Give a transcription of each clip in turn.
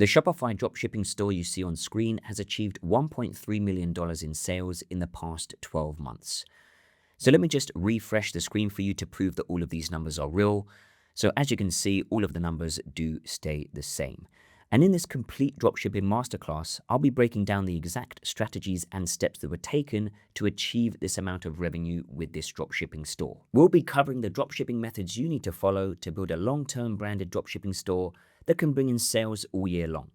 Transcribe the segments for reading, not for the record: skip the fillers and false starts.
The Shopify dropshipping store you see on screen has achieved $1.3 million in sales in the past 12 months. So let me just refresh the screen for you to prove that all of these numbers are real. So as you can see, all of the numbers do stay the same. And in this complete dropshipping masterclass, I'll be breaking down the exact strategies and steps that were taken to achieve this amount of revenue with this dropshipping store. We'll be covering the dropshipping methods you need to follow to build a long-term branded dropshipping store that can bring in sales all year long.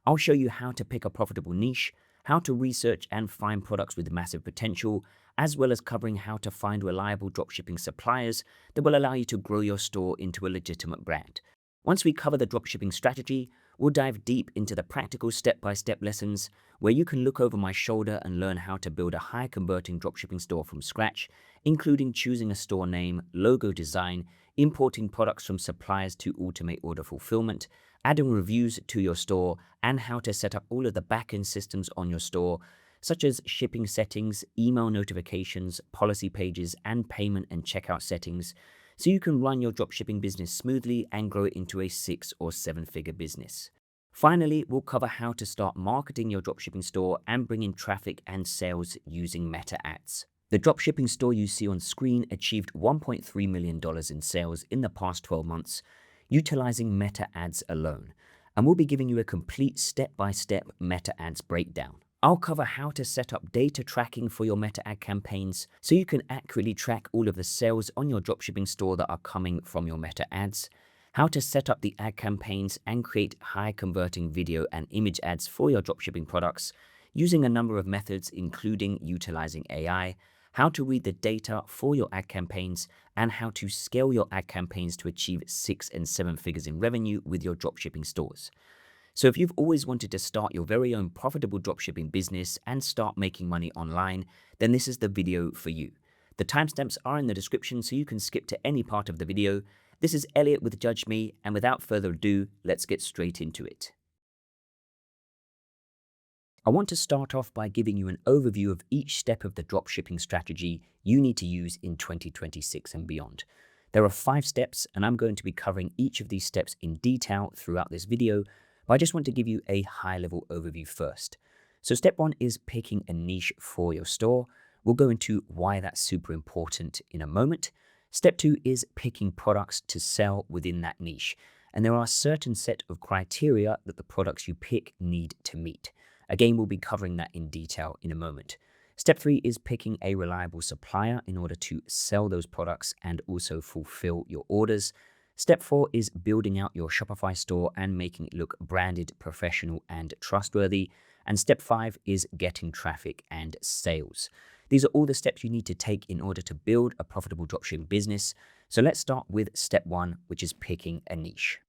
I'll show you how to pick a profitable niche, how to research and find products with massive potential, as well as covering how to find reliable dropshipping suppliers that will allow you to grow your store into a legitimate brand. Once we cover the dropshipping strategy, we'll dive deep into the practical step-by-step lessons where you can look over my shoulder and learn how to build a high-converting dropshipping store from scratch, including choosing a store name, logo design, importing products from suppliers to automate order fulfillment, adding reviews to your store, and how to set up all of the back-end systems on your store, such as shipping settings, email notifications, policy pages, and payment and checkout settings, so you can run your dropshipping business smoothly and grow it into a 6- or 7-figure business. Finally, we'll cover how to start marketing your dropshipping store and bring in traffic and sales using meta ads. The dropshipping store you see on screen achieved $1.3 million in sales in the past 12 months, utilizing meta ads alone. And we'll be giving you a complete step-by-step meta ads breakdown. I'll cover how to set up data tracking for your meta ad campaigns so you can accurately track all of the sales on your dropshipping store that are coming from your meta ads, how to set up the ad campaigns and create high converting video and image ads for your dropshipping products using a number of methods including utilizing AI, how to read the data for your ad campaigns, and how to scale your ad campaigns to achieve 6 and 7 figures in revenue with your dropshipping stores. So if you've always wanted to start your very own profitable dropshipping business and start making money online, then this is the video for you. The timestamps are in the description so you can skip to any part of the video. This is Elliot with Judge.me, and without further ado, let's get straight into it. I want to start off by giving you an overview of each step of the dropshipping strategy you need to use in 2026 and beyond. There are 5 steps, and I'm going to be covering each of these steps in detail throughout this video, but I just want to give you a high-level overview first. So step 1 is picking a niche for your store. We'll go into why that's super important in a moment. Step 2 is picking products to sell within that niche. And there are a certain set of criteria that the products you pick need to meet. Again, we'll be covering that in detail in a moment. Step 3 is picking a reliable supplier in order to sell those products and also fulfill your orders. Step 4 is building out your Shopify store and making it look branded, professional, and trustworthy. And step 5 is getting traffic and sales. These are all the steps you need to take in order to build a profitable dropshipping business. So let's start with step 1, which is picking a niche.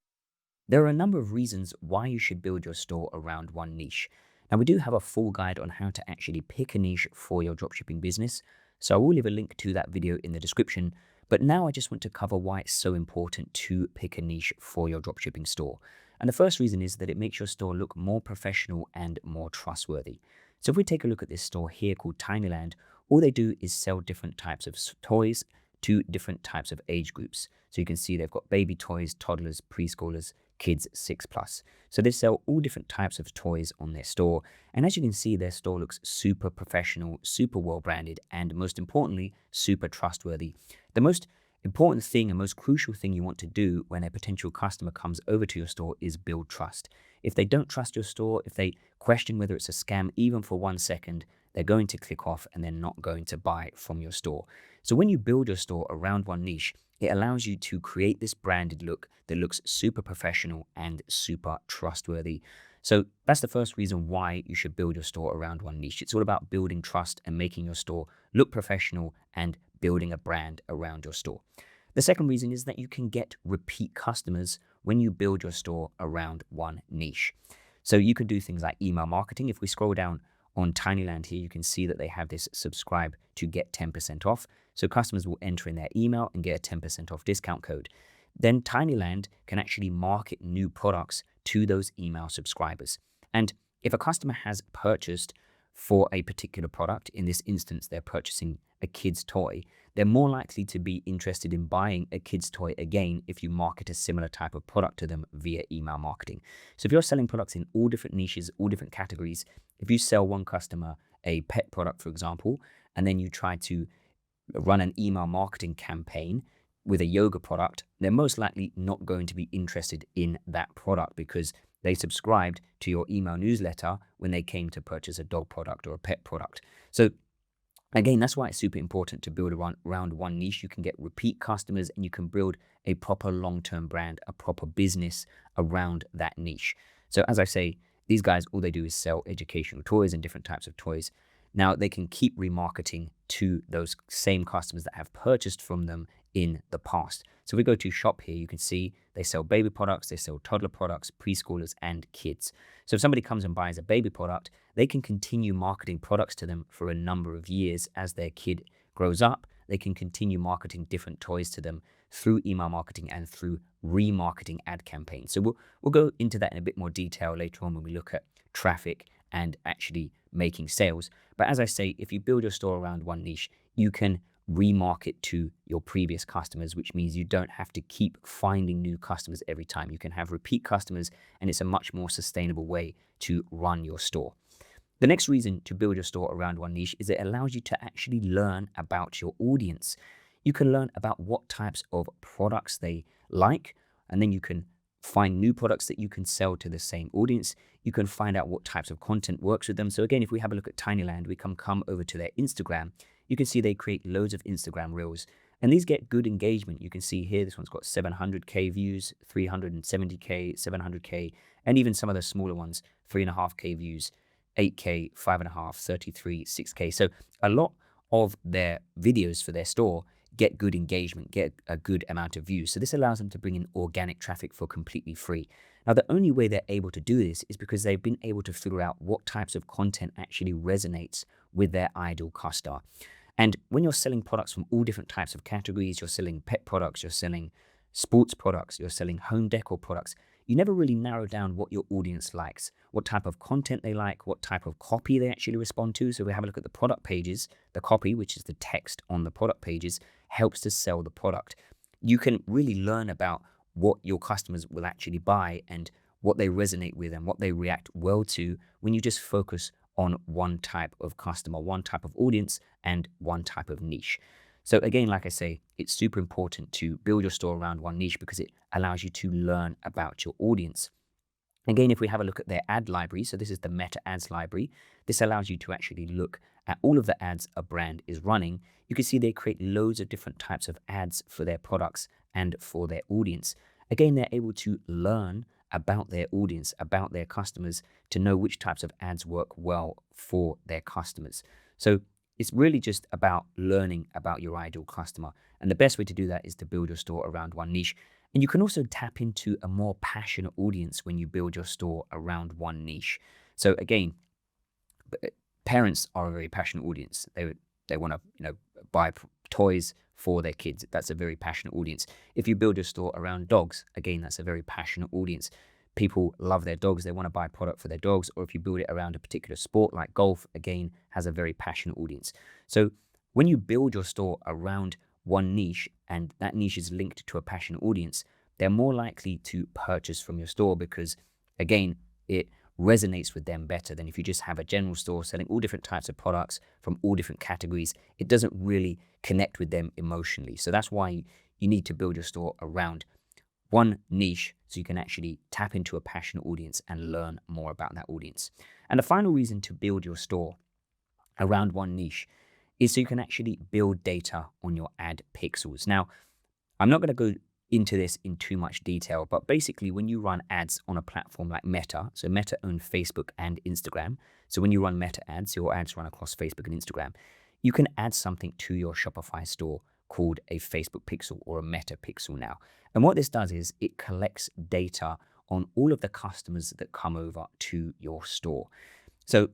There are a number of reasons why you should build your store around one niche. Now, we do have a full guide on how to actually pick a niche for your dropshipping business, so I will leave a link to that video in the description. But now I just want to cover why it's so important to pick a niche for your dropshipping store. And the first reason is that it makes your store look more professional and more trustworthy. So if we take a look at this store here called Tinyland, all they do is sell different types of toys to different types of age groups. So you can see they've got baby toys, toddlers, preschoolers, kids 6+. So they sell all different types of toys on their store. And as you can see, their store looks super professional, super well branded, and most importantly, super trustworthy. The most important thing and most crucial thing you want to do when a potential customer comes over to your store is build trust. If they don't trust your store, if they question whether it's a scam even for 1 second, they're going to click off and they're not going to buy from your store. So when you build your store around one niche, it allows you to create this branded look that looks super professional and super trustworthy. So that's the first reason why you should build your store around one niche. It's all about building trust and making your store look professional and building a brand around your store. The second reason is that you can get repeat customers when you build your store around one niche. So you can do things like email marketing. If we scroll down on Tinyland here, you can see that they have this subscribe to get 10% off. So customers will enter in their email and get a 10% off discount code. Then Tinyland can actually market new products to those email subscribers. And if a customer has purchased for a particular product, in this instance, they're purchasing a kid's toy, they're more likely to be interested in buying a kid's toy again if you market a similar type of product to them via email marketing. So if you're selling products in all different niches, all different categories, if you sell one customer a pet product, for example, and then you try to run an email marketing campaign with a yoga product, they're most likely not going to be interested in that product because they subscribed to your email newsletter when they came to purchase a dog product or a pet product. So again, that's why it's super important to build around one niche. You can get repeat customers and you can build a proper long-term brand, a proper business around that niche. So as I say, these guys, all they do is sell educational toys and different types of toys. Now they can keep remarketing to those same customers that have purchased from them in the past. So if we go to shop here, you can see they sell baby products, they sell toddler products, preschoolers, and kids. So if somebody comes and buys a baby product, they can continue marketing products to them for a number of years as their kid grows up. They can continue marketing different toys to them through email marketing and through remarketing ad campaigns. So we'll go into that in a bit more detail later on when we look at traffic and actually making sales. But as I say, if you build your store around one niche, you can remarket to your previous customers, which means you don't have to keep finding new customers every time. You can have repeat customers, and it's a much more sustainable way to run your store. The next reason to build your store around one niche is it allows you to actually learn about your audience. You can learn about what types of products they like, and then you can find new products that you can sell to the same audience. You can find out what types of content works with them. So again, if we have a look at Tinyland, we can come over to their Instagram. You can see they create loads of Instagram reels, and these get good engagement. You can see here, this one's got 700K views, 370K, 700K, and even some of the smaller ones, 3.5K views, 8K, 5.5, 33, 6K. So a lot of their videos for their store get good engagement, get a good amount of views. So this allows them to bring in organic traffic for completely free. Now, the only way they're able to do this is because they've been able to figure out what types of content actually resonates with their ideal customer. And when you're selling products from all different types of categories, you're selling pet products, you're selling sports products, you're selling home decor products, you never really narrow down what your audience likes, what type of content they like, what type of copy they actually respond to. So if we have a look at the product pages, the copy, which is the text on the product pages, helps to sell the product. You can really learn about what your customers will actually buy and what they resonate with and what they react well to when you just focus on one type of customer, one type of audience, and one type of niche. So again, like I say, it's super important to build your store around one niche because it allows you to learn about your audience. Again, if we have a look at their ad library, so this is the meta ads library, this allows you to actually look at all of the ads a brand is running. You can see they create loads of different types of ads for their products and for their audience. Again, they're able to learn about their audience, about their customers, to know which types of ads work well for their customers. So it's really just about learning about your ideal customer. And the best way to do that is to build your store around one niche. And you can also tap into a more passionate audience when you build your store around one niche. So again, parents are a very passionate audience. They want to buy toys for their kids. That's a very passionate audience. If you build your store around dogs, again, that's a very passionate audience. People love their dogs. They want to buy product for their dogs. Or if you build it around a particular sport like golf, again, has a very passionate audience. So when you build your store around one niche and that niche is linked to a passionate audience, they're more likely to purchase from your store because, again, it resonates with them better than if you just have a general store selling all different types of products from all different categories. It doesn't really connect with them emotionally. So that's why you need to build your store around one niche so you can actually tap into a passionate audience and learn more about that audience. And the final reason to build your store around one niche is so you can actually build data on your ad pixels. Now, I'm not going to go into this in too much detail, but basically when you run ads on a platform like Meta, so Meta owns Facebook and Instagram. So when you run Meta ads, your ads run across Facebook and Instagram, you can add something to your Shopify store called a Facebook pixel or a Meta pixel now. And what this does is it collects data on all of the customers that come over to your store. So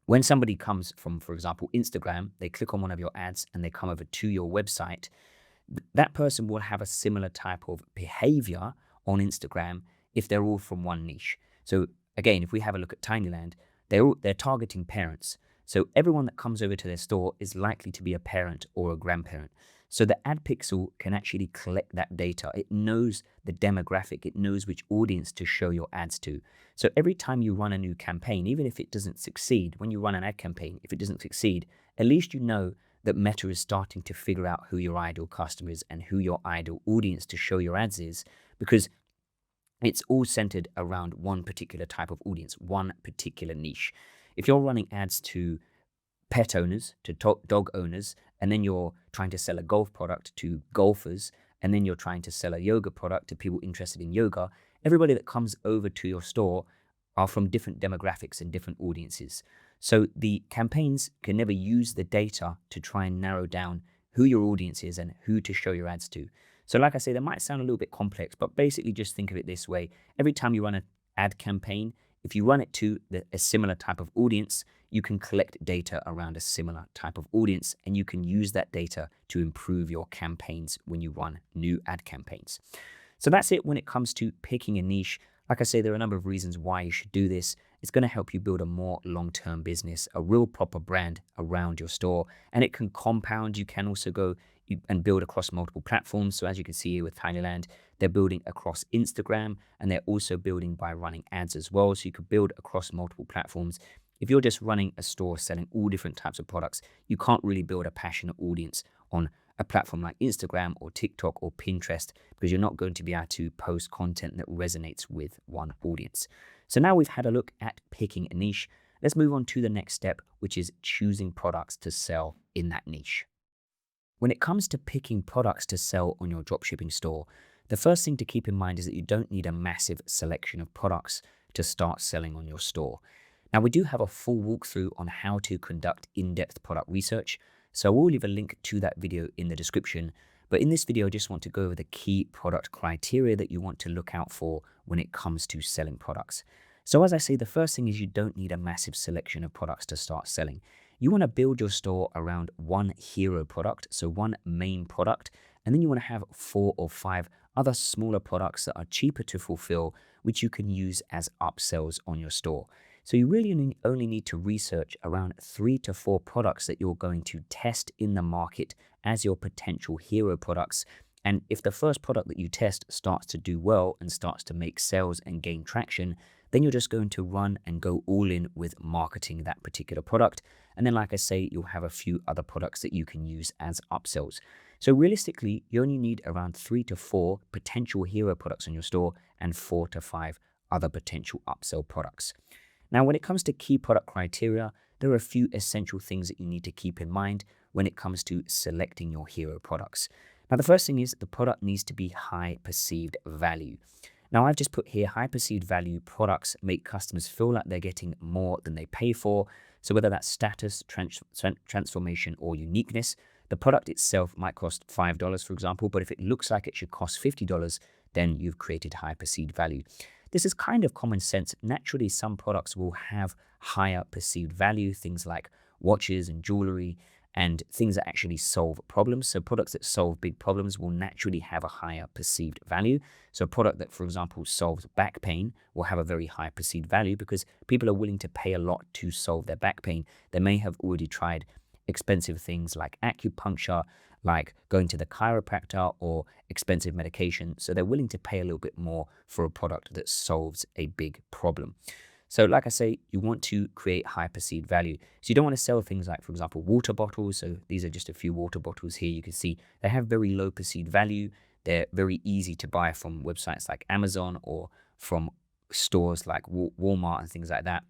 when somebody comes from, for example, Instagram, they click on one of your ads and they come over to your website, that person will have a similar type of behavior on Instagram if they're all from one niche. So again, if we have a look at Tinyland, they're targeting parents. So everyone that comes over to their store is likely to be a parent or a grandparent. So the ad pixel can actually collect that data. It knows the demographic. It knows which audience to show your ads to. So every time you run a new campaign, even if it doesn't succeed, when you run an ad campaign, if it doesn't succeed, at least you know that Meta is starting to figure out who your ideal customer is and who your ideal audience to show your ads is, because it's all centered around one particular type of audience, one particular niche. If you're running ads to pet owners, to dog owners, and then you're trying to sell a golf product to golfers, and then you're trying to sell a yoga product to people interested in yoga, everybody that comes over to your store are from different demographics and different audiences. So the campaigns can never use the data to try and narrow down who your audience is and who to show your ads to. So like I say, that might sound a little bit complex, but basically just think of it this way. Every time you run an ad campaign, if you run it to a similar type of audience, you can collect data around a similar type of audience, and you can use that data to improve your campaigns when you run new ad campaigns. So that's it when it comes to picking a niche. Like I say, there are a number of reasons why you should do this. It's going to help you build a more long-term business, a real proper brand around your store, and it can compound. You can also go and build across multiple platforms. So as you can see here with Tinyland, they're building across Instagram, and they're also building by running ads as well. So you could build across multiple platforms. If you're just running a store selling all different types of products, you can't really build a passionate audience on a platform like Instagram or TikTok or Pinterest, because you're not going to be able to post content that resonates with one audience. So now we've had a look at picking a niche. Let's move on to the next step, which is choosing products to sell in that niche. When it comes to picking products to sell on your dropshipping store, the first thing to keep in mind is that you don't need a massive selection of products to start selling on your store. Now, we do have a full walkthrough on how to conduct in-depth product research, so we'll leave a link to that video in the description. But in this video, I just want to go over the key product criteria that you want to look out for when it comes to selling products. So as I say, the first thing is you don't need a massive selection of products to start selling. You want to build your store around one hero product, so one main product, and then you want to have 4 or 5 other smaller products that are cheaper to fulfill, which you can use as upsells on your store. So you really only need to research around 3 to 4 products that you're going to test in the market as your potential hero products. And if the first product that you test starts to do well and starts to make sales and gain traction, then you're just going to run and go all in with marketing that particular product. And then, like I say, you'll have a few other products that you can use as upsells. So realistically, you only need around 3 to 4 potential hero products on your store and 4 to 5 other potential upsell products. Now, when it comes to key product criteria, there are a few essential things that you need to keep in mind when it comes to selecting your hero products. Now, the first thing is the product needs to be high perceived value. Now, I've just put here high perceived value products make customers feel like they're getting more than they pay for. So whether that's status, transformation, or uniqueness, the product itself might cost $5, for example, but if it looks like it should cost $50, then you've created high perceived value. This is kind of common sense. Naturally, some products will have higher perceived value, things like watches and jewelry and things that actually solve problems. So products that solve big problems will naturally have a higher perceived value. So a product that, for example, solves back pain will have a very high perceived value because people are willing to pay a lot to solve their back pain. They may have already tried expensive things like acupuncture, like going to the chiropractor, or expensive medication. So they're willing to pay a little bit more for a product that solves a big problem. So like I say, you want to create high perceived value. So you don't want to sell things like, for example, water bottles. So these are just a few water bottles here. You can see they have very low perceived value. They're very easy to buy from websites like Amazon or from stores like Walmart and things like that,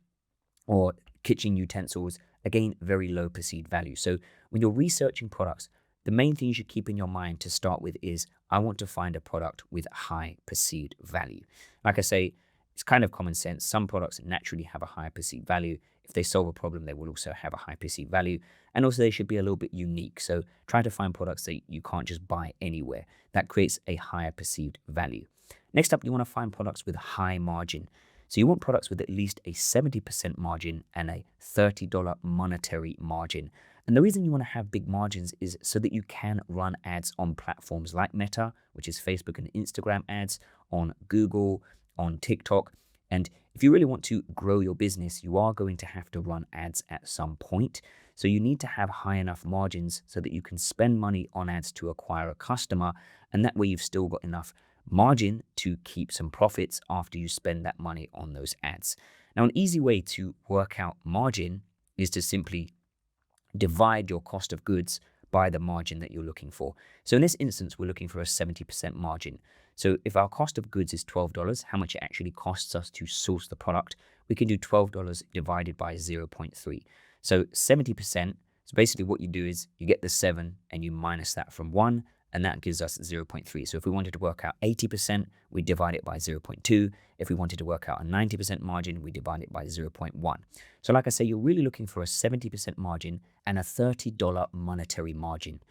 or kitchen utensils. Again, very low perceived value. So when you're researching products, the main thing you should keep in your mind to start with is, I want to find a product with high perceived value. Like I say, it's kind of common sense. Some products naturally have a high perceived value. If they solve a problem, they will also have a high perceived value. And also they should be a little bit unique. So try to find products that you can't just buy anywhere. That creates a higher perceived value. Next up, you want to find products with high margin. So you want products with at least a 70% margin and a $30 monetary margin. And the reason you want to have big margins is so that you can run ads on platforms like Meta, which is Facebook and Instagram ads, on Google, on TikTok, And if you really want to grow your business, you are going to have to run ads at some point. So you need to have high enough margins so that you can spend money on ads to acquire a customer. And that way you've still got enough margin to keep some profits after you spend that money on those ads. Now, an easy way to work out margin is to simply divide your cost of goods by the margin that you're looking for. So in this instance, we're looking for a 70% margin. So if our cost of goods is $12, how much it actually costs us to source the product, we can do $12 divided by 0.3. So 70%, so basically what you do is you get the 7 and you minus that from 1, and that gives us 0.3. So if we wanted to work out 80%, we divide it by 0.2. If we wanted to work out a 90% margin, we divide it by 0.1. So like I say, you're really looking for a 70% margin and a $30 monetary margin.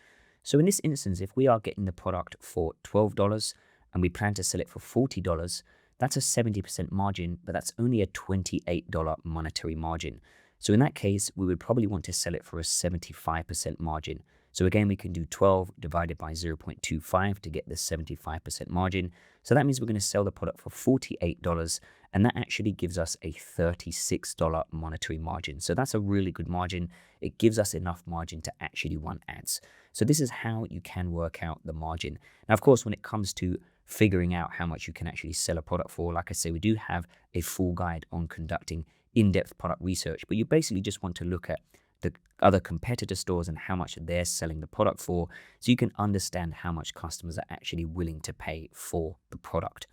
So in this instance, if we are getting the product for $12 and we plan to sell it for $40, that's a 70% margin, but that's only a $28 monetary margin. So in that case, we would probably want to sell it for a 75% margin. So again, we can do 12 divided by 0.25 to get the 75% margin. So that means we're going to sell the product for $48, and that actually gives us a $36 monetary margin. So that's a really good margin. It gives us enough margin to actually run ads. So this is how you can work out the margin. Now, of course, when it comes to figuring out how much you can actually sell a product for, like I say, we do have a full guide on conducting in-depth product research, but you basically just want to look at the other competitor stores and how much they're selling the product for, so you can understand how much customers are actually willing to pay for the product.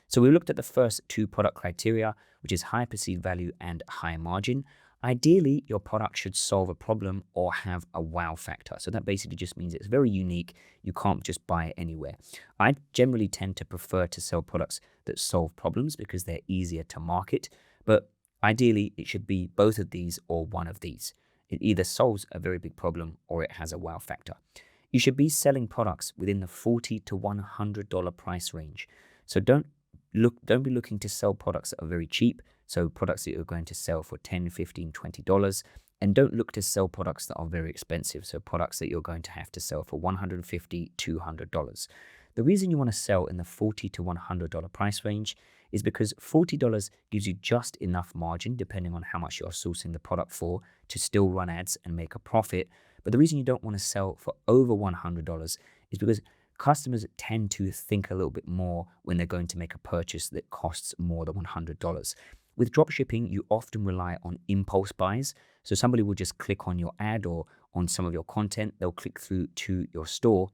So we looked at the first two product criteria, which is high perceived value and high margin. Ideally, your product should solve a problem or have a wow factor. So that basically just means it's very unique. You can't just buy it anywhere. I generally tend to prefer to sell products that solve problems because they're easier to market, but ideally it should be both of these or one of these. It either solves a very big problem or it has a wow factor. You should be selling products within the $40 to $100 price range. So don't be looking to sell products that are very cheap. So products that you're going to sell for $10, $15, $20. And don't look to sell products that are very expensive. So products that you're going to have to sell for $150, $200. The reason you want to sell in the $40 to $100 price range is because $40 gives you just enough margin, depending on how much you're sourcing the product for, to still run ads and make a profit. But the reason you don't want to sell for over $100 is because customers tend to think a little bit more when they're going to make a purchase that costs more than $100. With dropshipping, you often rely on impulse buys. So somebody will just click on your ad or on some of your content, they'll click through to your store,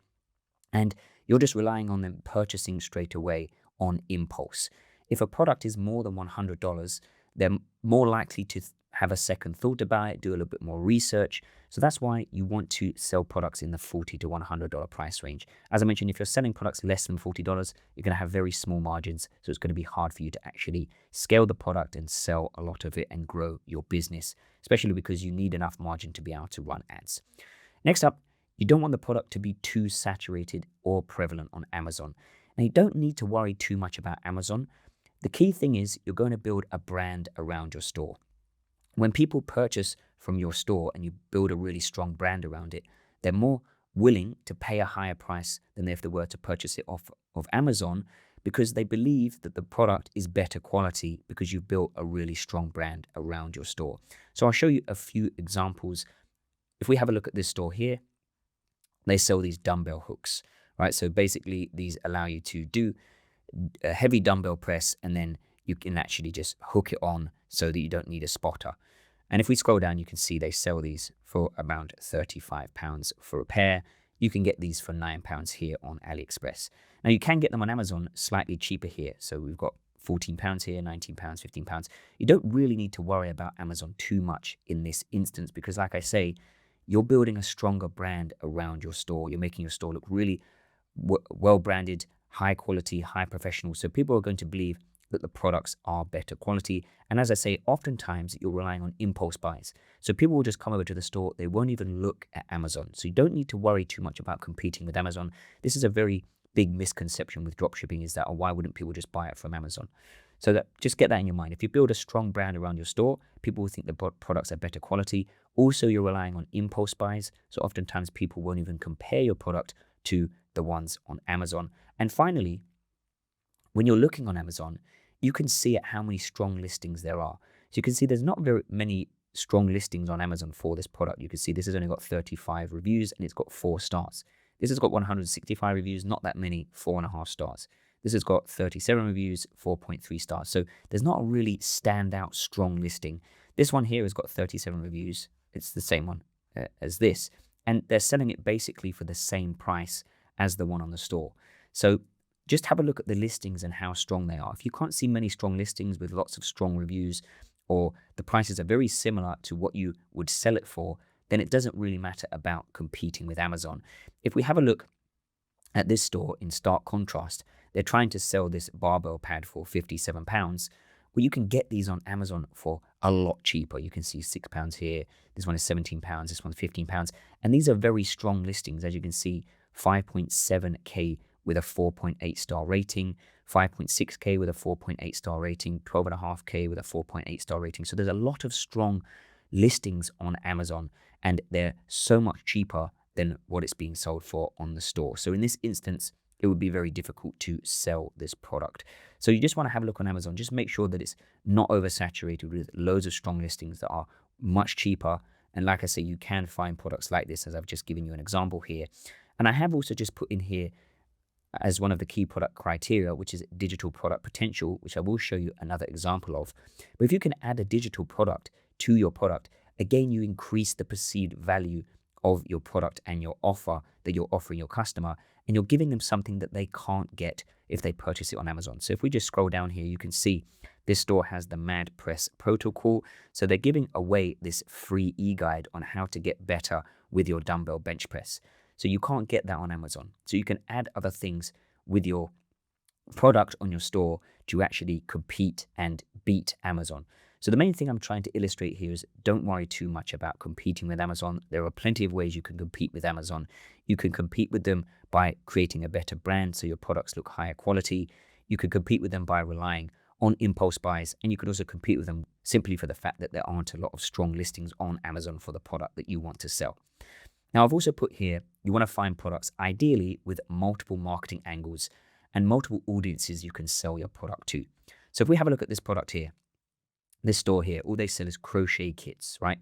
and you're just relying on them purchasing straight away on impulse. If a product is more than $100, they're more likely to have a second thought about it, do a little bit more research. So that's why you want to sell products in the $40 to $100 price range. As I mentioned, if you're selling products less than $40, you're going to have very small margins. So it's going to be hard for you to actually scale the product and sell a lot of it and grow your business, especially because you need enough margin to be able to run ads. Next up, you don't want the product to be too saturated or prevalent on Amazon. Now, you don't need to worry too much about Amazon. The key thing is you're going to build a brand around your store. When people purchase from your store and you build a really strong brand around it, they're more willing to pay a higher price than if they were to purchase it off of Amazon, because they believe that the product is better quality because you've built a really strong brand around your store. So I'll show you a few examples. If we have a look at this store here, they sell these dumbbell hooks, right? So basically these allow you to do a heavy dumbbell press, and then you can actually just hook it on so that you don't need a spotter. And if we scroll down, you can see they sell these for around £35 for a pair. You can get these for £9 here on AliExpress. Now you can get them on Amazon slightly cheaper here. So we've got £14 here, £19, £15. You don't really need to worry about Amazon too much in this instance because, like I say, you're building a stronger brand around your store. You're making your store look really well branded, high quality, high professional. So people are going to believe that the products are better quality. And as I say, oftentimes you're relying on impulse buys. So people will just come over to the store. They won't even look at Amazon. So you don't need to worry too much about competing with Amazon. This is a very big misconception with dropshipping, is that, oh, why wouldn't people just buy it from Amazon? So that, just get that in your mind. If you build a strong brand around your store, people will think the products are better quality. Also, you're relying on impulse buys. So oftentimes people won't even compare your product to the ones on Amazon. And finally, when you're looking on Amazon, you can see at how many strong listings there are. So you can see there's not very many strong listings on Amazon for this product. You can see this has only got 35 reviews and it's got 4 stars. This has got 165 reviews, not that many, 4.5 stars. This has got 37 reviews, 4.3 stars. So there's not a really standout strong listing. This one here has got 37 reviews. It's the same one as this. And they're selling it basically for the same price as the one on the store. So just have a look at the listings and how strong they are. If you can't see many strong listings with lots of strong reviews, or the prices are very similar to what you would sell it for, then it doesn't really matter about competing with Amazon. If we have a look at this store in stark contrast, they're trying to sell this barbell pad for £57. Well, you can get these on Amazon for a lot cheaper. You can see £6 here. This one is £17. This one's £15. And these are very strong listings. As you can see, 5.7K with a 4.8 star rating, 5.6K with a 4.8 star rating, 12.5K with a 4.8 star rating. So there's a lot of strong listings on Amazon, and they're so much cheaper than what it's being sold for on the store. So in this instance, it would be very difficult to sell this product. So you just want to have a look on Amazon. Just make sure that it's not oversaturated with loads of strong listings that are much cheaper. And like I say, you can find products like this, as I've just given you an example here. And I have also just put in here as one of the key product criteria, which is digital product potential, which I will show you another example of. But if you can add a digital product to your product, again, you increase the perceived value of your product and your offer that you're offering your customer, and you're giving them something that they can't get if they purchase it on Amazon. So if we just scroll down here, you can see this store has the Mad Press protocol. So they're giving away this free e-guide on how to get better with your dumbbell bench press. So you can't get that on Amazon. So you can add other things with your product on your store to actually compete and beat Amazon. So the main thing I'm trying to illustrate here is don't worry too much about competing with Amazon. There are plenty of ways you can compete with Amazon. You can compete with them by creating a better brand so your products look higher quality. You can compete with them by relying on impulse buys, and you can also compete with them simply for the fact that there aren't a lot of strong listings on Amazon for the product that you want to sell. Now, I've also put here, you want to find products ideally with multiple marketing angles and multiple audiences you can sell your product to. So if we have a look at this product here, this store here, all they sell is crochet kits, right?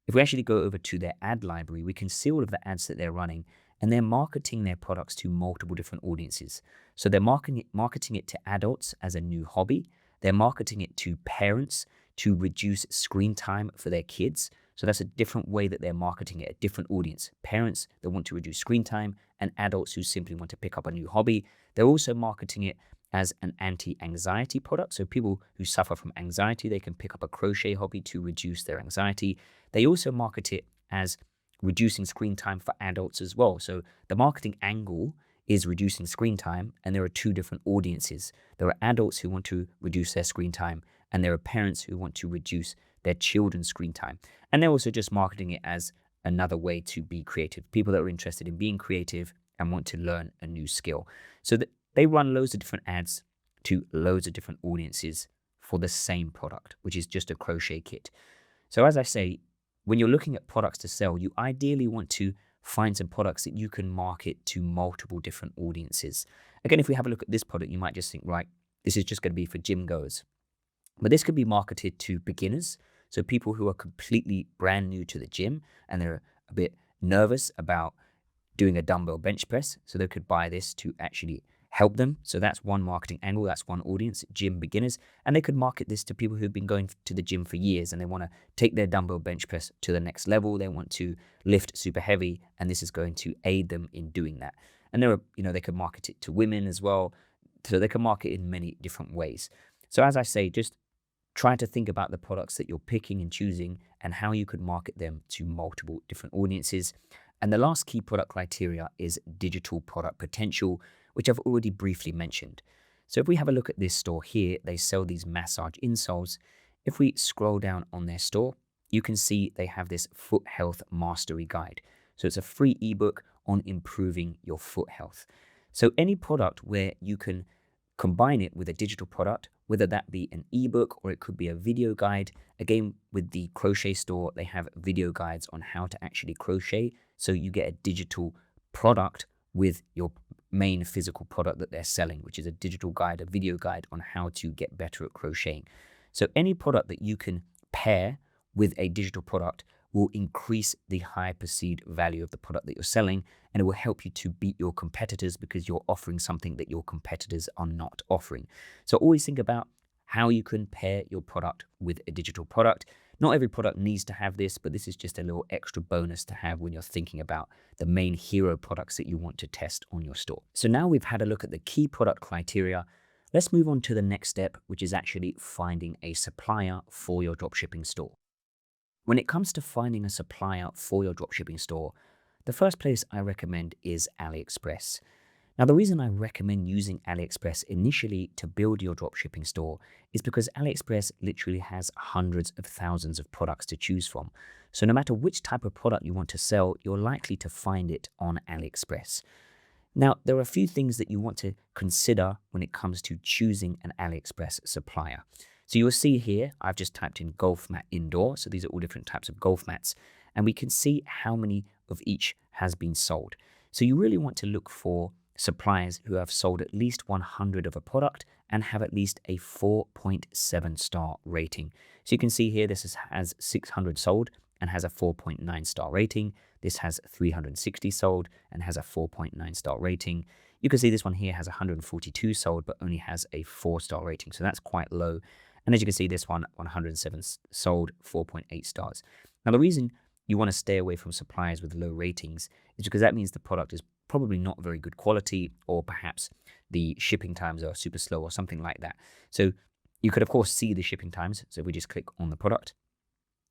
If we actually go over to their ad library, we can see all of the ads that they're running, and they're marketing their products to multiple different audiences. So they're marketing it to adults as a new hobby. They're marketing it to parents to reduce screen time for their kids. So that's a different way that they're marketing it, a different audience. Parents that want to reduce screen time and adults who simply want to pick up a new hobby. They're also marketing it as an anti-anxiety product. So people who suffer from anxiety, they can pick up a crochet hobby to reduce their anxiety. They also market it as reducing screen time for adults as well. So the marketing angle is reducing screen time, and there are two different audiences. There are adults who want to reduce their screen time, and there are parents who want to reduce their children's screen time. And they're also just marketing it as another way to be creative. People that are interested in being creative and want to learn a new skill. So that they run loads of different ads to loads of different audiences for the same product, which is just a crochet kit. So as I say, when you're looking at products to sell, you ideally want to find some products that you can market to multiple different audiences. Again, if we have a look at this product, you might just think, right, this is just going to be for gym goers. But this could be marketed to beginners, so people who are completely brand new to the gym and they're a bit nervous about doing a dumbbell bench press. So they could buy this to actually help them. So that's one marketing angle, that's one audience, gym beginners. And they could market this to people who've been going to the gym for years and they want to take their dumbbell bench press to the next level. They want to lift super heavy, and this is going to aid them in doing that. And there are, they could market it to women as well. So they can market in many different ways. So as I say, just try to think about the products that you're picking and choosing and how you could market them to multiple different audiences. And the last key product criteria is digital product potential, which I've already briefly mentioned. So if we have a look at this store here, they sell these massage insoles. If we scroll down on their store, you can see they have this foot health mastery guide. So it's a free ebook on improving your foot health. So any product where you can combine it with a digital product, whether that be an ebook or it could be a video guide. Again, with the crochet store, they have video guides on how to actually crochet. So you get a digital product with your main physical product that they're selling, which is a digital guide, a video guide on how to get better at crocheting. So any product that you can pair with a digital product will increase the high perceived value of the product that you're selling, and it will help you to beat your competitors because you're offering something that your competitors are not offering. So always think about how you can pair your product with a digital product. Not every product needs to have this, but this is just a little extra bonus to have when you're thinking about the main hero products that you want to test on your store. So now we've had a look at the key product criteria. Let's move on to the next step, which is actually finding a supplier for your dropshipping store. When it comes to finding a supplier for your dropshipping store, the first place I recommend is AliExpress. Now, the reason I recommend using AliExpress initially to build your dropshipping store is because AliExpress literally has hundreds of thousands of products to choose from. So no matter which type of product you want to sell, you're likely to find it on AliExpress. Now, there are a few things that you want to consider when it comes to choosing an AliExpress supplier. So you'll see here, I've just typed in golf mat indoor. So these are all different types of golf mats, and we can see how many of each has been sold. So you really want to look for suppliers who have sold at least 100 of a product and have at least a 4.7 star rating. So you can see here this has 600 sold and has a 4.9 star rating. This has 360 sold and has a 4.9 star rating. You can see this one here has 142 sold but only has a 4-star rating, so that's quite low. And as you can see, this one 107 sold, 4.8 stars. Now the reason you want to stay away from suppliers with low ratings is because that means the product is probably not very good quality, or perhaps the shipping times are super slow or something like that. So you could of course see the shipping times. So if we just click on the product,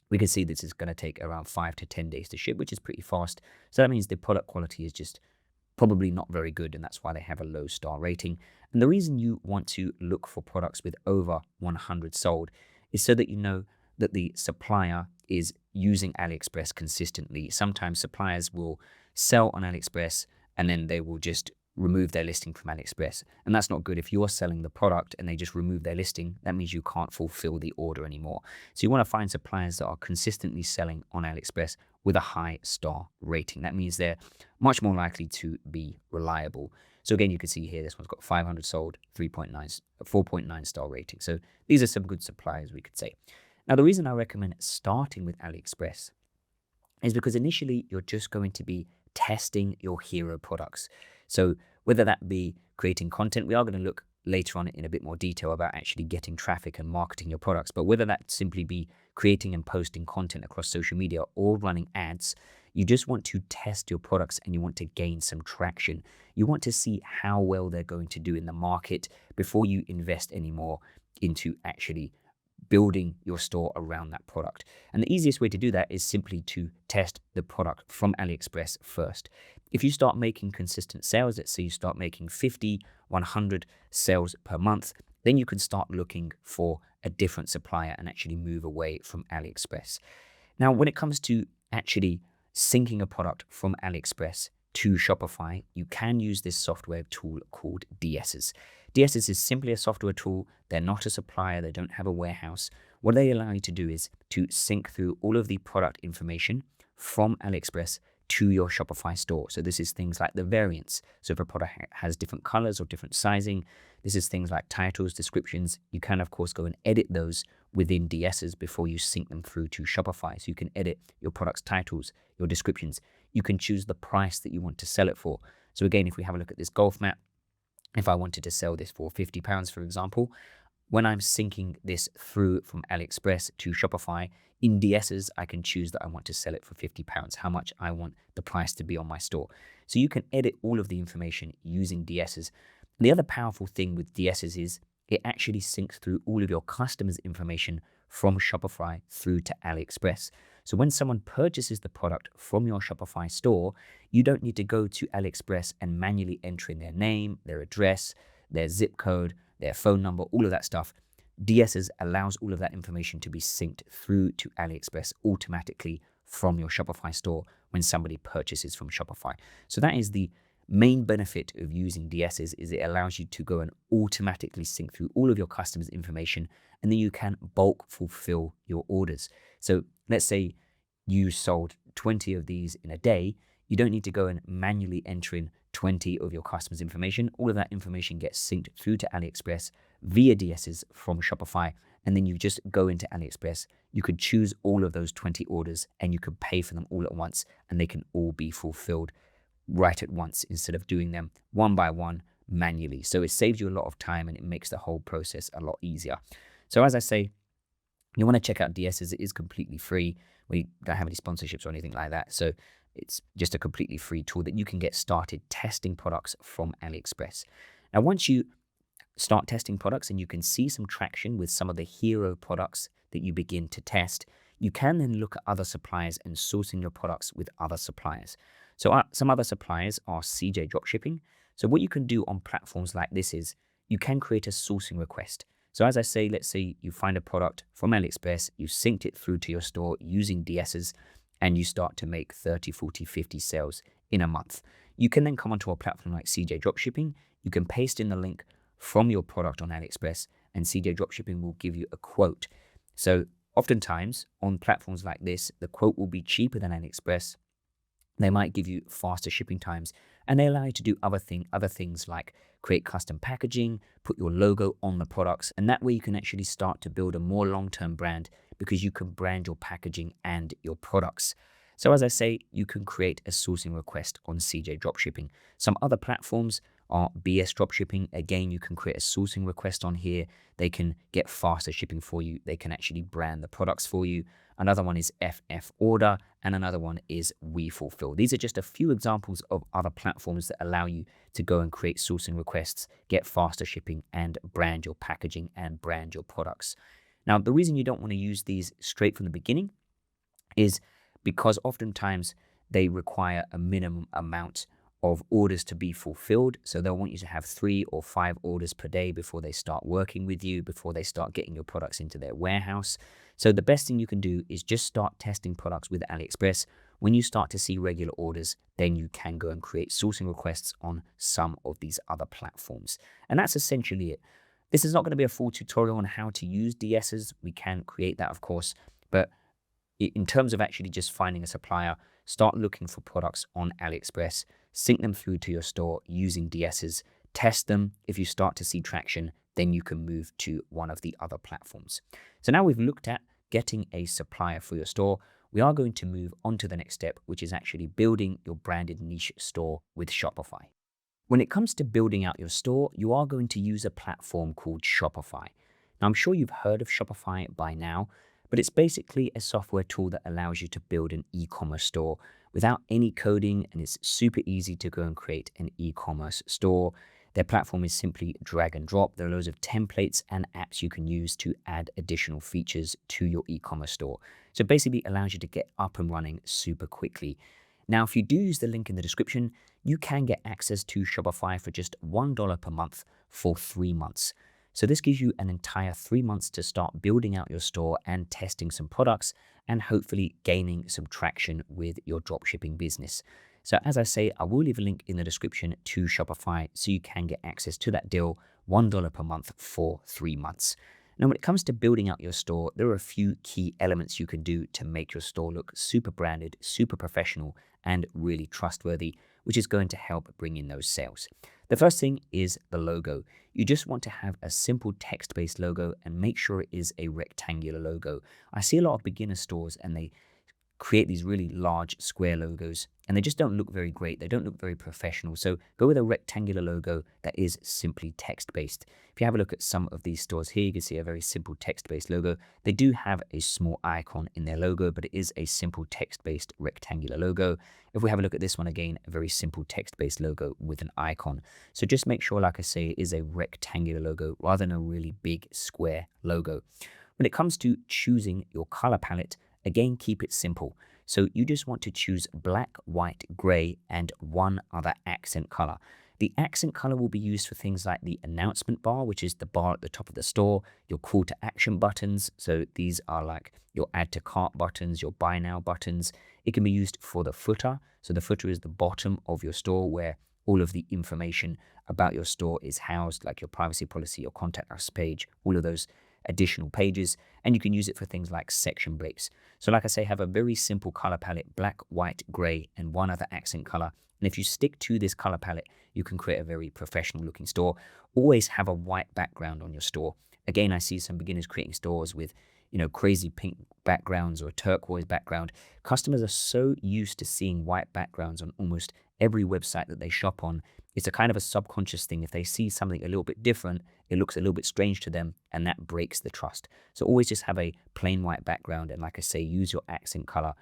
we can see this is going to take around 5 to 10 days to ship, which is pretty fast. So that means the product quality is just probably not very good, and that's why they have a low star rating. And the reason you want to look for products with over 100 sold is so that you know that the supplier is using AliExpress consistently. Sometimes suppliers will sell on AliExpress and then they will just remove their listing from AliExpress. And that's not good. If you're selling the product and they just remove their listing, that means you can't fulfill the order anymore. So you want to find suppliers that are consistently selling on AliExpress with a high star rating. That means they're much more likely to be reliable. So again, you can see here, this one's got 500 sold, 4.9 star rating. So these are some good suppliers, we could say. Now, the reason I recommend starting with AliExpress is because initially you're just going to be testing your hero products. So whether that be creating content, we are going to look later on in a bit more detail about actually getting traffic and marketing your products, but whether that simply be creating and posting content across social media or running ads, you just want to test your products and you want to gain some traction. You want to see how well they're going to do in the market before you invest any more into actually building your store around that product. And the easiest way to do that is simply to test the product from AliExpress first. If you start making consistent sales, let's say you start making 50, 100 sales per month, then you can start looking for a different supplier and actually move away from AliExpress. Now, when it comes to actually syncing a product from AliExpress to Shopify, you can use this software tool called DSers. DSers is simply a software tool. They're not a supplier. They don't have a warehouse. What they allow you to do is to sync through all of the product information from AliExpress to your Shopify store. So this is things like the variants. So if a product has different colors or different sizing, this is things like titles, descriptions. You can, of course, go and edit those within DSers before you sync them through to Shopify. So you can edit your product's titles, your descriptions. You can choose the price that you want to sell it for. So again, if we have a look at this golf mat, if I wanted to sell this for £50, for example, when I'm syncing this through from AliExpress to Shopify, in DSers, I can choose that I want to sell it for £50, how much I want the price to be on my store. So you can edit all of the information using DSers. The other powerful thing with DSers is it actually syncs through all of your customers' information from Shopify through to AliExpress. So when someone purchases the product from your Shopify store, you don't need to go to AliExpress and manually enter in their name, their address, their zip code, their phone number, all of that stuff. DSers allows all of that information to be synced through to AliExpress automatically from your Shopify store when somebody purchases from Shopify. So that is the main benefit of using DSers, is it allows you to go and automatically sync through all of your customers' information, and then you can bulk fulfill your orders. So let's say you sold 20 of these in a day. You don't need to go and manually enter in 20 of your customers' information. All of that information gets synced through to AliExpress via DSers from Shopify. And then you just go into AliExpress. You could choose all of those 20 orders and you could pay for them all at once, and they can all be fulfilled right at once instead of doing them one by one manually. So it saves you a lot of time and it makes the whole process a lot easier. So as I say, you want to check out DSers. It is completely free. We don't have any sponsorships or anything like that. So it's just a completely free tool that you can get started testing products from AliExpress. Now, once you start testing products and you can see some traction with some of the hero products that you begin to test, you can then look at other suppliers and sourcing your products with other suppliers. So some other suppliers are CJ Dropshipping. So what you can do on platforms like this is you can create a sourcing request. So as I say, let's say you find a product from AliExpress, you synced it through to your store using DSers, and you start to make 30, 40, 50 sales in a month. You can then come onto a platform like CJ Dropshipping. You can paste in the link from your product on AliExpress, and CJ Dropshipping will give you a quote. So oftentimes on platforms like this, the quote will be cheaper than AliExpress. They might give you faster shipping times, and they allow you to do other things like create custom packaging, put your logo on the products, and that way you can actually start to build a more long-term brand because you can brand your packaging and your products. So as I say, you can create a sourcing request on CJ Dropshipping. Some other platforms are BS Dropshipping. Again, you can create a sourcing request on here. They can get faster shipping for you. They can actually brand the products for you. Another one is FF Order, and another one is We Fulfill. These are just a few examples of other platforms that allow you to go and create sourcing requests, get faster shipping, and brand your packaging and brand your products. Now, the reason you don't want to use these straight from the beginning is because oftentimes they require a minimum amount of orders to be fulfilled. So they'll want you to have 3 or 5 orders per day before they start working with you, before they start getting your products into their warehouse. So the best thing you can do is just start testing products with AliExpress. When you start to see regular orders, then you can go and create sourcing requests on some of these other platforms. And that's essentially it. This is not going to be a full tutorial on how to use DSers. We can create that, of course, but in terms of actually just finding a supplier, start looking for products on AliExpress, sync them through to your store using DSers, test them. If you start to see traction, then you can move to one of the other platforms. So now we've looked at getting a supplier for your store. We are going to move on to the next step, which is actually building your branded niche store with Shopify. When it comes to building out your store, you are going to use a platform called Shopify. Now, I'm sure you've heard of Shopify by now, but it's basically a software tool that allows you to build an e-commerce store without any coding, and it's super easy to go and create an e-commerce store. Their platform is simply drag and drop. There are loads of templates and apps you can use to add additional features to your e-commerce store. So it basically allows you to get up and running super quickly. Now, if you do use the link in the description, you can get access to Shopify for just $1 per month for 3 months. So this gives you an entire 3 months to start building out your store and testing some products and hopefully gaining some traction with your dropshipping business. So as I say, I will leave a link in the description to Shopify so you can get access to that deal, $1 per month for 3 months. Now, when it comes to building out your store, there are a few key elements you can do to make your store look super branded, super professional, and really trustworthy, which is going to help bring in those sales. The first thing is the logo. You just want to have a simple text-based logo and make sure it is a rectangular logo. I see a lot of beginner stores and they create these really large square logos and they just don't look very great. They don't look very professional. So go with a rectangular logo that is simply text-based. If you have a look at some of these stores here, you can see a very simple text-based logo. They do have a small icon in their logo, but it is a simple text-based rectangular logo. If we have a look at this one again, a very simple text-based logo with an icon. So just make sure, like I say, it is a rectangular logo rather than a really big square logo. When it comes to choosing your color palette, again, keep it simple. So you just want to choose black, white, gray, and one other accent color. The accent color will be used for things like the announcement bar, which is the bar at the top of the store, your call to action buttons. So these are like your add to cart buttons, your buy now buttons. It can be used for the footer. So the footer is the bottom of your store where all of the information about your store is housed, like your privacy policy, your contact us page, all of those additional pages, and you can use it for things like section breaks. So like I say, have a very simple color palette, black, white, gray, and one other accent color, And if you stick to this color palette, you can create a very professional looking store. Always have a white background on your store. Again, I see some beginners creating stores with, crazy pink backgrounds or a turquoise background. Customers are so used to seeing white backgrounds on almost every website that they shop on. It's a kind of a subconscious thing. If they see something a little bit different, it looks a little bit strange to them, and that breaks the trust. So always just have a plain white background, and like I say, use your accent color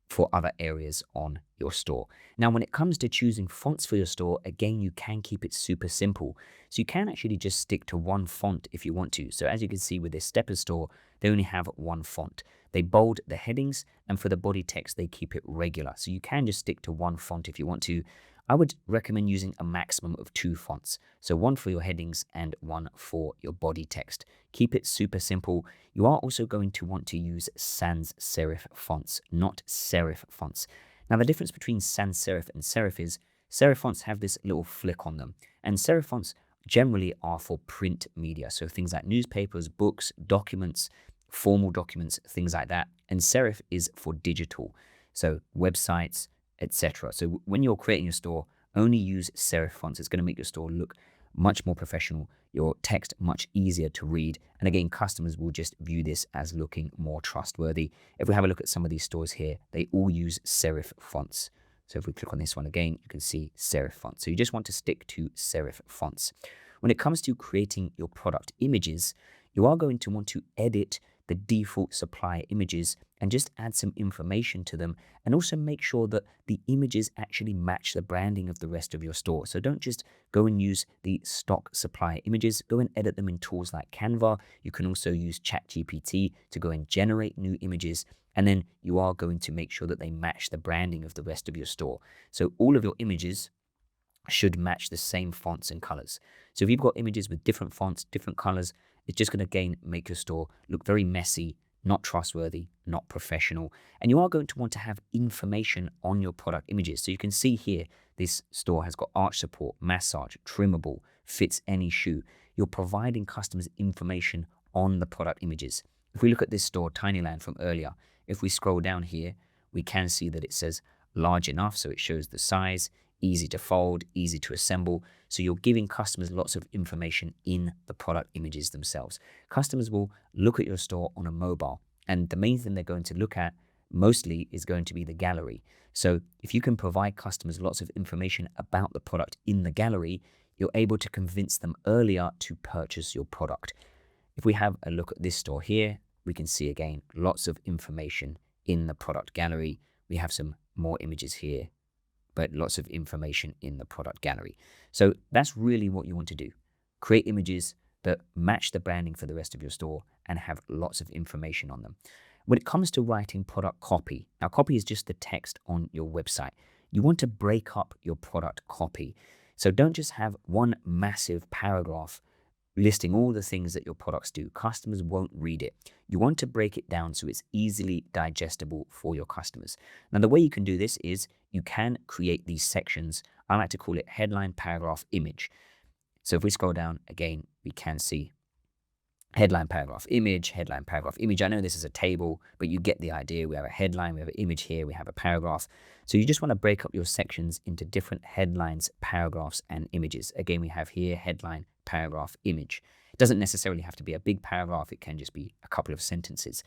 for other areas on your store. Now, when it comes to choosing fonts for your store, again, you can keep it super simple. So you can actually just stick to one font if you want to. So as you can see with this Stepper store, they only have one font. They bold the headings, and for the body text, they keep it regular. So you can just stick to one font if you want to. I would recommend using a maximum of 2 fonts. So one for your headings and one for your body text. Keep it super simple. You are also going to want to use sans serif fonts, not serif fonts. Now, the difference between sans serif and serif is serif fonts have this little flick on them, and serif fonts generally are for print media. So things like newspapers, books, documents, formal documents, things like that. And serif is for digital. So websites, etc. So when you're creating your store, only use serif fonts. It's going to make your store look much more professional, your text much easier to read. And again, customers will just view this as looking more trustworthy. If we have a look at some of these stores here, they all use serif fonts. So if we click on this one again, you can see serif fonts. So you just want to stick to serif fonts. When it comes to creating your product images, you are going to want to edit the default Supplier images and just add some information to them, and also make sure that the images actually match the branding of the rest of your store. So don't just go and use the stock Supplier images, go and edit them in tools like Canva. You can also use ChatGPT to go and generate new images, and then you are going to make sure that they match the branding of the rest of your store. So all of your images should match the same fonts and colors. So if you've got images with different fonts, different colors, it's just going to again make your store look very messy, not trustworthy, not professional. And you are going to want to have information on your product images. So you can see here, this store has got arch support, massage, trimmable, fits any shoe. You're providing customers information on the product images. If we look at this store, Tinyland from earlier, if we scroll down here, we can see that it says large enough. So it shows the size, easy to fold, easy to assemble. So you're giving customers lots of information in the product images themselves. Customers will look at your store on a mobile, and the main thing they're going to look at mostly is going to be the gallery. So if you can provide customers lots of information about the product in the gallery, you're able to convince them earlier to purchase your product. If we have a look at this store here, we can see again lots of information in the product gallery. We have some more images here, but lots of information in the product gallery. So that's really what you want to do. Create images that match the branding for the rest of your store and have lots of information on them. When it comes to writing product copy, now copy is just the text on your website. You want to break up your product copy. So don't just have one massive paragraph listing all the things that your products do. Customers won't read it. You want to break it down so it's easily digestible for your customers. Now, the way you can do this is you can create these sections. I like to call it headline, paragraph, image. So if we scroll down again, we can see headline, paragraph, image, headline, paragraph, image. I know this is a table, but you get the idea. We have a headline, we have an image here, we have a paragraph. So you just want to break up your sections into different headlines, paragraphs, and images. Again, we have here headline, paragraph, image. It doesn't necessarily have to be a big paragraph. It can just be a couple of sentences.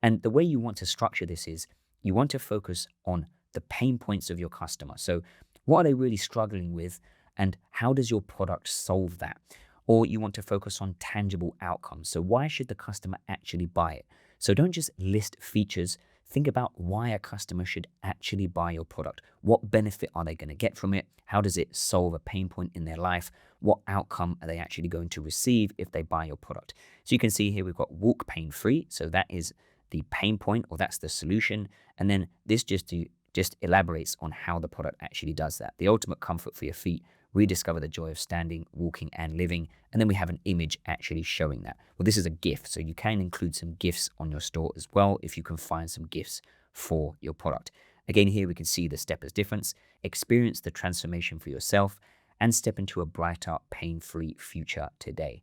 And the way you want to structure this is you want to focus on the pain points of your customer. So what are they really struggling with, and how does your product solve that? Or you want to focus on tangible outcomes. So why should the customer actually buy it? So don't just list features. Think about why a customer should actually buy your product. What benefit are they going to get from it? How does it solve a pain point in their life? What outcome are they actually going to receive if they buy your product? So you can see here we've got walk pain free. So that is the pain point, or that's the solution. And then this just elaborates on how the product actually does that. The ultimate comfort for your feet. Rediscover the joy of standing, walking, and living. And then we have an image actually showing that. Well, this is a GIF, so you can include some GIFs on your store as well if you can find some GIFs for your product. Again, here we can see the steppers difference. Experience the transformation for yourself and step into a brighter, pain-free future today.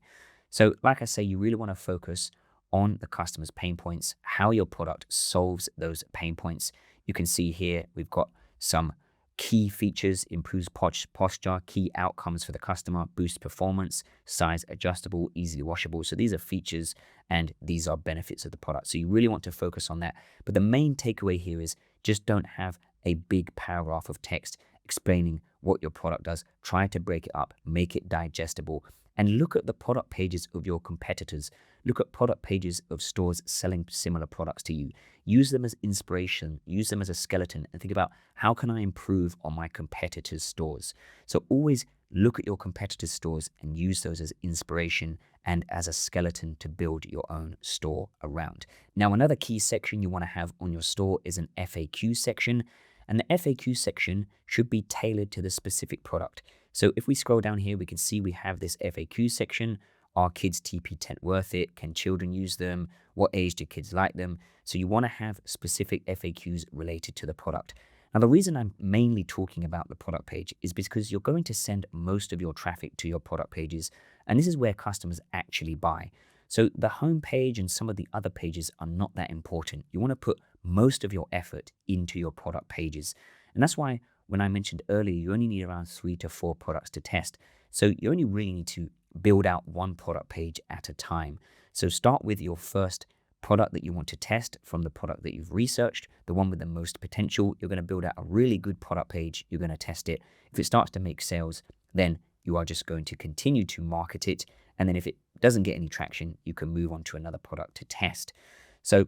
So like I say, you really want to focus on the customer's pain points, how your product solves those pain points. You can see here we've got some Key features: improves posture, key outcomes for the customer, boosts performance, size adjustable, easily washable. So these are features and these are benefits of the product. So you really want to focus on that. But the main takeaway here is just don't have a big paragraph of text explaining what your product does. Try to break it up, make it digestible, and look at the product pages of your competitors. Look at product pages of stores selling similar products to you. Use them as inspiration, use them as a skeleton, and think about, how can I improve on my competitors' stores? So always look at your competitors' stores and use those as inspiration and as a skeleton to build your own store around. Now, another key section you want to have on your store is an FAQ section. And the FAQ section should be tailored to the specific product. So if we scroll down here, we can see we have this FAQ section. Are kids TP tent worth it? Can children use them? What age do kids like them? So you want to have specific FAQs related to the product. Now, the reason I'm mainly talking about the product page is because you're going to send most of your traffic to your product pages, and this is where customers actually buy. So the home page and some of the other pages are not that important. You want to put most of your effort into your product pages. And that's why when I mentioned earlier, you only need around 3 to 4 products to test. So you only really need to build out one product page at a time. So start with your first product that you want to test from the product that you've researched, the one with the most potential. You're going to build out a really good product page. You're going to test it. If it starts to make sales, then you are just going to continue to market it. And then if it doesn't get any traction, you can move on to another product to test. So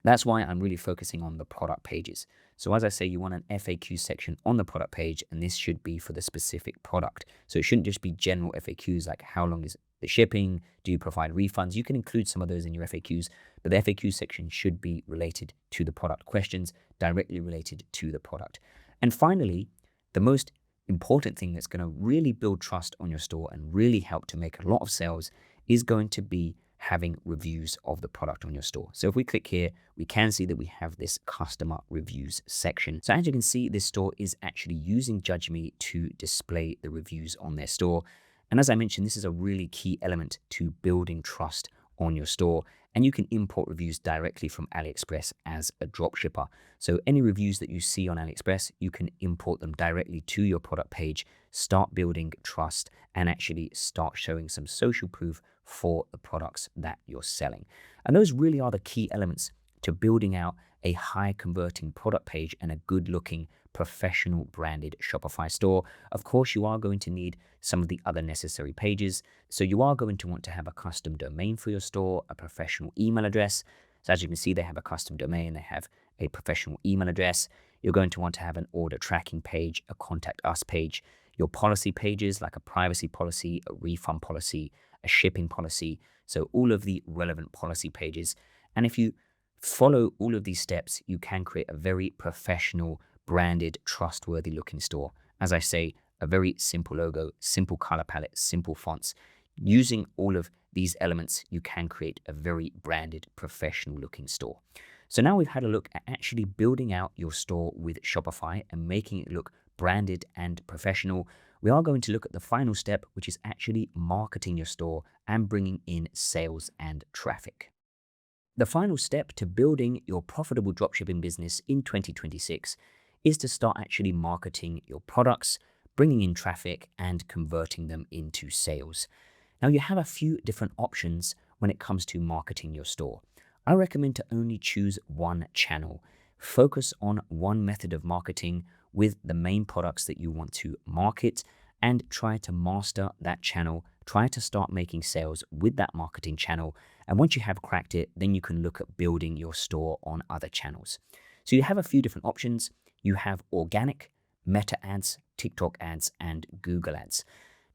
that's why I'm really focusing on the product pages. So as I say, you want an FAQ section on the product page, and this should be for the specific product. So it shouldn't just be general FAQs like how long is the shipping? Do you provide refunds? You can include some of those in your FAQs, but the FAQ section should be related to the product, questions directly related to the product. And finally, the most important thing that's going to really build trust on your store and really help to make a lot of sales is going to be having reviews of the product on your store. So if we click here, we can see that we have this customer reviews section. So as you can see, this store is actually using Judge.me to display the reviews on their store. And as I mentioned, this is a really key element to building trust on your store. And you can import reviews directly from AliExpress as a dropshipper. So any reviews that you see on AliExpress, you can import them directly to your product page, start building trust, and actually start showing some social proof for the products that you're selling. And those really are the key elements to building out a high converting product page and a good looking professional branded Shopify store. Of course, you are going to need some of the other necessary pages. So you are going to want to have a custom domain for your store, a professional email address. So as you can see, they have a custom domain, they have a professional email address. You're going to want to have an order tracking page, a contact us page, your policy pages like a privacy policy, a refund policy, a shipping policy. So all of the relevant policy pages. And if you follow all of these steps, you can create a very professional, branded, trustworthy looking store. As I say, a very simple logo, simple color palette, simple fonts. Using all of these elements, you can create a very branded, professional looking store. So now we've had a look at actually building out your store with Shopify and making it look branded and professional. We are going to look at the final step, which is actually marketing your store and bringing in sales and traffic. The final step to building your profitable dropshipping business in 2026 is to start actually marketing your products, bringing in traffic, and converting them into sales. Now, you have a few different options when it comes to marketing your store. I recommend to only choose one channel. Focus on one method of marketing with the main products that you want to market and try to master that channel. Try to start making sales with that marketing channel. And once you have cracked it, then you can look at building your store on other channels. So you have a few different options. You have organic, Meta ads, TikTok ads, and Google ads.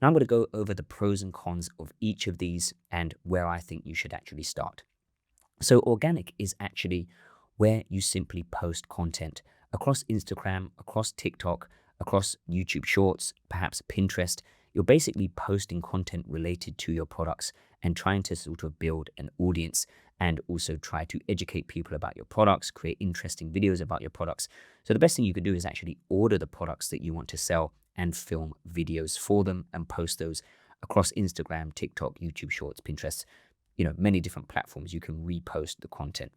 Now I'm going to go over the pros and cons of each of these and where I think you should actually start. So organic is actually where you simply post content across Instagram, across TikTok, across YouTube Shorts, perhaps Pinterest. You're basically posting content related to your products and trying to sort of build an audience and also try to educate people about your products, create interesting videos about your products. So the best thing you could do is actually order the products that you want to sell and film videos for them and post those across Instagram, TikTok, YouTube Shorts, Pinterest, many different platforms. You can repost the content.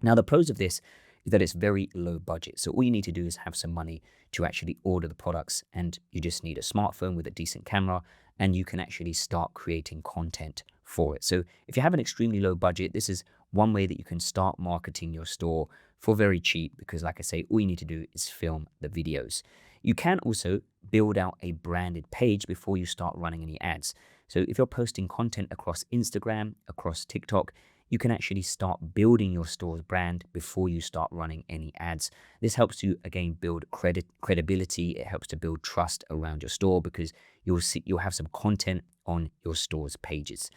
Now, the pros of this is that it's very low budget. So all you need to do is have some money to actually order the products, and you just need a smartphone with a decent camera, and you can actually start creating content for it. So if you have an extremely low budget, this is one way that you can start marketing your store for very cheap, because like I say, all you need to do is film the videos. You can also build out a branded page before you start running any ads. So if you're posting content across Instagram, across TikTok, you can actually start building your store's brand before you start running any ads. This helps you, again, build credibility. It helps to build trust around your store, because you'll have some content on your store's pages.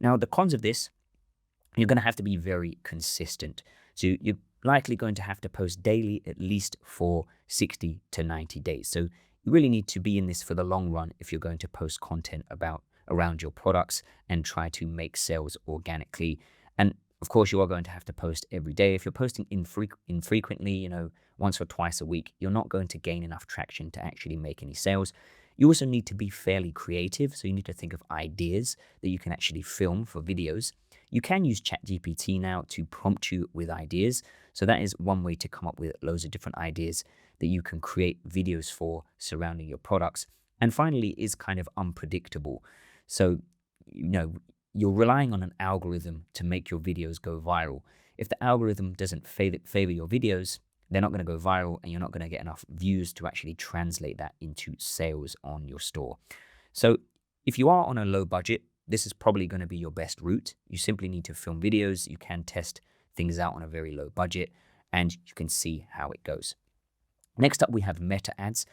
Now, the cons of this: you're going to have to be very consistent. So you're likely going to have to post daily, at least for 60 to 90 days. So you really need to be in this for the long run if you're going to post content around your products and try to make sales organically. And of course, you are going to have to post every day. If you're posting infrequently, once or twice a week, you're not going to gain enough traction to actually make any sales. You also need to be fairly creative. So you need to think of ideas that you can actually film for videos. You can use ChatGPT now to prompt you with ideas. So that is one way to come up with loads of different ideas that you can create videos for surrounding your products. And finally, is kind of unpredictable. So, you're relying on an algorithm to make your videos go viral. If the algorithm doesn't favor your videos, they're not going to go viral, and you're not going to get enough views to actually translate that into sales on your store. So if you are on a low budget, this is probably going to be your best route. You simply need to film videos. You can test things out on a very low budget, and you can see how it goes. Next up, we have Meta ads.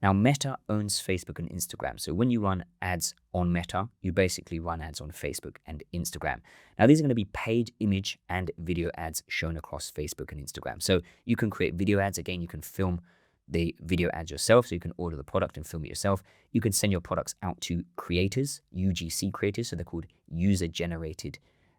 Now, Meta owns Facebook and Instagram. So when you run ads on Meta, you basically run ads on Facebook and Instagram. Now, these are going to be paid image and video ads shown across Facebook and Instagram. So you can create video ads. Again, you can film the video ads yourself. So you can order the product and film it yourself. You can send your products out to creators, UGC creators. So they're called user-generated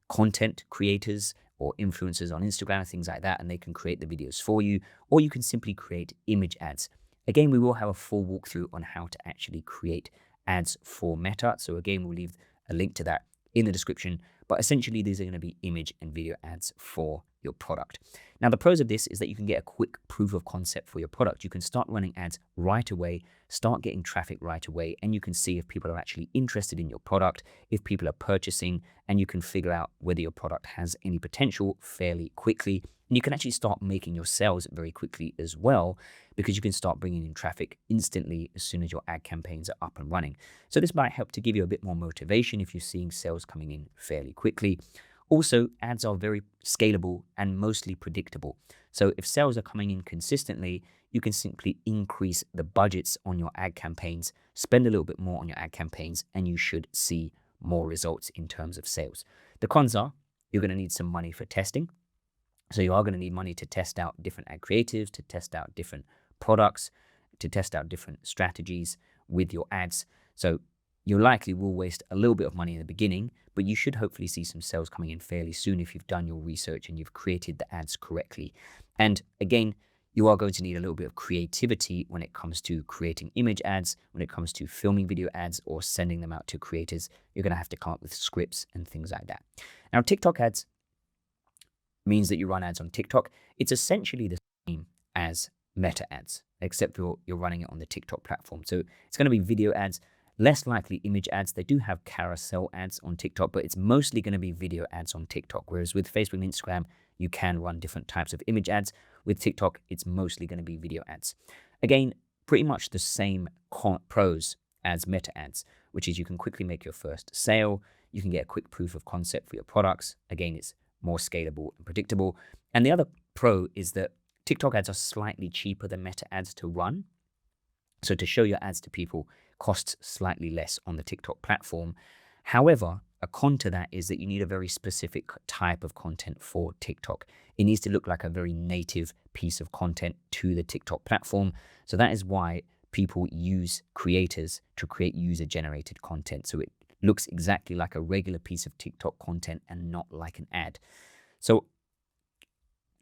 content creators or influencers on Instagram, things like that. And they can create the videos for you. Or you can simply create image ads. Again, we will have a full walkthrough on how to actually create ads for Meta. So again, we'll leave a link to that in the description. But essentially, these are going to be image and video ads for your product. Now, the pros of this is that you can get a quick proof of concept for your product. You can start running ads right away, start getting traffic right away, and you can see if people are actually interested in your product, if people are purchasing, and you can figure out whether your product has any potential fairly quickly. And you can actually start making your sales very quickly as well, because you can start bringing in traffic instantly as soon as your ad campaigns are up and running. So this might help to give you a bit more motivation if you're seeing sales coming in fairly quickly. Also, ads are very scalable and mostly predictable. So if sales are coming in consistently, you can simply increase the budgets on your ad campaigns, spend a little bit more on your ad campaigns, and you should see more results in terms of sales. The cons are you're going to need some money for testing. So you are going to need money to test out different ad creatives, to test out different products, to test out different strategies with your ads. So you likely will waste a little bit of money in the beginning, but you should hopefully see some sales coming in fairly soon if you've done your research and you've created the ads correctly. And again, you are going to need a little bit of creativity when it comes to creating image ads, when it comes to filming video ads or sending them out to creators. You're going to have to come up with scripts and things like that. Now, TikTok ads means that you run ads on TikTok. It's essentially the same as Meta ads, except you're running it on the TikTok platform. So it's going to be video ads, less likely image ads. They do have carousel ads on TikTok, but it's mostly going to be video ads on TikTok. Whereas with Facebook and Instagram, you can run different types of image ads. With TikTok, it's mostly going to be video ads. Again, pretty much the same pros as Meta ads, which is you can quickly make your first sale. You can get a quick proof of concept for your products. Again, it's more scalable and predictable. And the other pro is that TikTok ads are slightly cheaper than Meta ads to run. So to show your ads to people costs slightly less on the TikTok platform. However, a con to that is that you need a very specific type of content for TikTok. It needs to look like a very native piece of content to the TikTok platform. So that is why people use creators to create user-generated content. So it looks exactly like a regular piece of TikTok content and not like an ad. So,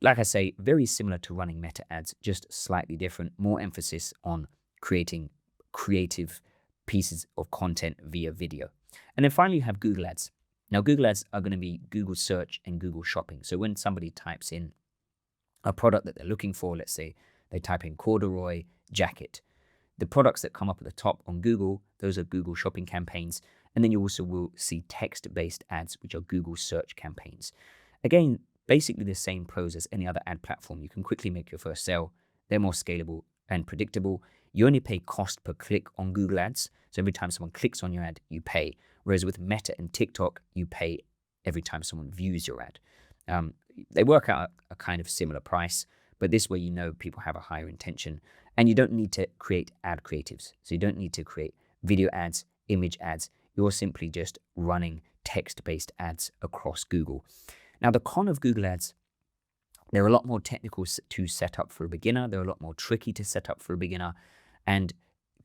like I say, very similar to running Meta ads, just slightly different, more emphasis on creating creative pieces of content via video. And then finally, you have Google ads. Now, Google ads are going to be Google search and Google shopping. So when somebody types in a product that they're looking for. Let's say they type in corduroy jacket. The products that come up at the top on Google, those are Google shopping campaigns. And then you also will see text-based ads, which are Google search campaigns. Again, basically the same pros as any other ad platform. You can quickly make your first sale. They're more scalable and predictable. You only pay cost per click on Google Ads. So every time someone clicks on your ad, you pay. Whereas with Meta and TikTok, you pay every time someone views your ad. They work out a kind of similar price, but this way you know people have a higher intention. And you don't need to create ad creatives. So you don't need to create video ads, image ads. You're simply just running text-based ads across Google. Now, the con of Google Ads, they're a lot more technical to set up for a beginner. They're a lot more tricky to set up for a beginner. And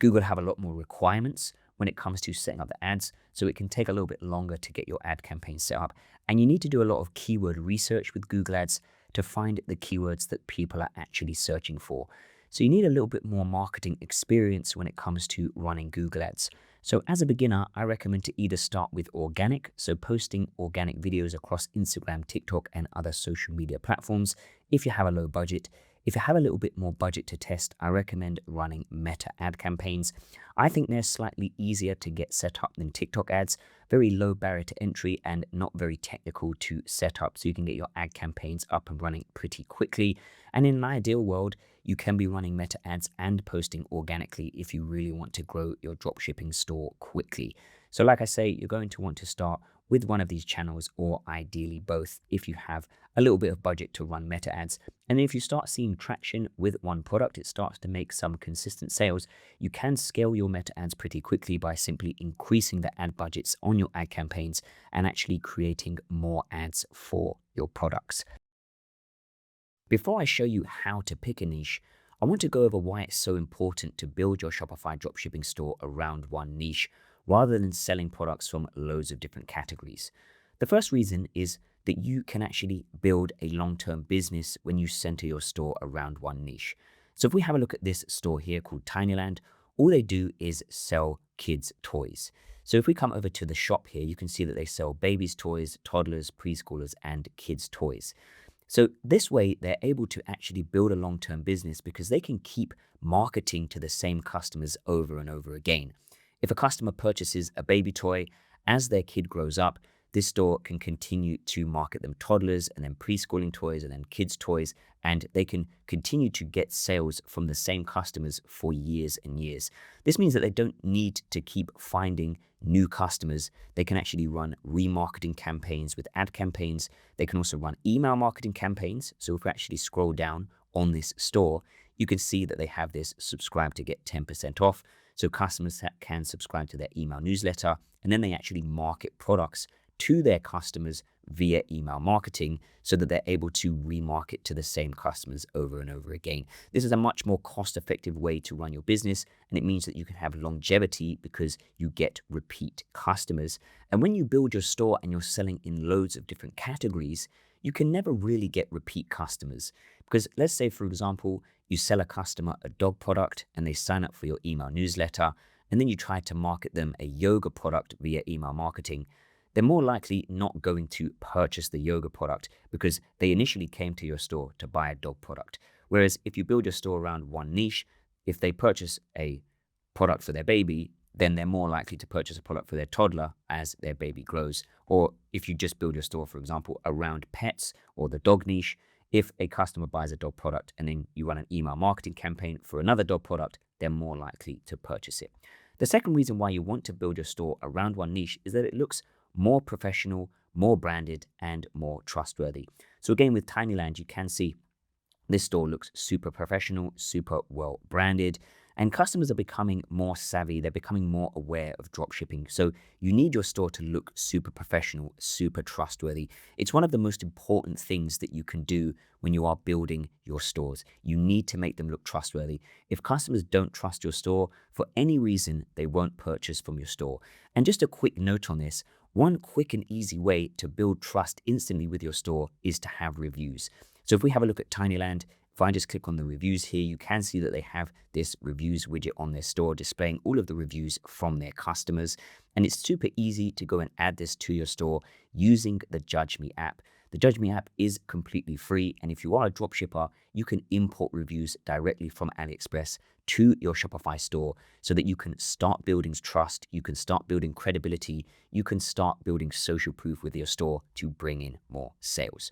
Google have a lot more requirements when it comes to setting up the ads. So it can take a little bit longer to get your ad campaign set up. And you need to do a lot of keyword research with Google Ads to find the keywords that people are actually searching for. So you need a little bit more marketing experience when it comes to running Google Ads. So as a beginner, I recommend to either start with organic, so posting organic videos across Instagram, TikTok, and other social media platforms if you have a low budget. If you have a little bit more budget to test, I recommend running Meta ad campaigns. I think they're slightly easier to get set up than TikTok ads, very low barrier to entry and not very technical to set up. So you can get your ad campaigns up and running pretty quickly. And in an ideal world, you can be running Meta ads and posting organically if you really want to grow your dropshipping store quickly. So like I say, you're going to want to start with one of these channels or ideally both if you have a little bit of budget to run Meta ads. And then if you start seeing traction with one product, it starts to make some consistent sales, you can scale your Meta ads pretty quickly by simply increasing the ad budgets on your ad campaigns and actually creating more ads for your products. Before I show you how to pick a niche, I want to go over why it's so important to build your Shopify dropshipping store around one niche rather than selling products from loads of different categories. The first reason is that you can actually build a long-term business when you center your store around one niche. So if we have a look at this store here called Tinyland, all they do is sell kids' toys. So if we come over to the shop here, you can see that they sell babies' toys, toddlers, preschoolers, and kids' toys. So this way, they're able to actually build a long-term business because they can keep marketing to the same customers over and over again. If a customer purchases a baby toy, as their kid grows up, this store can continue to market them toddlers and then preschooling toys and then kids' toys, and they can continue to get sales from the same customers for years and years. This means that they don't need to keep finding new customers. They can actually run remarketing campaigns with ad campaigns. They can also run email marketing campaigns. So if we actually scroll down on this store, you can see that they have this subscribe to get 10% off. So customers can subscribe to their email newsletter, and then they actually market products to their customers via email marketing so that they're able to remarket to the same customers over and over again. This is a much more cost-effective way to run your business, and it means that you can have longevity because you get repeat customers. And when you build your store and you're selling in loads of different categories, you can never really get repeat customers. Because let's say, for example, you sell a customer a dog product and they sign up for your email newsletter, and then you try to market them a yoga product via email marketing. They're more likely not going to purchase the yoga product because they initially came to your store to buy a dog product. Whereas if you build your store around one niche, if they purchase a product for their baby, then they're more likely to purchase a product for their toddler as their baby grows. Or if you just build your store, for example, around pets or the dog niche, if a customer buys a dog product and then you run an email marketing campaign for another dog product, they're more likely to purchase it. The second reason why you want to build your store around one niche is that it looks more professional, more branded, and more trustworthy. So again, with Tinyland, you can see this store looks super professional, super well branded, and customers are becoming more savvy. They're becoming more aware of dropshipping. So you need your store to look super professional, super trustworthy. It's one of the most important things that you can do when you are building your stores. You need to make them look trustworthy. If customers don't trust your store, for any reason, they won't purchase from your store. And just a quick note on this, one quick and easy way to build trust instantly with your store is to have reviews. So if we have a look at Tinyland, if I just click on the reviews here, you can see that they have this reviews widget on their store displaying all of the reviews from their customers. And it's super easy to go and add this to your store using the Judge.me app. The Judge.me app is completely free, and if you are a dropshipper, you can import reviews directly from AliExpress to your Shopify store so that you can start building trust, you can start building credibility, you can start building social proof with your store to bring in more sales.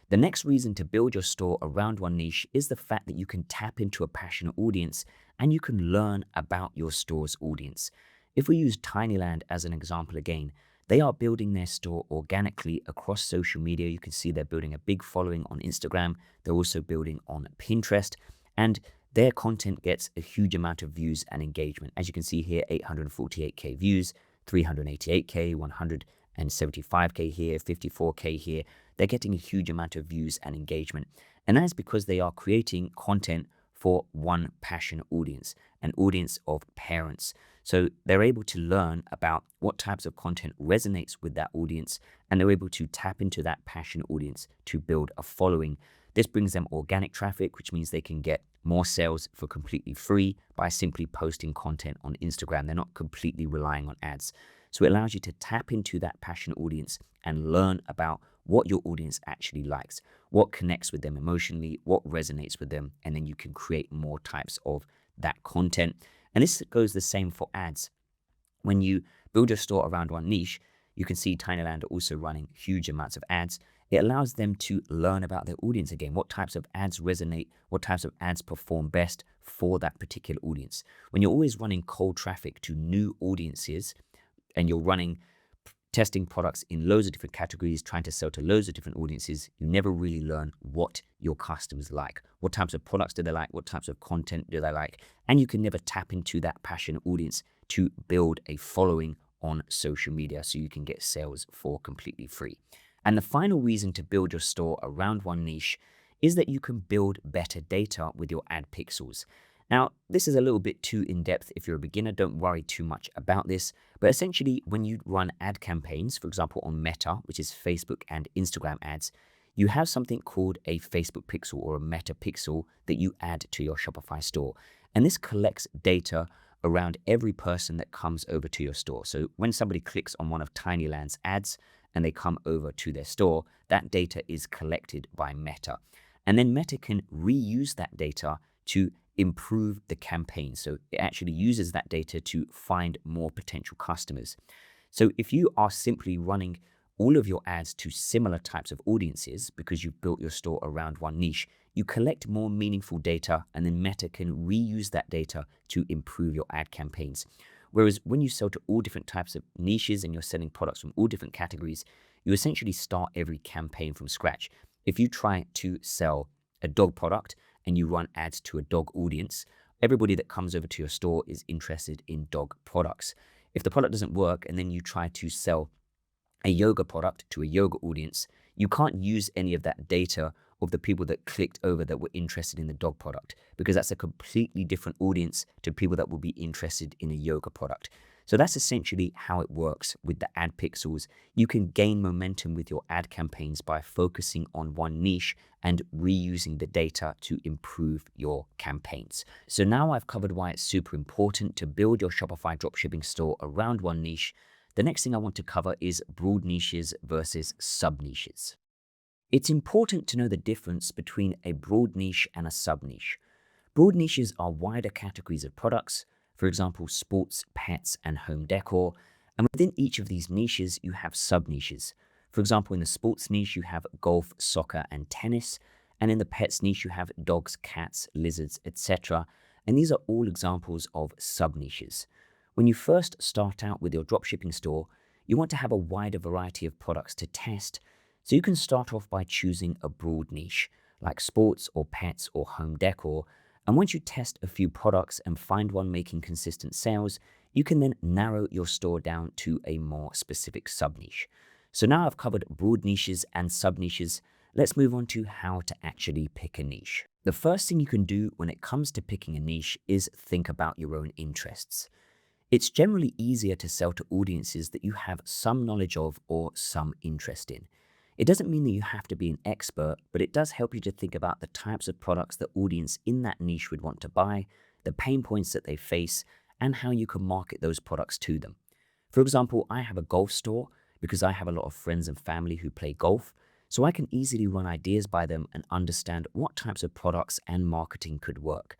The next reason to build your store around one niche is the fact that you can tap into a passionate audience and you can learn about your store's audience. If we use Tinyland as an example again, they are building their store organically across social media. You can see they're building a big following on Instagram. They're also building on Pinterest, and their content gets a huge amount of views and engagement. As you can see here, 848K views, 388K, 175K here, 54K here. They're getting a huge amount of views and engagement. And that's because they are creating content for one passionate audience, an audience of parents. So they're able to learn about what types of content resonates with that audience, and they're able to tap into that passionate audience to build a following. This brings them organic traffic, which means they can get more sales for completely free by simply posting content on Instagram. They're not completely relying on ads. So it allows you to tap into that passionate audience and learn about what your audience actually likes, what connects with them emotionally, what resonates with them, and then you can create more types of that content. And this goes the same for ads. When you build your store around one niche, you can see Tinyland are also running huge amounts of ads. It allows them to learn about their audience again, what types of ads resonate, what types of ads perform best for that particular audience. When you're always running cold traffic to new audiences and you're running testing products in loads of different categories, trying to sell to loads of different audiences, you never really learn what your customers like. What types of products do they like? What types of content do they like? And you can never tap into that passionate audience to build a following on social media so you can get sales for completely free. And the final reason to build your store around one niche is that you can build better data with your ad pixels. Now, this is a little bit too in-depth. If you're a beginner, don't worry too much about this. But essentially, when you run ad campaigns, for example, on Meta, which is Facebook and Instagram ads, you have something called a Facebook pixel or a Meta pixel that you add to your Shopify store. And this collects data around every person that comes over to your store. So when somebody clicks on one of Tinyland's ads and they come over to their store, that data is collected by Meta. And then Meta can reuse that data to improve the campaign. So it actually uses that data to find more potential customers. So if you are simply running all of your ads to similar types of audiences because you've built your store around one niche, you collect more meaningful data, and then Meta can reuse that data to improve your ad campaigns. Whereas when you sell to all different types of niches and you're selling products from all different categories, you essentially start every campaign from scratch. If you try to sell a dog product and you run ads to a dog audience, everybody that comes over to your store is interested in dog products. If the product doesn't work and then you try to sell a yoga product to a yoga audience, you can't use any of that data of the people that clicked over that were interested in the dog product, because that's a completely different audience to people that will be interested in a yoga product. So that's essentially how it works with the ad pixels. You can gain momentum with your ad campaigns by focusing on one niche and reusing the data to improve your campaigns. So now I've covered why it's super important to build your Shopify dropshipping store around one niche. The next thing I want to cover is broad niches versus sub niches. It's important to know the difference between a broad niche and a sub niche. Broad niches are wider categories of products, for example, sports, pets, and home decor. And within each of these niches, you have sub niches. For example, in the sports niche, you have golf, soccer, and tennis. And in the pets niche, you have dogs, cats, lizards, etc. And these are all examples of sub niches. When you first start out with your dropshipping store, you want to have a wider variety of products to test. So you can start off by choosing a broad niche, like sports or pets or home decor. And once you test a few products and find one making consistent sales, you can then narrow your store down to a more specific sub-niche. So now I've covered broad niches and sub-niches, let's move on to how to actually pick a niche. The first thing you can do when it comes to picking a niche is think about your own interests. It's generally easier to sell to audiences that you have some knowledge of or some interest in. It doesn't mean that you have to be an expert, but it does help you to think about the types of products the audience in that niche would want to buy, the pain points that they face, and how you can market those products to them. For example, I have a golf store because I have a lot of friends and family who play golf. so I can easily run ideas by them and understand what types of products and marketing could work.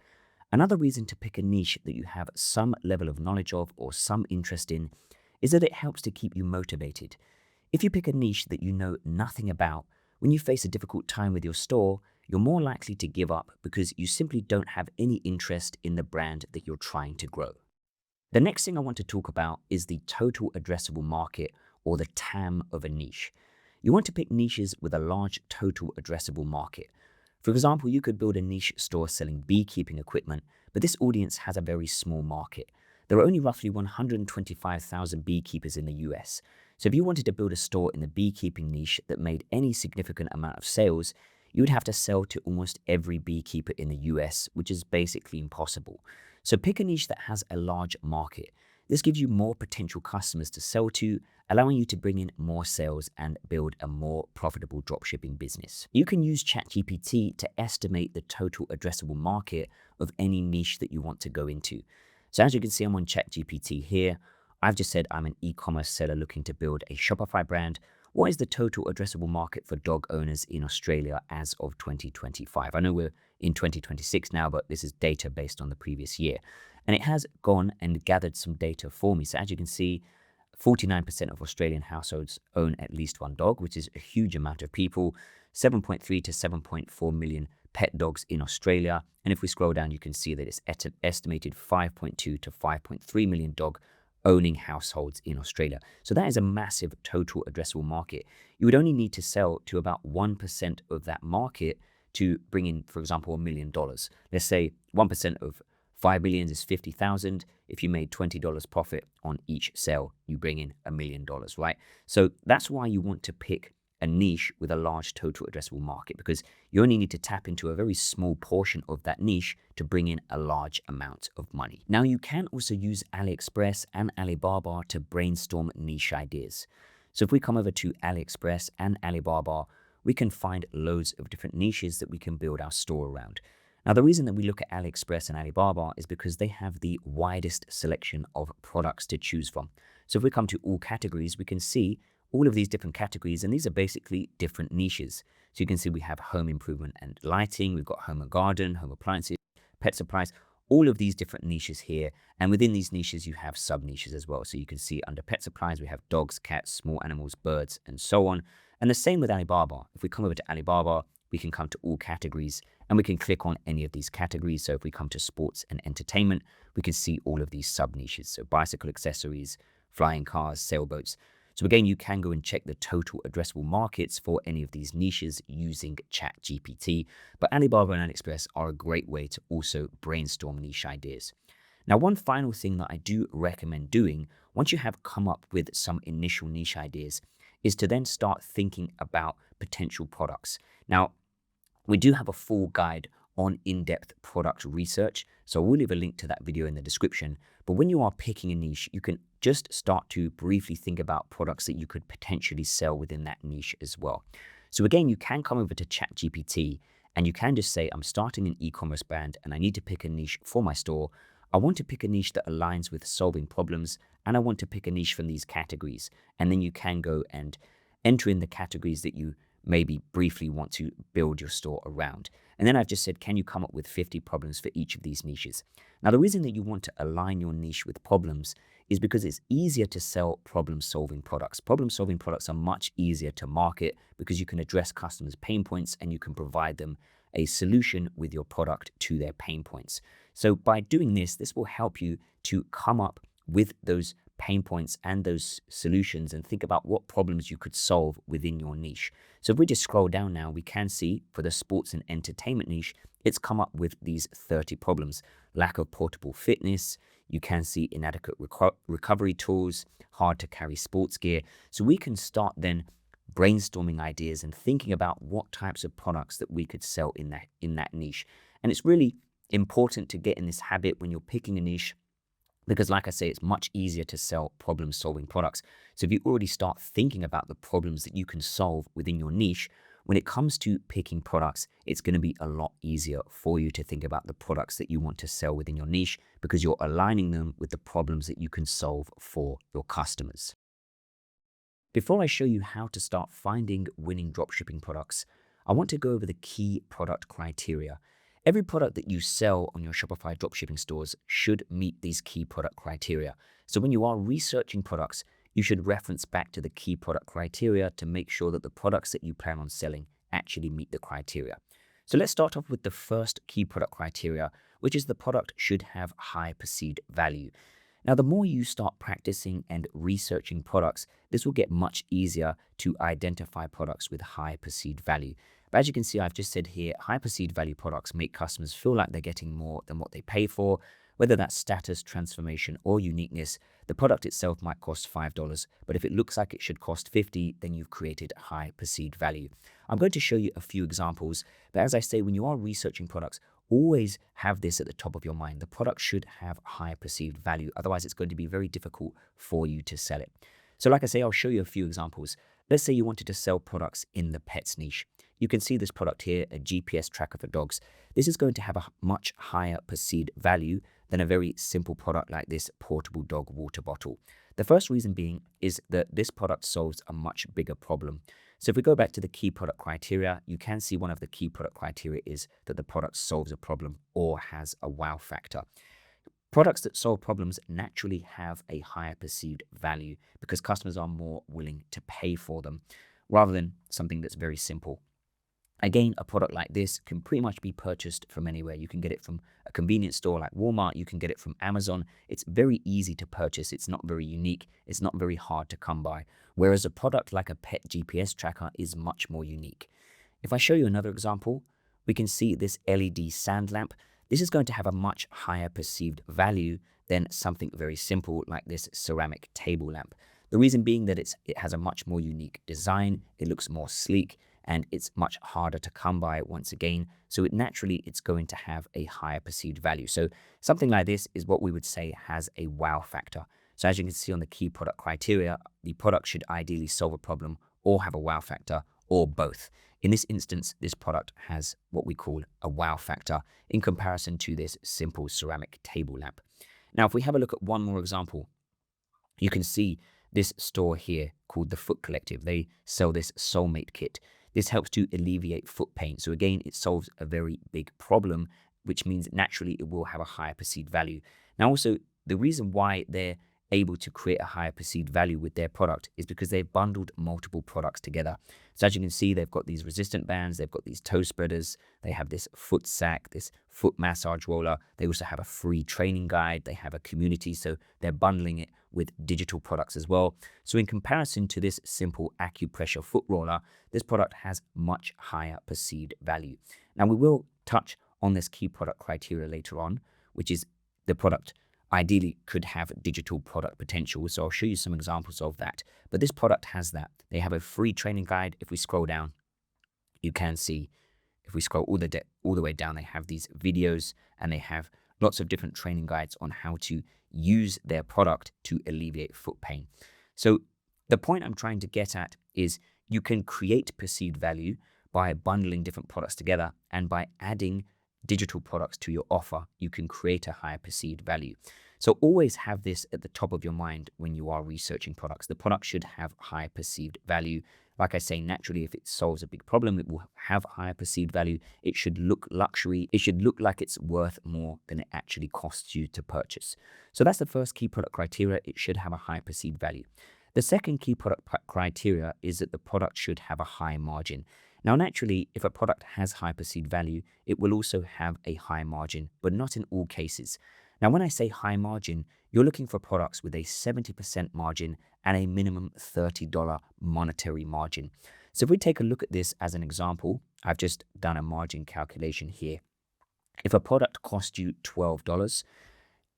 Another reason to pick a niche that you have some level of knowledge of or some interest in is that it helps to keep you motivated. If you pick a niche that you know nothing about, when you face a difficult time with your store, you're more likely to give up because you simply don't have any interest in the brand that you're trying to grow. The next thing I want to talk about is the total addressable market, or the TAM of a niche. You want to pick niches with a large total addressable market. For example, you could build a niche store selling beekeeping equipment, but this audience has a very small market. There are only roughly 125,000 beekeepers in the US. So if you wanted to build a store in the beekeeping niche that made any significant amount of sales, you would have to sell to almost every beekeeper in the US, which is basically impossible. So pick a niche that has a large market. This gives you more potential customers to sell to, allowing you to bring in more sales and build a more profitable dropshipping business. You can use ChatGPT to estimate the total addressable market of any niche that you want to go into. So as you can see, I'm on ChatGPT here. I've just said I'm an e-commerce seller looking to build a Shopify brand. What is the total addressable market for dog owners in Australia as of 2025? I know we're in 2026 now, but this is data based on the previous year. And it has gone and gathered some data for me. So as you can see, 49% of Australian households own at least one dog, which is a huge amount of people. 7.3 to 7.4 million pet dogs in Australia. And if we scroll down, you can see that it's estimated 5.2 to 5.3 million dog owning households in Australia. So that is a massive total addressable market. You would only need to sell to about 1% of that market to bring in, for example, $1 million. Let's say 1% of 5 million is 50,000. If you made $20 profit on each sale, you bring in $1 million, right? So that's why you want to pick a niche with a large total addressable market, because you only need to tap into a very small portion of that niche to bring in a large amount of money. Now, you can also use AliExpress and Alibaba to brainstorm niche ideas. So if we come over to AliExpress and Alibaba, we can find loads of different niches that we can build our store around. Now, the reason that we look at AliExpress and Alibaba is because they have the widest selection of products to choose from. So if we come to all categories, we can see all of these different categories, and these are basically different niches. So you can see we have home improvement and lighting, we've got home and garden, home appliances, pet supplies, all of these different niches here. And within these niches, you have sub niches as well. So you can see under pet supplies, we have dogs, cats, small animals, birds, and so on. And the same with Alibaba. If we come over to Alibaba, we can come to all categories and we can click on any of these categories. So if we come to sports and entertainment, we can see all of these sub niches. So bicycle accessories, flying cars, sailboats. So again, you can go and check the total addressable markets for any of these niches using ChatGPT, but Alibaba and AliExpress are a great way to also brainstorm niche ideas. Now, one final thing that I do recommend doing once you have come up with some initial niche ideas is to then start thinking about potential products. Now, we do have a full guide on in-depth product research, so we'll leave a link to that video in the description. But when you are picking a niche, you can just start to briefly think about products that you could potentially sell within that niche as well. So again, you can come over to ChatGPT and you can just say, I'm starting an e-commerce brand and I need to pick a niche for my store. I want to pick a niche that aligns with solving problems, and I want to pick a niche from these categories. And then you can go and enter in the categories that you maybe briefly want to build your store around. And then I've just said, can you come up with 50 problems for each of these niches? Now, the reason that you want to align your niche with problems is because it's easier to sell problem-solving products. Problem-solving products are much easier to market because you can address customers' pain points and you can provide them a solution with your product to their pain points. So by doing this, this will help you to come up with those pain points and those solutions and think about what problems you could solve within your niche. So if we just scroll down now, we can see for the sports and entertainment niche, it's come up with these 30 problems. Lack of portable fitness, you can see inadequate recovery tools, hard to carry sports gear. So we can start then brainstorming ideas and thinking about what types of products that we could sell in that niche. And it's really important to get in this habit when you're picking a niche, because like I say, it's much easier to sell problem-solving products. So if you already start thinking about the problems that you can solve within your niche, when it comes to picking products, it's going to be a lot easier for you to think about the products that you want to sell within your niche because you're aligning them with the problems that you can solve for your customers. Before I show you how to start finding winning dropshipping products, I want to go over the key product criteria. Every product that you sell on your Shopify dropshipping stores should meet these key product criteria. So when you are researching products, you should reference back to the key product criteria to make sure that the products that you plan on selling actually meet the criteria. So let's start off with the first key product criteria, which is the product should have high perceived value. Now, the more you start practicing and researching products, this will get much easier to identify products with high perceived value. But as you can see, I've just said here, high perceived value products make customers feel like they're getting more than what they pay for. Whether that's status, transformation, or uniqueness, the product itself might cost $5, but if it looks like it should cost $50, then you've created high perceived value. I'm going to show you a few examples, but as I say, when you are researching products, always have this at the top of your mind. The product should have high perceived value. Otherwise, it's going to be very difficult for you to sell it. So like I say, I'll show you a few examples. Let's say you wanted to sell products in the pets niche. You can see this product here, a GPS tracker for dogs. This is going to have a much higher perceived value than a very simple product like this portable dog water bottle. The first reason being is that this product solves a much bigger problem. So if we go back to the key product criteria, you can see one of the key product criteria is that the product solves a problem or has a wow factor. Products that solve problems naturally have a higher perceived value because customers are more willing to pay for them rather than something that's very simple. Again, a product like this can pretty much be purchased from anywhere. You can get it from a convenience store like Walmart. You can get it from Amazon. It's very easy to purchase. It's not very unique. It's not very hard to come by. Whereas a product like a pet GPS tracker is much more unique. If I show you another example, we can see this LED sand lamp. This is going to have a much higher perceived value than something very simple like this ceramic table lamp. The reason being that it has a much more unique design. It looks more sleek, and it's much harder to come by once again. So it's going to have a higher perceived value. So something like this is what we would say has a wow factor. So as you can see on the key product criteria, the product should ideally solve a problem or have a wow factor or both. In this instance, this product has what we call a wow factor in comparison to this simple ceramic table lamp. Now, if we have a look at one more example, you can see this store here called The Foot Collective. They sell this soulmate kit. This helps to alleviate foot pain. So again, it solves a very big problem, which means naturally it will have a higher perceived value. Now also, the reason why they're able to create a higher perceived value with their product is because they've bundled multiple products together. So as you can see, they've got these resistant bands, they've got these toe spreaders, they have this foot sack, this foot massage roller. They also have a free training guide. They have a community. So they're bundling it with digital products as well. So in comparison to this simple acupressure foot roller, this product has much higher perceived value. Now we will touch on this key product criteria later on, which is the product ideally could have digital product potential. So I'll show you some examples of that. But this product has that. They have a free training guide. If we scroll down, you can see, if we scroll all the way down, they have these videos and they have lots of different training guides on how to use their product to alleviate foot pain. So the point I'm trying to get at is you can create perceived value by bundling different products together, and by adding digital products to your offer, you can create a higher perceived value. So always have this at the top of your mind when you are researching products. The product should have high perceived value. Like I say, naturally, if it solves a big problem, it will have higher perceived value. It should look luxury. It should look like it's worth more than it actually costs you to purchase. So that's the first key product criteria. It should have a high perceived value. The second key product criteria is that the product should have a high margin. Now, naturally, if a product has high perceived value, it will also have a high margin, but not in all cases. Now, when I say high margin, you're looking for products with a 70% margin and a minimum $30 monetary margin. So if we take a look at this as an example, I've just done a margin calculation here. If a product costs you $12,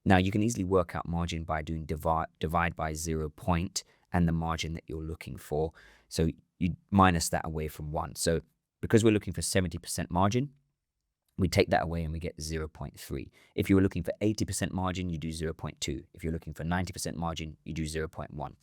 now you can easily work out margin by doing divide by 0 point and the margin that you're looking for. So you minus that away from 1. So because we're looking for 70% margin, we take that away and we get 0.3. If you were looking for 80% margin, you do 0.2. If you're looking for 90% margin, you do 0.1.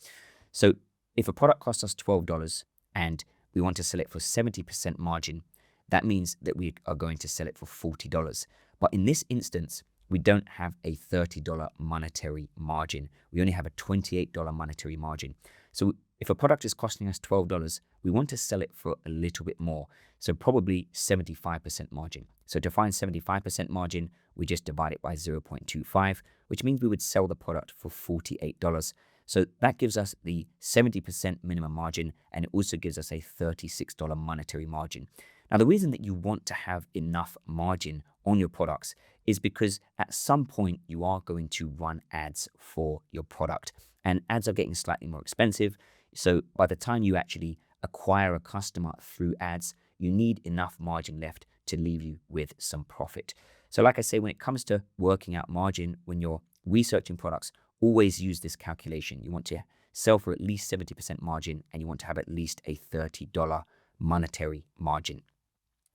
So if a product costs us $12 and we want to sell it for 70% margin, that means that we are going to sell it for $40. But in this instance, we don't have a $30 monetary margin. We only have a $28 monetary margin. So If a product is costing us $12, we want to sell it for a little bit more. So probably 75% margin. So to find 75% margin, we just divide it by 0.25, which means we would sell the product for $48. So that gives us the 70% minimum margin, and it also gives us a $36 monetary margin. Now, the reason that you want to have enough margin on your products is because at some point you are going to run ads for your product, and ads are getting slightly more expensive. So by the time you actually acquire a customer through ads, you need enough margin left to leave you with some profit. So like I say, when it comes to working out margin, when you're researching products, always use this calculation. You want to sell for at least 70% margin, and you want to have at least a $30 monetary margin.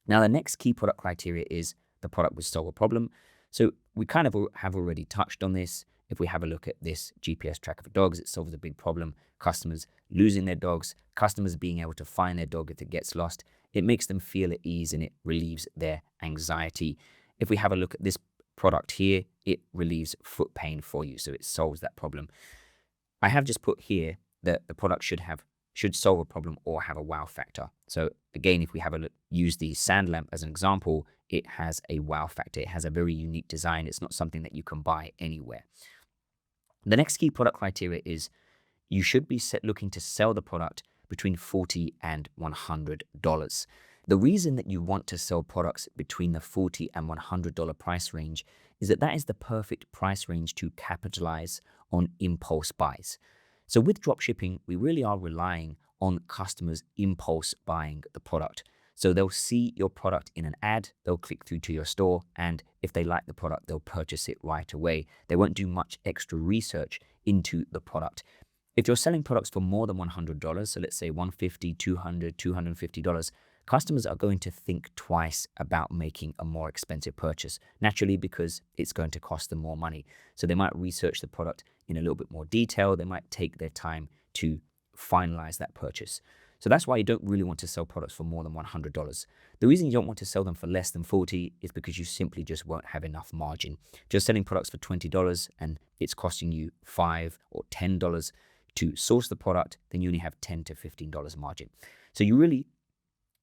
Now, the next key product criteria is the product will solve a problem. So we kind of have already touched on this. If we have a look at this GPS tracker for dogs, it solves a big problem. Customers losing their dogs, customers being able to find their dog if it gets lost. It makes them feel at ease and it relieves their anxiety. If we have a look at this product here, it relieves foot pain for you, so it solves that problem. I have just put here that the product should solve a problem or have a wow factor. So again, if we have a look, use the sand lamp as an example, it has a wow factor. It has a very unique design. It's not something that you can buy anywhere. The next key product criteria is you should be looking to sell the product between $40 and $100. The reason that you want to sell products between the $40 and $100 price range is that is the perfect price range to capitalize on impulse buys. So with dropshipping, we really are relying on customers impulse buying the product. So they'll see your product in an ad, they'll click through to your store, and if they like the product, they'll purchase it right away. They won't do much extra research into the product. If you're selling products for more than $100, so let's say $150, $200, $250, customers are going to think twice about making a more expensive purchase, naturally, because it's going to cost them more money. So they might research the product in a little bit more detail. They might take their time to finalize that purchase. So that's why you don't really want to sell products for more than $100. The reason you don't want to sell them for less than $40 is because you simply just won't have enough margin. Just selling products for $20 and it's costing you $5 or $10 to source the product, then you only have $10 to $15 margin. So you really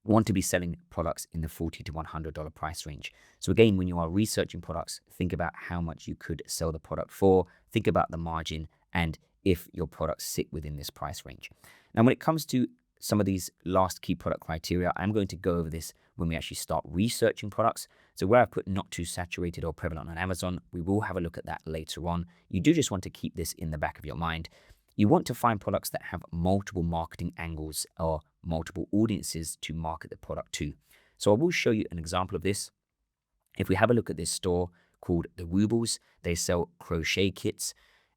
want to be selling products in the $40 to $100 price range. So again, when you are researching products, think about how much you could sell the product for, think about the margin, and if your products sit within this price range. Now, when it comes to some of these last key product criteria, I'm going to go over this when we actually start researching products. So where I put not too saturated or prevalent on Amazon, we will have a look at that later on. You do just want to keep this in the back of your mind. You want to find products that have multiple marketing angles or multiple audiences to market the product to. So I will show you an example of this. If we have a look at this store called The Rubles, they sell crochet kits.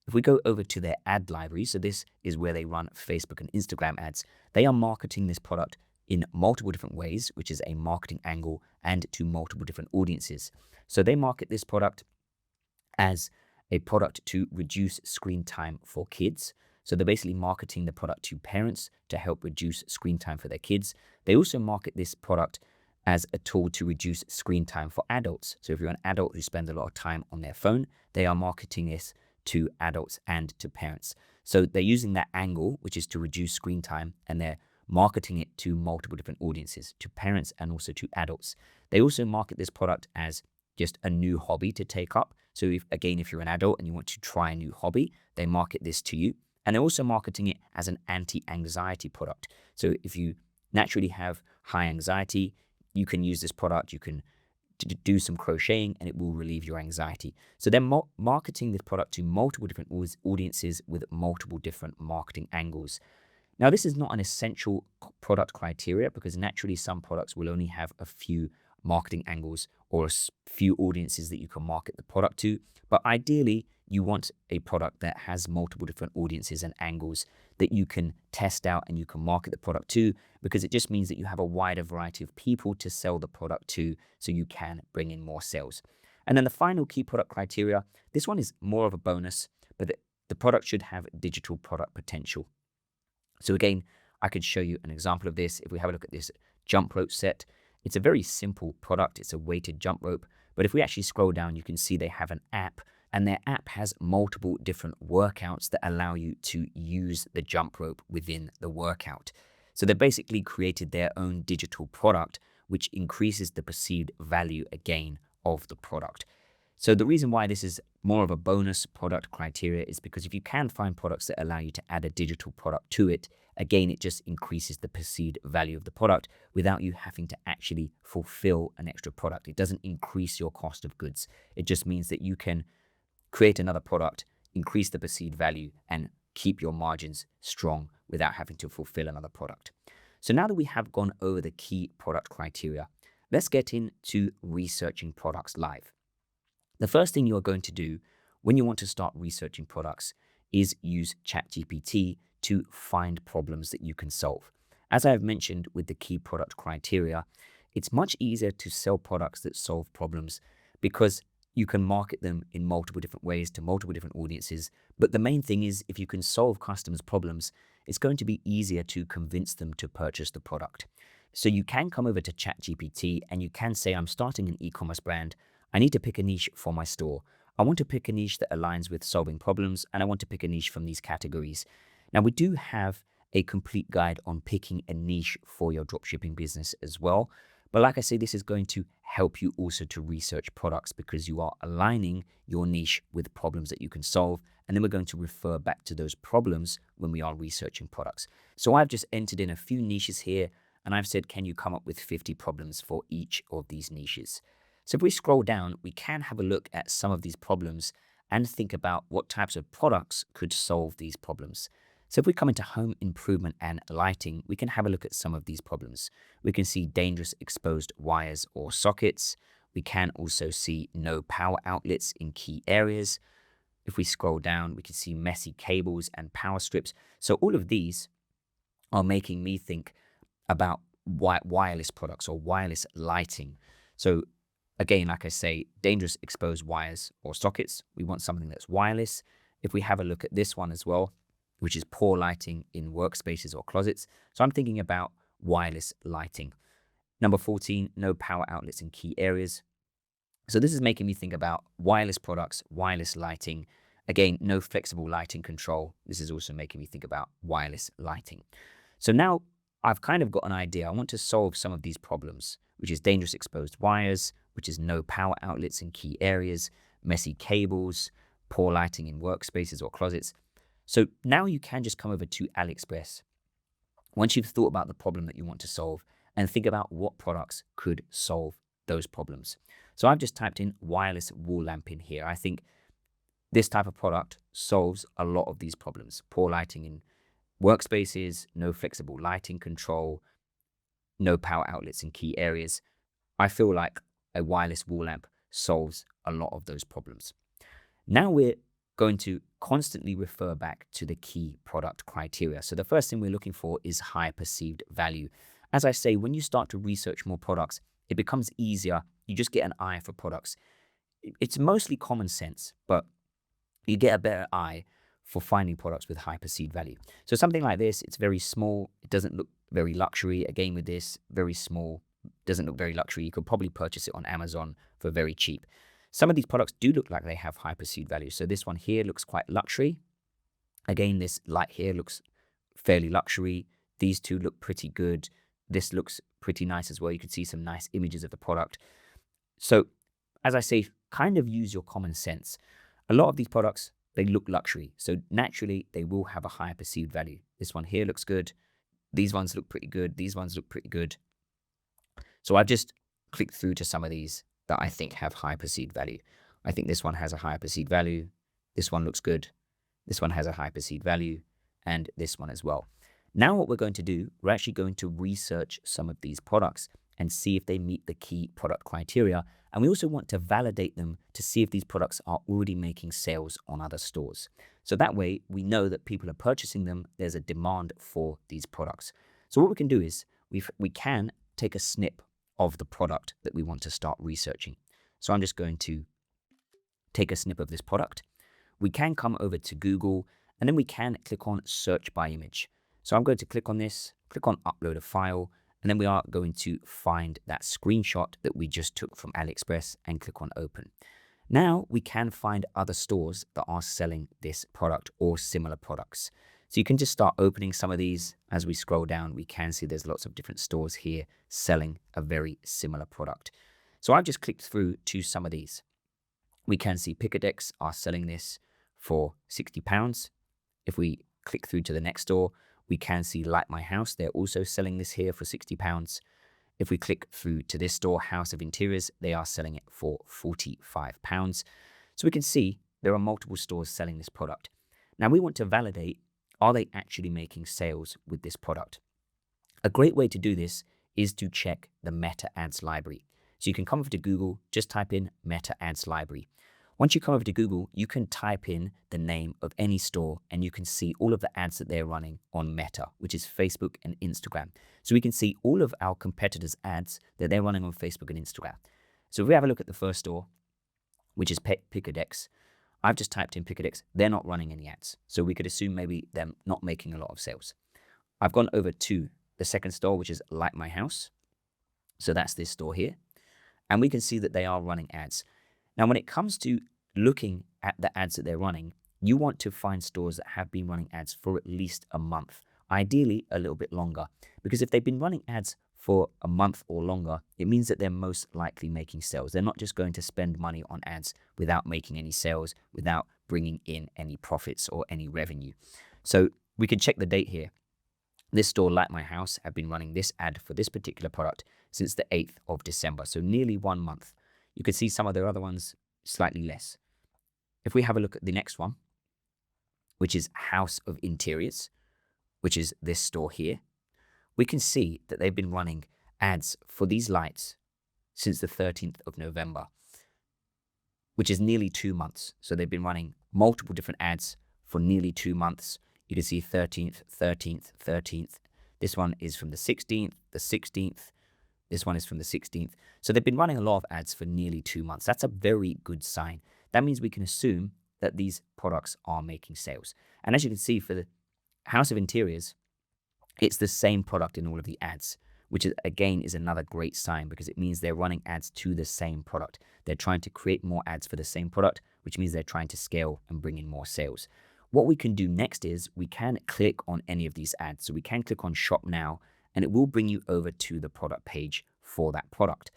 If we go over to their ad library, so this is where they run Facebook and Instagram ads, they are marketing this product in multiple different ways, which is a marketing angle, and to multiple different audiences. So they market this product as a product to reduce screen time for kids. So they're basically marketing the product to parents to help reduce screen time for their kids. They also market this product as a tool to reduce screen time for adults. So if you're an adult who spends a lot of time on their phone, they are marketing this to adults and to parents. So they're using that angle, which is to reduce screen time, and they're marketing it to multiple different audiences, to parents and also to adults. They also market this product as just a new hobby to take up. So if you're an adult and you want to try a new hobby, they market this to you. And they're also marketing it as an anti-anxiety product. So if you naturally have high anxiety, you can use this product, you can do some crocheting, and it will relieve your anxiety. So they're marketing this product to multiple different audiences with multiple different marketing angles. Now, this is not an essential product criteria because naturally some products will only have a few marketing angles or a few audiences that you can market the product to. But ideally, you want a product that has multiple different audiences and angles that you can test out and you can market the product to, because it just means that you have a wider variety of people to sell the product to, so you can bring in more sales. And then the final key product criteria, this one is more of a bonus, but the product should have digital product potential. So again, I could show you an example of this. If we have a look at this jump rope set, it's a very simple product. It's a weighted jump rope. But if we actually scroll down, you can see they have an app And their app has multiple different workouts that allow you to use the jump rope within the workout. So they basically created their own digital product, which increases the perceived value again of the product. So the reason why this is more of a bonus product criteria is because if you can find products that allow you to add a digital product to it, again, it just increases the perceived value of the product without you having to actually fulfill an extra product. It doesn't increase your cost of goods. It just means that you can create another product, increase the perceived value, and keep your margins strong without having to fulfill another product. So now that we have gone over the key product criteria, let's get into researching products live. The first thing you're going to do when you want to start researching products is use ChatGPT to find problems that you can solve. As I have mentioned with the key product criteria, it's much easier to sell products that solve problems because you can market them in multiple different ways to multiple different audiences. But the main thing is if you can solve customers' problems, it's going to be easier to convince them to purchase the product. So you can come over to ChatGPT and you can say, I'm starting an e-commerce brand. I need to pick a niche for my store. I want to pick a niche that aligns with solving problems, and I want to pick a niche from these categories. Now, we do have a complete guide on picking a niche for your dropshipping business as well. But like I say, this is going to help you also to research products because you are aligning your niche with problems that you can solve. And then we're going to refer back to those problems when we are researching products. So I've just entered in a few niches here, and I've said, can you come up with 50 problems for each of these niches? So if we scroll down, we can have a look at some of these problems and think about what types of products could solve these problems. So if we come into home improvement and lighting, we can have a look at some of these problems. We can see dangerous exposed wires or sockets. We can also see no power outlets in key areas. If we scroll down, we can see messy cables and power strips. So all of these are making me think about wireless products or wireless lighting. So again, like I say, dangerous exposed wires or sockets. We want something that's wireless. If we have a look at this one as well, which is poor lighting in workspaces or closets. So I'm thinking about wireless lighting. Number 14, no power outlets in key areas. So this is making me think about wireless products, wireless lighting. Again, no flexible lighting control. This is also making me think about wireless lighting. So now I've kind of got an idea. I want to solve some of these problems, which is dangerous exposed wires, which is no power outlets in key areas, messy cables, poor lighting in workspaces or closets. So now you can just come over to AliExpress once you've thought about the problem that you want to solve and think about what products could solve those problems. So I've just typed in wireless wall lamp in here. I think this type of product solves a lot of these problems. Poor lighting in workspaces, no flexible lighting control, no power outlets in key areas. I feel like a wireless wall lamp solves a lot of those problems. Now we're going to constantly refer back to the key product criteria. So the first thing we're looking for is high perceived value. As I say, when you start to research more products, it becomes easier. You just get an eye for products. It's mostly common sense, but you get a better eye for finding products with high perceived value. So something like this, it's very small. It doesn't look very luxury. Again, with this, very small, doesn't look very luxury. You could probably purchase it on Amazon for very cheap. Some of these products do look like they have high perceived value. So this one here looks quite luxury. Again, this light here looks fairly luxury. These two look pretty good. This looks pretty nice as well. You can see some nice images of the product. So as I say, kind of use your common sense. A lot of these products, they look luxury. So naturally, they will have a higher perceived value. This one here looks good. These ones look pretty good. These ones look pretty good. So I've just clicked through to some of these that I think have high perceived value. I think this one has a higher perceived value. This one looks good. This one has a high perceived value, and this one as well. Now what we're going to do, we're actually going to research some of these products and see if they meet the key product criteria. And we also want to validate them to see if these products are already making sales on other stores. So that way we know that people are purchasing them. There's a demand for these products. So what we can do is we can take a snip of the product that we want to start researching. So I'm just going to take a snip of this product. We can come over to Google, and then we can click on search by image. So I'm going to click on this, click on upload a file, and then we are going to find that screenshot that we just took from AliExpress and click on open. Now we can find other stores that are selling this product or similar products. So you can just start opening some of these. As we scroll down, we can see there's lots of different stores here selling a very similar product. So I've just clicked through to some of these. We can see Picadex are selling this for £60. If we click through to the next store, we can see Like My House. They're also selling this here for £60. If we click through to this store, House of Interiors, they are selling it for £45. So we can see there are multiple stores selling this product. Now we want to validate, are they actually making sales with this product? A great way to do this is to check the meta ads library. So you can come over to Google, just type in meta ads library. Once you come over to Google, you can type in the name of any store and you can see all of the ads that they're running on Meta, which is Facebook and Instagram. So we can see all of our competitors' ads that they're running on Facebook and Instagram. So if we have a look at the first store, which is Picadex, I've just typed in Picadex. They're not running any ads. So we could assume maybe they're not making a lot of sales. I've gone over to the second store, which is Like My House. So that's this store here. And we can see that they are running ads. Now, when it comes to looking at the ads that they're running, you want to find stores that have been running ads for at least a month, ideally a little bit longer. Because if they've been running ads for a month or longer, it means that they're most likely making sales. They're not just going to spend money on ads without making any sales, without bringing in any profits or any revenue. So we can check the date here. This store, Like My House, have been running this ad for this particular product since the 8th of December, so nearly 1 month. You can see some of their other ones slightly less. If we have a look at the next one, which is House of Interiors, which is this store here, we can see that they've been running ads for these lights since the 13th of November, which is nearly 2 months. So they've been running multiple different ads for nearly 2 months. You can see 13th, 13th, 13th. This one is from the 16th, the 16th. This one is from the 16th. So they've been running a lot of ads for nearly 2 months. That's a very good sign. That means we can assume that these products are making sales. And as you can see for the House of Interiors, it's the same product in all of the ads, which is, again, is another great sign because it means they're running ads to the same product. They're trying to create more ads for the same product, which means they're trying to scale and bring in more sales. What we can do next is we can click on any of these ads. So we can click on Shop Now, and it will bring you over to the product page for that product.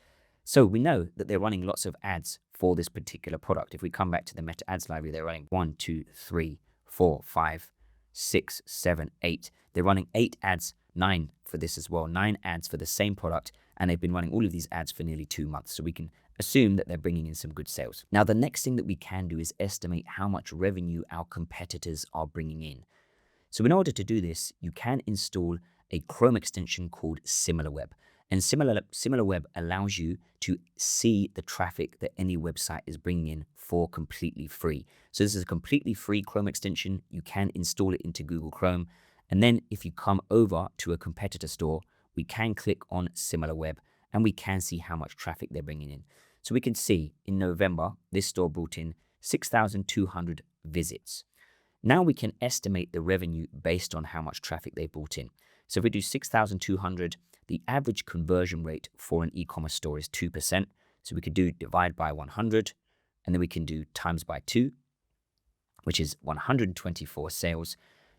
So we know that they're running lots of ads for this particular product. If we come back to the meta ads library, they're running 1, 2, 3, 4, 5, 6, 7, 8. They're running 8 ads, 9 for this as well, 9 ads for the same product. And they've been running all of these ads for nearly 2 months. So we can assume that they're bringing in some good sales. Now, the next thing that we can do is estimate how much revenue our competitors are bringing in. So in order to do this, you can install a Chrome extension called SimilarWeb. And SimilarWeb allows you to see the traffic that any website is bringing in for completely free. So this is a completely free Chrome extension. You can install it into Google Chrome. And then if you come over to a competitor store, we can click on SimilarWeb and we can see how much traffic they're bringing in. So we can see in November, this store brought in 6,200 visits. Now we can estimate the revenue based on how much traffic they brought in. So if we do 6,200, the average conversion rate for an e-commerce store is 2%. So we could do divide by 100, and then we can do times by 2, which is 124 sales.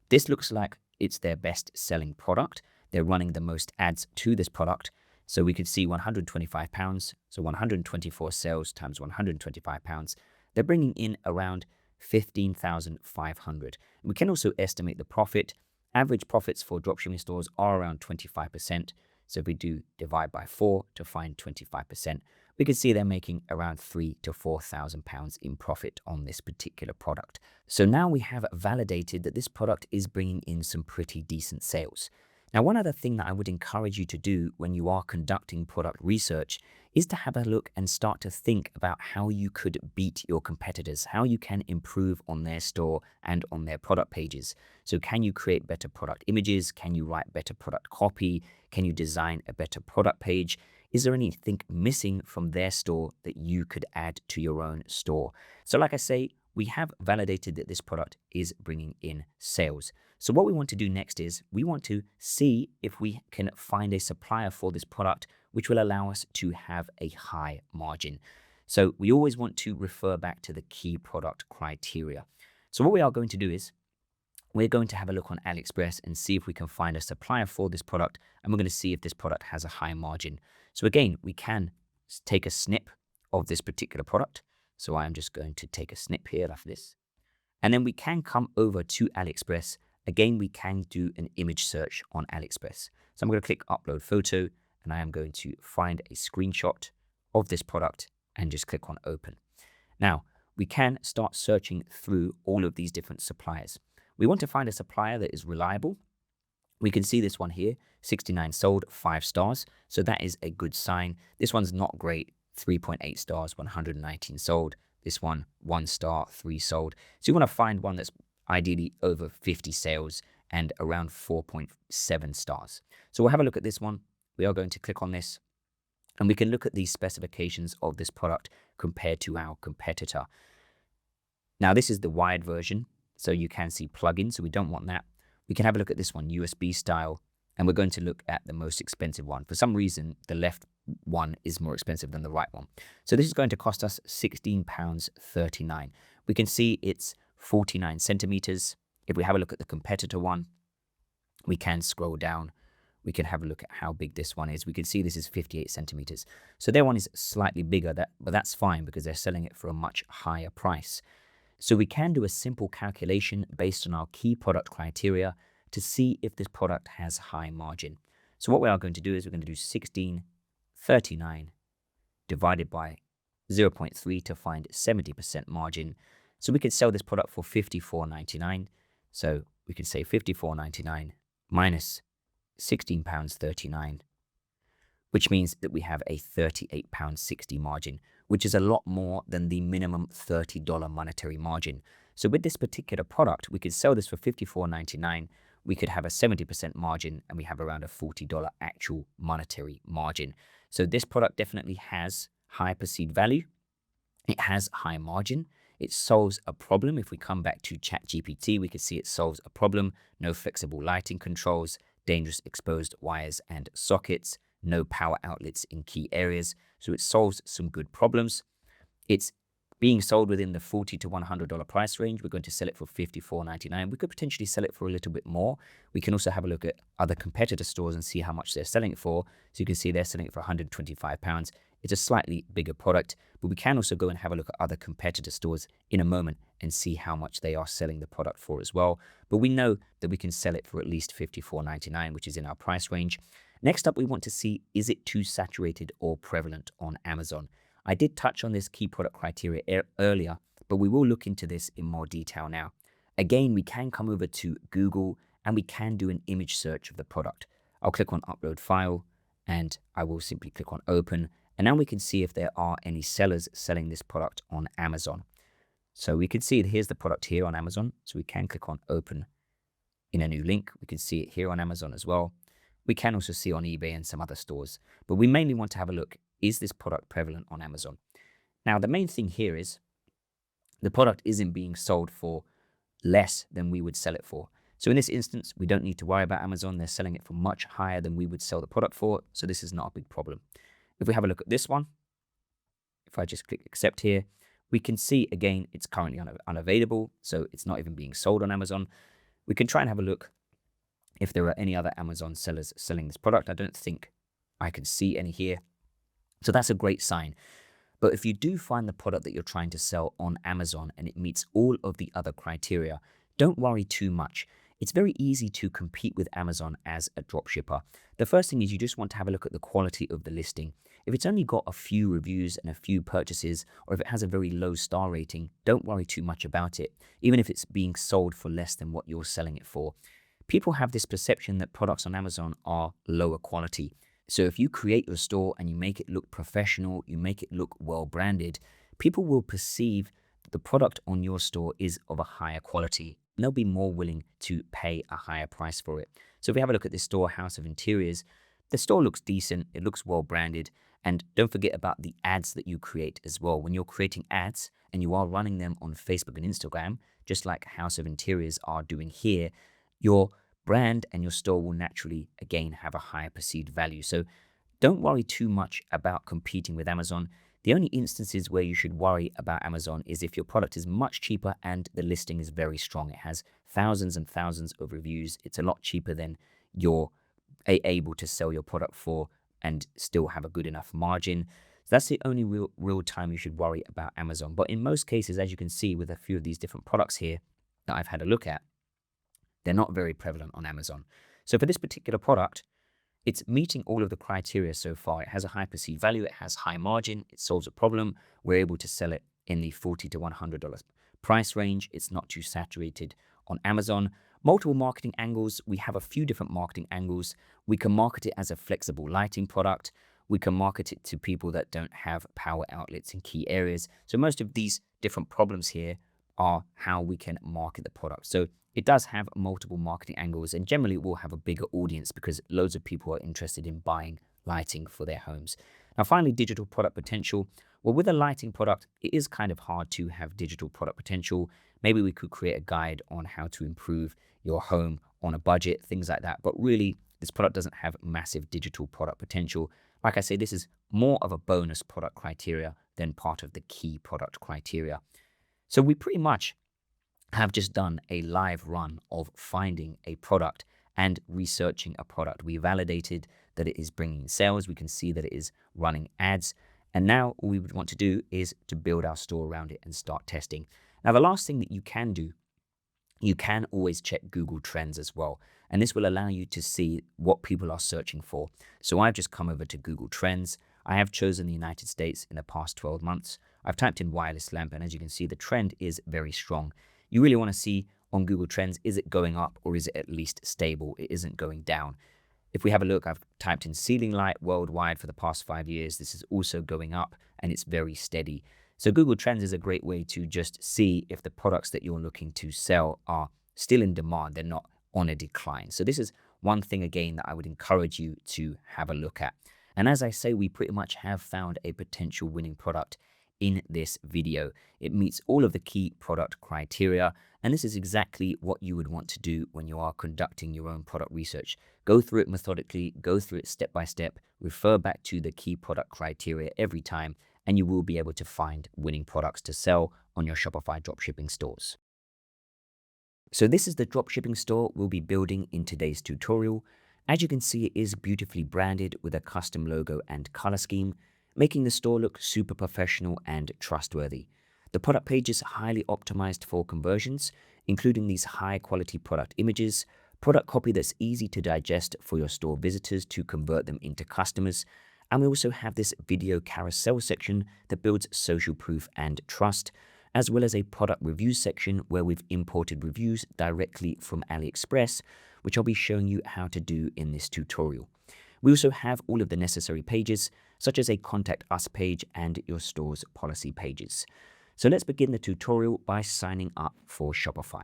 This looks like it's their best selling product. They're running the most ads to this product. So we could see £125. So 124 sales times £125. They're bringing in around 15,500. We can also estimate the profit. Average profits for dropshipping stores are around 25%. So if we do divide by 4 to find 25%, we can see they're making around £3,000 to £4,000 in profit on this particular product. So now we have validated that this product is bringing in some pretty decent sales. Now, one other thing that I would encourage you to do when you are conducting product research is to have a look and start to think about how you could beat your competitors, how you can improve on their store and on their product pages. So can you create better product images? Can you write better product copy? Can you design a better product page? Is there anything missing from their store that you could add to your own store? So like I say, we have validated that this product is bringing in sales. So what we want to do next is we want to see if we can find a supplier for this product, which will allow us to have a high margin. So we always want to refer back to the key product criteria. So what we are going to do is we're going to have a look on AliExpress and see if we can find a supplier for this product, and we're going to see if this product has a high margin. So again, we can take a snip of this particular product. So I am just going to take a snip here like this. And then we can come over to AliExpress. Again, we can do an image search on AliExpress. So I'm going to click upload photo, and I am going to find a screenshot of this product and just click on open. Now, we can start searching through all of these different suppliers. We want to find a supplier that is reliable. We can see this one here, 69 sold, 5 stars. So that is a good sign. This one's not great, 3.8 stars, 119 sold. This one, 1 star, 3 sold. So you want to find one that's ideally over 50 sales and around 4.7 stars. So we'll have a look at this one. We are going to click on this, and we can look at these specifications of this product compared to our competitor. Now, this is the wired version, so you can see plugins, so we don't want that. We can have a look at this one, USB style, and we're going to look at the most expensive one. For some reason, the left one is more expensive than the right one. So this is going to cost us £16.39. We can see it's 49 centimeters. If we have a look at the competitor one, we can scroll down. We can have a look at how big this one is. We can see this is 58 centimeters. So their one is slightly bigger, but that's fine because they're selling it for a much higher price. So we can do a simple calculation based on our key product criteria to see if this product has high margin. So what we are going to do is we're going to do 1639 divided by 0.3 to find 70% margin. So we could sell this product for £54.99. So we could say £54.99 minus £16.39, which means that we have a £38.60 margin, which is a lot more than the minimum $30 monetary margin. So with this particular product, we could sell this for £54.99. We could have a 70% margin, and we have around a $40 actual monetary margin. So this product definitely has high perceived value. It has high margin. It solves a problem. If we come back to ChatGPT, we can see it solves a problem. No flexible lighting controls, dangerous exposed wires and sockets, no power outlets in key areas. So it solves some good problems. It's being sold within the $40 to $100 price range. We're going to sell it for $54.99. We could potentially sell it for a little bit more. We can also have a look at other competitor stores and see how much they're selling it for. So you can see they're selling it for £125. It's a slightly bigger product, but we can also go and have a look at other competitor stores in a moment and see how much they are selling the product for as well. But we know that we can sell it for at least $54.99, which is in our price range. Next up, we want to see, is it too saturated or prevalent on Amazon? I did touch on this key product criteria earlier, but we will look into this in more detail now. Again, we can come over to Google and we can do an image search of the product. I'll click on upload file and I will simply click on open. And now we can see if there are any sellers selling this product on Amazon. So we can see here's the product here on Amazon. So we can click on open in a new link. We can see it here on Amazon as well. We can also see on eBay and some other stores, but we mainly want to have a look, is this product prevalent on Amazon? Now, the main thing here is the product isn't being sold for less than we would sell it for. So in this instance, we don't need to worry about Amazon. They're selling it for much higher than we would sell the product for. So this is not a big problem. If we have a look at this one, if I just click accept here, we can see again, it's currently unavailable. So it's not even being sold on Amazon. We can try and have a look if there are any other Amazon sellers selling this product. I don't think I can see any here. So that's a great sign. But if you do find the product that you're trying to sell on Amazon and it meets all of the other criteria, don't worry too much. It's very easy to compete with Amazon as a dropshipper. The first thing is you just want to have a look at the quality of the listing. If it's only got a few reviews and a few purchases, or if it has a very low star rating, don't worry too much about it, even if it's being sold for less than what you're selling it for. People have this perception that products on Amazon are lower quality. So if you create your store and you make it look professional, you make it look well branded, people will perceive that the product on your store is of a higher quality. And they'll be more willing to pay a higher price for it. So if we have a look at this store, House of Interiors, the store looks decent, it looks well branded, and don't forget about the ads that you create as well. When you're creating ads and you are running them on Facebook and Instagram, just like House of Interiors are doing here, your brand and your store will naturally, again, have a higher perceived value. So don't worry too much about competing with Amazon. The only instances where you should worry about Amazon is if your product is much cheaper and the listing is very strong. It has thousands and thousands of reviews. It's a lot cheaper than you're able to sell your product for and still have a good enough margin. So that's the only real time you should worry about Amazon. But in most cases, as you can see with a few of these different products here that I've had a look at, they're not very prevalent on Amazon. So for this particular product, it's meeting all of the criteria so far. It has a high perceived value, it has high margin, it solves a problem. We're able to sell it in the $40 to $100 price range. It's not too saturated on Amazon. Multiple marketing angles. We have a few different marketing angles. We can market it as a flexible lighting product. We can market it to people that don't have power outlets in key areas. So most of these different problems here are how we can market the product. So it does have multiple marketing angles, and generally it will have a bigger audience because loads of people are interested in buying lighting for their homes. Now, finally, digital product potential. Well, with a lighting product, it is kind of hard to have digital product potential. Maybe we could create a guide on how to improve your home on a budget, things like that. But really, this product doesn't have massive digital product potential. Like I say, this is more of a bonus product criteria than part of the key product criteria. So we pretty much have just done a live run of finding a product and researching a product. We validated that it is bringing sales. We can see that it is running ads. And now all we would want to do is to build our store around it and start testing. Now, the last thing that you can do, you can always check Google Trends as well. And this will allow you to see what people are searching for. So I've just come over to Google Trends. I have chosen the United States in the past 12 months. I've typed in wireless lamp, and as you can see, the trend is very strong. You really want to see on Google Trends, is it going up or is it at least stable? It isn't going down. If we have a look, I've typed in ceiling light worldwide for the past 5 years. This is also going up and it's very steady. So Google Trends is a great way to just see if the products that you're looking to sell are still in demand. They're not on a decline. So this is one thing again that I would encourage you to have a look at. And as I say, we pretty much have found a potential winning product in this video. It meets all of the key product criteria, and this is exactly what you would want to do when you are conducting your own product research. Go through it methodically, go through it step by step, refer back to the key product criteria every time, and you will be able to find winning products to sell on your Shopify dropshipping stores. So this is the dropshipping store we'll be building in today's tutorial. As you can see, it is beautifully branded with a custom logo and color scheme, making the store look super professional and trustworthy. The product page is highly optimized for conversions, including these high quality product images, product copy that's easy to digest for your store visitors to convert them into customers. And we also have this video carousel section that builds social proof and trust, as well as a product review section where we've imported reviews directly from AliExpress, which I'll be showing you how to do in this tutorial. We also have all of the necessary pages, such as a contact us page and your store's policy pages. So let's begin the tutorial by signing up for Shopify.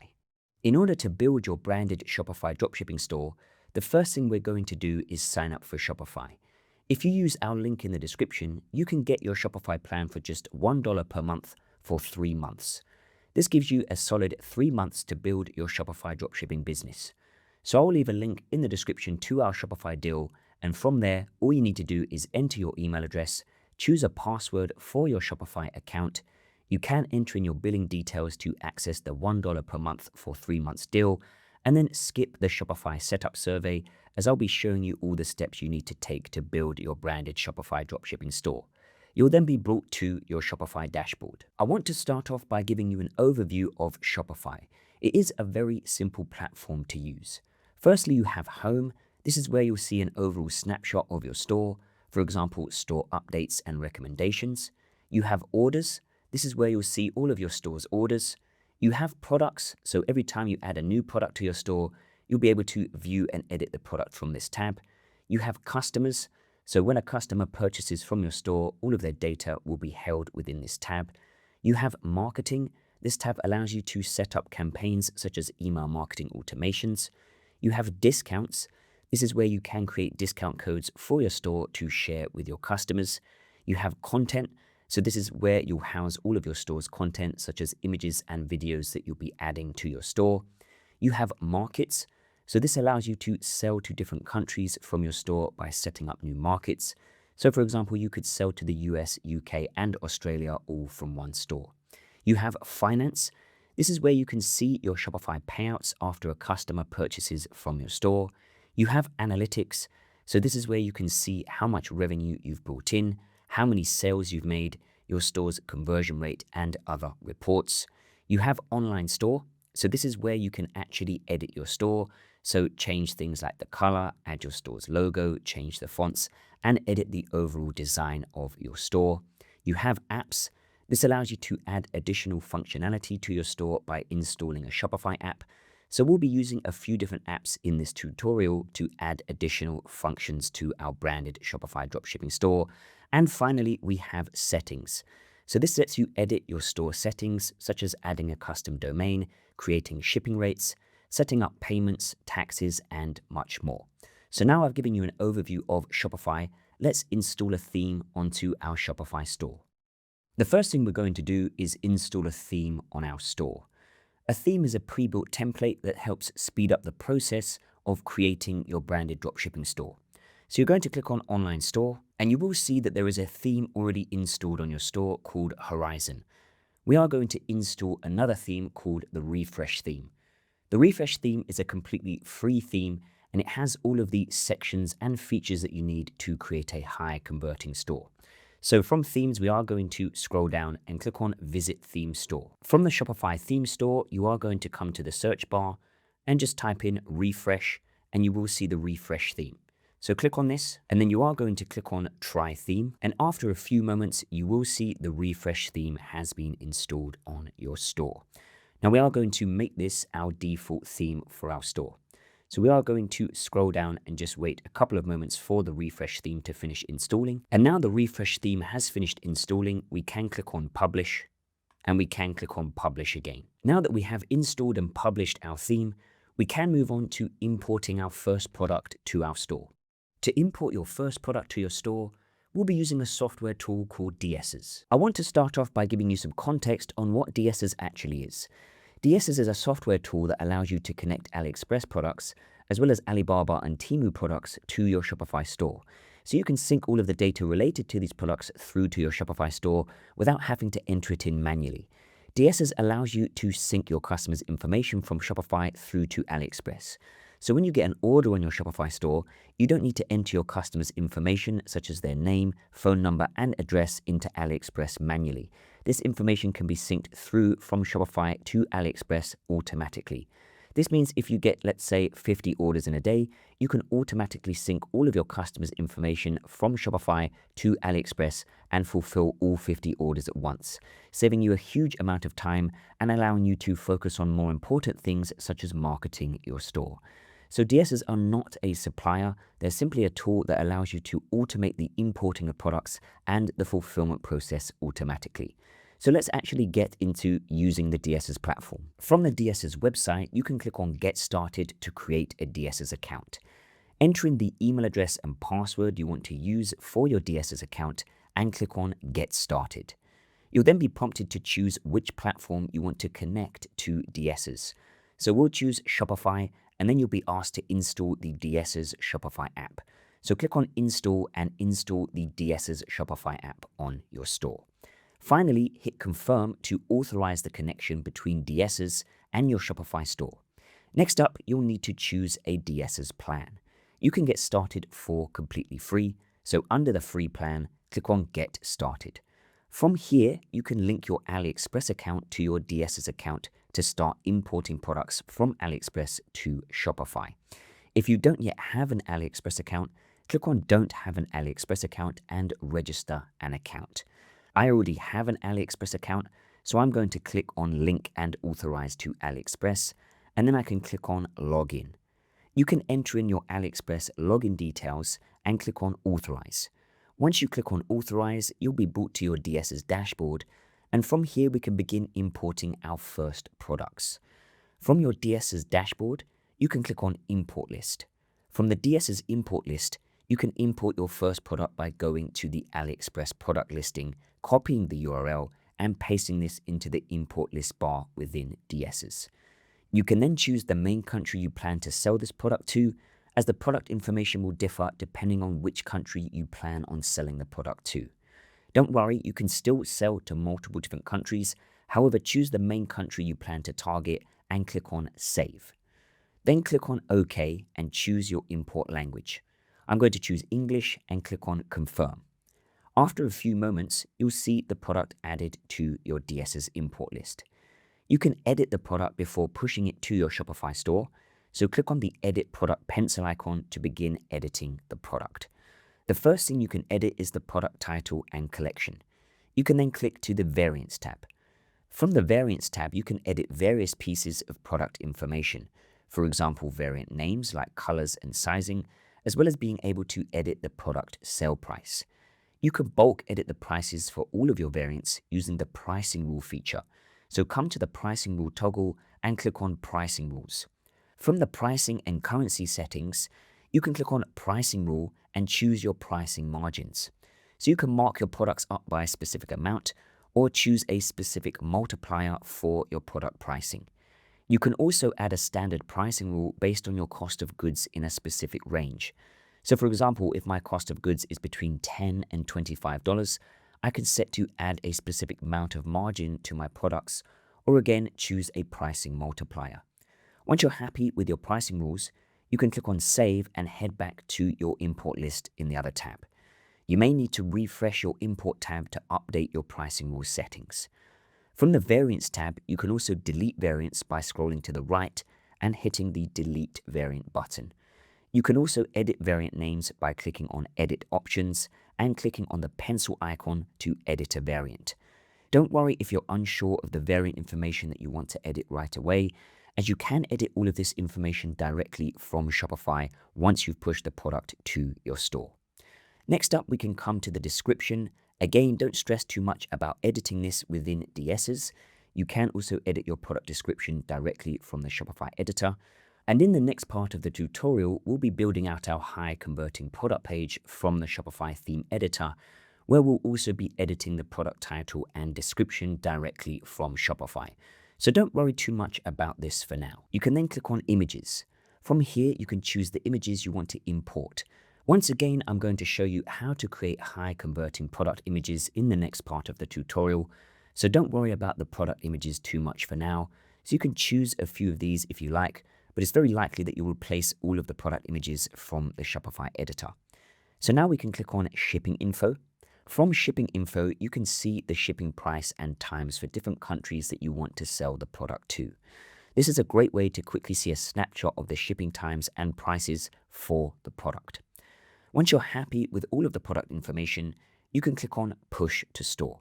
In order to build your branded Shopify dropshipping store, the first thing we're going to do is sign up for Shopify. If you use our link in the description, you can get your Shopify plan for just $1 per month for 3 months. This gives you a solid 3 months to build your Shopify dropshipping business. So I'll leave a link in the description to our Shopify deal, and from there, all you need to do is enter your email address, choose a password for your Shopify account. You can enter in your billing details to access the $1 per month for 3 months deal, and then skip the Shopify setup survey, as I'll be showing you all the steps you need to take to build your branded Shopify dropshipping store. You'll then be brought to your Shopify dashboard. I want to start off by giving you an overview of Shopify. It is a very simple platform to use. Firstly, you have Home. This is where you'll see an overall snapshot of your store, for example, store updates and recommendations. You have Orders. This is where you'll see all of your store's orders. You have Products, so every time you add a new product to your store, you'll be able to view and edit the product from this tab. You have Customers, so when a customer purchases from your store, all of their data will be held within this tab. You have Marketing. This tab allows you to set up campaigns such as email marketing automations. You have Discounts. This is where you can create discount codes for your store to share with your customers. You have Content. So this is where you'll house all of your store's content, such as images and videos that you'll be adding to your store. You have Markets. So this allows you to sell to different countries from your store by setting up new markets. So for example, you could sell to the US, UK, and Australia all from one store. You have finance. This is where you can see your Shopify payouts after a customer purchases from your store. You have analytics. So this is where you can see how much revenue you've brought in, how many sales you've made, your store's conversion rate, and other reports. You have online store. So this is where you can actually edit your store. So change things like the color, add your store's logo, change the fonts, and edit the overall design of your store. You have apps. This allows you to add additional functionality to your store by installing a Shopify app. So we'll be using a few different apps in this tutorial to add additional functions to our branded Shopify dropshipping store. And finally, we have settings. So this lets you edit your store settings, such as adding a custom domain, creating shipping rates, setting up payments, taxes, and much more. So now I've given you an overview of Shopify. Let's install a theme onto our Shopify store. The first thing we're going to do is install a theme on our store. A theme is a pre-built template that helps speed up the process of creating your branded dropshipping store. So you're going to click on Online Store, and you will see that there is a theme already installed on your store called Horizon. We are going to install another theme called the Refresh theme. The Refresh theme is a completely free theme, and it has all of the sections and features that you need to create a high converting store. So from themes, we are going to scroll down and click on Visit Theme Store. From the Shopify theme store, you are going to come to the search bar and just type in Refresh, and you will see the Refresh theme. So click on this, and then you are going to click on Try Theme, and after a few moments, you will see the Refresh theme has been installed on your store. Now we are going to make this our default theme for our store. So we are going to scroll down and just wait a couple of moments for the Refresh theme to finish installing. And now the Refresh theme has finished installing, we can click on Publish, and we can click on Publish again. Now that we have installed and published our theme, we can move on to importing our first product to our store. To import your first product to your store, we'll be using a software tool called DSers. I want to start off by giving you some context on what DSers actually is. DSers is a software tool that allows you to connect AliExpress products as well as Alibaba and Temu products to your Shopify store. So you can sync all of the data related to these products through to your Shopify store without having to enter it in manually. DSers allows you to sync your customers' information from Shopify through to AliExpress. So when you get an order on your Shopify store, you don't need to enter your customers' information such as their name, phone number, and address into AliExpress manually. This information can be synced through from Shopify to AliExpress automatically. This means if you get, let's say, 50 orders in a day, you can automatically sync all of your customers' information from Shopify to AliExpress and fulfill all 50 orders at once, saving you a huge amount of time and allowing you to focus on more important things such as marketing your store. So DSers are not a supplier, they're simply a tool that allows you to automate the importing of products and the fulfillment process automatically. So let's actually get into using the DSers platform. From the DSers website, you can click on Get Started to create a DSers account. Enter in the email address and password you want to use for your DSers account and click on Get Started. You'll then be prompted to choose which platform you want to connect to DSers. So we'll choose Shopify, and then you'll be asked to install the DSers Shopify app. So click on Install and install the DSers Shopify app on your store. Finally, hit Confirm to authorize the connection between DSers and your Shopify store. Next up, you'll need to choose a DSers plan. You can get started for completely free, so under the free plan, click on Get Started. From here, you can link your AliExpress account to your DSers account to start importing products from AliExpress to Shopify. If you don't yet have an AliExpress account, click on Don't Have an AliExpress account and register an account. I already have an AliExpress account, so I'm going to click on Link and Authorize to AliExpress, and then I can click on Login. You can enter in your AliExpress login details and click on Authorize. Once you click on Authorize, you'll be brought to your DSers dashboard, and from here we can begin importing our first products. From your DSers dashboard, you can click on Import List. From the DSers import list, you can import your first product by going to the AliExpress product listing, copying the URL, and pasting this into the import list bar within DSers. You can then choose the main country you plan to sell this product to, as the product information will differ depending on which country you plan on selling the product to. Don't worry, you can still sell to multiple different countries. However, choose the main country you plan to target and click on Save. Then click on OK and choose your import language. I'm going to choose English and click on Confirm. After a few moments, you'll see the product added to your DSers import list. You can edit the product before pushing it to your Shopify store, so click on the Edit Product pencil icon to begin editing the product. The first thing you can edit is the product title and collection. You can then click to the Variants tab. From the Variants tab, you can edit various pieces of product information, for example, variant names like colors and sizing, as well as being able to edit the product sale price. You can bulk edit the prices for all of your variants using the Pricing Rule feature. So come to the Pricing Rule toggle and click on Pricing Rules. From the Pricing and Currency settings, you can click on Pricing Rule and choose your pricing margins. So you can mark your products up by a specific amount or choose a specific multiplier for your product pricing. You can also add a standard pricing rule based on your cost of goods in a specific range. So for example, if my cost of goods is between $10 and $25, I can set to add a specific amount of margin to my products, or again, choose a pricing multiplier. Once you're happy with your pricing rules, you can click on Save and head back to your import list in the other tab. You may need to refresh your import tab to update your pricing rules settings. From the Variants tab, you can also delete variants by scrolling to the right and hitting the Delete Variant button. You can also edit variant names by clicking on Edit Options and clicking on the pencil icon to edit a variant. Don't worry if you're unsure of the variant information that you want to edit right away, as you can edit all of this information directly from Shopify once you've pushed the product to your store. Next up, we can come to the description. Again, don't stress too much about editing this within DSers. You can also edit your product description directly from the Shopify editor. And in the next part of the tutorial, we'll be building out our high converting product page from the Shopify theme editor, where we'll also be editing the product title and description directly from Shopify. So don't worry too much about this for now. You can then click on Images. From here, you can choose the images you want to import. Once again, I'm going to show you how to create high converting product images in the next part of the tutorial. So don't worry about the product images too much for now. So you can choose a few of these if you like, but it's very likely that you will replace all of the product images from the Shopify editor. So now we can click on Shipping Info. From Shipping Info, you can see the shipping price and times for different countries that you want to sell the product to. This is a great way to quickly see a snapshot of the shipping times and prices for the product. Once you're happy with all of the product information, you can click on Push to Store.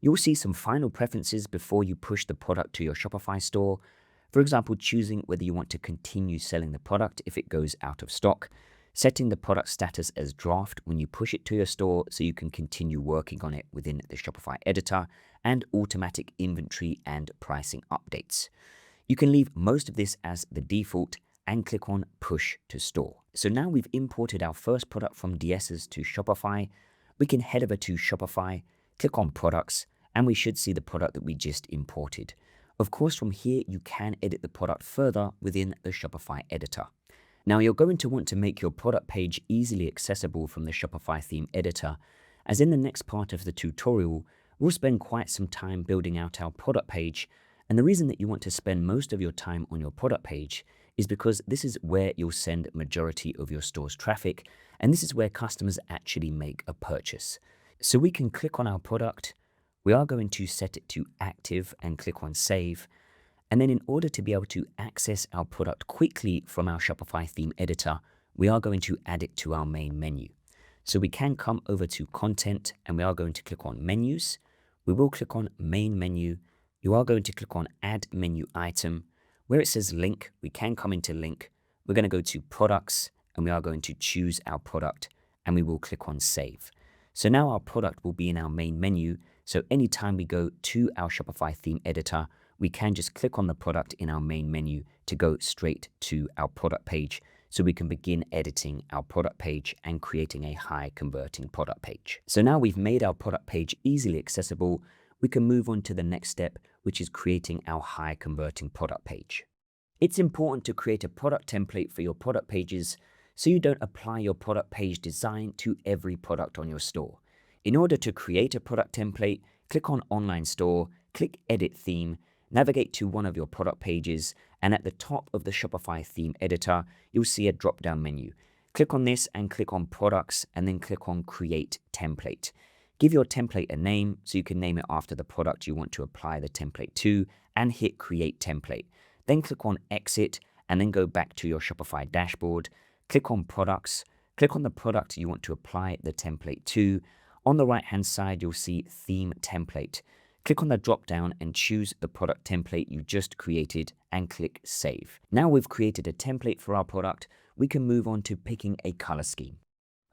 You'll see some final preferences before you push the product to your Shopify store. For example, choosing whether you want to continue selling the product if it goes out of stock, setting the product status as draft when you push it to your store so you can continue working on it within the Shopify editor, and automatic inventory and pricing updates. You can leave most of this as the default and click on Push to Store. So now we've imported our first product from DSers to Shopify. We can head over to Shopify, click on Products, and we should see the product that we just imported. Of course, from here, you can edit the product further within the Shopify editor. Now, you're going to want to make your product page easily accessible from the Shopify theme editor, as in the next part of the tutorial, we'll spend quite some time building out our product page. And the reason that you want to spend most of your time on your product page is because this is where you'll send majority of your store's traffic, and this is where customers actually make a purchase. So we can click on our product. We are going to set it to active and click on Save. And then in order to be able to access our product quickly from our Shopify theme editor, we are going to add it to our main menu. So we can come over to Content and we are going to click on Menus. We will click on Main Menu. You are going to click on Add Menu Item. Where it says Link, we can come into Link. We're going to go to Products and we are going to choose our product and we will click on Save. So now our product will be in our main menu. So anytime we go to our Shopify theme editor, we can just click on the product in our main menu to go straight to our product page so we can begin editing our product page and creating a high converting product page. So now we've made our product page easily accessible, we can move on to the next step, which is creating our high converting product page. It's important to create a product template for your product pages so you don't apply your product page design to every product on your store. In order to create a product template, click on Online Store, click Edit Theme, navigate to one of your product pages, and at the top of the Shopify theme editor, you'll see a drop-down menu. Click on this and click on Products, and then click on Create Template. Give your template a name so you can name it after the product you want to apply the template to, and hit Create Template. Then click on Exit, and then go back to your Shopify dashboard. Click on Products, click on the product you want to apply the template to. On the right-hand side, you'll see Theme Template. Click on the drop-down and choose the product template you just created and click Save. Now we've created a template for our product, we can move on to picking a color scheme.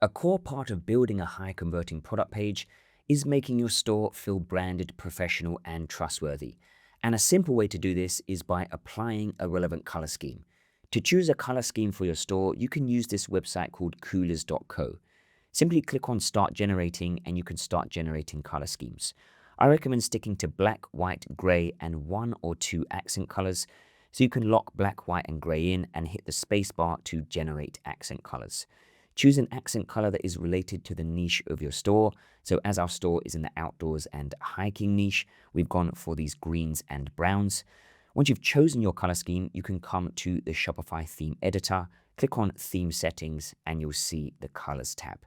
A core part of building a high-converting product page is making your store feel branded, professional, and trustworthy. And a simple way to do this is by applying a relevant color scheme. To choose a color scheme for your store, you can use this website called coolors.co. Simply click on Start Generating and you can start generating color schemes. I recommend sticking to black, white, gray, and 1 or 2 accent colors, so you can lock black, white, and gray in and hit the spacebar to generate accent colors. Choose an accent color that is related to the niche of your store. So as our store is in the outdoors and hiking niche, we've gone for these greens and browns. Once you've chosen your color scheme, you can come to the Shopify theme editor, click on Theme Settings, and you'll see the Colors tab.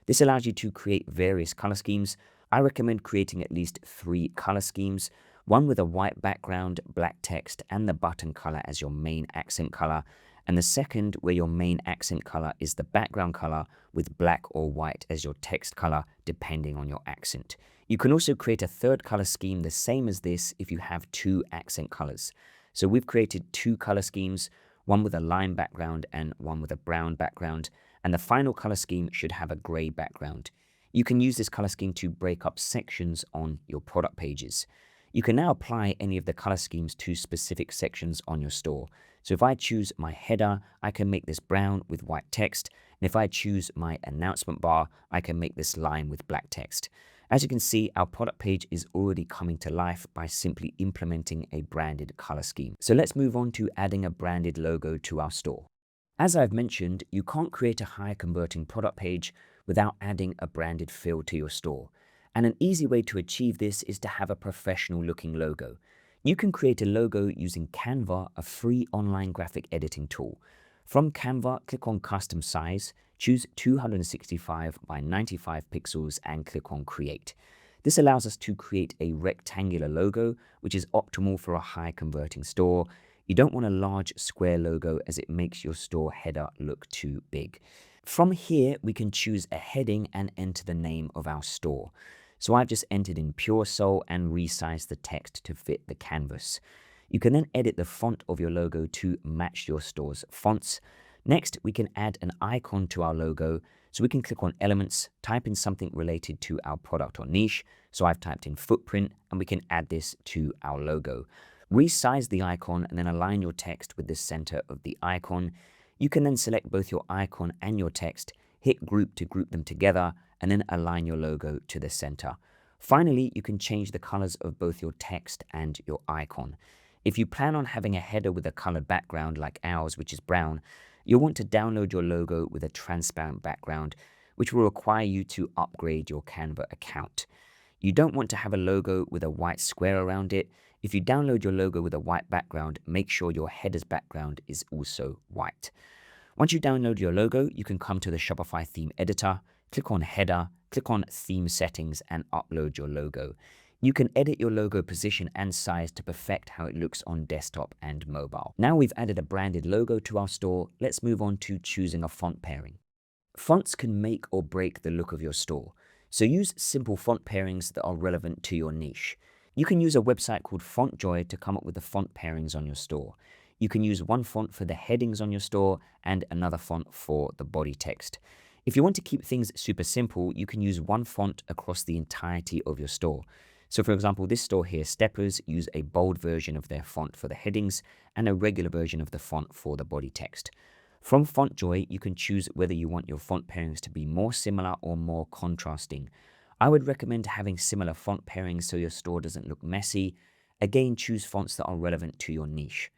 This allows you to create various color schemes. I recommend creating at least 3 color schemes, one with a white background, black text, and the button color as your main accent color, and the second where your main accent color is the background color with black or white as your text color, depending on your accent. You can also create a third color scheme the same as this if you have 2 accent colors. So we've created 2 color schemes, one with a lime background and one with a brown background, and the final color scheme should have a gray background. You can use this color scheme to break up sections on your product pages. You can now apply any of the color schemes to specific sections on your store. So if I choose my header, I can make this brown with white text. And if I choose my announcement bar, I can make this lime with black text. As you can see, our product page is already coming to life by simply implementing a branded color scheme. So let's move on to adding a branded logo to our store. As I've mentioned, you can't create a high converting product page without adding a branded feel to your store. And an easy way to achieve this is to have a professional looking logo. You can create a logo using Canva, a free online graphic editing tool. From Canva, click on Custom Size, choose 265 by 95 pixels and click on Create. This allows us to create a rectangular logo, which is optimal for a high converting store. You don't want a large square logo as it makes your store header look too big. From here, we can choose a heading and enter the name of our store. So I've just entered in Pure Soul and resized the text to fit the canvas. You can then edit the font of your logo to match your store's fonts. Next, we can add an icon to our logo. So we can click on Elements, type in something related to our product or niche. So I've typed in footprint, and we can add this to our logo. Resize the icon and then align your text with the center of the icon. You can then select both your icon and your text, hit Group to group them together, and then align your logo to the center. Finally, you can change the colors of both your text and your icon. If you plan on having a header with a colored background like ours, which is brown, you'll want to download your logo with a transparent background, which will require you to upgrade your Canva account. You don't want to have a logo with a white square around it. If you download your logo with a white background, make sure your header's background is also white. Once you download your logo, you can come to the Shopify theme editor, click on Header, click on Theme Settings, and upload your logo. You can edit your logo position and size to perfect how it looks on desktop and mobile. Now we've added a branded logo to our store, let's move on to choosing a font pairing. Fonts can make or break the look of your store, so use simple font pairings that are relevant to your niche. You can use a website called FontJoy to come up with the font pairings on your store. You can use one font for the headings on your store and another font for the body text. If you want to keep things super simple, you can use one font across the entirety of your store. So for example, this store here, Steppers, use a bold version of their font for the headings and a regular version of the font for the body text. From FontJoy, you can choose whether you want your font pairings to be more similar or more contrasting. I would recommend having similar font pairings so your store doesn't look messy. Again, choose fonts that are relevant to your niche.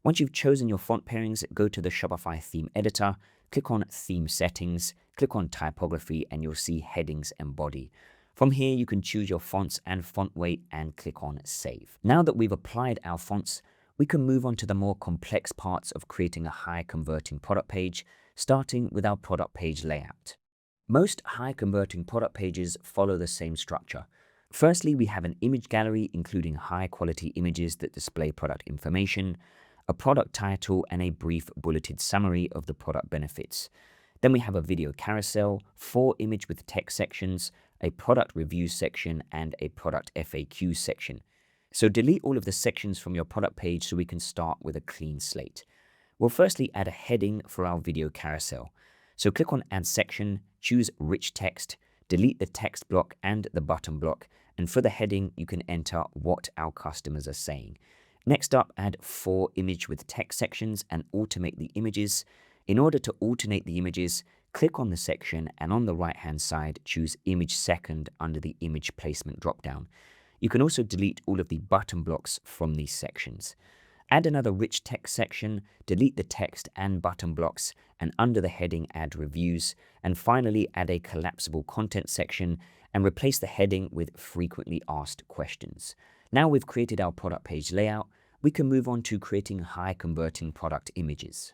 Once you've chosen your font pairings, go to the Shopify theme editor, click on Theme Settings, click on Typography, and you'll see Headings and Body. From here, you can choose your fonts and font weight and click on Save. Now that we've applied our fonts, we can move on to the more complex parts of creating a high-converting product page, starting with our product page layout. Most high-converting product pages follow the same structure. Firstly, we have an image gallery including high-quality images that display product information, a product title, and a brief bulleted summary of the product benefits. Then we have a video carousel, 4 image with text sections, a product review section, and a product FAQ section. So delete all of the sections from your product page so we can start with a clean slate. We'll firstly add a heading for our video carousel. So click on Add Section, choose Rich Text, delete the text block and the button block, and for the heading, you can enter what our customers are saying. Next up, add 4 image with text sections and automate the images. In order to alternate the images, click on the section and on the right-hand side, choose Image Second under the Image Placement dropdown. You can also delete all of the button blocks from these sections. Add another rich text section, delete the text and button blocks, and under the heading add reviews, and finally add a collapsible content section and replace the heading with frequently asked questions. Now we've created our product page layout, we can move on to creating high-converting product images.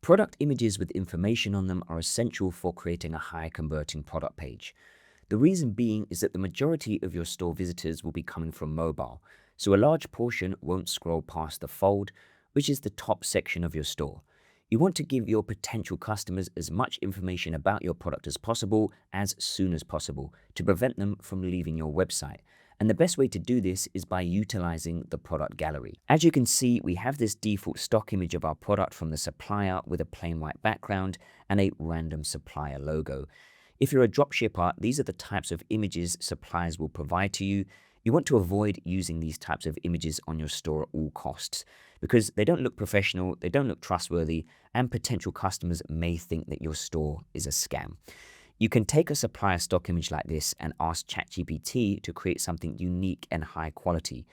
Product images with information on them are essential for creating a high-converting product page. The reason being is that the majority of your store visitors will be coming from mobile, so a large portion won't scroll past the fold, which is the top section of your store. You want to give your potential customers as much information about your product as possible as soon as possible to prevent them from leaving your website. And the best way to do this is by utilizing the product gallery. As you can see, we have this default stock image of our product from the supplier with a plain white background and a random supplier logo. If you're a dropshipper, these are the types of images suppliers will provide to you. You want to avoid using these types of images on your store at all costs because they don't look professional, they don't look trustworthy, and potential customers may think that your store is a scam. You can take a supplier stock image like this and ask ChatGPT to create something unique and high quality.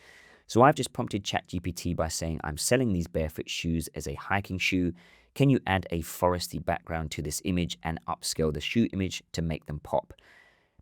So I've just prompted ChatGPT by saying, I'm selling these barefoot shoes as a hiking shoe. Can you add a foresty background to this image and upscale the shoe image to make them pop?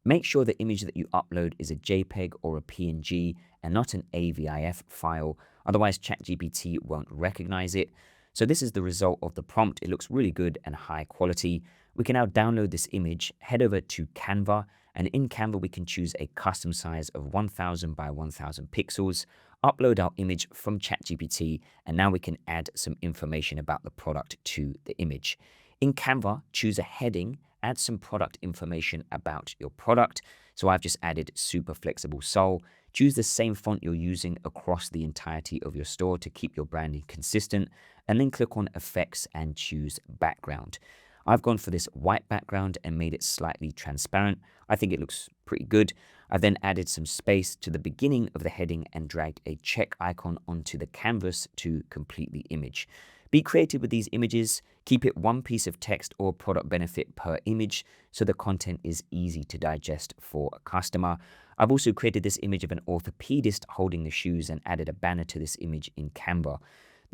Make sure the image that you upload is a JPEG or a PNG and not an AVIF file, otherwise ChatGPT won't recognize it. So this is the result of the prompt. It looks really good and high quality. We can now download this image, head over to Canva, and in Canva we can choose a custom size of 1000 by 1000 pixels, upload our image from ChatGPT, and now we can add some information about the product to the image. In Canva, choose a heading, add some product information about your product. So I've just added super flexible sole. Choose the same font you're using across the entirety of your store to keep your branding consistent, and then click on Effects and choose Background. I've gone for this white background and made it slightly transparent. I think it looks pretty good. I then added some space to the beginning of the heading and dragged a check icon onto the canvas to complete the image. Be creative with these images. Keep it one piece of text or product benefit per image so the content is easy to digest for a customer. I've also created this image of an orthopedist holding the shoes and added a banner to this image in Canva.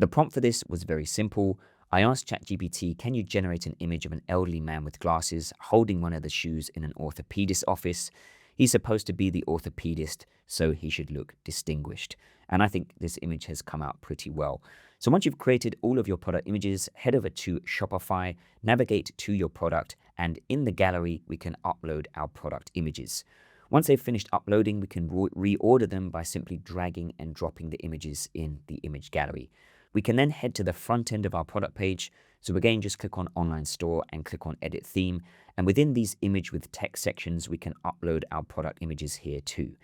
The prompt for this was very simple. I asked ChatGPT, can you generate an image of an elderly man with glasses holding one of the shoes in an orthopedist office? He's supposed to be the orthopedist, so he should look distinguished. And I think this image has come out pretty well. So once you've created all of your product images, head over to Shopify, navigate to your product, and in the gallery, we can upload our product images. Once they've finished uploading, we can reorder them by simply dragging and dropping the images in the image gallery. We can then head to the front end of our product page. So again, just click on Online Store and click on Edit Theme. And within these image with text sections, we can upload our product images here too.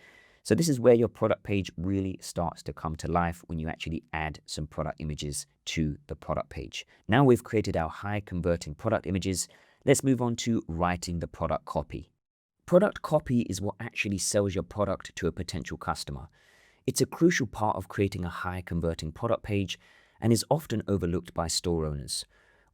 So this is where your product page really starts to come to life when you actually add some product images to the product page. Now we've created our high converting product images. Let's move on to writing the product copy. Product copy is what actually sells your product to a potential customer. It's a crucial part of creating a high converting product page and is often overlooked by store owners.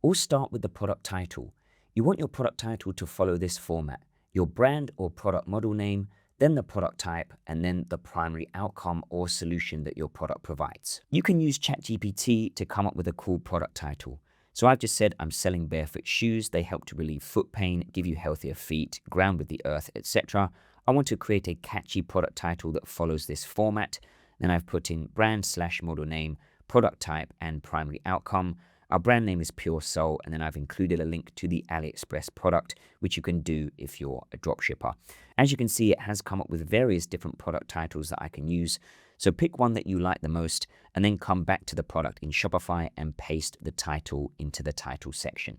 All start with the product title. You want your product title to follow this format: your brand or product model name, then the product type, and then the primary outcome or solution that your product provides. You can use ChatGPT to come up with a cool product title. So I've just said I'm selling barefoot shoes. They help to relieve foot pain, give you healthier feet, ground with the earth, etc. I want to create a catchy product title that follows this format. Then I've put in brand/model name, product type, and primary outcome. Our brand name is Pure Soul, and then I've included a link to the AliExpress product, which you can do if you're a dropshipper. As you can see, it has come up with various different product titles that I can use. So pick one that you like the most, and then come back to the product in Shopify and paste the title into the title section.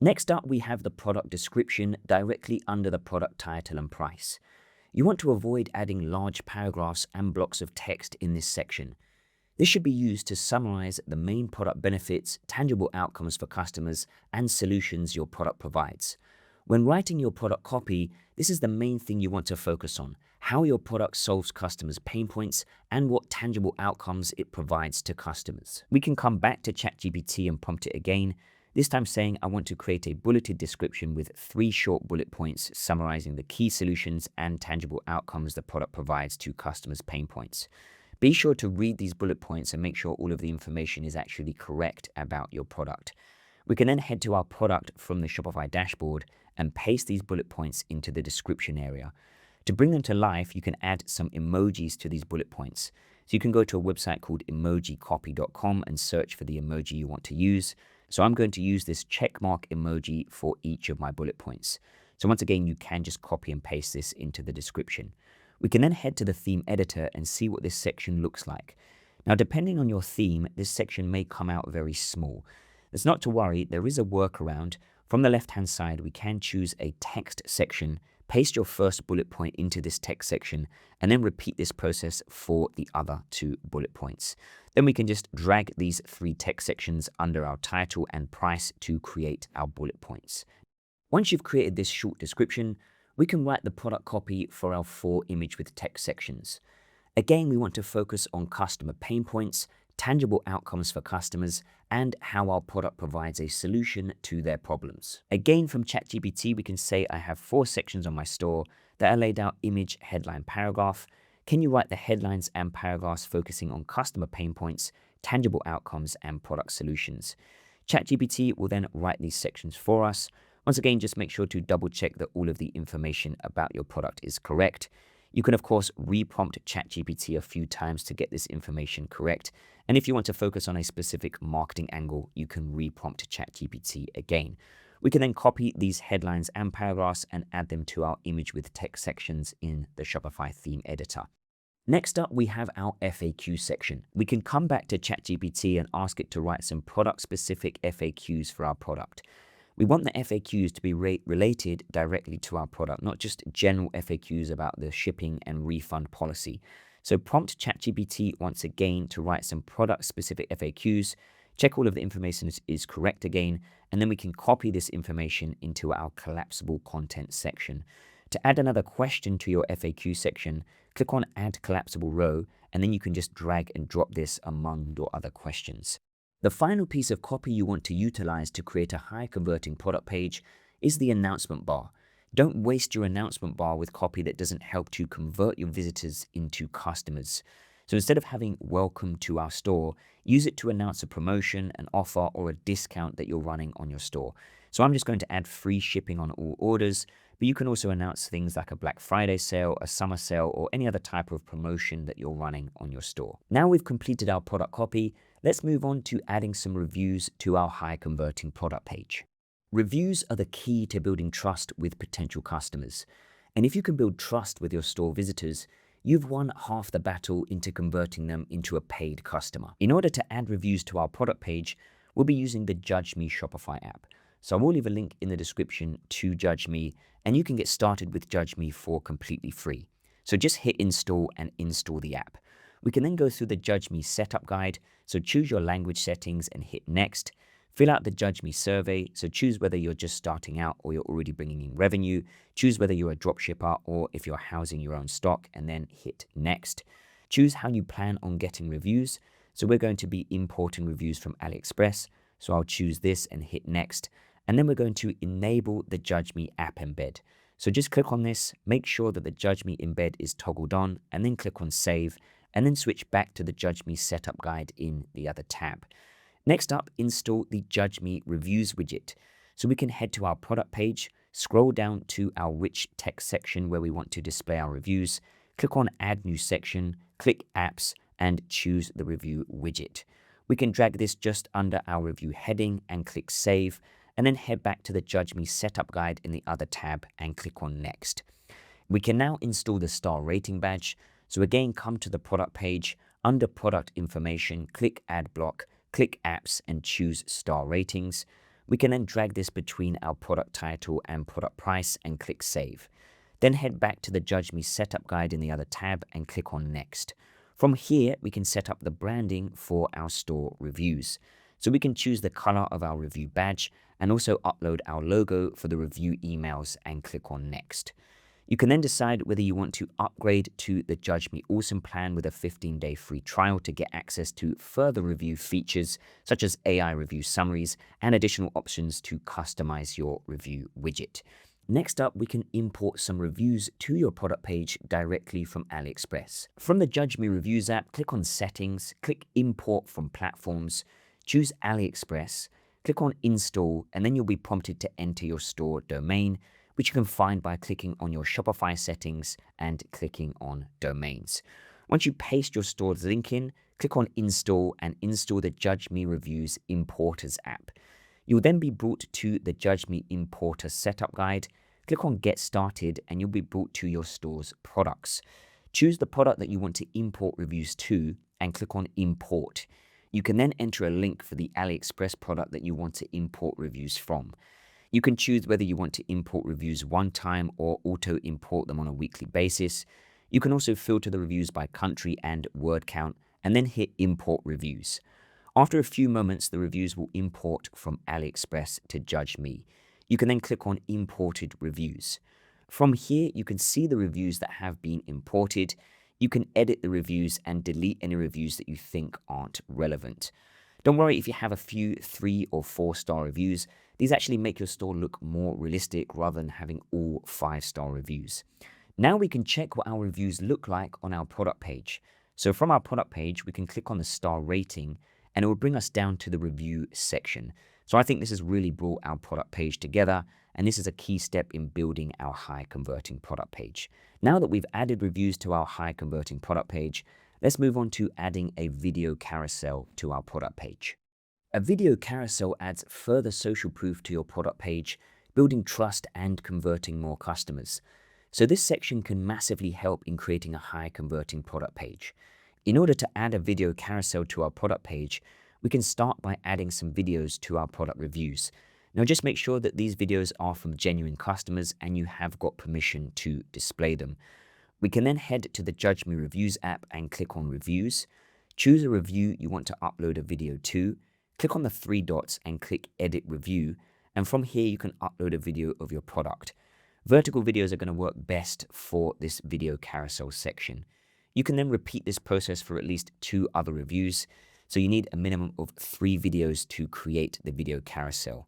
Next up, we have the product description directly under the product title and price. You want to avoid adding large paragraphs and blocks of text in this section. This should be used to summarize the main product benefits, tangible outcomes for customers, and solutions your product provides. When writing your product copy, this is the main thing you want to focus on: how your product solves customers' pain points and what tangible outcomes it provides to customers. We can come back to ChatGPT and prompt it again, this time saying I want to create a bulleted description with 3 short bullet points summarizing the key solutions and tangible outcomes the product provides to customers' pain points. Be sure to read these bullet points and make sure all of the information is actually correct about your product. We can then head to our product from the Shopify dashboard and paste these bullet points into the description area. To bring them to life, you can add some emojis to these bullet points. So you can go to a website called emojicopy.com and search for the emoji you want to use. So I'm going to use this checkmark emoji for each of my bullet points. So once again, you can just copy and paste this into the description. We can then head to the theme editor and see what this section looks like. Now, depending on your theme, this section may come out very small. That's not to worry, there is a workaround. From the left-hand side, we can choose a text section, paste your first bullet point into this text section, and then repeat this process for the other 2 bullet points. Then we can just drag these 3 text sections under our title and price to create our bullet points. Once you've created this short description, we can write the product copy for our 4 image with text sections. Again, we want to focus on customer pain points, tangible outcomes for customers, and how our product provides a solution to their problems. Again, from ChatGPT, we can say I have 4 sections on my store that are laid out: image, headline, paragraph. Can you write the headlines and paragraphs focusing on customer pain points, tangible outcomes, and product solutions? ChatGPT will then write these sections for us. Once again, just make sure to double check that all of the information about your product is correct. You can, of course, re-prompt ChatGPT a few times to get this information correct. And if you want to focus on a specific marketing angle, you can re-prompt ChatGPT again. We can then copy these headlines and paragraphs and add them to our image with text sections in the Shopify theme editor. Next up, we have our FAQ section. We can come back to ChatGPT and ask it to write some product-specific FAQs for our product. We want the FAQs to be related directly to our product, not just general FAQs about the shipping and refund policy. So prompt ChatGPT once again to write some product-specific FAQs, check all of the information is correct again, and then we can copy this information into our collapsible content section. To add another question to your FAQ section, click on Add Collapsible Row, and then you can just drag and drop this among your other questions. The final piece of copy you want to utilize to create a high-converting product page is the announcement bar. Don't waste your announcement bar with copy that doesn't help to convert your visitors into customers. So instead of having "Welcome to our store," use it to announce a promotion, an offer, or a discount that you're running on your store. So I'm just going to add free shipping on all orders, but you can also announce things like a Black Friday sale, a summer sale, or any other type of promotion that you're running on your store. Now we've completed our product copy, let's move on to adding some reviews to our high converting product page. Reviews are the key to building trust with potential customers. And if you can build trust with your store visitors, you've won half the battle into converting them into a paid customer. In order to add reviews to our product page, we'll be using the Judge.me Shopify app. So I will leave a link in the description to Judge.me, and you can get started with Judge.me for completely free. So just hit install and install the app. We can then go through the Judge.me setup guide. So choose your language settings and hit next. Fill out the Judge.me survey. So choose whether you're just starting out or you're already bringing in revenue. Choose whether you're a dropshipper or if you're housing your own stock, and then hit next. Choose how you plan on getting reviews. So we're going to be importing reviews from AliExpress. So I'll choose this and hit next. And then we're going to enable the Judge.me app embed. So just click on this, make sure that the Judge.me embed is toggled on, and then click on save, and then switch back to the Judge.me setup guide in the other tab. Next up, install the Judge.me reviews widget. So we can head to our product page, scroll down to our rich text section where we want to display our reviews, click on Add New Section, click Apps, and choose the review widget. We can drag this just under our review heading and click Save, and then head back to the Judge.me setup guide in the other tab and click on Next. We can now install the star rating badge. So again, come to the product page, under product information, click Add Block, click Apps, and choose star ratings. We can then drag this between our product title and product price and click Save. Then head back to the Judge.me setup guide in the other tab and click on Next. From here, we can set up the branding for our store reviews. So we can choose the color of our review badge and also upload our logo for the review emails and click on Next. You can then decide whether you want to upgrade to the Judge.me Awesome plan with a 15-day free trial to get access to further review features such as AI review summaries and additional options to customize your review widget. Next up, we can import some reviews to your product page directly from AliExpress. From the Judge.me Reviews app, click on Settings, click Import from Platforms, choose AliExpress, click on Install, and then you'll be prompted to enter your store domain, which you can find by clicking on your Shopify settings and clicking on Domains. Once you paste your store's link in, click on Install and install the Judge.me Reviews Importers app. You'll then be brought to the Judge.me Importer Setup Guide. Click on Get Started and you'll be brought to your store's products. Choose the product that you want to import reviews to and click on Import. You can then enter a link for the AliExpress product that you want to import reviews from. You can choose whether you want to import reviews one time or auto-import them on a weekly basis. You can also filter the reviews by country and word count and then hit Import Reviews. After a few moments, the reviews will import from AliExpress to Judge.me. You can then click on Imported Reviews. From here, you can see the reviews that have been imported. You can edit the reviews and delete any reviews that you think aren't relevant. Don't worry if you have a few 3 or 4-star reviews. These actually make your store look more realistic rather than having all 5-star reviews. Now we can check what our reviews look like on our product page. So from our product page, we can click on the star rating and it will bring us down to the review section. So I think this has really brought our product page together, and this is a key step in building our high converting product page. Now that we've added reviews to our high converting product page, let's move on to adding a video carousel to our product page. A video carousel adds further social proof to your product page, building trust and converting more customers. So this section can massively help in creating a high converting product page. In order to add a video carousel to our product page, we can start by adding some videos to our product reviews. Now just make sure that these videos are from genuine customers and you have got permission to display them. We can then head to the Judge.me Reviews app and click on Reviews. Choose a review you want to upload a video to. Click on the 3 dots and click Edit Review. And from here you can upload a video of your product. Vertical videos are going to work best for this video carousel section. You can then repeat this process for at least 2 other reviews. So you need a minimum of 3 videos to create the video carousel.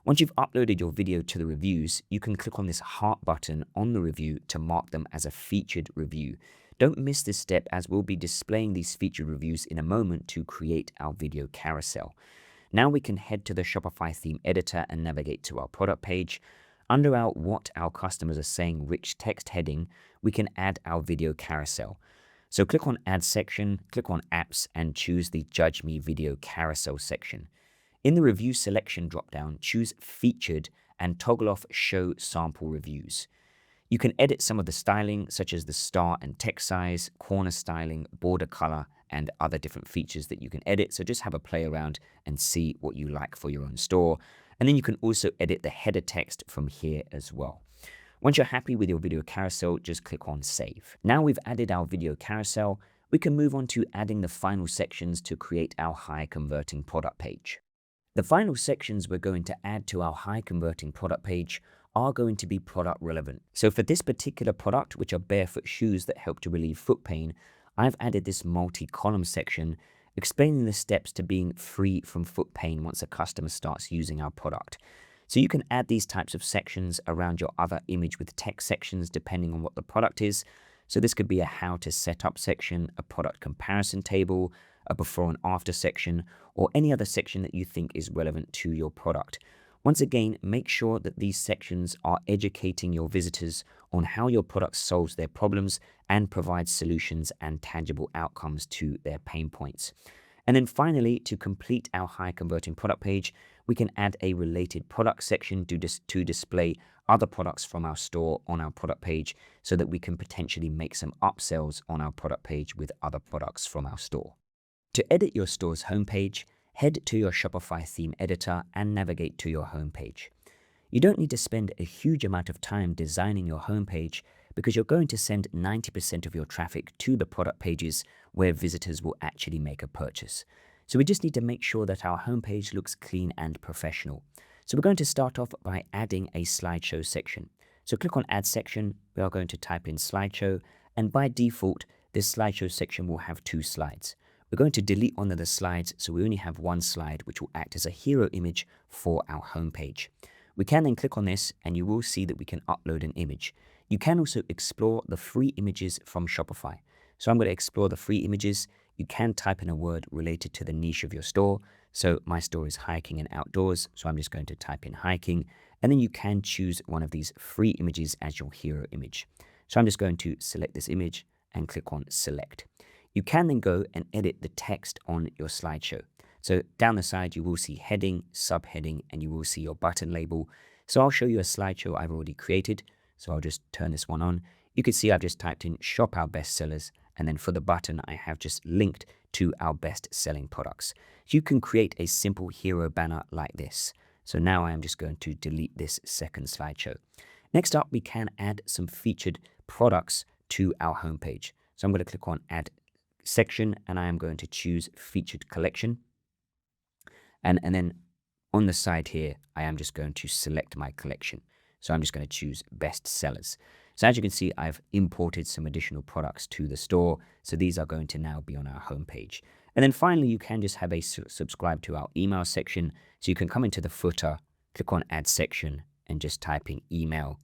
Once you've uploaded your video to the reviews, you can click on this heart button on the review to mark them as a featured review. Don't miss this step as we'll be displaying these featured reviews in a moment to create our video carousel. Now we can head to the Shopify theme editor and navigate to our product page. Under our What Our Customers Are Saying rich text heading, we can add our video carousel. So click on Add Section, click on Apps, and choose the Judge.me Video Carousel section. In the Review Selection dropdown, choose Featured and toggle off Show Sample Reviews. You can edit some of the styling, such as the star and text size, corner styling, border color, and other different features that you can edit. So just have a play around and see what you like for your own store. And then you can also edit the header text from here as well. Once you're happy with your video carousel, just click on Save. Now we've added our video carousel, we can move on to adding the final sections to create our high converting product page. The final sections we're going to add to our high converting product page are going to be product relevant. So for this particular product, which are barefoot shoes that help to relieve foot pain, I've added this multi-column section explaining the steps to being free from foot pain once a customer starts using our product. So you can add these types of sections around your other image with text sections depending on what the product is. So this could be a how to set up section, a product comparison table, a before and after section, or any other section that you think is relevant to your product. Once again, make sure that these sections are educating your visitors on how your product solves their problems and provides solutions and tangible outcomes to their pain points. And then finally, to complete our high converting product page, we can add a related product section to display other products from our store on our product page so that we can potentially make some upsells on our product page with other products from our store. To edit your store's homepage, head to your Shopify theme editor and navigate to your homepage. You don't need to spend a huge amount of time designing your homepage because you're going to send 90% of your traffic to the product pages where visitors will actually make a purchase. So we just need to make sure that our homepage looks clean and professional. So we're going to start off by adding a slideshow section. So click on Add Section, we are going to type in slideshow, and by default, this slideshow section will have 2 slides. We're going to delete one of the slides so we only have 1 slide which will act as a hero image for our homepage. We can then click on this and you will see that we can upload an image. You can also explore the free images from Shopify. So I'm going to explore the free images. You can type in a word related to the niche of your store. So my store is hiking and outdoors, so I'm just going to type in hiking, and then you can choose one of these free images as your hero image. So I'm just going to select this image and click on select. You can then go and edit the text on your slideshow. So down the side, you will see heading, subheading, and you will see your button label. So I'll show you a slideshow I've already created. So I'll just turn this one on. You can see I've just typed in shop our bestsellers. And then for the button, I have just linked to our best selling products. You can create a simple hero banner like this. So now I am just going to delete this second slideshow. Next up, we can add some featured products to our homepage. So I'm going to click on Add Section, and I am going to choose Featured Collection. And then on the side here, I am just going to select my collection. So I'm just going to choose best sellers. So as you can see, I've imported some additional products to the store. So these are going to now be on our homepage. And then finally, you can just have a subscribe to our email section. So you can come into the footer, click on Add Section, and just type in email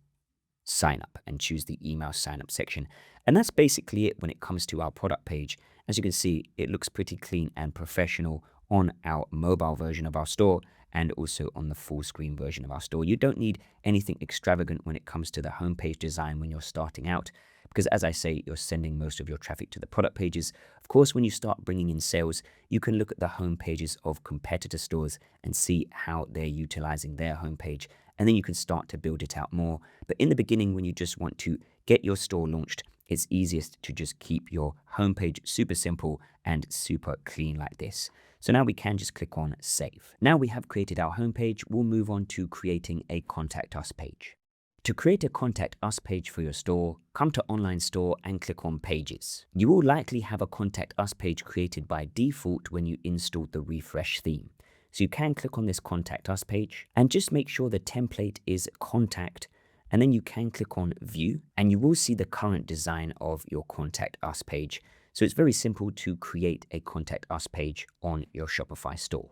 sign up and choose the email sign up section. And that's basically it when it comes to our product page. As you can see, it looks pretty clean and professional on our mobile version of our store and also on the full screen version of our store. You don't need anything extravagant when it comes to the homepage design when you're starting out, because as I say, you're sending most of your traffic to the product pages. Of course, when you start bringing in sales, you can look at the homepages of competitor stores and see how they're utilizing their homepage, and then you can start to build it out more. But in the beginning, when you just want to get your store launched, it's easiest to just keep your homepage super simple and super clean like this. So now we can just click on Save. Now we have created our homepage, we'll move on to creating a Contact Us page. To create a Contact Us page for your store, come to Online Store and click on Pages. You will likely have a Contact Us page created by default when you installed the Refresh theme. So you can click on this Contact Us page and just make sure the template is Contact, and then you can click on View and you will see the current design of your Contact Us page. So it's very simple to create a Contact Us page on your Shopify store.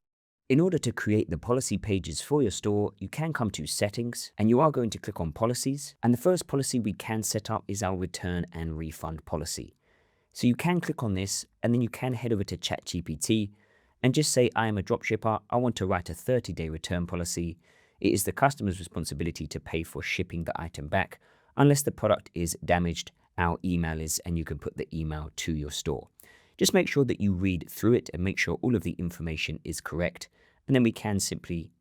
In order to create the policy pages for your store, you can come to Settings and you are going to click on Policies. And the first policy we can set up is our return and refund policy. So you can click on this and then you can head over to ChatGPT and just say, I am a dropshipper, I want to write a 30-day return policy. It is the customer's responsibility to pay for shipping the item back unless the product is damaged. Our email is, and you can put the email to your store. Just make sure that you read through it and make sure all of the information is correct. And then we can simply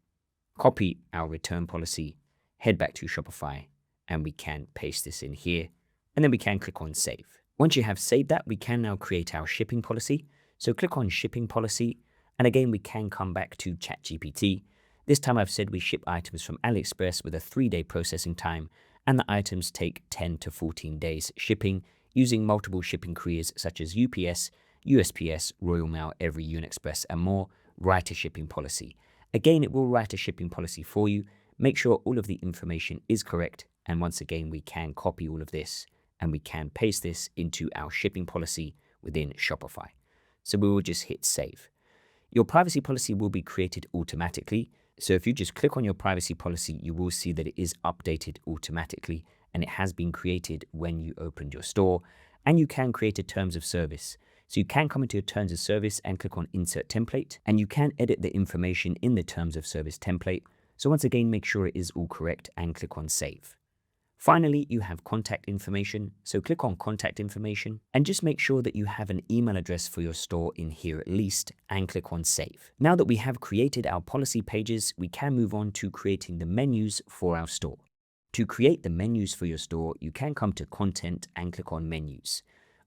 copy our return policy, head back to Shopify, and we can paste this in here. And then we can click on Save. Once you have saved that, we can now create our shipping policy. So click on Shipping Policy. And again, we can come back to ChatGPT. This time I've said we ship items from AliExpress with a 3-day processing time, and the items take 10 to 14 days shipping using multiple shipping couriers such as UPS, USPS, Royal Mail, Every, Express, and more. Write a shipping policy. Again, it will write a shipping policy for you. Make sure all of the information is correct. And once again, we can copy all of this and we can paste this into our shipping policy within Shopify. So we will just hit Save. Your privacy policy will be created automatically. So if you just click on your privacy policy, you will see that it is updated automatically and it has been created when you opened your store. And you can create a terms of service. So you can come into your terms of service and click on Insert Template, and you can edit the information in the terms of service template. So once again, make sure it is all correct and click on Save. Finally, you have contact information, so click on contact information and just make sure that you have an email address for your store in here at least and click on Save. Now that we have created our policy pages, we can move on to creating the menus for our store. To create the menus for your store, you can come to Content and click on Menus.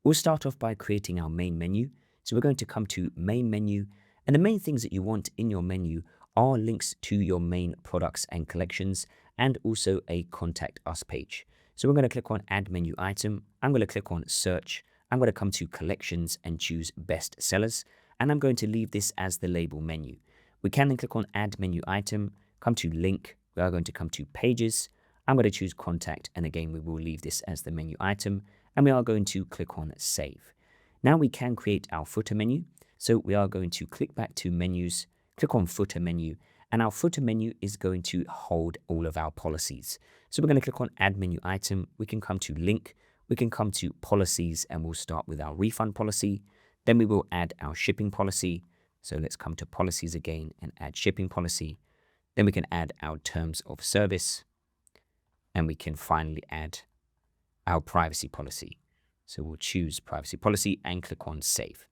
We'll start off by creating our main menu. So we're going to come to Main Menu, and the main things that you want in your menu are links to your main products and collections, and also a Contact Us page. So we're going to click on Add Menu Item. I'm going to click on Search. I'm going to come to Collections and choose Best Sellers, and I'm going to leave this as the label menu. We can then click on Add Menu Item, come to Link. We are going to come to Pages. I'm going to choose Contact, and again, we will leave this as the menu item, and we are going to click on Save. Now we can create our footer menu. So we are going to click back to Menus, click on Footer Menu, and our footer menu is going to hold all of our policies. So we're going to click on Add Menu Item. We can come to Link, we can come to Policies, and we'll start with our refund policy. Then we will add our shipping policy. So let's come to Policies again and add shipping policy. Then we can add our terms of service, and we can finally add our privacy policy. So we'll choose privacy policy and click on Save.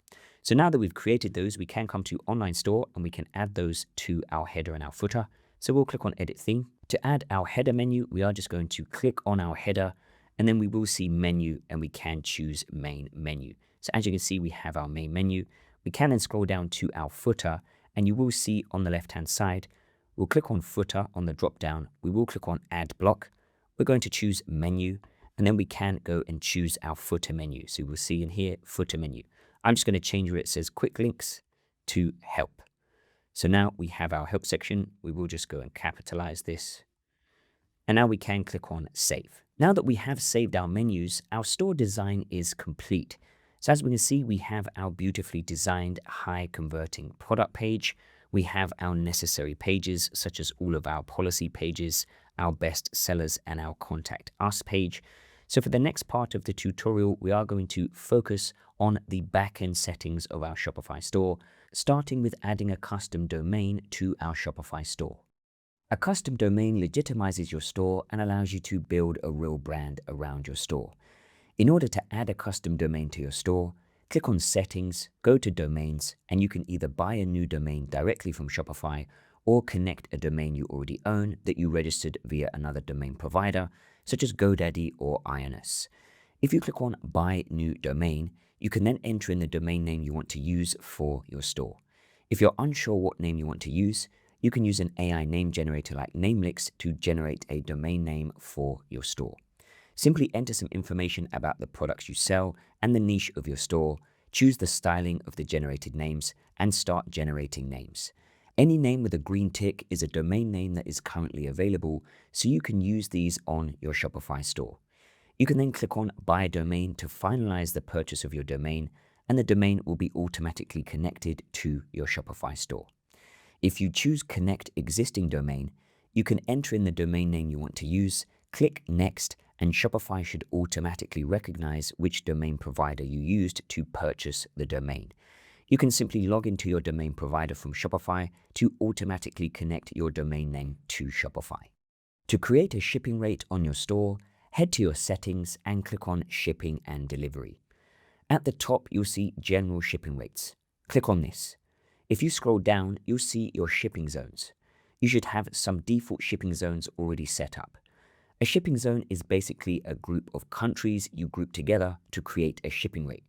So now that we've created those, we can come to Online Store and we can add those to our header and our footer. So we'll click on Edit Theme. To add our header menu, we are just going to click on our header, and then we will see Menu, and we can choose Main Menu. So as you can see, we have our main menu. We can then scroll down to our footer, and you will see on the left-hand side, we'll click on Footer on the drop-down. We will click on Add Block. We're going to choose Menu, and then we can go and choose our footer menu. So we'll see in here, Footer Menu. I'm just going to change where it says Quick Links to Help. So now we have our Help section. We will just go and capitalize this. And now we can click on Save. Now that we have saved our menus, our store design is complete. So as we can see, we have our beautifully designed, high converting product page. We have our necessary pages, such as all of our policy pages, our best sellers, and our Contact Us page. So for the next part of the tutorial, we are going to focus on the backend settings of our Shopify store, starting with adding a custom domain to our Shopify store. A custom domain legitimizes your store and allows you to build a real brand around your store. In order to add a custom domain to your store, click on Settings, go to Domains, and you can either buy a new domain directly from Shopify or connect a domain you already own that you registered via another domain provider, such as GoDaddy or IONOS. If you click on Buy New Domain, you can then enter in the domain name you want to use for your store. If you're unsure what name you want to use, you can use an AI name generator like Namelix to generate a domain name for your store. Simply enter some information about the products you sell and the niche of your store, choose the styling of the generated names, and start generating names. Any name with a green tick is a domain name that is currently available, so you can use these on your Shopify store. You can then click on Buy Domain to finalize the purchase of your domain, and the domain will be automatically connected to your Shopify store. If you choose Connect Existing Domain, you can enter in the domain name you want to use, click Next, and Shopify should automatically recognize which domain provider you used to purchase the domain. You can simply log into your domain provider from Shopify to automatically connect your domain name to Shopify. To create a shipping rate on your store, head to your settings and click on Shipping and Delivery. At the top, you'll see General Shipping Rates. Click on this. If you scroll down, you'll see your shipping zones. You should have some default shipping zones already set up. A shipping zone is basically a group of countries you group together to create a shipping rate.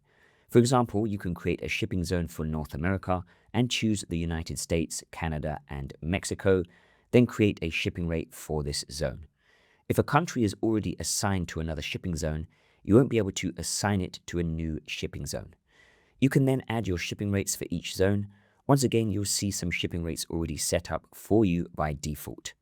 For example, you can create a shipping zone for North America and choose the United States, Canada, and Mexico, then create a shipping rate for this zone. If a country is already assigned to another shipping zone, you won't be able to assign it to a new shipping zone. You can then add your shipping rates for each zone. Once again, you'll see some shipping rates already set up for you by default.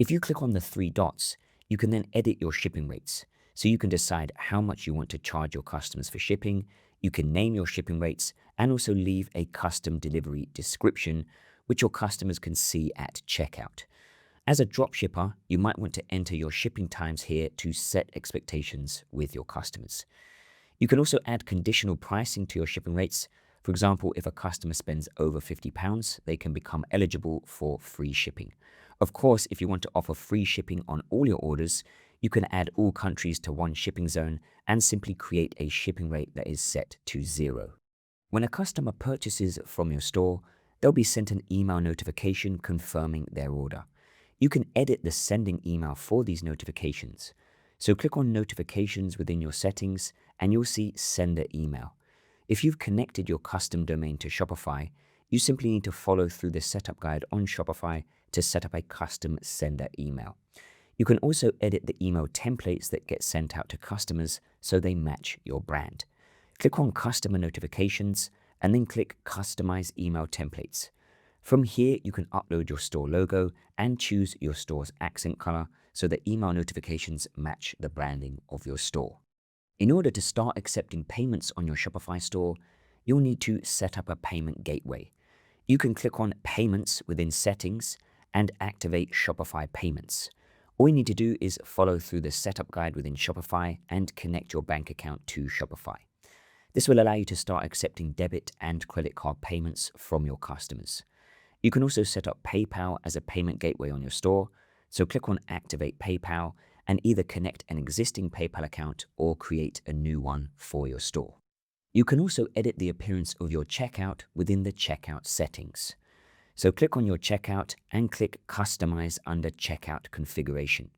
If you click on the three dots, you can then edit your shipping rates. So you can decide how much you want to charge your customers for shipping. You can name your shipping rates and also leave a custom delivery description, which your customers can see at checkout. As a dropshipper, you might want to enter your shipping times here to set expectations with your customers. You can also add conditional pricing to your shipping rates. For example, if a customer spends over £50, they can become eligible for free shipping. Of course, if you want to offer free shipping on all your orders, you can add all countries to one shipping zone and simply create a shipping rate that is set to 0. When a customer purchases from your store, they'll be sent an email notification confirming their order. You can edit the sending email for these notifications. So click on Notifications within your settings and you'll see Sender Email. If you've connected your custom domain to Shopify, you simply need to follow through the setup guide on Shopify to set up a custom sender email. You can also edit the email templates that get sent out to customers so they match your brand. Click on Customer Notifications and then click Customize Email Templates. From here, you can upload your store logo and choose your store's accent color so that email notifications match the branding of your store. In order to start accepting payments on your Shopify store, you'll need to set up a payment gateway. You can click on Payments within Settings and activate Shopify Payments. All you need to do is follow through the setup guide within Shopify and connect your bank account to Shopify. This will allow you to start accepting debit and credit card payments from your customers. You can also set up PayPal as a payment gateway on your store, so click on Activate PayPal and either connect an existing PayPal account or create a new one for your store. You can also edit the appearance of your checkout within the checkout settings. So click on your checkout and click Customize under Checkout Configuration.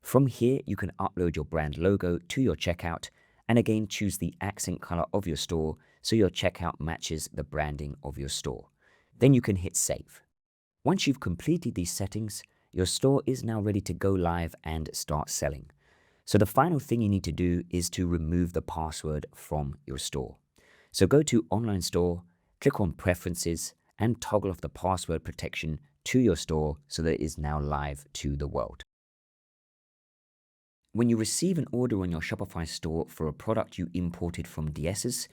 From here, you can upload your brand logo to your checkout and again choose the accent color of your store so your checkout matches the branding of your store. Then you can hit Save. Once you've completed these settings, your store is now ready to go live and start selling. So the final thing you need to do is to remove the password from your store. So go to Online Store, click on Preferences, and toggle off the password protection to your store so that it is now live to the world. When you receive an order on your Shopify store for a product you imported from DSers,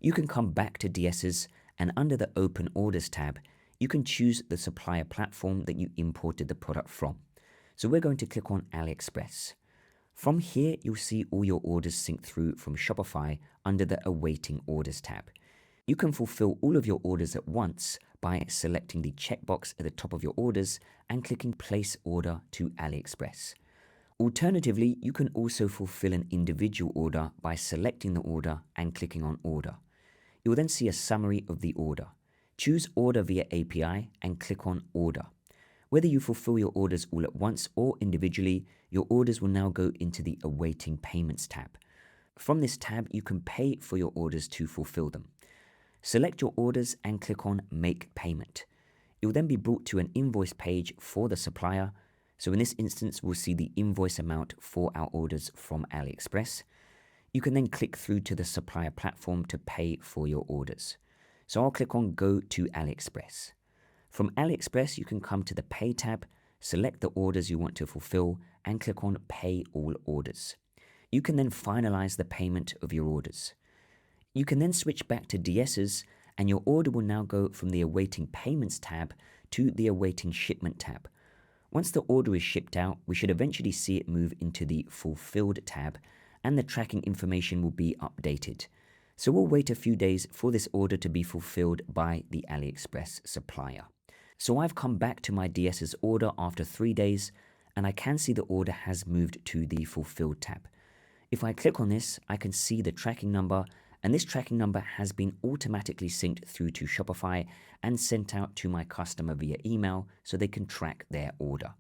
you can come back to DSers and under the Open Orders tab, you can choose the supplier platform that you imported the product from. So we're going to click on AliExpress. From here, you'll see all your orders sync through from Shopify under the Awaiting Orders tab. You can fulfill all of your orders at once by selecting the checkbox at the top of your orders and clicking Place Order to AliExpress. Alternatively, you can also fulfill an individual order by selecting the order and clicking on Order. You'll then see a summary of the order. Choose Order via API and click on Order. Whether you fulfill your orders all at once or individually, your orders will now go into the Awaiting Payments tab. From this tab, you can pay for your orders to fulfill them. Select your orders and click on Make Payment. You'll then be brought to an invoice page for the supplier. So in this instance, we'll see the invoice amount for our orders from AliExpress. You can then click through to the supplier platform to pay for your orders. So I'll click on Go to AliExpress. From AliExpress, you can come to the Pay tab, select the orders you want to fulfill, and click on Pay All Orders. You can then finalize the payment of your orders. You can then switch back to DSers, and your order will now go from the Awaiting Payments tab to the Awaiting Shipment tab. Once the order is shipped out, we should eventually see it move into the Fulfilled tab, and the tracking information will be updated. So we'll wait a few days for this order to be fulfilled by the AliExpress supplier. So I've come back to my DSers order after 3 days, and I can see the order has moved to the Fulfilled tab. If I click on this, I can see the tracking number, and this tracking number has been automatically synced through to Shopify and sent out to my customer via email so they can track their order.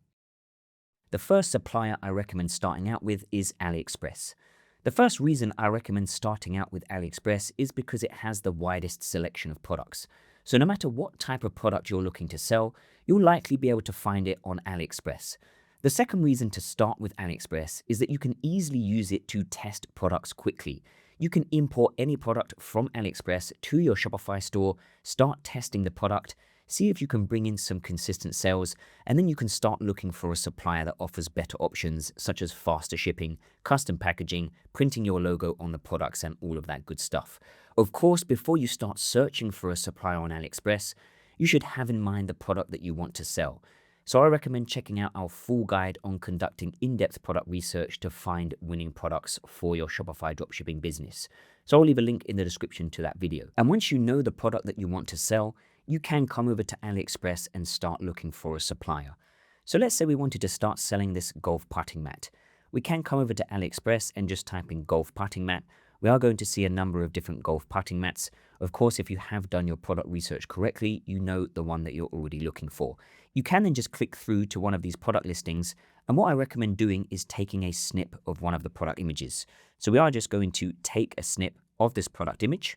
The first supplier I recommend starting out with is AliExpress. The first reason I recommend starting out with AliExpress is because it has the widest selection of products. So no matter what type of product you're looking to sell, you'll likely be able to find it on AliExpress. The second reason to start with AliExpress is that you can easily use it to test products quickly. You can import any product from AliExpress to your Shopify store, start testing the product, see if you can bring in some consistent sales, and then you can start looking for a supplier that offers better options such as faster shipping, custom packaging, printing your logo on the products, and all of that good stuff. Of course, before you start searching for a supplier on AliExpress, you should have in mind the product that you want to sell. So I recommend checking out our full guide on conducting in-depth product research to find winning products for your Shopify dropshipping business. So I'll leave a link in the description to that video. And once you know the product that you want to sell, you can come over to AliExpress and start looking for a supplier. So let's say we wanted to start selling this golf putting mat. We can come over to AliExpress and just type in golf putting mat. We are going to see a number of different golf putting mats. Of course, if you have done your product research correctly, you know the one that you're already looking for. You can then just click through to one of these product listings, and what I recommend doing is taking a snip of one of the product images. So we are just going to take a snip of this product image,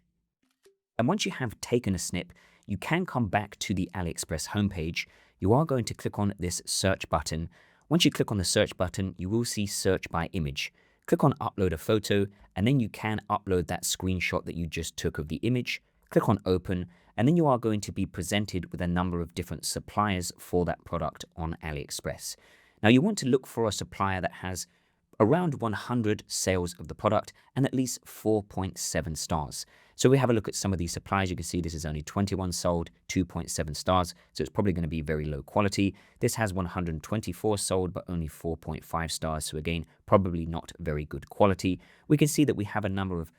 and once you have taken a snip, you can come back to the AliExpress homepage. You are going to click on this search button. Once you click on the search button, you will see search by image. Click on upload a photo, and then you can upload that screenshot that you just took of the image. Click on open, and then you are going to be presented with a number of different suppliers for that product on AliExpress. Now you want to look for a supplier that has around 100 sales of the product and at least 4.7 stars. So we have a look at some of these suppliers. You can see this is only 21 sold, 2.7 stars. So it's probably going to be very low quality. This has 124 sold, but only 4.5 stars. So again, probably not very good quality. We can see that we have a number of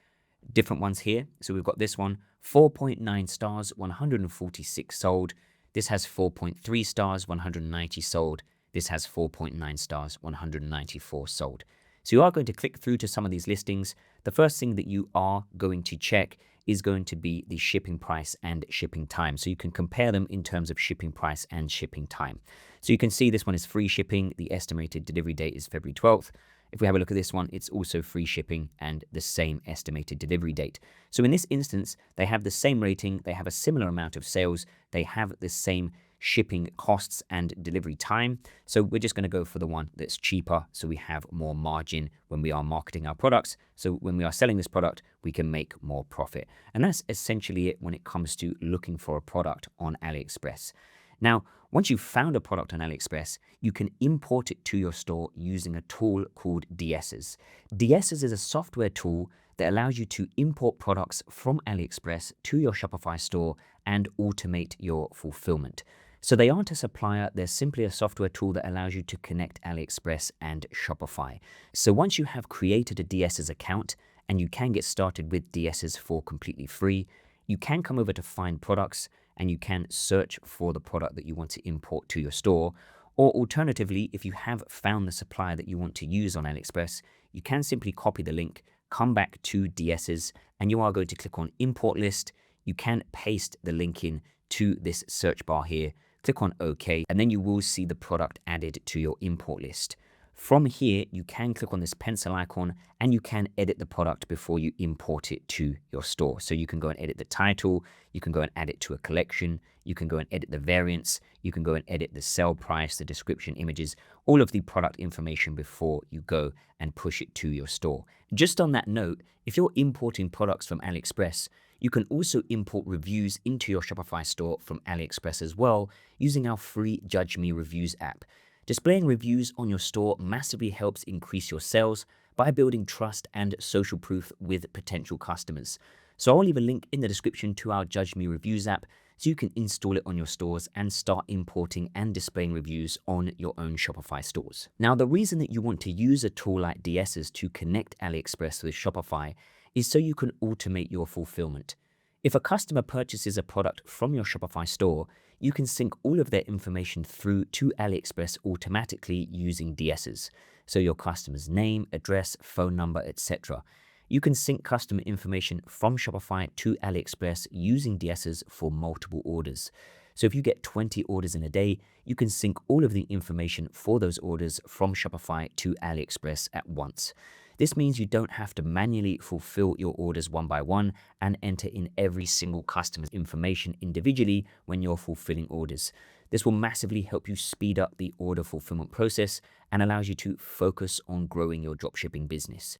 different ones here. So we've got this one, 4.9 stars, 146 sold. This has 4.3 stars, 190 sold. This has 4.9 stars, 194 sold. So you are going to click through to some of these listings. The first thing that you are going to check is going to be the shipping price and shipping time. So you can compare them in terms of shipping price and shipping time. So you can see this one is free shipping. The estimated delivery date is February 12th. If we have a look at this one, it's also free shipping and the same estimated delivery date. So in this instance, they have the same rating, they have a similar amount of sales, they have the same shipping costs and delivery time. So we're just going to go for the one that's cheaper, so we have more margin when we are marketing our products. So when we are selling this product, we can make more profit. And that's essentially it when it comes to looking for a product on AliExpress. Now, once you've found a product on AliExpress, you can import it to your store using a tool called DSers. DSers is a software tool that allows you to import products from AliExpress to your Shopify store and automate your fulfillment. So they aren't a supplier, they're simply a software tool that allows you to connect AliExpress and Shopify. So once you have created a DSers account, and you can get started with DSers for completely free, you can come over to find products and you can search for the product that you want to import to your store. Or alternatively, if you have found the supplier that you want to use on AliExpress, you can simply copy the link, come back to DSers, and you are going to click on import list. You can paste the link in to this search bar here, click on OK, and then you will see the product added to your import list. From here, you can click on this pencil icon and you can edit the product before you import it to your store. So you can go and edit the title, you can go and add it to a collection, you can go and edit the variants, you can go and edit the sell price, the description, images, all of the product information before you go and push it to your store. Just on that note, if you're importing products from AliExpress, you can also import reviews into your Shopify store from AliExpress as well using our free Judge.me reviews app. Displaying reviews on your store massively helps increase your sales by building trust and social proof with potential customers. So I'll leave a link in the description to our Judge.me reviews app so you can install it on your stores and start importing and displaying reviews on your own Shopify stores. Now, the reason that you want to use a tool like DSers to connect AliExpress with Shopify is so you can automate your fulfillment. If a customer purchases a product from your Shopify store, you can sync all of their information through to AliExpress automatically using DSers. So your customer's name, address, phone number, etc. You can sync customer information from Shopify to AliExpress using DSers for multiple orders. So if you get 20 orders in a day, you can sync all of the information for those orders from Shopify to AliExpress at once. This means you don't have to manually fulfill your orders one by one and enter in every single customer's information individually when you're fulfilling orders. This will massively help you speed up the order fulfillment process and allows you to focus on growing your dropshipping business.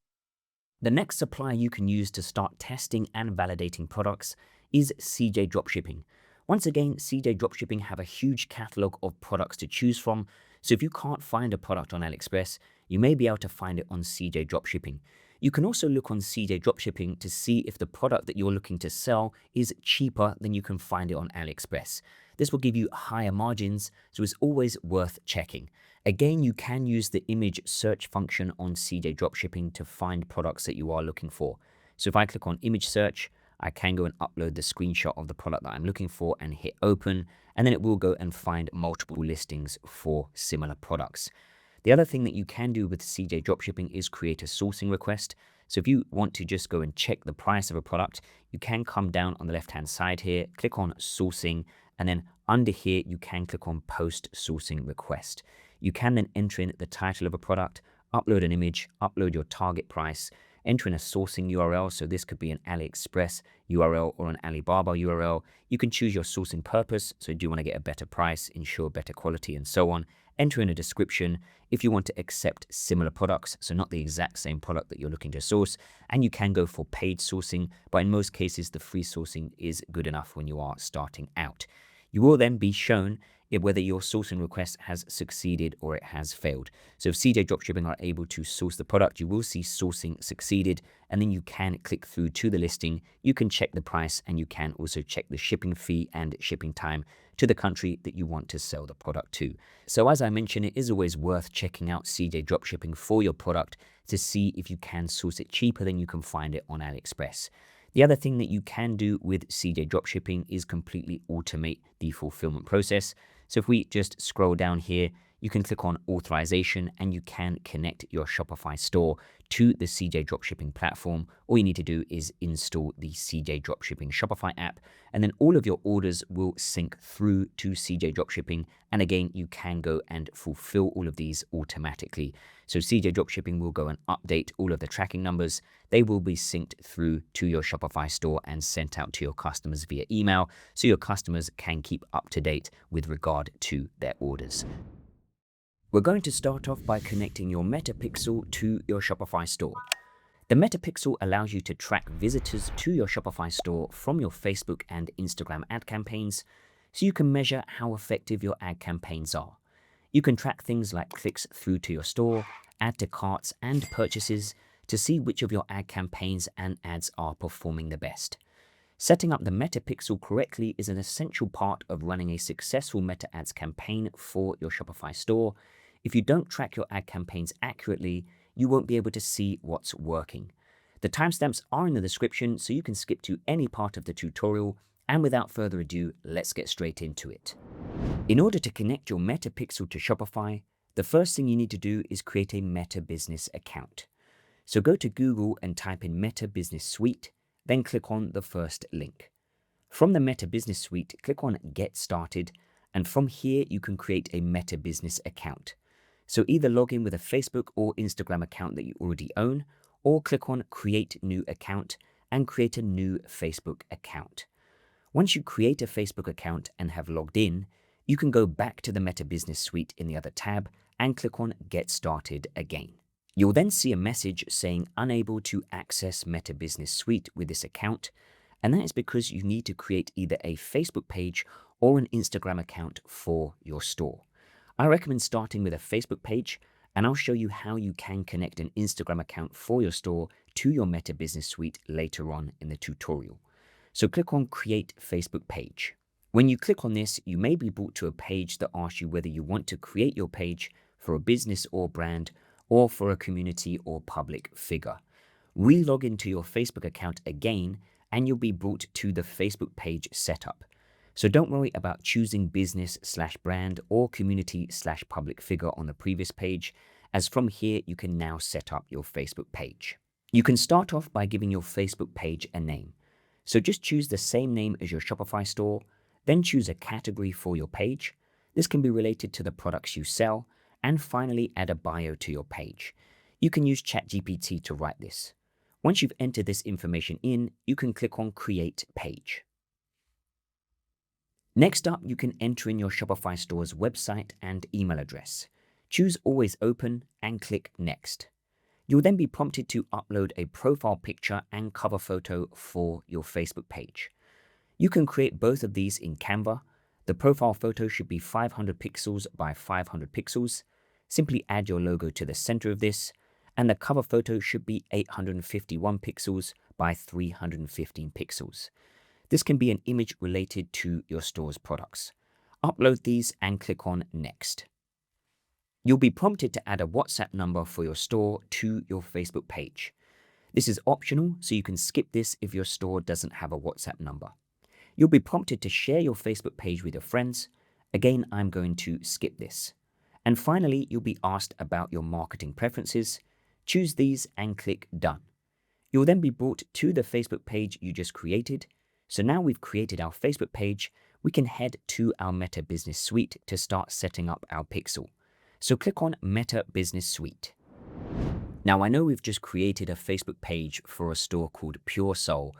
The next supplier you can use to start testing and validating products is CJ Dropshipping. Once again, CJ Dropshipping have a huge catalog of products to choose from, so if you can't find a product on AliExpress, you may be able to find it on CJ Dropshipping. You can also look on CJ Dropshipping to see if the product that you're looking to sell is cheaper than you can find it on AliExpress. This will give you higher margins, so it's always worth checking. Again, you can use the image search function on CJ Dropshipping to find products that you are looking for. So if I click on image search, I can go and upload the screenshot of the product that I'm looking for and hit open, and then it will go and find multiple listings for similar products. The other thing that you can do with CJ Dropshipping is create a sourcing request. So if you want to just go and check the price of a product, you can come down on the left-hand side here, click on sourcing, and then under here, you can click on post sourcing request. You can then enter in the title of a product, upload an image, upload your target price, enter in a sourcing URL. So this could be an AliExpress URL or an Alibaba URL. You can choose your sourcing purpose. So do you want to get a better price, ensure better quality, and so on. Enter in a description if you want to accept similar products, so not the exact same product that you're looking to source. And you can go for paid sourcing, but in most cases, the free sourcing is good enough when you are starting out. You will then be shown whether your sourcing request has succeeded or it has failed. So if CJ Dropshipping are able to source the product, you will see sourcing succeeded, and then you can click through to the listing. You can check the price, and you can also check the shipping fee and shipping time to the country that you want to sell the product to. So as I mentioned, it is always worth checking out CJ Dropshipping for your product to see if you can source it cheaper than you can find it on AliExpress. The other thing that you can do with CJ Dropshipping is completely automate the fulfillment process. So if we just scroll down here, you can click on authorization and you can connect your Shopify store to the CJ Dropshipping platform. All you need to do is install the CJ Dropshipping Shopify app, and then all of your orders will sync through to CJ Dropshipping. And again, you can go and fulfill all of these automatically. So CJ Dropshipping will go and update all of the tracking numbers. They will be synced through to your Shopify store and sent out to your customers via email, so your customers can keep up to date with regard to their orders. We're going to start off by connecting your Metapixel to your Shopify store. The Metapixel allows you to track visitors to your Shopify store from your Facebook and Instagram ad campaigns, so you can measure how effective your ad campaigns are. You can track things like clicks through to your store, add to carts, and purchases to see which of your ad campaigns and ads are performing the best. Setting up the Metapixel correctly is an essential part of running a successful Meta Ads campaign for your Shopify store. If you don't track your ad campaigns accurately, you won't be able to see what's working. The timestamps are in the description, so you can skip to any part of the tutorial. And without further ado, let's get straight into it. In order to connect your Metapixel to Shopify, the first thing you need to do is create a Meta Business account. So go to Google and type in Meta Business Suite, then click on the first link. From the Meta Business Suite, click on Get Started, and from here you can create a Meta Business account. So either log in with a Facebook or Instagram account that you already own, or click on Create New Account and create a new Facebook account. Once you create a Facebook account and have logged in, you can go back to the Meta Business Suite in the other tab and click on Get Started again. You'll then see a message saying unable to access Meta Business Suite with this account, and that is because you need to create either a Facebook page or an Instagram account for your store. I recommend starting with a Facebook page, and I'll show you how you can connect an Instagram account for your store to your Meta Business Suite later on in the tutorial. So click on Create Facebook Page. When you click on this, you may be brought to a page that asks you whether you want to create your page for a business or brand, or for a community or public figure. Re-log into your Facebook account again, and you'll be brought to the Facebook page setup. So don't worry about choosing business/brand or community/public figure on the previous page, as from here you can now set up your Facebook page. You can start off by giving your Facebook page a name. So just choose the same name as your Shopify store, then choose a category for your page. This can be related to the products you sell, and finally add a bio to your page. You can use ChatGPT to write this. Once you've entered this information in, you can click on Create Page. Next up, you can enter in your Shopify store's website and email address. Choose Always Open and click Next. You'll then be prompted to upload a profile picture and cover photo for your Facebook page. You can create both of these in Canva. The profile photo should be 500 pixels by 500 pixels. Simply add your logo to the center of this, and the cover photo should be 851 pixels by 315 pixels. This can be an image related to your store's products. Upload these and click on Next. You'll be prompted to add a WhatsApp number for your store to your Facebook page. This is optional, so you can skip this if your store doesn't have a WhatsApp number. You'll be prompted to share your Facebook page with your friends. Again, I'm going to skip this. And finally, you'll be asked about your marketing preferences. Choose these and click Done. You'll then be brought to the Facebook page you just created. So now we've created our Facebook page, we can head to our Meta Business Suite to start setting up our pixel. So click on Meta Business Suite. Now I know we've just created a Facebook page for a store called Pure Soul,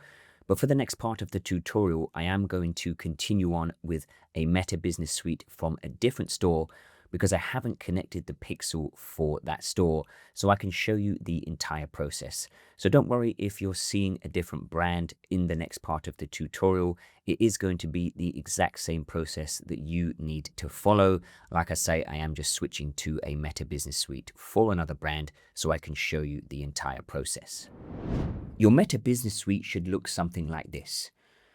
but for the next part of the tutorial, I am going to continue on with a Meta Business Suite from a different store because I haven't connected the pixel for that store, so I can show you the entire process. So don't worry if you're seeing a different brand in the next part of the tutorial. It is going to be the exact same process that you need to follow. Like I say, I am just switching to a Meta Business Suite for another brand so I can show you the entire process. Your Meta Business Suite should look something like this.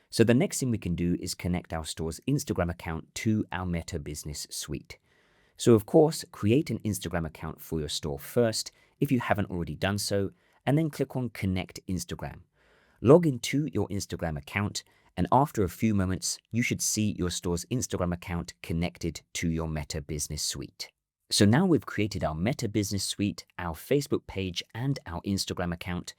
So the next thing we can do is connect our store's Instagram account to our Meta Business Suite. So of course, create an Instagram account for your store first if you haven't already done so, and then click on Connect Instagram. Log into your Instagram account, and after a few moments, you should see your store's Instagram account connected to your Meta Business Suite. So now we've created our Meta Business Suite, our Facebook page, and our Instagram account.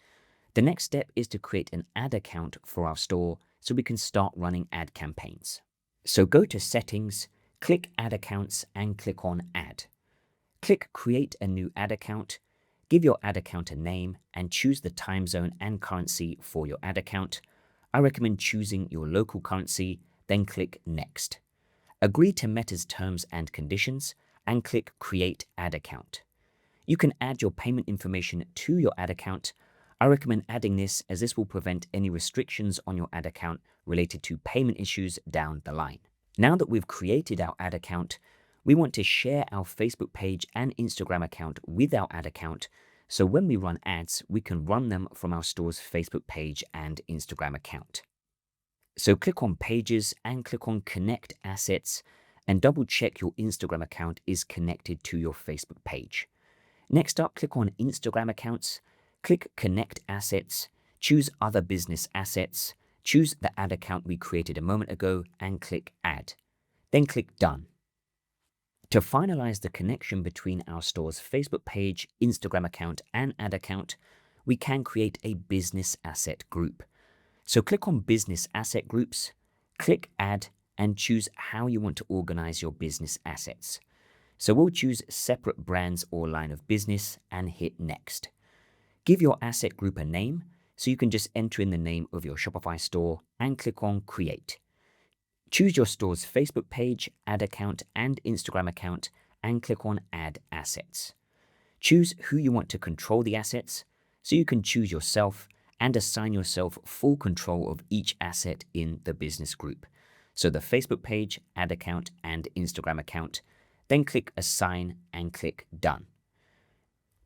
The next step is to create an ad account for our store so we can start running ad campaigns. So go to Settings, click Ad Accounts and click on Add. Click Create a new ad account, give your ad account a name and choose the time zone and currency for your ad account. I recommend choosing your local currency, then click Next. Agree to Meta's terms and conditions and click Create Ad Account. You can add your payment information to your ad account. I recommend adding this as this will prevent any restrictions on your ad account related to payment issues down the line. Now that we've created our ad account, we want to share our Facebook page and Instagram account with our ad account, so when we run ads, we can run them from our store's Facebook page and Instagram account. So click on Pages and click on Connect Assets and double check your Instagram account is connected to your Facebook page. Next up, click on Instagram Accounts, click Connect Assets, choose Other Business Assets, choose the ad account we created a moment ago and click Add. Then click Done. To finalize the connection between our store's Facebook page, Instagram account, and ad account, we can create a business asset group. So click on Business Asset Groups, click Add, and choose how you want to organize your business assets. So we'll choose Separate Brands or Line of Business and hit Next. Give your asset group a name, so you can just enter in the name of your Shopify store and click on Create. Choose your store's Facebook page, ad account, and Instagram account and click on Add Assets. Choose who you want to control the assets, so you can choose yourself and assign yourself full control of each asset in the business group. So the Facebook page, ad account, and Instagram account. Then click Assign and click Done.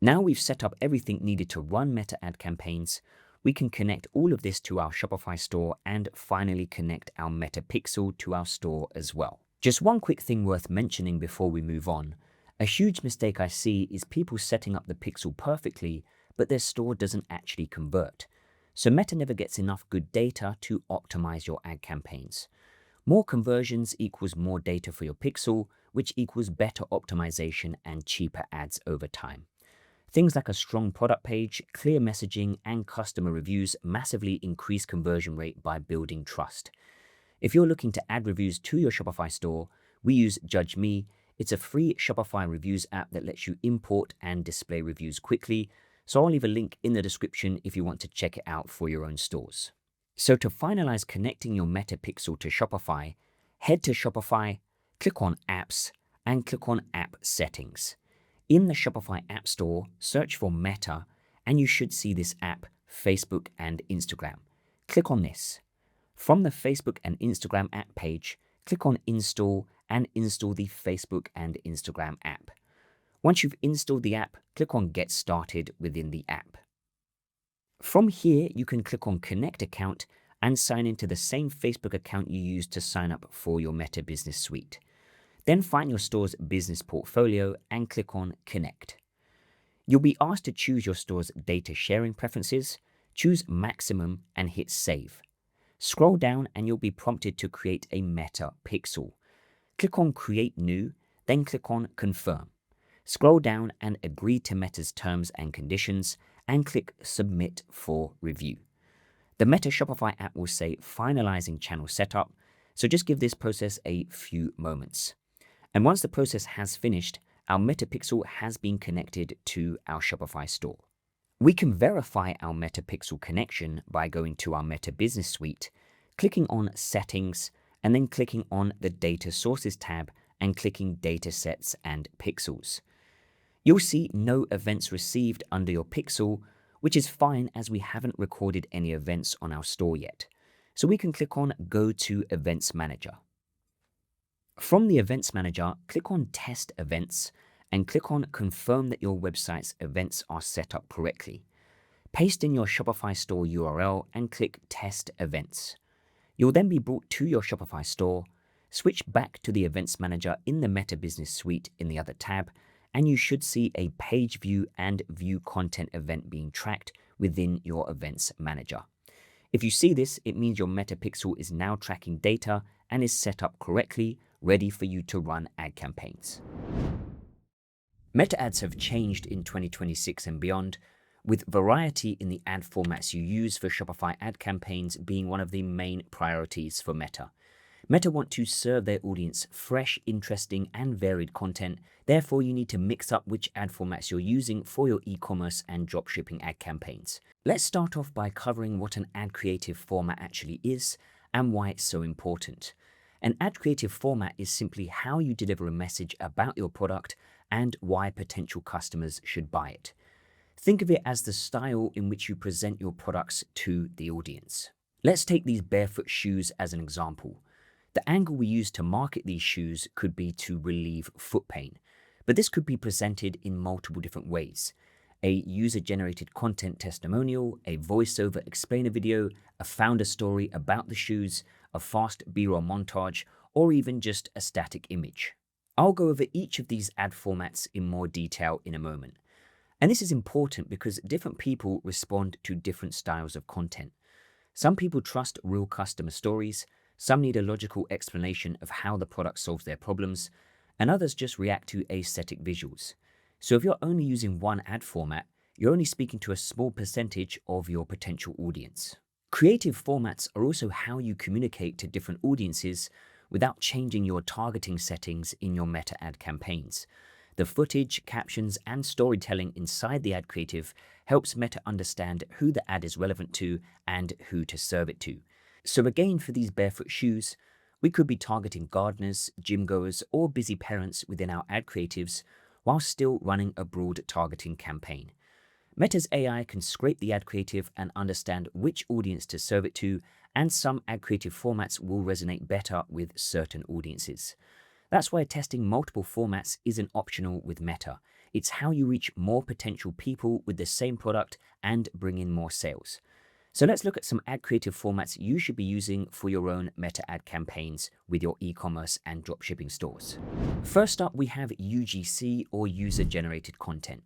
Now we've set up everything needed to run Meta ad campaigns. We can connect all of this to our Shopify store and finally connect our Meta Pixel to our store as well. Just one quick thing worth mentioning before we move on. A huge mistake I see is people setting up the pixel perfectly, but their store doesn't actually convert. So Meta never gets enough good data to optimize your ad campaigns. More conversions equals more data for your pixel, which equals better optimization and cheaper ads over time. Things like a strong product page, clear messaging, and customer reviews massively increase conversion rate by building trust. If you're looking to add reviews to your Shopify store, we use Judge.me. It's a free Shopify reviews app that lets you import and display reviews quickly, so I'll leave a link in the description if you want to check it out for your own stores. So to finalize connecting your Meta Pixel to Shopify, head to Shopify, click on Apps, and click on App Settings. In the Shopify App Store, search for Meta, and you should see this app, Facebook and Instagram. Click on this. From the Facebook and Instagram app page, click on Install and install the Facebook and Instagram app. Once you've installed the app, click on Get Started within the app. From here, you can click on Connect Account and sign into the same Facebook account you used to sign up for your Meta Business Suite. Then find your store's business portfolio and click on Connect. You'll be asked to choose your store's data sharing preferences, choose Maximum and hit Save. Scroll down and you'll be prompted to create a Meta pixel. Click on Create New, then click on Confirm. Scroll down and agree to Meta's terms and conditions and click Submit for review. The Meta Shopify app will say Finalizing Channel Setup, so just give this process a few moments. And once the process has finished, our Meta Pixel has been connected to our Shopify store. We can verify our Meta Pixel connection by going to our Meta Business Suite, clicking on Settings, and then clicking on the Data Sources tab and clicking Datasets and Pixels. You'll see no events received under your pixel, which is fine as we haven't recorded any events on our store yet. So we can click on Go to Events Manager. From the Events Manager, click on Test Events and click on Confirm that your website's events are set up correctly. Paste in your Shopify store URL and click Test Events. You'll then be brought to your Shopify store, switch back to the Events Manager in the Meta Business Suite in the other tab, and you should see a Page View and View Content event being tracked within your Events Manager. If you see this, it means your Meta Pixel is now tracking data and is set up correctly, ready for you to run ad campaigns. Meta ads have changed in 2026 and beyond, with variety in the ad formats you use for Shopify ad campaigns being one of the main priorities for Meta. Meta want to serve their audience fresh, interesting, and varied content. Therefore, you need to mix up which ad formats you're using for your e-commerce and dropshipping ad campaigns. Let's start off by covering what an ad creative format actually is and why it's so important. An ad creative format is simply how you deliver a message about your product and why potential customers should buy it. Think of it as the style in which you present your products to the audience. Let's take these barefoot shoes as an example. The angle we use to market these shoes could be to relieve foot pain, but this could be presented in multiple different ways. A user-generated content testimonial, a voiceover explainer video, a founder story about the shoes, a fast B-roll montage, or even just a static image. I'll go over each of these ad formats in more detail in a moment. And this is important because different people respond to different styles of content. Some people trust real customer stories, some need a logical explanation of how the product solves their problems, and others just react to aesthetic visuals. So if you're only using one ad format, you're only speaking to a small percentage of your potential audience. Creative formats are also how you communicate to different audiences without changing your targeting settings in your meta ad campaigns. The footage, captions, and storytelling inside the ad creative helps Meta understand who the ad is relevant to and who to serve it to. So again, for these barefoot shoes, we could be targeting gardeners, gym goers, or busy parents within our ad creatives while still running a broad targeting campaign. Meta's AI can scrape the ad creative and understand which audience to serve it to, and some ad creative formats will resonate better with certain audiences. That's why testing multiple formats isn't optional with Meta. It's how you reach more potential people with the same product and bring in more sales. So let's look at some ad creative formats you should be using for your own Meta ad campaigns with your e-commerce and dropshipping stores. First up, we have UGC, or user-generated content.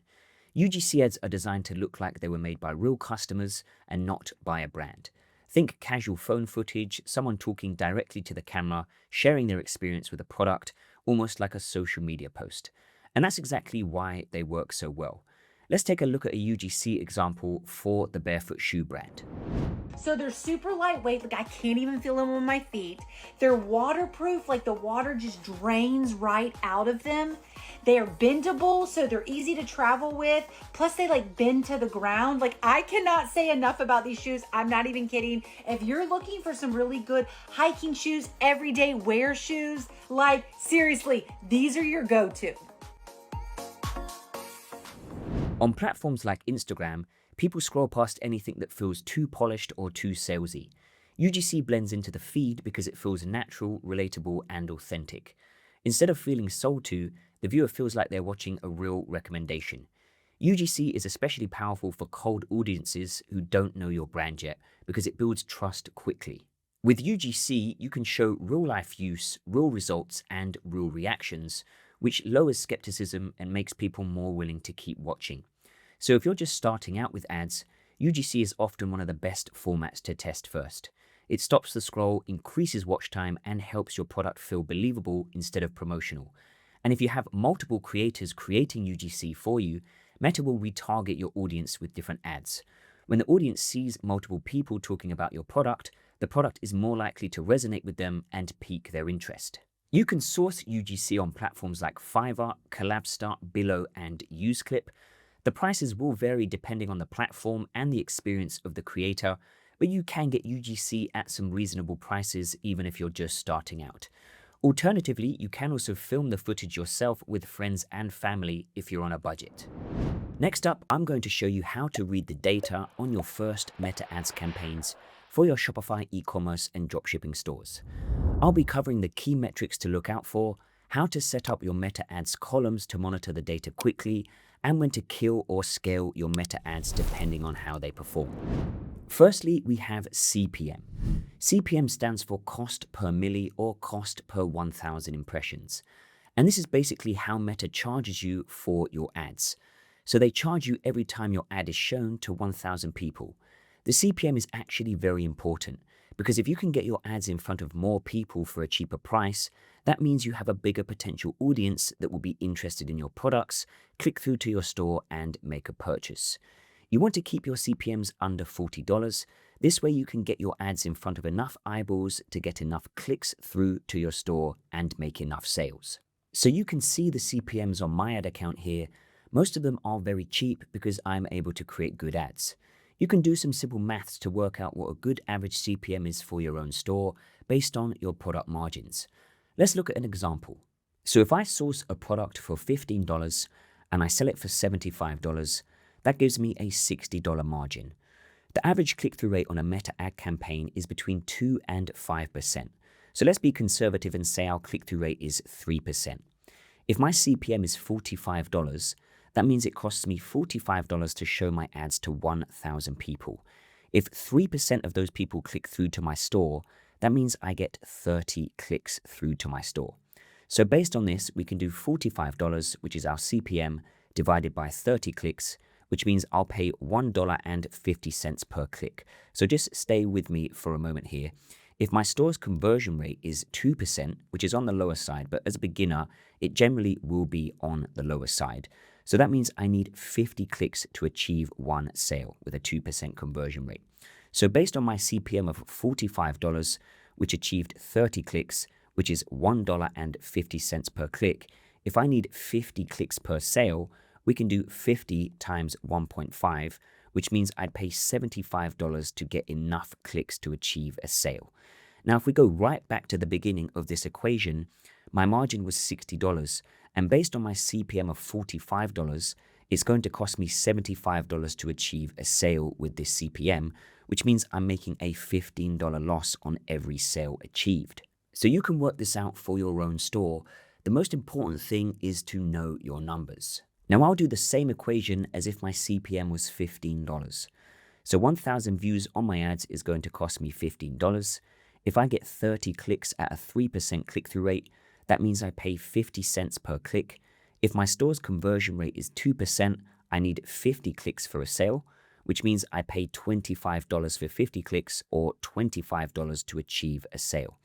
UGC ads are designed to look like they were made by real customers and not by a brand. Think casual phone footage, someone talking directly to the camera, sharing their experience with a product, almost like a social media post. And that's exactly why they work so well. Let's take a look at a UGC example for the Barefoot Shoe brand. So they're super lightweight, like I can't even feel them on my feet. They're waterproof, like the water just drains right out of them. They are bendable, so they're easy to travel with. Plus they like bend to the ground. Like I cannot say enough about these shoes. I'm not even kidding. If you're looking for some really good hiking shoes, everyday wear shoes, like seriously, these are your go-to. On platforms like Instagram, people scroll past anything that feels too polished or too salesy. UGC blends into the feed because it feels natural, relatable, and authentic. Instead of feeling sold to, the viewer feels like they're watching a real recommendation. UGC is especially powerful for cold audiences who don't know your brand yet because it builds trust quickly. With UGC, you can show real-life use, real results, and real reactions, which lowers skepticism and makes people more willing to keep watching. So if you're just starting out with ads, UGC is often one of the best formats to test first. It stops the scroll, increases watch time, and helps your product feel believable instead of promotional. And if you have multiple creators creating UGC for you, Meta will retarget your audience with different ads. When the audience sees multiple people talking about your product, the product is more likely to resonate with them and pique their interest. You can source UGC on platforms like Fiverr, Collabstar, Billo, and UseClip. The prices will vary depending on the platform and the experience of the creator, but you can get UGC at some reasonable prices even if you're just starting out. Alternatively, you can also film the footage yourself with friends and family if you're on a budget. Next up, I'm going to show you how to read the data on your first Meta Ads campaigns for your Shopify e-commerce and dropshipping stores. I'll be covering the key metrics to look out for, how to set up your Meta Ads columns to monitor the data quickly, and when to kill or scale your Meta Ads depending on how they perform. Firstly, we have CPM. CPM stands for cost per milli or cost per 1,000 impressions. And this is basically how Meta charges you for your ads. So they charge you every time your ad is shown to 1,000 people. The CPM is actually very important because if you can get your ads in front of more people for a cheaper price, that means you have a bigger potential audience that will be interested in your products, click through to your store, and make a purchase. You want to keep your CPMs under $40. This way you can get your ads in front of enough eyeballs to get enough clicks through to your store and make enough sales. So you can see the CPMs on my ad account here. Most of them are very cheap because I'm able to create good ads. You can do some simple maths to work out what a good average CPM is for your own store based on your product margins. Let's look at an example. So if I source a product for $15 and I sell it for $75, that gives me a $60 margin. The average click-through rate on a Meta ad campaign is between 2 and 5%. So let's be conservative and say our click-through rate is 3%. If my CPM is $45, that means it costs me $45 to show my ads to 1,000 people. If 3% of those people click through to my store, that means I get 30 clicks through to my store. So based on this, we can do $45, which is our CPM, divided by 30 clicks, which means I'll pay $1.50 per click. So just stay with me for a moment here. If my store's conversion rate is 2%, which is on the lower side, but as a beginner, it generally will be on the lower side. So that means I need 50 clicks to achieve one sale with a 2% conversion rate. So based on my CPM of $45, which achieved 30 clicks, which is $1.50 per click, if I need 50 clicks per sale, we can do 50 times 1.5, which means I'd pay $75 to get enough clicks to achieve a sale. Now, if we go right back to the beginning of this equation, my margin was $60, and based on my CPM of $45, it's going to cost me $75 to achieve a sale with this CPM, which means I'm making a $15 loss on every sale achieved. So you can work this out for your own store. The most important thing is to know your numbers. Now I'll do the same equation as if my CPM was $15. So 1,000 views on my ads is going to cost me $15. If I get 30 clicks at a 3% click-through rate, that means I pay 50 cents per click. If my store's conversion rate is 2%, I need 50 clicks for a sale, which means I pay $25 for 50 clicks or $25 to achieve a sale.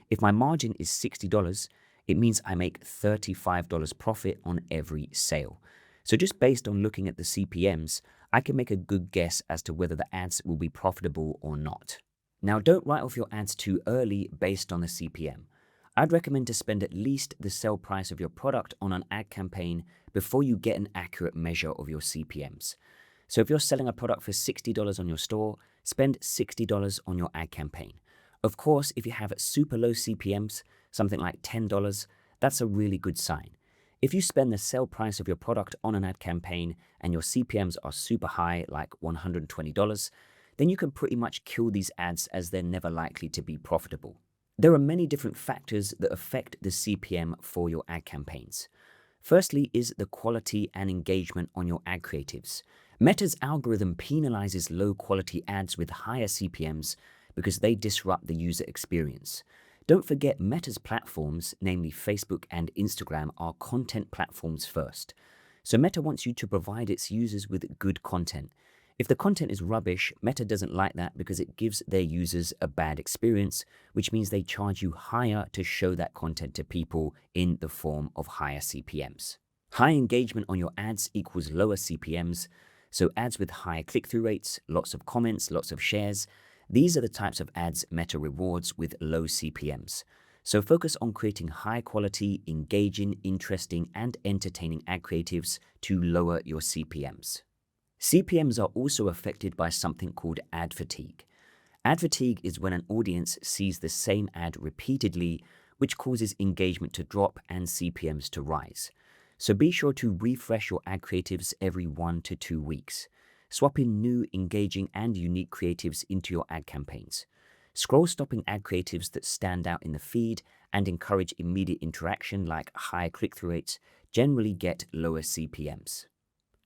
If my margin is $60, it means I make $35 profit on every sale. So just based on looking at the CPMs, I can make a good guess as to whether the ads will be profitable or not. Now, don't write off your ads too early based on the CPM. I'd recommend to spend at least the sell price of your product on an ad campaign before you get an accurate measure of your CPMs. So if you're selling a product for $60 on your store, spend $60 on your ad campaign. Of course, if you have super low CPMs, something like $10, that's a really good sign. If you spend the sell price of your product on an ad campaign and your CPMs are super high, like $120, then you can pretty much kill these ads as they're never likely to be profitable. There are many different factors that affect the CPM for your ad campaigns. Firstly is the quality and engagement on your ad creatives. Meta's algorithm penalizes low-quality ads with higher CPMs because they disrupt the user experience. Don't forget Meta's platforms, namely Facebook and Instagram, are content platforms first. So Meta wants you to provide its users with good content. If the content is rubbish, Meta doesn't like that because it gives their users a bad experience, which means they charge you higher to show that content to people in the form of higher CPMs. High engagement on your ads equals lower CPMs, so ads with high click-through rates, lots of comments, lots of shares, these are the types of ads Meta rewards with low CPMs. So focus on creating high-quality, engaging, interesting, and entertaining ad creatives to lower your CPMs. CPMs are also affected by something called ad fatigue. Ad fatigue is when an audience sees the same ad repeatedly, which causes engagement to drop and CPMs to rise. So be sure to refresh your ad creatives every 1 to 2 weeks. Swap in new, engaging, and unique creatives into your ad campaigns. Scroll-stopping ad creatives that stand out in the feed and encourage immediate interaction like high click-through rates generally get lower CPMs.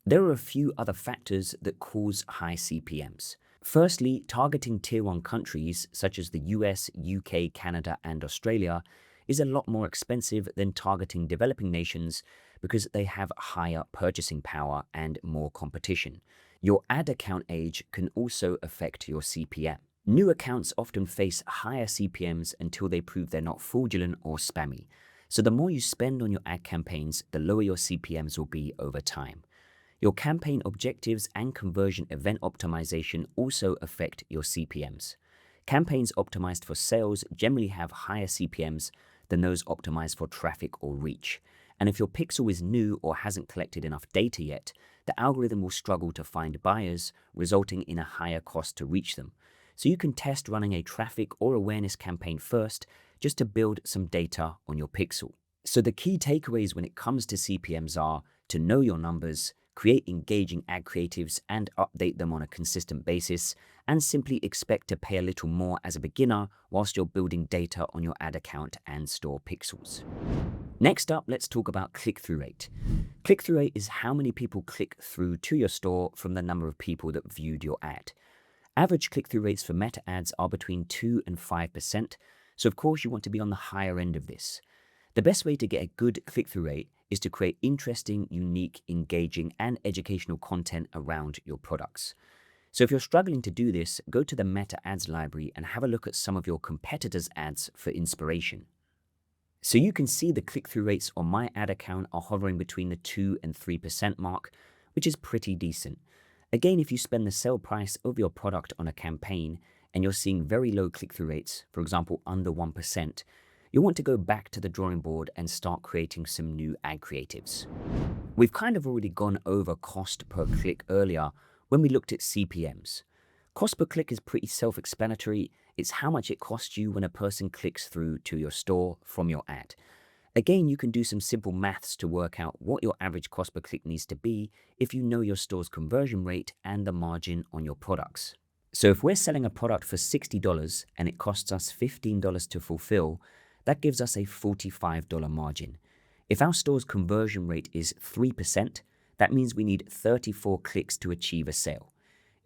There are a few other factors that cause high CPMs. Firstly, targeting Tier 1 countries such as the US, UK, Canada, and Australia is a lot more expensive than targeting developing nations because they have higher purchasing power and more competition. Your ad account age can also affect your CPM. New accounts often face higher CPMs until they prove they're not fraudulent or spammy. So the more you spend on your ad campaigns, the lower your CPMs will be over time. Your campaign objectives and conversion event optimization also affect your CPMs. Campaigns optimized for sales generally have higher CPMs than those optimized for traffic or reach. And if your pixel is new or hasn't collected enough data yet, the algorithm will struggle to find buyers, resulting in a higher cost to reach them. So you can test running a traffic or awareness campaign first just to build some data on your pixel. So the key takeaways when it comes to CPMs are to know your numbers, create engaging ad creatives and update them on a consistent basis, and simply expect to pay a little more as a beginner whilst you're building data on your ad account and store pixels. Next up, let's talk about click-through rate. Click-through rate is how many people click through to your store from the number of people that viewed your ad. Average click-through rates for meta ads are between 2 and 5%, so of course you want to be on the higher end of this. The best way to get a good click-through rate is to create interesting, unique, engaging, and educational content around your products. So if you're struggling to do this, go to the Meta Ads library and have a look at some of your competitors' ads for inspiration. So you can see the click-through rates on my ad account are hovering between the 2 and 3% mark, which is pretty decent. Again, if you spend the sale price of your product on a campaign and you're seeing very low click-through rates, for example, under 1%, you'll want to go back to the drawing board and start creating some new ad creatives. We've kind of already gone over cost per click earlier when we looked at CPMs. Cost per click is pretty self-explanatory. It's how much it costs you when a person clicks through to your store from your ad. Again, you can do some simple maths to work out what your average cost per click needs to be if you know your store's conversion rate and the margin on your products. So if we're selling a product for $60 and it costs us $15 to fulfill, that gives us a $45 margin. If our store's conversion rate is 3%, that means we need 34 clicks to achieve a sale.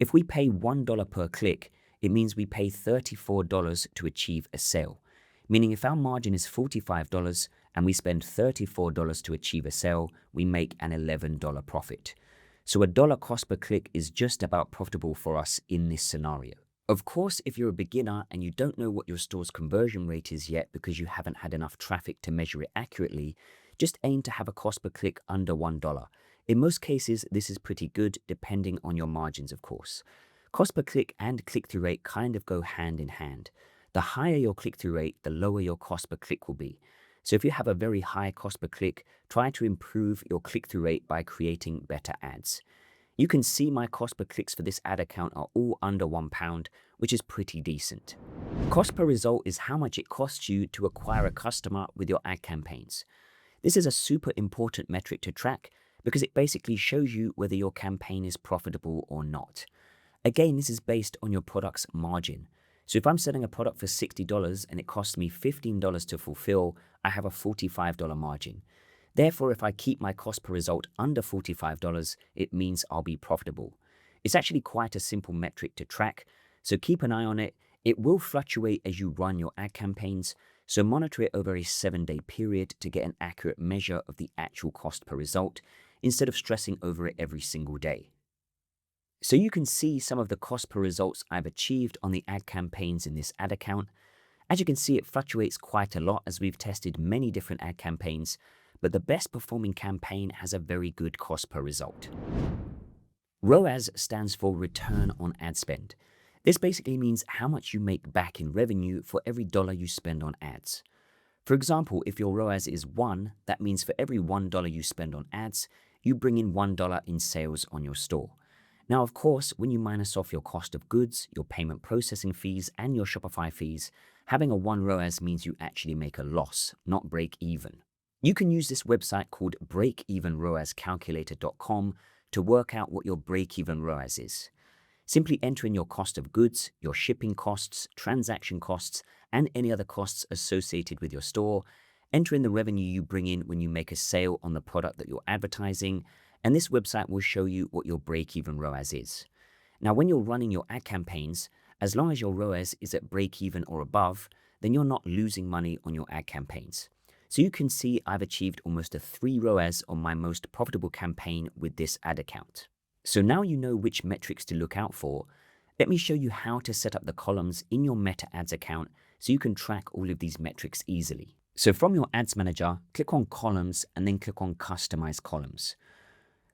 If we pay $1 per click, it means we pay $34 to achieve a sale. Meaning if our margin is $45 and we spend $34 to achieve a sale, we make an $11 profit. So a dollar cost per click is just about profitable for us in this scenario. Of course, if you're a beginner and you don't know what your store's conversion rate is yet because you haven't had enough traffic to measure it accurately, just aim to have a cost per click under $1. In most cases, this is pretty good depending on your margins, of course. Cost per click and click-through rate kind of go hand in hand. The higher your click-through rate, the lower your cost per click will be. So if you have a very high cost per click, try to improve your click-through rate by creating better ads. You can see my cost per clicks for this ad account are all under £1, which is pretty decent. Cost per result is how much it costs you to acquire a customer with your ad campaigns. This is a super important metric to track because it basically shows you whether your campaign is profitable or not. Again, this is based on your product's margin. So if I'm selling a product for $60 and it costs me $15 to fulfill, I have a $45 margin. Therefore, if I keep my cost per result under $45, it means I'll be profitable. It's actually quite a simple metric to track, so keep an eye on it. It will fluctuate as you run your ad campaigns, so monitor it over a 7-day period to get an accurate measure of the actual cost per result instead of stressing over it every single day. So you can see some of the cost per results I've achieved on the ad campaigns in this ad account. As you can see, it fluctuates quite a lot as we've tested many different ad campaigns, but the best performing campaign has a very good cost per result. ROAS stands for return on ad spend. This basically means how much you make back in revenue for every dollar you spend on ads. For example, if your ROAS is 1, that means for every $1 you spend on ads, you bring in $1 in sales on your store. Now, of course, when you minus off your cost of goods, your payment processing fees, and your Shopify fees, having a 1 ROAS means you actually make a loss, not break even. You can use this website called breakevenroascalculator.com to work out what your break-even ROAS is. Simply enter in your cost of goods, your shipping costs, transaction costs, and any other costs associated with your store. Enter in the revenue you bring in when you make a sale on the product that you're advertising, and this website will show you what your break-even ROAS is. Now, when you're running your ad campaigns, as long as your ROAS is at break-even or above, then you're not losing money on your ad campaigns. So you can see I've achieved almost a 3 ROAS on my most profitable campaign with this ad account. So now you know which metrics to look out for. Let me show you how to set up the columns in your Meta Ads account so you can track all of these metrics easily. So from your Ads Manager, click on Columns and then click on Customize Columns.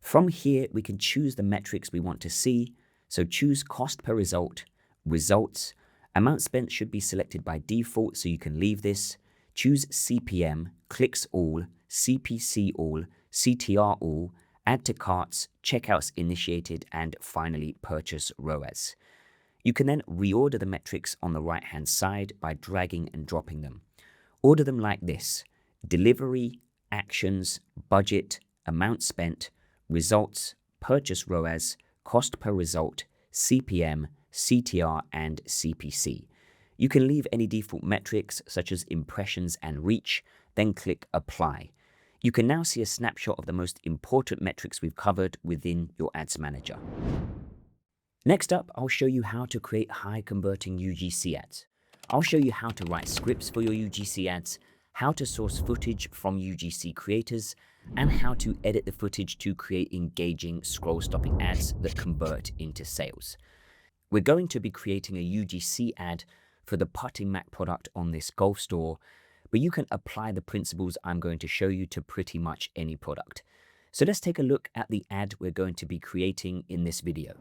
From here, we can choose the metrics we want to see. So choose Cost per Result, Results. Amount spent should be selected by default, so you can leave this. Choose CPM, Clicks All, CPC All, CTR All, Add to Carts, Checkouts Initiated, and finally Purchase ROAS. You can then reorder the metrics on the right-hand side by dragging and dropping them. Order them like this: Delivery, Actions, Budget, Amount Spent, Results, Purchase ROAS, Cost per Result, CPM, CTR, and CPC. You can leave any default metrics such as impressions and reach, then click Apply. You can now see a snapshot of the most important metrics we've covered within your Ads Manager. Next up, I'll show you how to create high-converting UGC ads. I'll show you how to write scripts for your UGC ads, how to source footage from UGC creators, and how to edit the footage to create engaging scroll-stopping ads that convert into sales. We're going to be creating a UGC ad for the putting mat product on this golf store, but you can apply the principles I'm going to show you to pretty much any product. So let's take a look at the ad we're going to be creating in this video.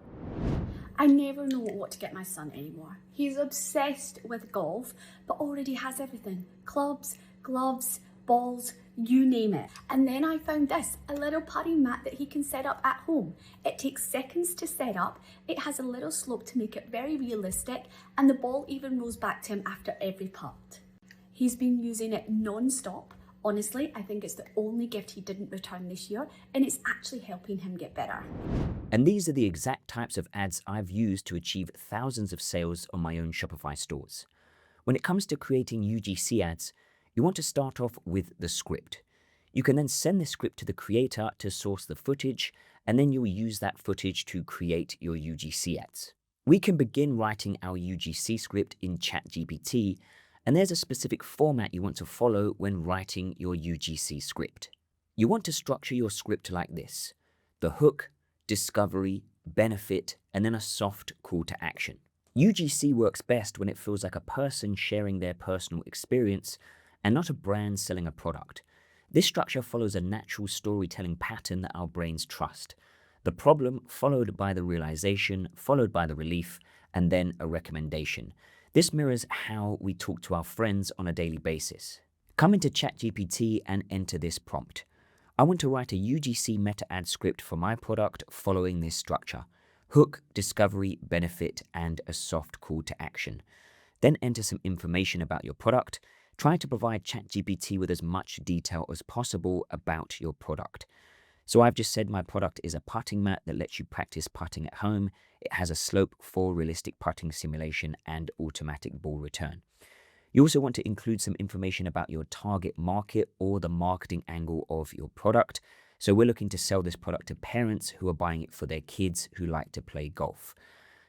I never know what to get my son anymore. He's obsessed with golf, but already has everything. Clubs, gloves, balls, you name it. And then I found this, a little putting mat that he can set up at home. It takes seconds to set up, it has a little slope to make it very realistic, and the ball even rolls back to him after every putt. He's been using it non-stop. Honestly, I think it's the only gift he didn't return this year, and it's actually helping him get better. And these are the exact types of ads I've used to achieve thousands of sales on my own Shopify stores. When it comes to creating UGC ads, you want to start off with the script. You can then send the script to the creator to source the footage, and then you'll use that footage to create your UGC ads. We can begin writing our UGC script in ChatGPT, and there's a specific format you want to follow when writing your UGC script. You want to structure your script like this: the hook, discovery, benefit, and then a soft call to action. UGC works best when it feels like a person sharing their personal experience and not a brand selling a product. This structure follows a natural storytelling pattern that our brains trust. The problem followed by the realization, followed by the relief, and then a recommendation. This mirrors how we talk to our friends on a daily basis. Come into ChatGPT and enter this prompt. I want to write a UGC meta ad script for my product following this structure: hook, discovery, benefit, and a soft call to action. Then enter some information about your product. Try to provide ChatGPT with as much detail as possible about your product. So I've just said my product is a putting mat that lets you practice putting at home. It has a slope for realistic putting simulation and automatic ball return. You also want to include some information about your target market or the marketing angle of your product. So we're looking to sell this product to parents who are buying it for their kids who like to play golf.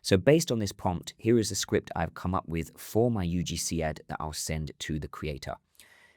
So based on this prompt, here is the script I've come up with for my UGC ad that I'll send to the creator.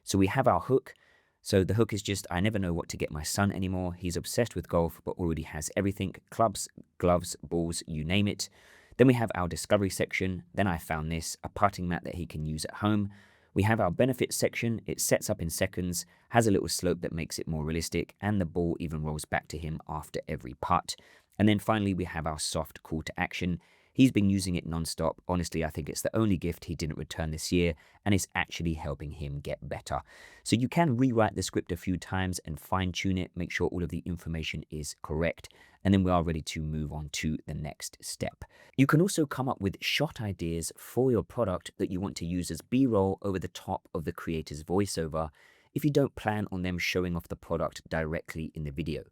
So we have our hook. So the hook is just, I never know what to get my son anymore. He's obsessed with golf, but already has everything: clubs, gloves, balls, you name it. Then we have our discovery section. Then I found this, a putting mat that he can use at home. We have our benefits section. It sets up in seconds, has a little slope that makes it more realistic, and the ball even rolls back to him after every putt. And then finally, we have our soft call to action. He's been using it nonstop. Honestly, I think it's the only gift he didn't return this year, and it's actually helping him get better. So you can rewrite the script a few times and fine-tune it, make sure all of the information is correct, and then we are ready to move on to the next step. You can also come up with shot ideas for your product that you want to use as B-roll over the top of the creator's voiceover if you don't plan on them showing off the product directly in the video.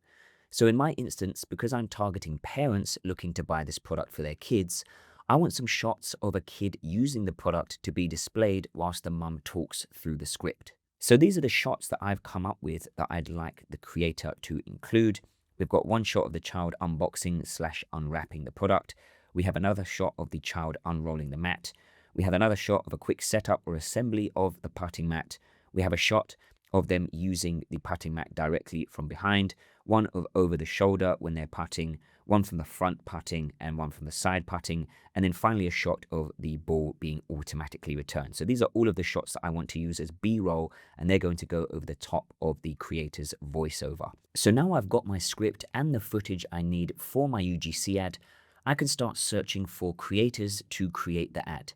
So in my instance, because I'm targeting parents looking to buy this product for their kids, I want some shots of a kid using the product to be displayed whilst the mum talks through the script. So these are the shots that I've come up with that I'd like the creator to include. We've got one shot of the child unboxing/unwrapping the product. We have another shot of the child unrolling the mat. We have another shot of a quick setup or assembly of the putting mat. We have a shot of them using the putting mat directly from behind, one of over the shoulder when they're putting, one from the front putting, and one from the side putting, and then finally a shot of the ball being automatically returned. So these are all of the shots that I want to use as B-roll, and they're going to go over the top of the creator's voiceover. So now I've got my script and the footage I need for my UGC ad, I can start searching for creators to create the ad.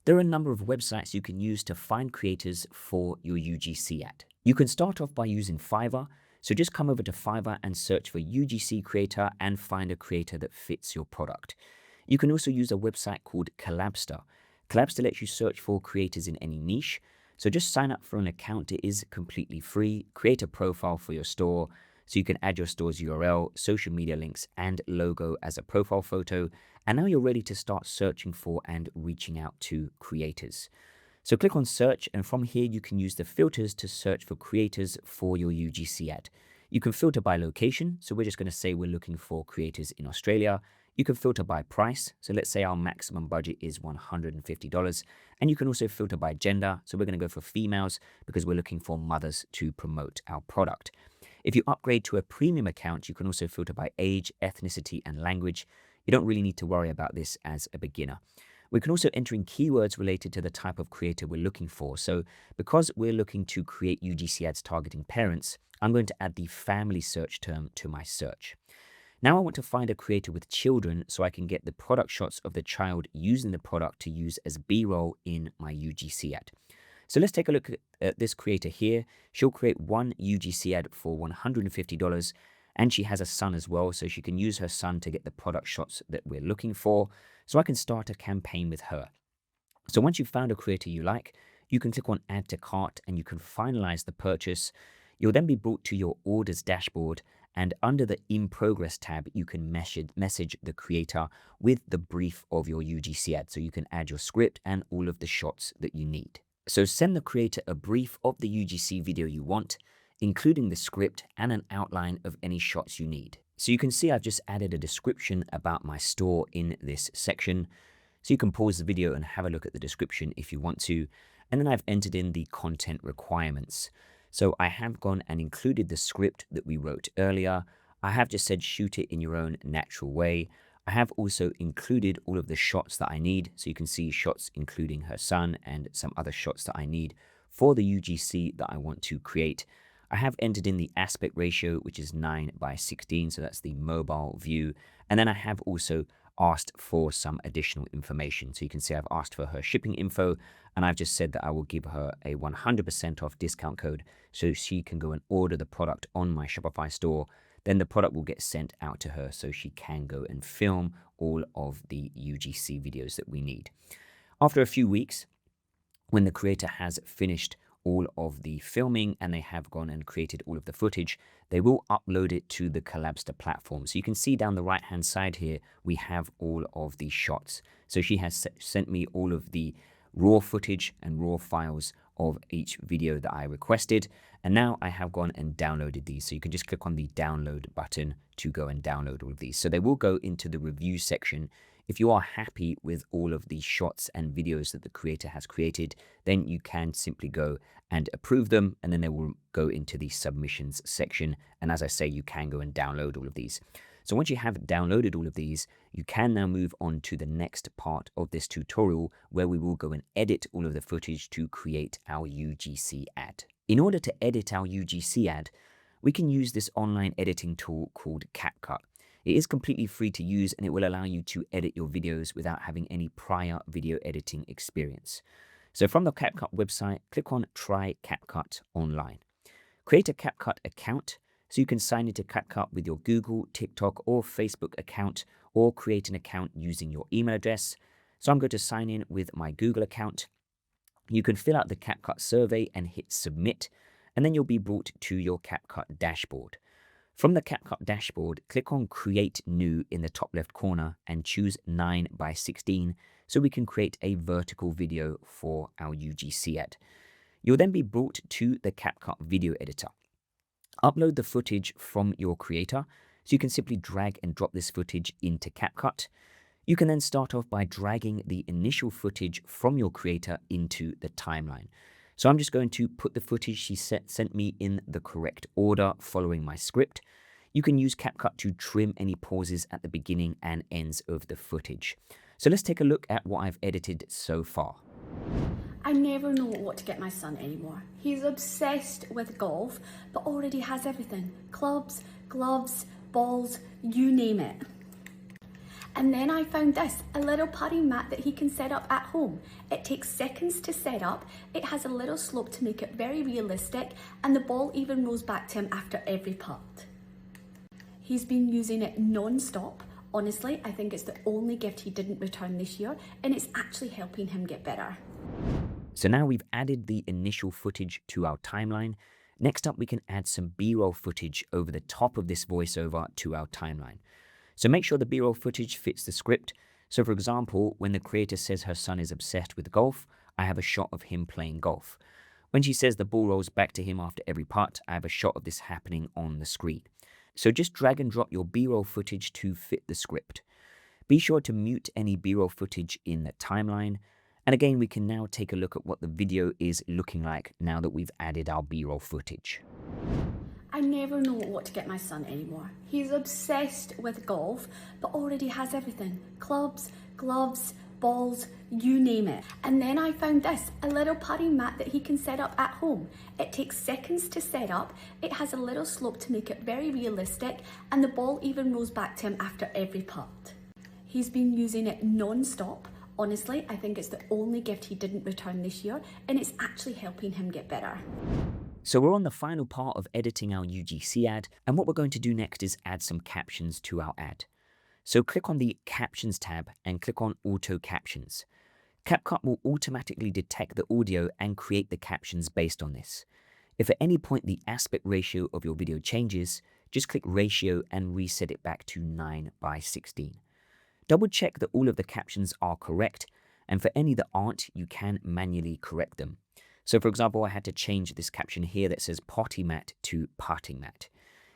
There are a number of websites you can use to find creators for your UGC ad. You can start off by using Fiverr. So just come over to Fiverr and search for UGC creator and find a creator that fits your product. You can also use a website called Collabster. Collabster lets you search for creators in any niche. So just sign up for an account. It is completely free. Create a profile for your store so you can add your store's URL, social media links, and logo as a profile photo. And now you're ready to start searching for and reaching out to creators. So click on search, and from here you can use the filters to search for creators for your UGC ad. You can filter by location, so we're just going to say we're looking for creators in Australia. You can filter by price, so let's say our maximum budget is $150. And you can also filter by gender, so we're going to go for females because we're looking for mothers to promote our product. If you upgrade to a premium account, you can also filter by age, ethnicity, and language. You don't really need to worry about this as a beginner. We can also enter in keywords related to the type of creator we're looking for. So because we're looking to create UGC ads targeting parents, I'm going to add the family search term to my search. Now I want to find a creator with children so I can get the product shots of the child using the product to use as B-roll in my UGC ad. So let's take a look at this creator here. She'll create one UGC ad for $150, and she has a son as well, so she can use her son to get the product shots that we're looking for. So I can start a campaign with her. So once you've found a creator you like, you can click on Add to Cart and you can finalize the purchase. You'll then be brought to your orders dashboard, and under the In Progress tab, you can message the creator with the brief of your UGC ad. So you can add your script and all of the shots that you need. So send the creator a brief of the UGC video you want, including the script and an outline of any shots you need. So you can see I've just added a description about my store in this section. So you can pause the video and have a look at the description if you want to. And then I've entered in the content requirements. So I have gone and included the script that we wrote earlier. I have just said shoot it in your own natural way. I have also included all of the shots that I need. So you can see shots including her son and some other shots that I need for the UGC that I want to create. I have entered in the aspect ratio, which is 9:16, so that's the mobile view. And then I have also asked for some additional information. So you can see I've asked for her shipping info, and I've just said that I will give her a 100% off discount code so she can go and order the product on my Shopify store. Then the product will get sent out to her so she can go and film all of the UGC videos that we need. After a few weeks, when the creator has finished all of the filming and they have gone and created all of the footage, they will upload it to the Collabster platform. So you can see down the right hand side here, we have all of the shots. So she has sent me all of the raw footage and raw files of each video that I requested. And now I have gone and downloaded these. So you can just click on the download button to go and download all of these. So they will go into the review section. If you are happy with all of the shots and videos that the creator has created, then you can simply go and approve them, and then they will go into the submissions section. And as I say, you can go and download all of these. So once you have downloaded all of these, you can now move on to the next part of this tutorial, where we will go and edit all of the footage to create our UGC ad. In order to edit our UGC ad, we can use this online editing tool called CapCut. It is completely free to use, and it will allow you to edit your videos without having any prior video editing experience. So from the CapCut website, click on Try CapCut Online. Create a CapCut account so you can sign into CapCut with your Google, TikTok, or Facebook account, or create an account using your email address. So I'm going to sign in with my Google account. You can fill out the CapCut survey and hit submit, and then you'll be brought to your CapCut dashboard. From the CapCut dashboard, click on Create New in the top left corner and choose 9:16 so we can create a vertical video for our UGC ad. You'll then be brought to the CapCut video editor. Upload the footage from your creator, so you can simply drag and drop this footage into CapCut. You can then start off by dragging the initial footage from your creator into the timeline. So I'm just going to put the footage she sent me in the correct order following my script. You can use CapCut to trim any pauses at the beginning and ends of the footage. So let's take a look at what I've edited so far. I never know what to get my son anymore. He's obsessed with golf, but already has everything. Clubs, gloves, balls, you name it. And then I found this, a little putting mat that he can set up at home. It takes seconds to set up, it has a little slope to make it very realistic, and the ball even rolls back to him after every putt. He's been using it non-stop. Honestly, I think it's the only gift he didn't return this year, and it's actually helping him get better. So now we've added the initial footage to our timeline. Next up, we can add some B-roll footage over the top of this voiceover to our timeline. So make sure the B-roll footage fits the script. So for example, when the creator says her son is obsessed with golf, I have a shot of him playing golf. When she says the ball rolls back to him after every putt, I have a shot of this happening on the screen. So just drag and drop your B-roll footage to fit the script. Be sure to mute any B-roll footage in the timeline. And again, we can now take a look at what the video is looking like now that we've added our B-roll footage. I never know what to get my son anymore. He's obsessed with golf, but already has everything. Clubs, gloves, balls, you name it. And then I found this, a little putting mat that he can set up at home. It takes seconds to set up, it has a little slope to make it very realistic, and the ball even rolls back to him after every putt. He's been using it non-stop. Honestly, I think it's the only gift he didn't return this year, and it's actually helping him get better. So we're on the final part of editing our UGC ad, and what we're going to do next is add some captions to our ad. So click on the Captions tab and click on Auto Captions. CapCut will automatically detect the audio and create the captions based on this. If at any point the aspect ratio of your video changes, just click Ratio and reset it back to 9:16. Double check that all of the captions are correct, and for any that aren't, you can manually correct them. So for example, I had to change this caption here that says potty mat to parting mat.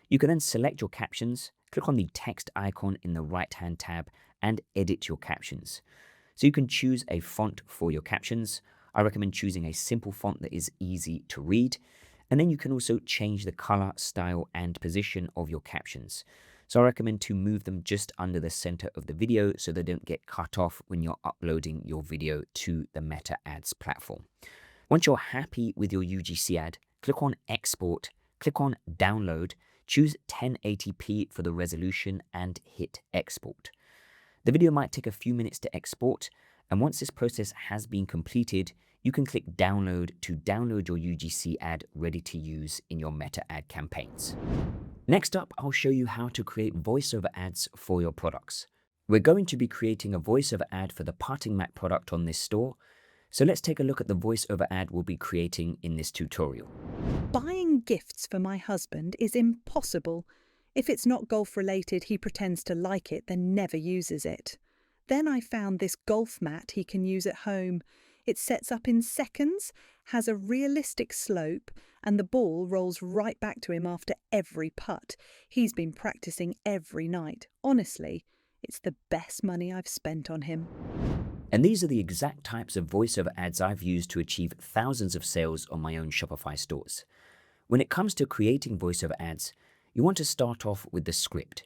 You can then select your captions, click on the text icon in the right-hand tab, and edit your captions. So you can choose a font for your captions. I recommend choosing a simple font that is easy to read. And then you can also change the color, style, and position of your captions. So I recommend to move them just under the center of the video so they don't get cut off when you're uploading your video to the Meta Ads platform. Once you're happy with your UGC ad, click on Export, click on Download, choose 1080p for the resolution, and hit Export. The video might take a few minutes to export, and once this process has been completed, you can click Download to download your UGC ad ready to use in your Meta ad campaigns. Next up, I'll show you how to create voiceover ads for your products. We're going to be creating a voiceover ad for the parting mat product on this store. So let's take a look at the voiceover ad we'll be creating in this tutorial. Buying gifts for my husband is impossible. If it's not golf related, he pretends to like it, then never uses it. Then I found this golf mat he can use at home. It sets up in seconds, has a realistic slope, and the ball rolls right back to him after every putt. He's been practicing every night. Honestly, it's the best money I've spent on him. And these are the exact types of voiceover ads I've used to achieve thousands of sales on my own Shopify stores. When it comes to creating voiceover ads, you want to start off with the script.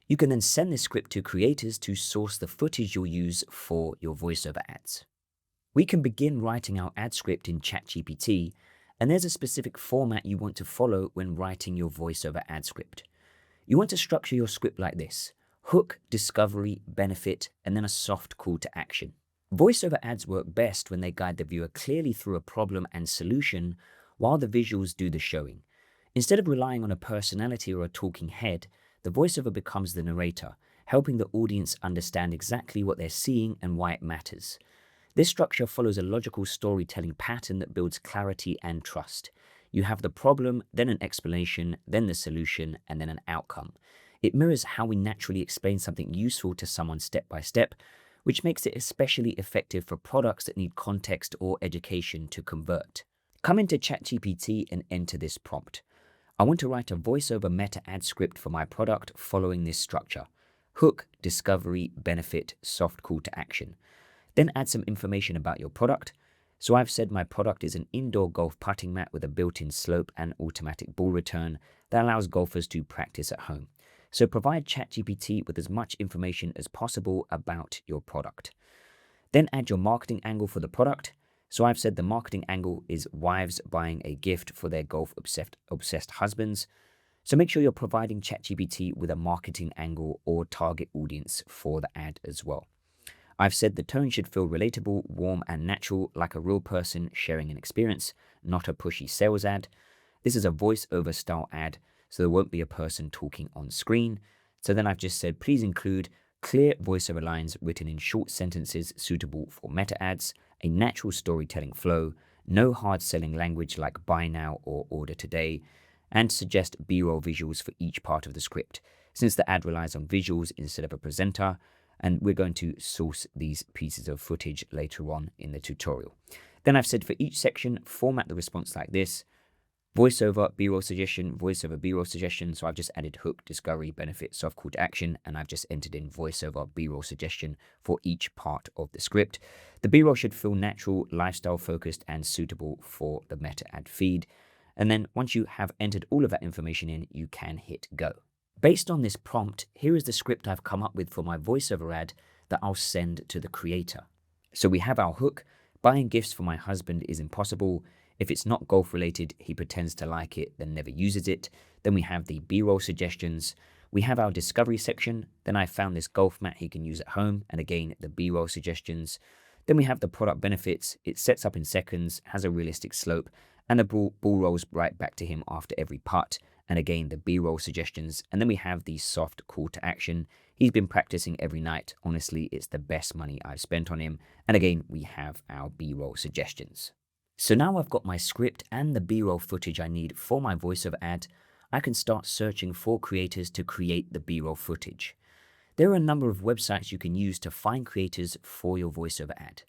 You can then send this script to creators to source the footage you'll use for your voiceover ads. We can begin writing our ad script in ChatGPT, and there's a specific format you want to follow when writing your voiceover ad script. You want to structure your script like this: hook, discovery, benefit, and then a soft call to action. Voiceover ads work best when they guide the viewer clearly through a problem and solution while the visuals do the showing. Instead of relying on a personality or a talking head, the voiceover becomes the narrator, helping the audience understand exactly what they're seeing and why it matters. This structure follows a logical storytelling pattern that builds clarity and trust. You have the problem, then an explanation, then the solution, and then an outcome. It mirrors how we naturally explain something useful to someone step by step, which makes it especially effective for products that need context or education to convert. Come into ChatGPT and enter this prompt. I want to write a voiceover meta ad script for my product following this structure: hook, discovery, benefit, soft call to action. Then add some information about your product. So I've said my product is an indoor golf putting mat with a built-in slope and automatic ball return that allows golfers to practice at home. So provide ChatGPT with as much information as possible about your product. Then add your marketing angle for the product. So I've said the marketing angle is wives buying a gift for their golf-obsessed husbands. So make sure you're providing ChatGPT with a marketing angle or target audience for the ad as well. I've said the tone should feel relatable, warm, and natural, like a real person sharing an experience, not a pushy sales ad. This is a voiceover style ad, so there won't be a person talking on screen. So then I've just said, please include clear voiceover lines written in short sentences suitable for meta ads, a natural storytelling flow, no hard selling language like buy now or order today, and suggest B-roll visuals for each part of the script, since the ad relies on visuals instead of a presenter, and we're going to source these pieces of footage later on in the tutorial. Then I've said for each section, format the response like this: voiceover, B-roll suggestion, voiceover, B-roll suggestion. So I've just added hook, discovery, benefit, soft call to action, and I've just entered in voiceover, B-roll suggestion for each part of the script. The B-roll should feel natural, lifestyle focused, and suitable for the meta ad feed. And then once you have entered all of that information in, you can hit go. Based on this prompt, here is the script I've come up with for my voiceover ad that I'll send to the creator. So we have our hook: buying gifts for my husband is impossible. If it's not golf related, he pretends to like it, then never uses it. Then we have the B-roll suggestions. We have our discovery section. Then I found this golf mat he can use at home. And again, the B-roll suggestions. Then we have the product benefits. It sets up in seconds, has a realistic slope, and the ball rolls right back to him after every putt. And again, the B-roll suggestions. And then we have the soft call to action. He's been practicing every night. Honestly, it's the best money I've spent on him. And again, we have our B-roll suggestions. So now I've got my script and the B-roll footage I need for my voiceover ad, I can start searching for creators to create the B-roll footage. There are a number of websites you can use to find creators for your voiceover ad.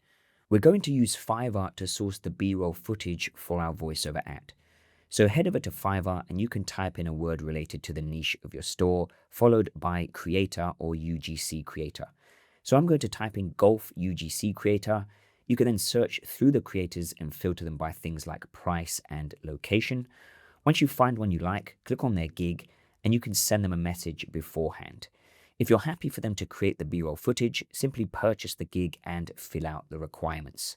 We're going to use Fiverr to source the B-roll footage for our voiceover ad. So head over to Fiverr and you can type in a word related to the niche of your store, followed by creator or UGC creator. So I'm going to type in golf UGC creator. You can then search through the creators and filter them by things like price and location. Once you find one you like, click on their gig and you can send them a message beforehand. If you're happy for them to create the B-roll footage, simply purchase the gig and fill out the requirements.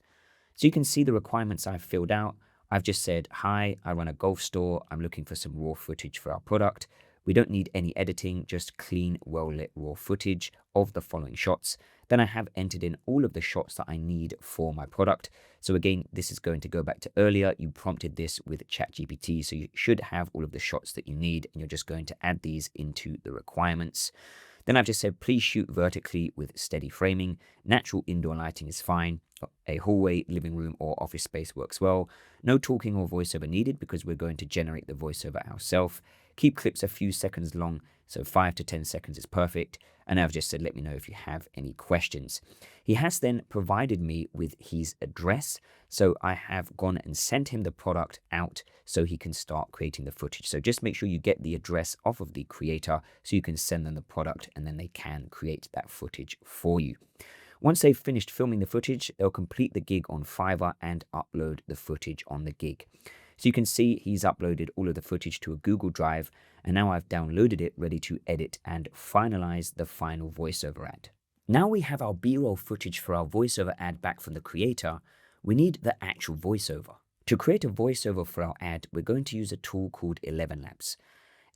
So you can see the requirements I've filled out. I've just said, hi, I run a golf store. I'm looking for some raw footage for our product. We don't need any editing, just clean, well-lit raw footage of the following shots. Then I have entered in all of the shots that I need for my product. So again, this is going to go back to earlier. You prompted this with ChatGPT, so you should have all of the shots that you need, and you're just going to add these into the requirements. Then I've just said, please shoot vertically with steady framing. Natural indoor lighting is fine. A hallway, living room, or office space works well. No talking or voiceover needed because we're going to generate the voiceover ourselves. Keep clips a few seconds long So 5 to 10 seconds is perfect. And I've just said, let me know if you have any questions. He has then provided me with his address. So I have gone and sent him the product out so he can start creating the footage. So just make sure you get the address off of the creator so you can send them the product and then they can create that footage for you. Once they've finished filming the footage, they'll complete the gig on Fiverr and upload the footage on the gig. So you can see he's uploaded all of the footage to a Google Drive, and now I've downloaded it ready to edit and finalize the final voiceover ad. Now we have our B-roll footage for our voiceover ad back from the creator. We need the actual voiceover. To create a voiceover for our ad, we're going to use a tool called 11 Labs.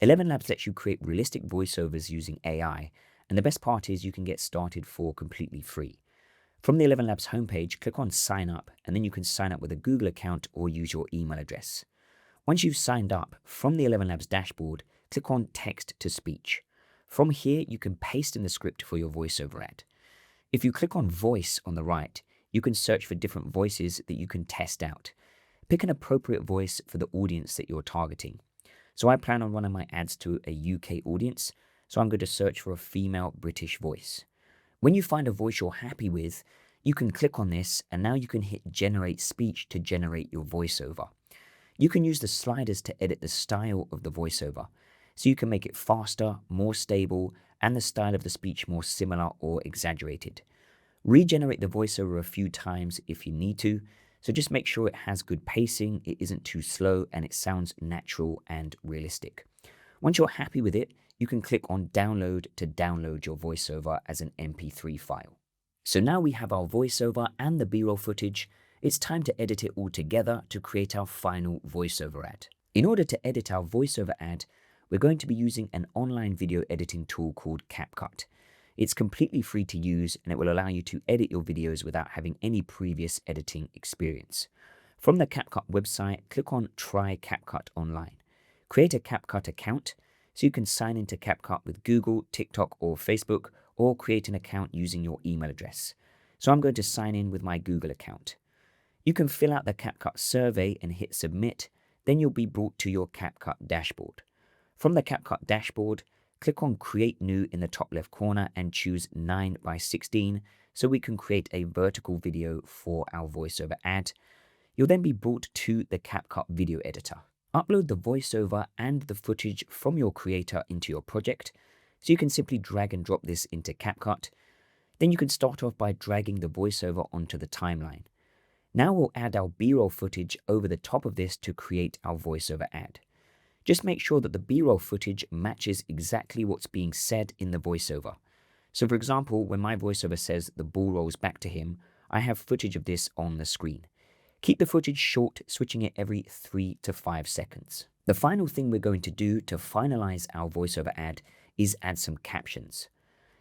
11 Labs lets you create realistic voiceovers using AI, and the best part is you can get started for completely free. From the 11 Labs homepage, click on Sign Up, and then you can sign up with a Google account or use your email address. Once you've signed up, from the 11 Labs dashboard, click on Text to Speech. From here, you can paste in the script for your voiceover ad. If you click on Voice on the right, you can search for different voices that you can test out. Pick an appropriate voice for the audience that you're targeting. So I plan on running my ads to a UK audience, so I'm going to search for a female British voice. When you find a voice you're happy with, you can click on this and now you can hit Generate Speech to generate your voiceover. You can use the sliders to edit the style of the voiceover, so you can make it faster, more stable, and the style of the speech more similar or exaggerated. Regenerate the voiceover a few times if you need to, so just make sure it has good pacing, it isn't too slow, and it sounds natural and realistic. Once you're happy with it, you can click on Download to download your voiceover as an MP3 file. So now we have our voiceover and the B-roll footage. It's time to edit it all together to create our final voiceover ad. In order to edit our voiceover ad, we're going to be using an online video editing tool called CapCut. It's completely free to use and it will allow you to edit your videos without having any previous editing experience. From the CapCut website, click on Try CapCut Online. Create a CapCut account so you can sign into CapCut with Google, TikTok, or Facebook, or create an account using your email address. So I'm going to sign in with my Google account. You can fill out the CapCut survey and hit Submit, then you'll be brought to your CapCut dashboard. From the CapCut dashboard, click on Create New in the top left corner and choose 9:16 so we can create a vertical video for our voiceover ad. You'll then be brought to the CapCut video editor. Upload the voiceover and the footage from your creator into your project, so you can simply drag and drop this into CapCut. Then you can start off by dragging the voiceover onto the timeline. Now we'll add our B-roll footage over the top of this to create our voiceover ad. Just make sure that the B-roll footage matches exactly what's being said in the voiceover. So for example, when my voiceover says the ball rolls back to him, I have footage of this on the screen. Keep the footage short, switching it every 3 to 5 seconds. The final thing we're going to do to finalize our voiceover ad is add some captions.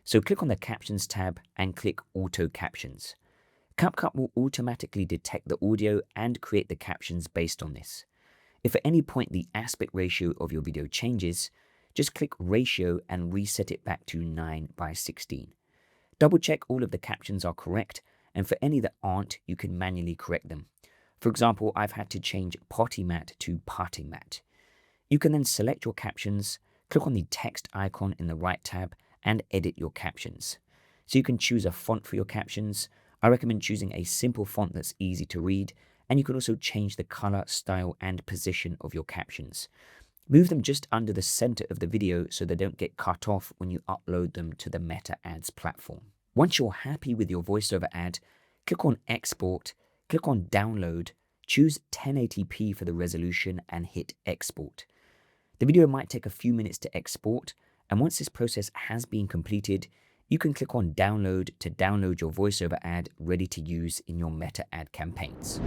So click on the Captions tab and click Auto Captions. CapCut will automatically detect the audio and create the captions based on this. If at any point the aspect ratio of your video changes, just click Ratio and reset it back to 9:16. Double check all of the captions are correct, and for any that aren't, you can manually correct them. For example, I've had to change potty mat to party mat. You can then select your captions, click on the text icon in the right tab, and edit your captions. So you can choose a font for your captions. I recommend choosing a simple font that's easy to read, and you can also change the color, style, and position of your captions. Move them just under the center of the video so they don't get cut off when you upload them to the Meta Ads platform. Once you're happy with your voiceover ad, click on Export, click on Download, choose 1080p for the resolution, and hit Export. The video might take a few minutes to export, and once this process has been completed, you can click on Download to download your voiceover ad ready to use in your Meta ad campaigns.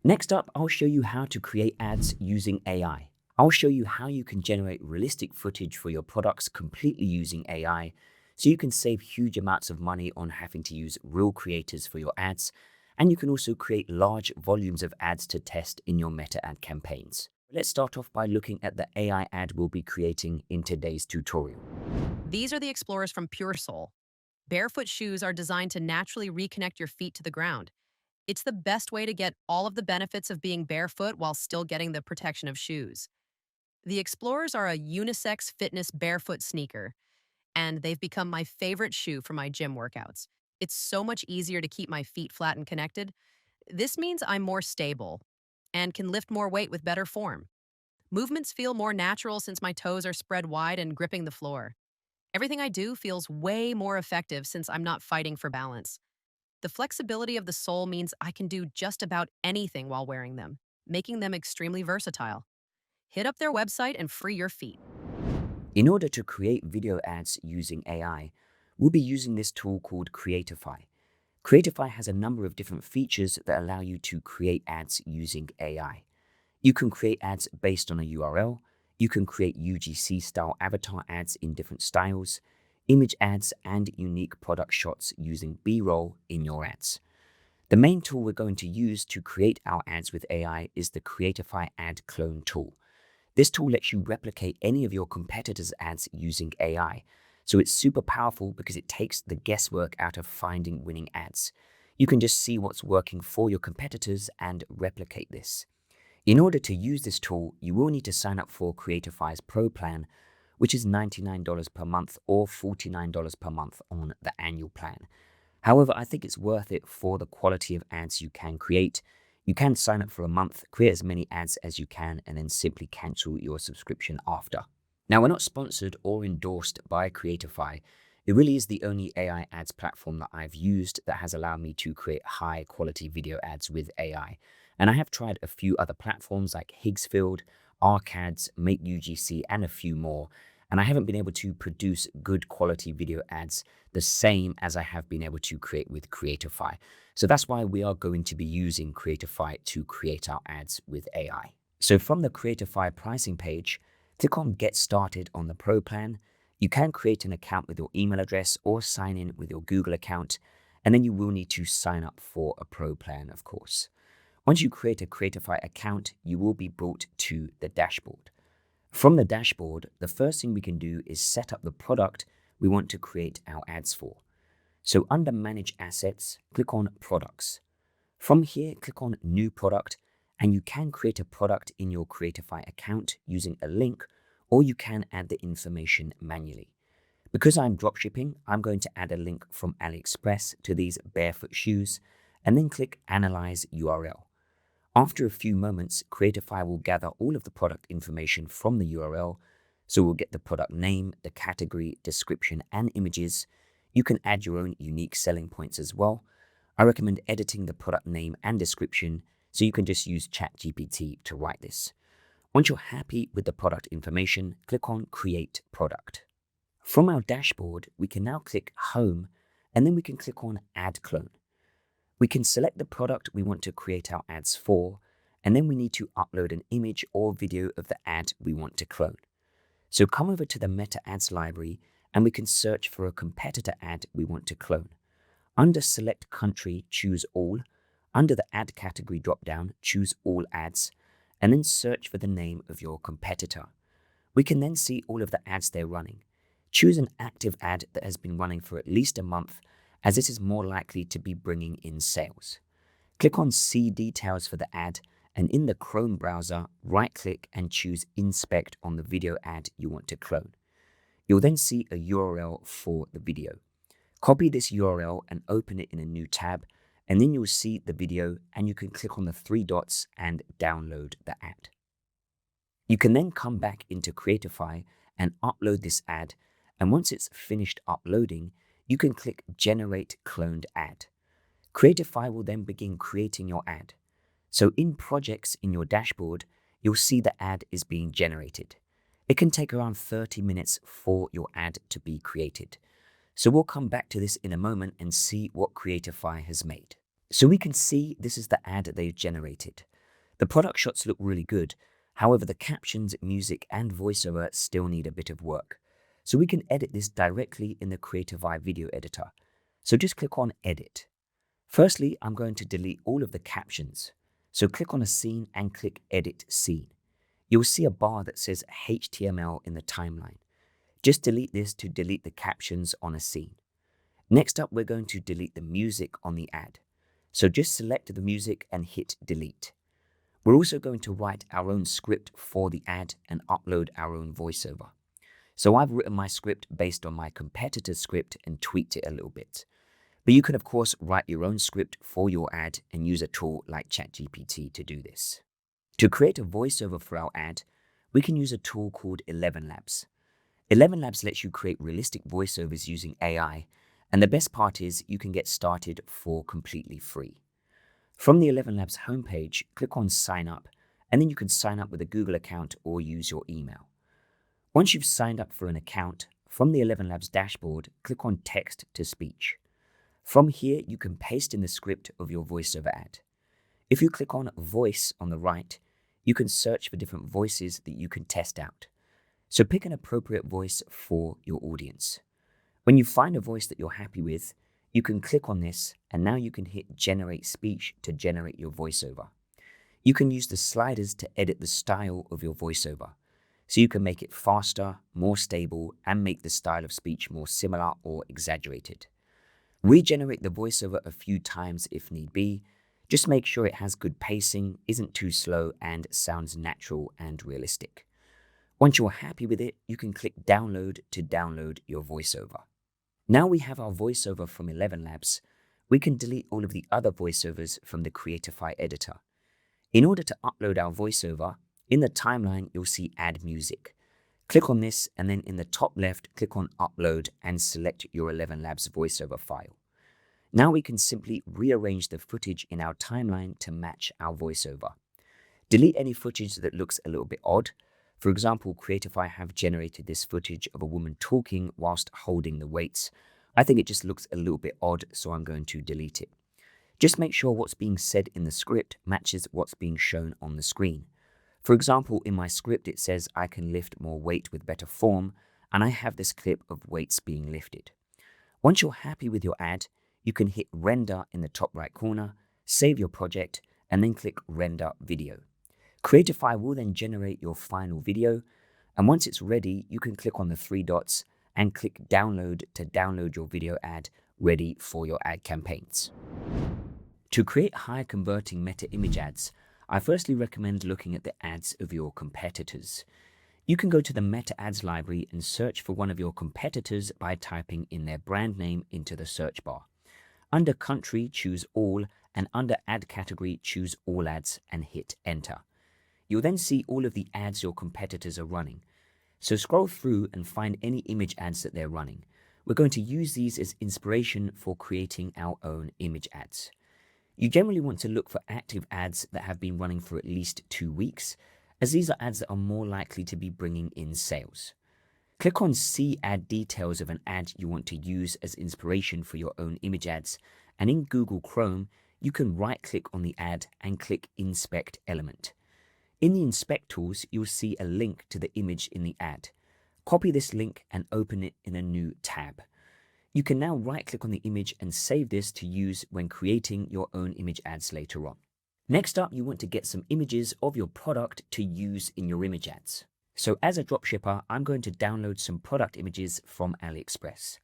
Next up, I'll show you how to create ads using AI. I'll show you how you can generate realistic footage for your products completely using AI, so you can save huge amounts of money on having to use real creators for your ads, and you can also create large volumes of ads to test in your Meta ad campaigns. Let's start off by looking at the AI ad we'll be creating in today's tutorial. These are the Explorers from Pure Sole. Barefoot shoes are designed to naturally reconnect your feet to the ground. It's the best way to get all of the benefits of being barefoot while still getting the protection of shoes. The Explorers are a unisex fitness barefoot sneaker, and they've become my favorite shoe for my gym workouts. It's so much easier to keep my feet flat and connected. This means I'm more stable and can lift more weight with better form. Movements feel more natural since my toes are spread wide and gripping the floor. Everything I do feels way more effective since I'm not fighting for balance. The flexibility of the sole means I can do just about anything while wearing them, making them extremely versatile. Hit up their website and free your feet. In order to create video ads using AI, we'll be using this tool called Creatify. Creatify has a number of different features that allow you to create ads using AI. You can create ads based on a URL, you can create UGC-style avatar ads in different styles, image ads, and unique product shots using B-roll in your ads. The main tool we're going to use to create our ads with AI is the Creatify Ad Clone tool. This tool lets you replicate any of your competitors' ads using AI. So it's super powerful because it takes the guesswork out of finding winning ads. You can just see what's working for your competitors and replicate this. In order to use this tool, you will need to sign up for Creatify's Pro plan, which is $99 per month or $49 per month on the annual plan. However, I think it's worth it for the quality of ads you can create. You can sign up for a month, create as many ads as you can, and then simply cancel your subscription after. Now, we're not sponsored or endorsed by Creatify. It really is the only AI ads platform that I've used that has allowed me to create high quality video ads with AI. And I have tried a few other platforms like Higgsfield, Arcads, Make UGC, and a few more. And I haven't been able to produce good quality video ads the same as I have been able to create with Creatify. So that's why we are going to be using Creatify to create our ads with AI. So from the Creatify pricing page, click on Get Started on the Pro plan. You can create an account with your email address or sign in with your Google account, and then you will need to sign up for a Pro plan, of course. Once you create a Creatify account, you will be brought to the dashboard. From the dashboard, the first thing we can do is set up the product we want to create our ads for. So under Manage Assets, click on Products. From here, click on New Product, and you can create a product in your Creatify account using a link, or you can add the information manually. Because I'm dropshipping, I'm going to add a link from AliExpress to these barefoot shoes, and then click Analyze URL. After a few moments, Creatify will gather all of the product information from the URL, so we'll get the product name, the category, description, and images. You can add your own unique selling points as well. I recommend editing the product name and description, so you can just use ChatGPT to write this. Once you're happy with the product information, click on Create Product. From our dashboard, we can now click Home, and then we can click on Ad Clone. We can select the product we want to create our ads for, and then we need to upload an image or video of the ad we want to clone. So come over to the Meta Ads library, and we can search for a competitor ad we want to clone. Under Select Country, choose All. Under the Ad Category dropdown, choose All Ads, and then search for the name of your competitor. We can then see all of the ads they're running. Choose an active ad that has been running for at least a month, as this is more likely to be bringing in sales. Click on See Details for the ad, and in the Chrome browser, right-click and choose Inspect on the video ad you want to clone. You'll then see a URL for the video. Copy this URL and open it in a new tab, and then you'll see the video, and you can click on the three dots and download the ad. You can then come back into Creatify and upload this ad, and once it's finished uploading, you can click Generate Cloned Ad. Creatify will then begin creating your ad. So in Projects in your dashboard, you'll see the ad is being generated. It can take around 30 minutes for your ad to be created. So we'll come back to this in a moment and see what Creatify has made. So we can see this is the ad they've generated. The product shots look really good. However, the captions, music, and voiceover still need a bit of work. So we can edit this directly in the Creatify video editor. So just click on Edit. Firstly, I'm going to delete all of the captions. So click on a scene and click Edit Scene. You'll see a bar that says HTML in the timeline. Just delete this to delete the captions on a scene. Next up, we're going to delete the music on the ad. So just select the music and hit Delete. We're also going to write our own script for the ad and upload our own voiceover. So I've written my script based on my competitor's script and tweaked it a little bit. But you can of course write your own script for your ad and use a tool like ChatGPT to do this. To create a voiceover for our ad, we can use a tool called 11 Labs. 11 Labs lets you create realistic voiceovers using AI, and the best part is you can get started for completely free. From the 11 Labs homepage, click on Sign Up, and then you can sign up with a Google account or use your email. Once you've signed up for an account, from the 11 Labs dashboard, click on Text to Speech. From here, you can paste in the script of your voiceover ad. If you click on Voice on the right, you can search for different voices that you can test out. So pick an appropriate voice for your audience. When you find a voice that you're happy with, you can click on this and now you can hit Generate Speech to generate your voiceover. You can use the sliders to edit the style of your voiceover. So you can make it faster, more stable, and make the style of speech more similar or exaggerated. Regenerate the voiceover a few times if need be. Just make sure it has good pacing, isn't too slow, and sounds natural and realistic. Once you're happy with it, you can click Download to download your voiceover. Now we have our voiceover from 11 Labs, we can delete all of the other voiceovers from the Creatify editor. In order to upload our voiceover, in the timeline you'll see Add Music. Click on this and then in the top left, click on Upload and select your 11 Labs voiceover file. Now we can simply rearrange the footage in our timeline to match our voiceover. Delete any footage that looks a little bit odd. For example, Creatify have generated this footage of a woman talking whilst holding the weights. I think it just looks a little bit odd, so I'm going to delete it. Just make sure what's being said in the script matches what's being shown on the screen. For example, in my script it says I can lift more weight with better form, and I have this clip of weights being lifted. Once you're happy with your ad, you can hit Render in the top right corner, save your project, and then click Render Video. Creatify will then generate your final video, and once it's ready, you can click on the three dots and click Download to download your video ad ready for your ad campaigns. To create high converting meta image ads, I firstly recommend looking at the ads of your competitors. You can go to the Meta Ads library and search for one of your competitors by typing in their brand name into the search bar. Under Country, choose All, and under Ad Category, choose All Ads and hit Enter. You'll then see all of the ads your competitors are running. So scroll through and find any image ads that they're running. We're going to use these as inspiration for creating our own image ads. You generally want to look for active ads that have been running for at least 2 weeks, as these are ads that are more likely to be bringing in sales. Click on See Ad Details of an ad you want to use as inspiration for your own image ads, and in Google Chrome, you can right-click on the ad and click Inspect Element. In the Inspect tools, you'll see a link to the image in the ad. Copy this link and open it in a new tab. You can now right-click on the image and save this to use when creating your own image ads later on. Next up, you want to get some images of your product to use in your image ads. So as a dropshipper, I'm going to download some product images from AliExpress.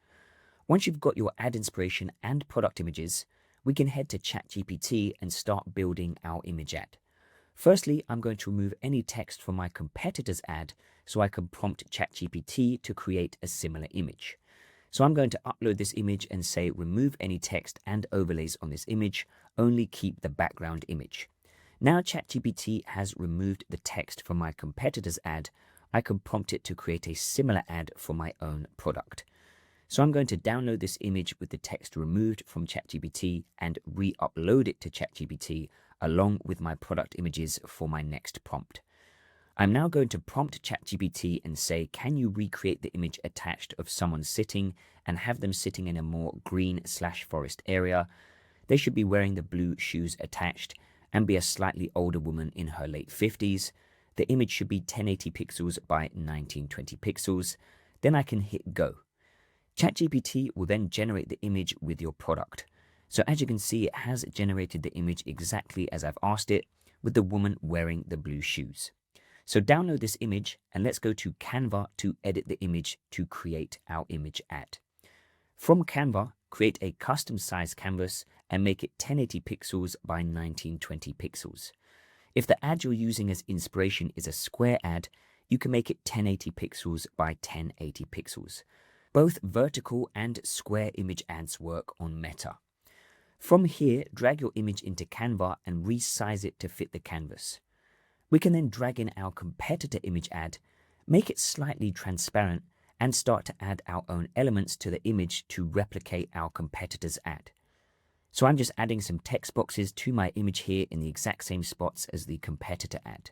Once you've got your ad inspiration and product images, we can head to ChatGPT and start building our image ad. Firstly, I'm going to remove any text from my competitor's ad so I can prompt ChatGPT to create a similar image. So I'm going to upload this image and say remove any text and overlays on this image, only keep the background image. Now ChatGPT has removed the text from my competitor's ad, I can prompt it to create a similar ad for my own product. So I'm going to download this image with the text removed from ChatGPT and re-upload it to ChatGPT along with my product images for my next prompt. I'm now going to prompt ChatGPT and say, can you recreate the image attached of someone sitting and have them sitting in a more green/forest area? They should be wearing the blue shoes attached and be a slightly older woman in her late 50s. The image should be 1080 pixels by 1920 pixels. Then I can hit go. ChatGPT will then generate the image with your product. So as you can see, it has generated the image exactly as I've asked it, with the woman wearing the blue shoes. So download this image and let's go to Canva to edit the image to create our image ad. From Canva, create a custom size canvas and make it 1080 pixels by 1920 pixels. If the ad you're using as inspiration is a square ad, you can make it 1080 pixels by 1080 pixels. Both vertical and square image ads work on Meta. From here, drag your image into Canva and resize it to fit the canvas. We can then drag in our competitor image ad, make it slightly transparent, and start to add our own elements to the image to replicate our competitor's ad. So I'm just adding some text boxes to my image here in the exact same spots as the competitor ad.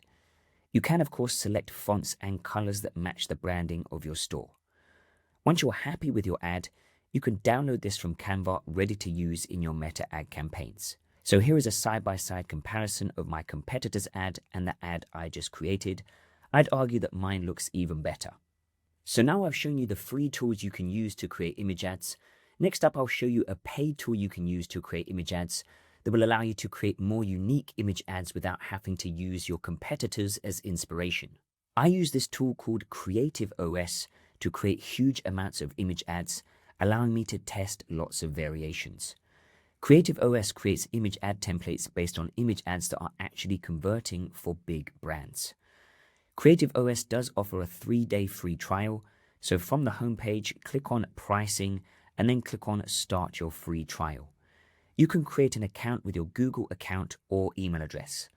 You can of course select fonts and colors that match the branding of your store. Once you're happy with your ad, you can download this from Canva ready to use in your Meta ad campaigns. So here is a side-by-side comparison of my competitor's ad and the ad I just created. I'd argue that mine looks even better. So now I've shown you the free tools you can use to create image ads. Next up, I'll show you a paid tool you can use to create image ads that will allow you to create more unique image ads without having to use your competitors as inspiration. I use this tool called Creative OS to create huge amounts of image ads, allowing me to test lots of variations. Creative OS creates image ad templates based on image ads that are actually converting for big brands. Creative OS does offer a 3-day free trial, so from the homepage, click on Pricing and then click on Start Your Free Trial. You can create an account with your Google account or email address.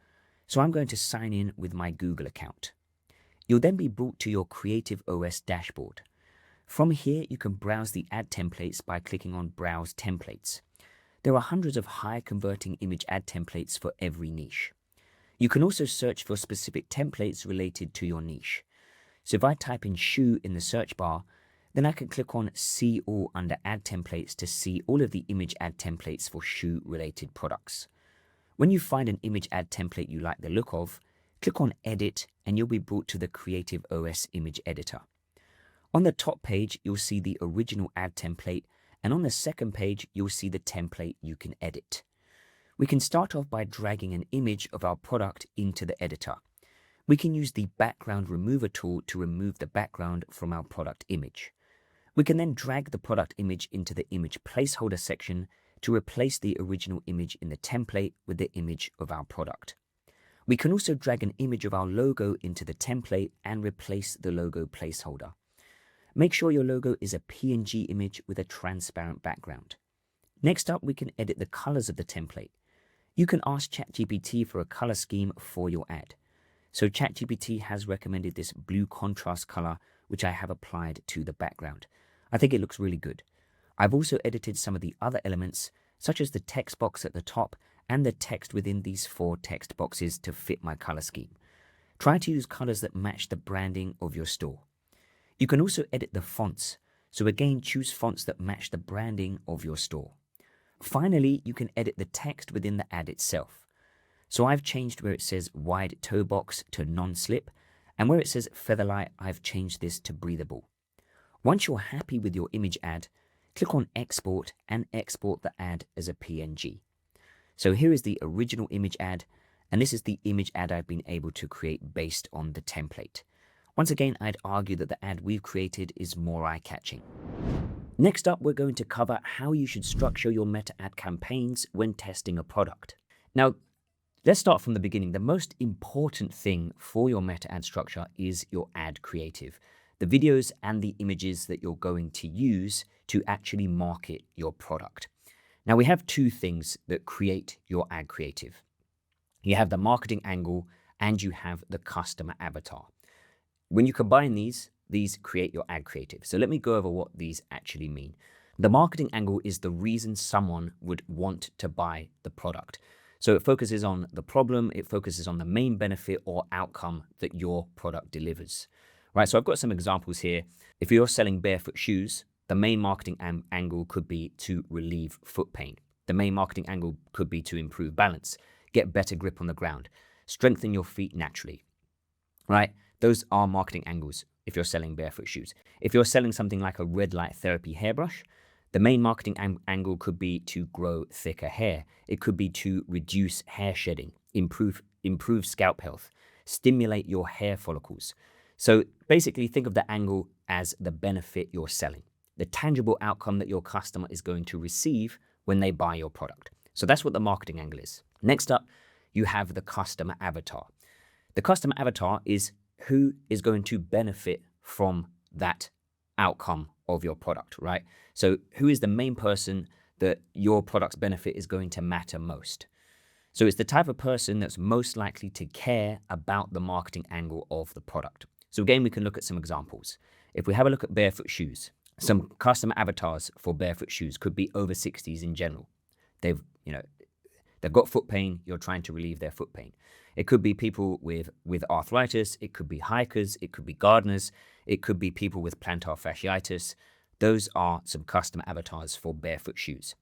So I'm going to sign in with my Google account. You'll then be brought to your Creative OS dashboard. From here, you can browse the ad templates by clicking on Browse Templates. There are hundreds of high-converting image ad templates for every niche. You can also search for specific templates related to your niche. So if I type in shoe in the search bar, then I can click on See All under Ad Templates to see all of the image ad templates for shoe-related products. When you find an image ad template you like the look of, click on Edit and you'll be brought to the Creative OS image editor. On the top page, you'll see the original ad template, and on the second page, you'll see the template you can edit. We can start off by dragging an image of our product into the editor. We can use the Background Remover tool to remove the background from our product image. We can then drag the product image into the image placeholder section to replace the original image in the template with the image of our product. We can also drag an image of our logo into the template and replace the logo placeholder. Make sure your logo is a PNG image with a transparent background. Next up, we can edit the colors of the template. You can ask ChatGPT for a color scheme for your ad. So ChatGPT has recommended this blue contrast color, which I have applied to the background. I think it looks really good. I've also edited some of the other elements, such as the text box at the top and the text within these 4 text boxes to fit my color scheme. Try to use colors that match the branding of your store. You can also edit the fonts, so again choose fonts that match the branding of your store. Finally, you can edit the text within the ad itself. So I've changed where it says wide toe box to non-slip, and where it says featherlight, I've changed this to breathable. Once you're happy with your image ad, click on Export and export the ad as a PNG. So here is the original image ad, and this is the image ad I've been able to create based on the template. Once again, I'd argue that the ad we've created is more eye-catching. Next up, we're going to cover how you should structure your meta ad campaigns when testing a product. Now, let's start from the beginning. The most important thing for your meta ad structure is your ad creative, the videos and the images that you're going to use to actually market your product. Now, we have 2 things that create your ad creative. You have the marketing angle and you have the customer avatar. When you combine these create your ad creative. So let me go over what these actually mean. The marketing angle is the reason someone would want to buy the product. So it focuses on the problem, it focuses on the main benefit or outcome that your product delivers. Right, so I've got some examples here. If you're selling barefoot shoes, the main marketing angle could be to relieve foot pain. The main marketing angle could be to improve balance, get better grip on the ground, strengthen your feet naturally. Right? Those are marketing angles if you're selling barefoot shoes. If you're selling something like a red light therapy hairbrush, the main marketing angle could be to grow thicker hair. It could be to reduce hair shedding, improve scalp health, stimulate your hair follicles. So basically think of the angle as the benefit you're selling, the tangible outcome that your customer is going to receive when they buy your product. So that's what the marketing angle is. Next up, you have the customer avatar. The customer avatar is who is going to benefit from that outcome of your product, right? So who is the main person that your product's benefit is going to matter most? So it's the type of person that's most likely to care about the marketing angle of the product. So again, we can look at some examples. If we have a look at barefoot shoes, some customer avatars for barefoot shoes could be over 60s in general. They've got foot pain, you're trying to relieve their foot pain. It could be people with arthritis, it could be hikers, it could be gardeners, it could be people with plantar fasciitis. Those are some customer avatars for barefoot shoes.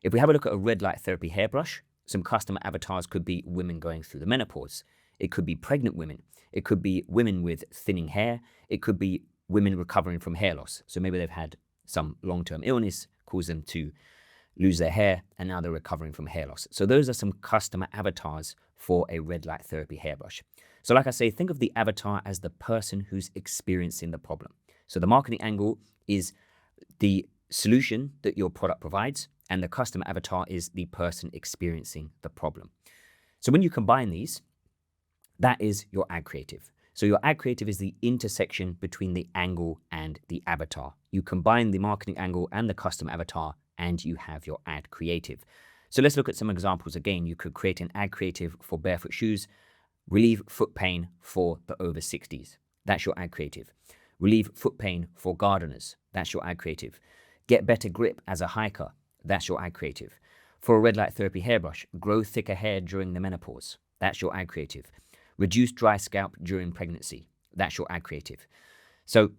If we have a look at a red light therapy hairbrush, some customer avatars could be women going through the menopause. It could be pregnant women. It could be women with thinning hair. It could be women recovering from hair loss. So maybe they've had some long-term illness, caused them to lose their hair, and now they're recovering from hair loss. So those are some customer avatars for a red light therapy hairbrush. So like I say, think of the avatar as the person who's experiencing the problem. So the marketing angle is the solution that your product provides, and the customer avatar is the person experiencing the problem. So when you combine these, that is your ad creative. So your ad creative is the intersection between the angle and the avatar. You combine the marketing angle and the customer avatar, and you have your ad creative. So let's look at some examples again. You could create an ad creative for barefoot shoes, relieve foot pain for the over 60s. That's your ad creative. Relieve foot pain for gardeners. That's your ad creative. Get better grip as a hiker. That's your ad creative. For a red light therapy hairbrush, grow thicker hair during the menopause. That's your ad creative. Reduce dry scalp during pregnancy. That's your ad creative. So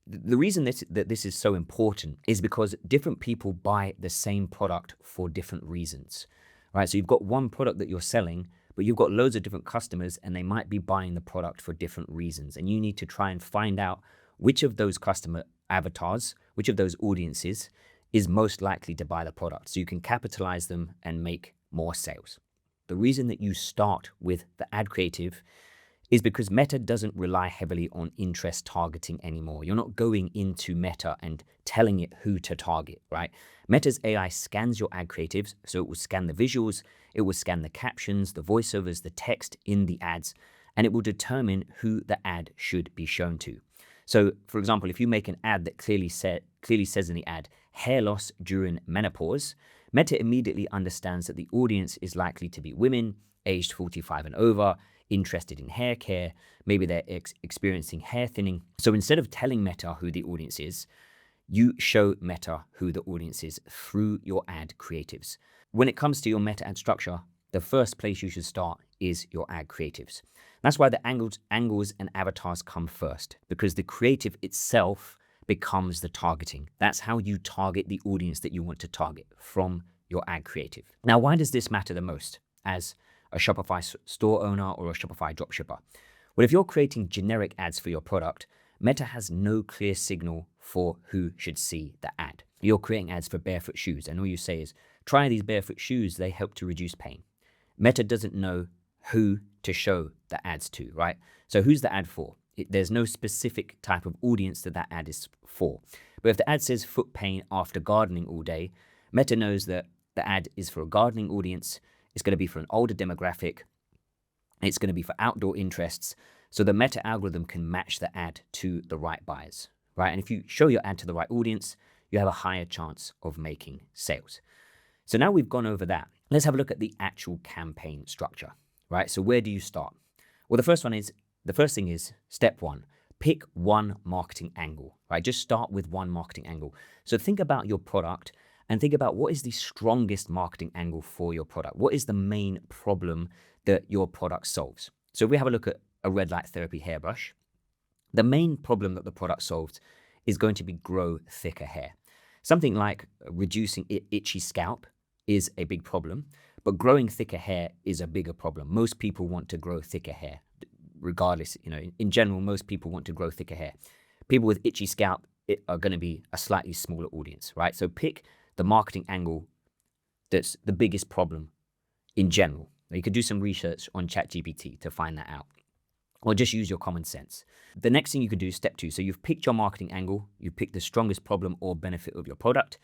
the reason that this is so important is because different people buy the same product for different reasons, right? So you've got one product that you're selling, but you've got loads of different customers and they might be buying the product for different reasons. And you need to try and find out which of those customer avatars, which of those audiences is most likely to buy the product, so you can capitalize them and make more sales. The reason that you start with the ad creative is because Meta doesn't rely heavily on interest targeting anymore. You're not going into Meta and telling it who to target, right? Meta's AI scans your ad creatives, so it will scan the visuals, it will scan the captions, the voiceovers, the text in the ads, and it will determine who the ad should be shown to. So, for example, if you make an ad that clearly says in the ad, hair loss during menopause, Meta immediately understands that the audience is likely to be women, aged 45 and over, interested in hair care, maybe they're experiencing hair thinning. So instead of telling Meta who the audience is, you show Meta who the audience is through your ad creatives. When it comes to your Meta ad structure, the first place you should start is your ad creatives. That's why the angles and avatars come first, because the creative itself becomes the targeting. That's how you target the audience that you want to target from your ad creative. Now, why does this matter the most as a Shopify store owner or a Shopify dropshipper? Well, if you're creating generic ads for your product, Meta has no clear signal for who should see the ad. You're creating ads for barefoot shoes, and all you say is, try these barefoot shoes, they help to reduce pain. Meta doesn't know who to show the ads to, right? So who's the ad for? There's no specific type of audience that ad is for. But if the ad says foot pain after gardening all day, Meta knows that the ad is for a gardening audience, it's going to be for an older demographic, it's going to be for outdoor interests, so the Meta algorithm can match the ad to the right buyers, right? And if you show your ad to the right audience, you have a higher chance of making sales. So now we've gone over that. Let's have a look at the actual campaign structure, right? So where do you start? Well, the first thing is step one, pick one marketing angle, right? Just start with one marketing angle. So think about your product and think about what is the strongest marketing angle for your product. What is the main problem that your product solves? So if we have a look at a red light therapy hairbrush, the main problem that the product solves is going to be grow thicker hair. Something like reducing itchy scalp is a big problem, but growing thicker hair is a bigger problem. Most people want to grow thicker hair. Regardless, in general, most people want to grow thicker hair. People with itchy scalp are going to be a slightly smaller audience, right? So pick the marketing angle that's the biggest problem in general. Now, you could do some research on ChatGPT to find that out, or just use your common sense. The next thing you could do is step two. So you've picked your marketing angle, you've picked the strongest problem or benefit of your product.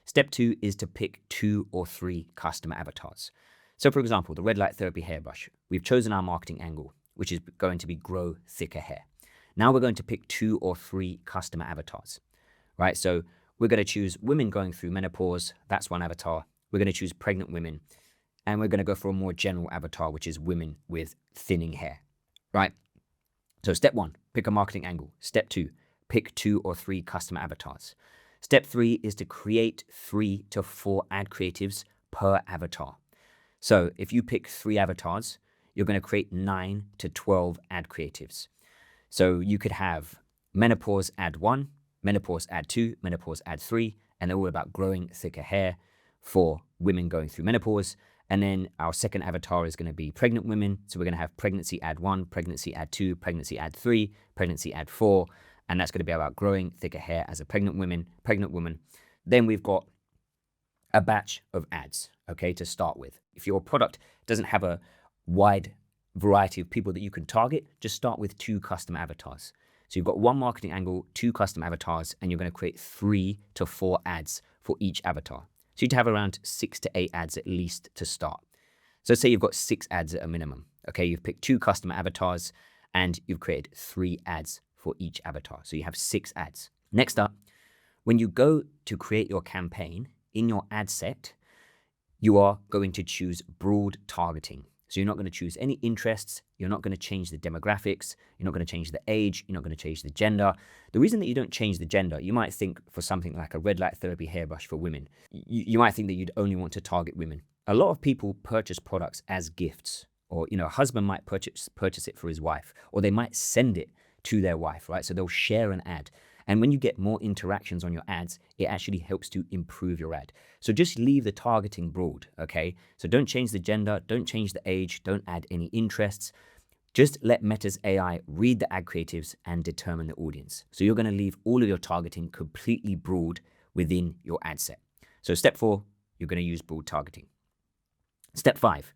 Step two is to pick 2 or 3 customer avatars. So for example, the red light therapy hairbrush, we've chosen our marketing angle, which is going to be grow thicker hair. Now we're going to pick 2 or 3 customer avatars, right? So we're going to choose women going through menopause. That's one avatar. We're going to choose pregnant women, and we're going to go for a more general avatar, which is women with thinning hair, right? So step 1, pick a marketing angle. Step 2, pick 2 or 3 customer avatars. Step 3 is to create 3 to 4 ad creatives per avatar. So if you pick 3 avatars, you're going to create 9 to 12 ad creatives. So you could have menopause ad 1, menopause ad 2, menopause ad 3, and they're all about growing thicker hair for women going through menopause. And then our second avatar is going to be pregnant women. So we're going to have pregnancy ad 1, pregnancy ad 2, pregnancy ad 3, pregnancy ad 4. And that's going to be about growing thicker hair as a pregnant woman. Then we've got a batch of ads, okay, to start with. If your product doesn't have a wide variety of people that you can target, just start with 2 custom avatars. So you've got 1 marketing angle, 2 custom avatars, and you're going to create 3 to 4 ads for each avatar. So you'd have around 6 to 8 ads at least to start. So say you've got 6 ads at a minimum. Okay, you've picked 2 customer avatars and you've created 3 ads for each avatar. So you have 6 ads. Next up, when you go to create your campaign in your ad set, you are going to choose broad targeting. So you're not going to choose any interests. You're not going to change the demographics. You're not going to change the age. You're not going to change the gender. The reason that you don't change the gender, you might think for something like a red light therapy hairbrush for women, you might think that you'd only want to target women. A lot of people purchase products as gifts, or a husband might purchase it for his wife, or they might send it to their wife, right? So they'll share an ad. And when you get more interactions on your ads, it actually helps to improve your ad. So just leave the targeting broad, okay? So don't change the gender, don't change the age, don't add any interests. Just let Meta's AI read the ad creatives and determine the audience. So you're going to leave all of your targeting completely broad within your ad set. So step 4, you're going to use broad targeting. Step 5,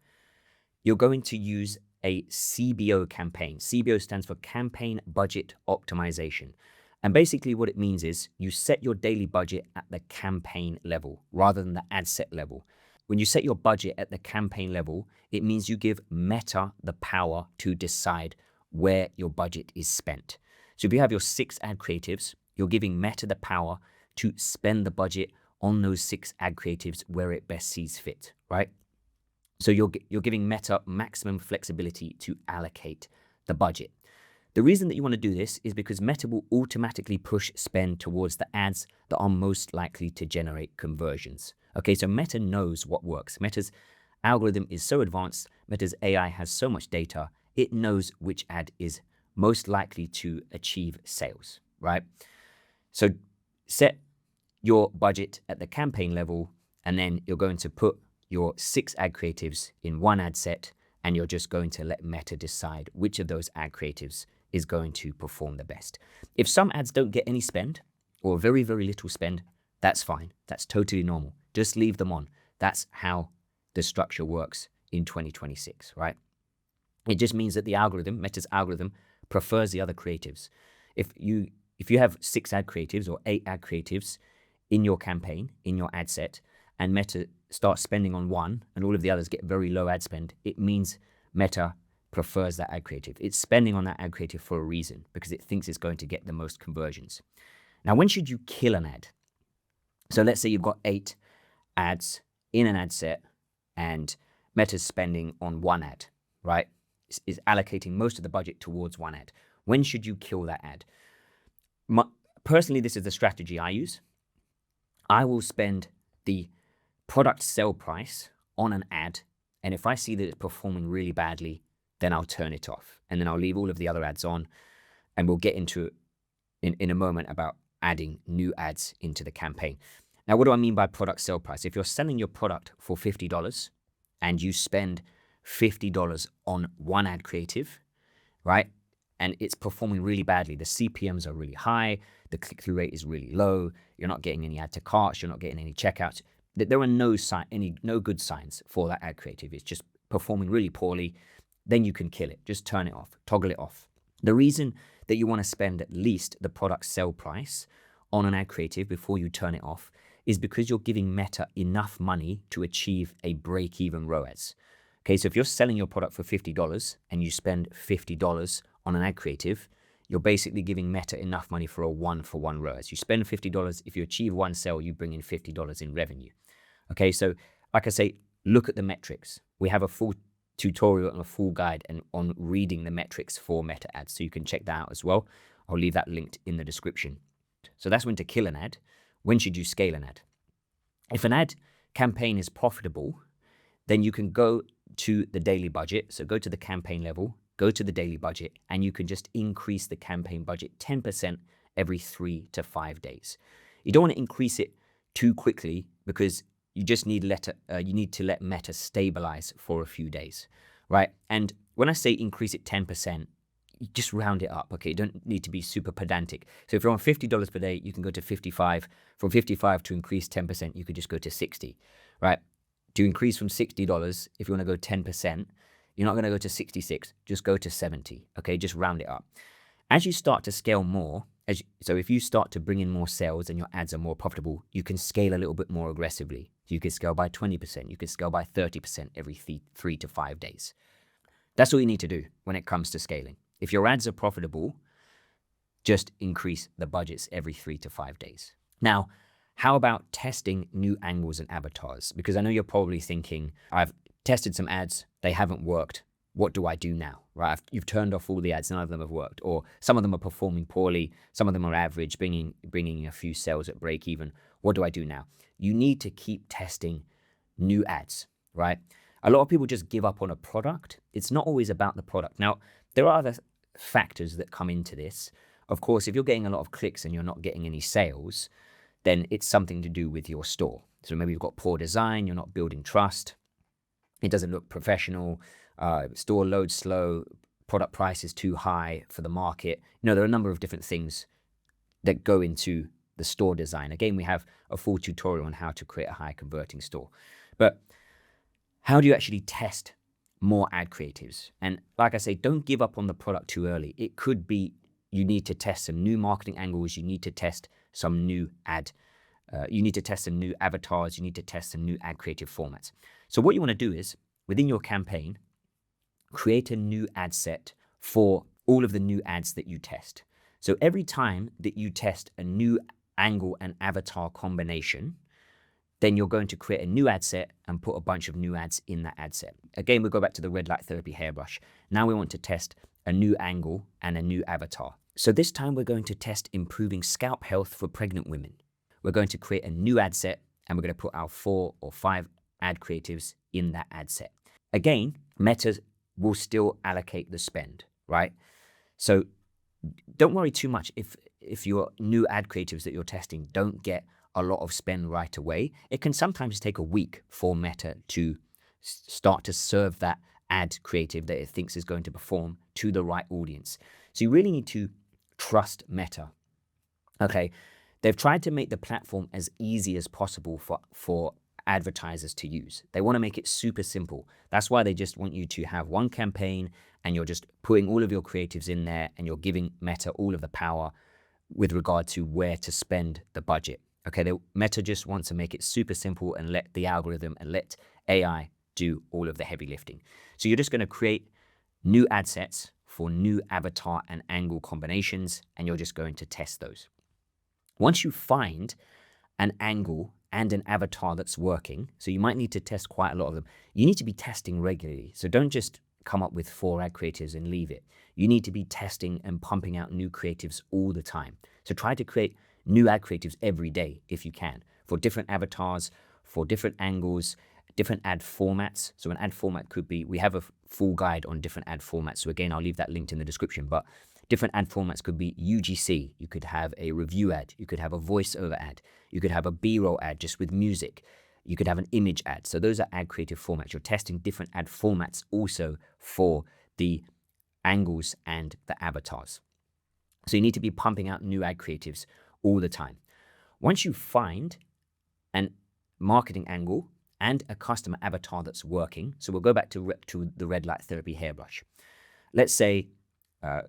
you're going to use a CBO campaign. CBO stands for Campaign Budget Optimization. And basically what it means is you set your daily budget at the campaign level rather than the ad set level. When you set your budget at the campaign level, it means you give Meta the power to decide where your budget is spent. So if you have your 6 ad creatives, you're giving Meta the power to spend the budget on those 6 ad creatives where it best sees fit, right? So you're giving Meta maximum flexibility to allocate the budget. The reason that you want to do this is because Meta will automatically push spend towards the ads that are most likely to generate conversions. Okay, so Meta knows what works. Meta's algorithm is so advanced, Meta's AI has so much data, it knows which ad is most likely to achieve sales, right? So set your budget at the campaign level, and then you're going to put your 6 ad creatives in one ad set, and you're just going to let Meta decide which of those ad creatives is going to perform the best. If some ads don't get any spend or very, very little spend, that's fine. That's totally normal. Just leave them on. That's how the structure works in 2026, right? It just means that the algorithm, Meta's algorithm, prefers the other creatives. If you have 6 ad creatives or 8 ad creatives in your campaign, in your ad set, and Meta starts spending on one and all of the others get very low ad spend, it means Meta prefers that ad creative. It's spending on that ad creative for a reason, because it thinks it's going to get the most conversions. Now, when should you kill an ad? So let's say you've got 8 ads in an ad set and Meta's spending on one ad, right? Is allocating most of the budget towards one ad. When should you kill that ad? Personally, this is the strategy I use. I will spend the product sell price on an ad, and if I see that it's performing really badly, then I'll turn it off, and then I'll leave all of the other ads on, and we'll get into in a moment about adding new ads into the campaign. Now, what do I mean by product sell price? If you're selling your product for $50 and you spend $50 on one ad creative, right, and it's performing really badly, the CPMs are really high, the click-through rate is really low, you're not getting any add to carts, you're not getting any checkouts, there are no good signs for that ad creative. It's just performing really poorly. Then you can kill it. Just turn it off, toggle it off. The reason that you want to spend at least the product sell price on an ad creative before you turn it off is because you're giving Meta enough money to achieve a break-even ROAS. Okay, so if you're selling your product for $50 and you spend $50 on an ad creative, you're basically giving Meta enough money for a 1-for-1 ROAS. You spend $50, if you achieve one sale, you bring in $50 in revenue. Okay, so like I say, look at the metrics. We have a full tutorial and a full guide on reading the metrics for Meta ads, so you can check that out as well. I'll leave that linked in the description. So that's when to kill an ad. When should you scale an ad? If an ad campaign is profitable, then you can go to the daily budget. So go to the campaign level, go to the daily budget, and you can just increase the campaign budget 10% every 3 to 5 days. You don't want to increase it too quickly because you just need to let Meta stabilize for a few days, right? And when I say increase it 10%, you just round it up, okay? You don't need to be super pedantic. So if you're on $50 per day, you can go to 55. From 55 to increase 10%, you could just go to 60, right? To increase from $60, if you want to go 10%, you're not going to go to 66, just go to 70, okay? Just round it up. As you start to scale more, so if you start to bring in more sales and your ads are more profitable, you can scale a little bit more aggressively. You could scale by 20%, you could scale by 30% every 3 to 5 days. That's all you need to do when it comes to scaling. If your ads are profitable, just increase the budgets every 3 to 5 days. Now, how about testing new angles and avatars? Because I know you're probably thinking, I've tested some ads, they haven't worked. What do I do now, right? You've turned off all the ads, none of them have worked. Or some of them are performing poorly, some of them are average, bringing a few sales at break even. What do I do now? You need to keep testing new ads, right? A lot of people just give up on a product. It's not always about the product. Now, there are other factors that come into this. Of course, if you're getting a lot of clicks and you're not getting any sales, then it's something to do with your store. So maybe you've got poor design, you're not building trust, it doesn't look professional, store loads slow, product price is too high for the market. You know, there are a number of different things that go into the store design. Again, we have a full tutorial on how to create a high converting store. But how do you actually test more ad creatives? And like I say, don't give up on the product too early. It could be you need to test some new marketing angles, you need to test some new you need to test some new avatars, you need to test some new ad creative formats. So what you want to do is, within your campaign, create a new ad set for all of the new ads that you test. So every time that you test a new angle and avatar combination, then you're going to create a new ad set and put a bunch of new ads in that ad set. Again, we'll go back to the red light therapy hairbrush. Now we want to test a new angle and a new avatar. So this time we're going to test improving scalp health for pregnant women. We're going to create a new ad set and we're going to put our 4 or 5 ad creatives in that ad set. Again, Meta will still allocate the spend, right? So don't worry too much if your new ad creatives that you're testing don't get a lot of spend right away. It can sometimes take a week for Meta to start to serve that ad creative that it thinks is going to perform to the right audience. So you really need to trust Meta. Okay, they've tried to make the platform as easy as possible for advertisers to use. They want to make it super simple. That's why they just want you to have one campaign and you're just putting all of your creatives in there and you're giving Meta all of the power with regard to where to spend the budget. Okay, Meta just wants to make it super simple and let the algorithm and let AI do all of the heavy lifting. So you're just going to create new ad sets for new avatar and angle combinations, and you're just going to test those. Once you find an angle and an avatar that's working, so you might need to test quite a lot of them, you need to be testing regularly. So don't just come up with 4 ad creatives and leave it. You need to be testing and pumping out new creatives all the time. So try to create new ad creatives every day if you can, for different avatars, for different angles, different ad formats. So an ad format could be, we have a full guide on different ad formats. So again, I'll leave that linked in the description, but different ad formats could be UGC. You could have a review ad. You could have a voiceover ad. You could have a B-roll ad just with music. You could have an image ad. So those are ad creative formats. You're testing different ad formats also for the angles and the avatars. So you need to be pumping out new ad creatives all the time. Once you find an marketing angle and a customer avatar that's working, so we'll go back to the red light therapy hairbrush. Let's say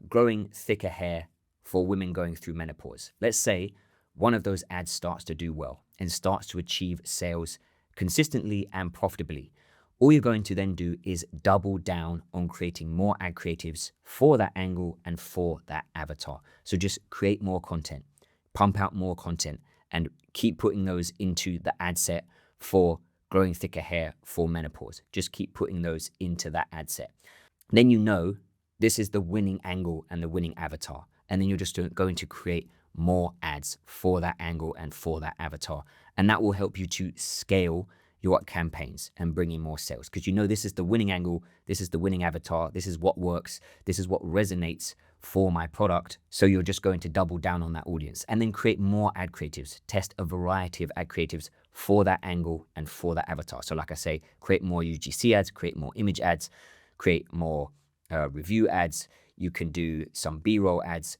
growing thicker hair for women going through menopause. Let's say one of those ads starts to do well and starts to achieve sales consistently and profitably. All you're going to then do is double down on creating more ad creatives for that angle and for that avatar. So just create more content, pump out more content, and keep putting those into the ad set for growing thicker hair for menopause. Just keep putting those into that ad set. Then you know this is the winning angle and the winning avatar. And then you're just going to create more ads for that angle and for that avatar. And that will help you to scale your campaigns and bring in more sales, because you know this is the winning angle, this is the winning avatar, this is what works, this is what resonates for my product. So you're just going to double down on that audience and then create more ad creatives, test a variety of ad creatives for that angle and for that avatar. So like I say, create more UGC ads, create more image ads, create more review ads. You can do some B-roll ads,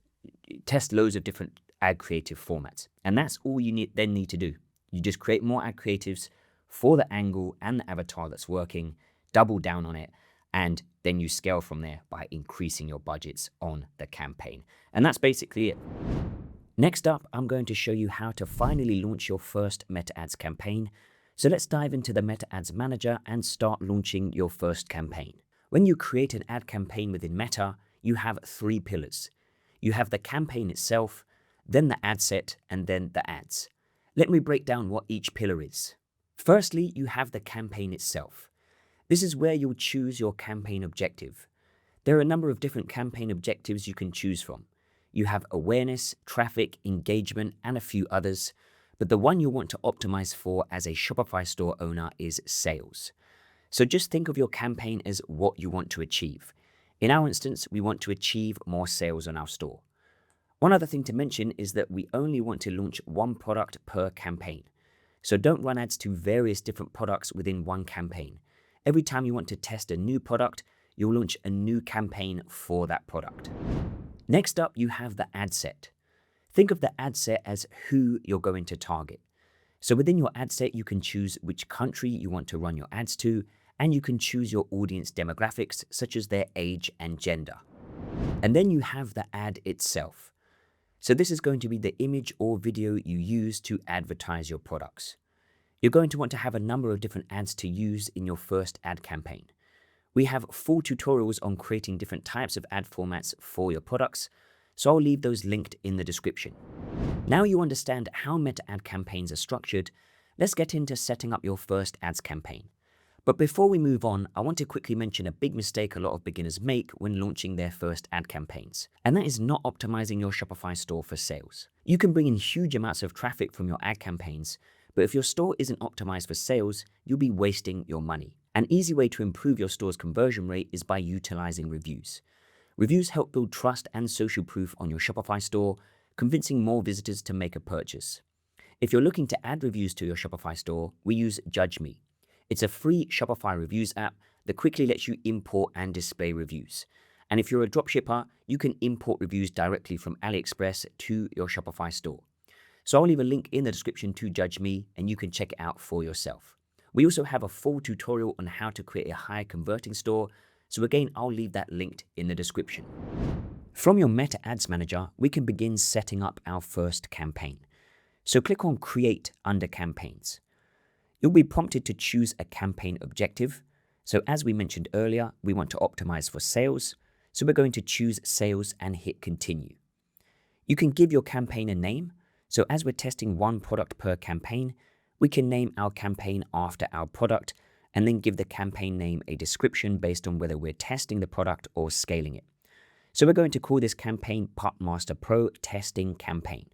test loads of different ad creative formats. And that's all you need to do. You just create more ad creatives for the angle and the avatar that's working, double down on it, and then you scale from there by increasing your budgets on the campaign. And that's basically it. Next up, I'm going to show you how to finally launch your first Meta Ads campaign. So let's dive into the Meta Ads Manager and start launching your first campaign. When you create an ad campaign within Meta, you have 3 pillars. You have the campaign itself, then the ad set, and then the ads. Let me break down what each pillar is. Firstly, you have the campaign itself. This is where you'll choose your campaign objective. There are a number of different campaign objectives you can choose from. You have awareness, traffic, engagement, and a few others, but the one you want to optimize for as a Shopify store owner is sales. So just think of your campaign as what you want to achieve. In our instance, we want to achieve more sales on our store. One other thing to mention is that we only want to launch one product per campaign. So don't run ads to various different products within one campaign. Every time you want to test a new product, you'll launch a new campaign for that product. Next up, you have the ad set. Think of the ad set as who you're going to target. So within your ad set, you can choose which country you want to run your ads to, and you can choose your audience demographics, such as their age and gender. And then you have the ad itself. So this is going to be the image or video you use to advertise your products. You're going to want to have a number of different ads to use in your first ad campaign. We have full tutorials on creating different types of ad formats for your products, so I'll leave those linked in the description. Now you understand how Meta ad campaigns are structured, let's get into setting up your first ads campaign. But before we move on, I want to quickly mention a big mistake a lot of beginners make when launching their first ad campaigns, and that is not optimizing your Shopify store for sales. You can bring in huge amounts of traffic from your ad campaigns, but if your store isn't optimized for sales, you'll be wasting your money. An easy way to improve your store's conversion rate is by utilizing reviews. Reviews help build trust and social proof on your Shopify store, convincing more visitors to make a purchase. If you're looking to add reviews to your Shopify store, we use Judge.me. It's a free Shopify reviews app that quickly lets you import and display reviews. And if you're a dropshipper, you can import reviews directly from AliExpress to your Shopify store. So I'll leave a link in the description to Judge.me and you can check it out for yourself. We also have a full tutorial on how to create a high converting store. So again, I'll leave that linked in the description. From your Meta Ads Manager, we can begin setting up our first campaign. So click on Create under Campaigns. You'll be prompted to choose a campaign objective. So as we mentioned earlier, we want to optimize for sales. So we're going to choose sales and hit continue. You can give your campaign a name. So as we're testing one product per campaign, we can name our campaign after our product and then give the campaign name a description based on whether we're testing the product or scaling it. So we're going to call this campaign Master Pro Testing Campaign.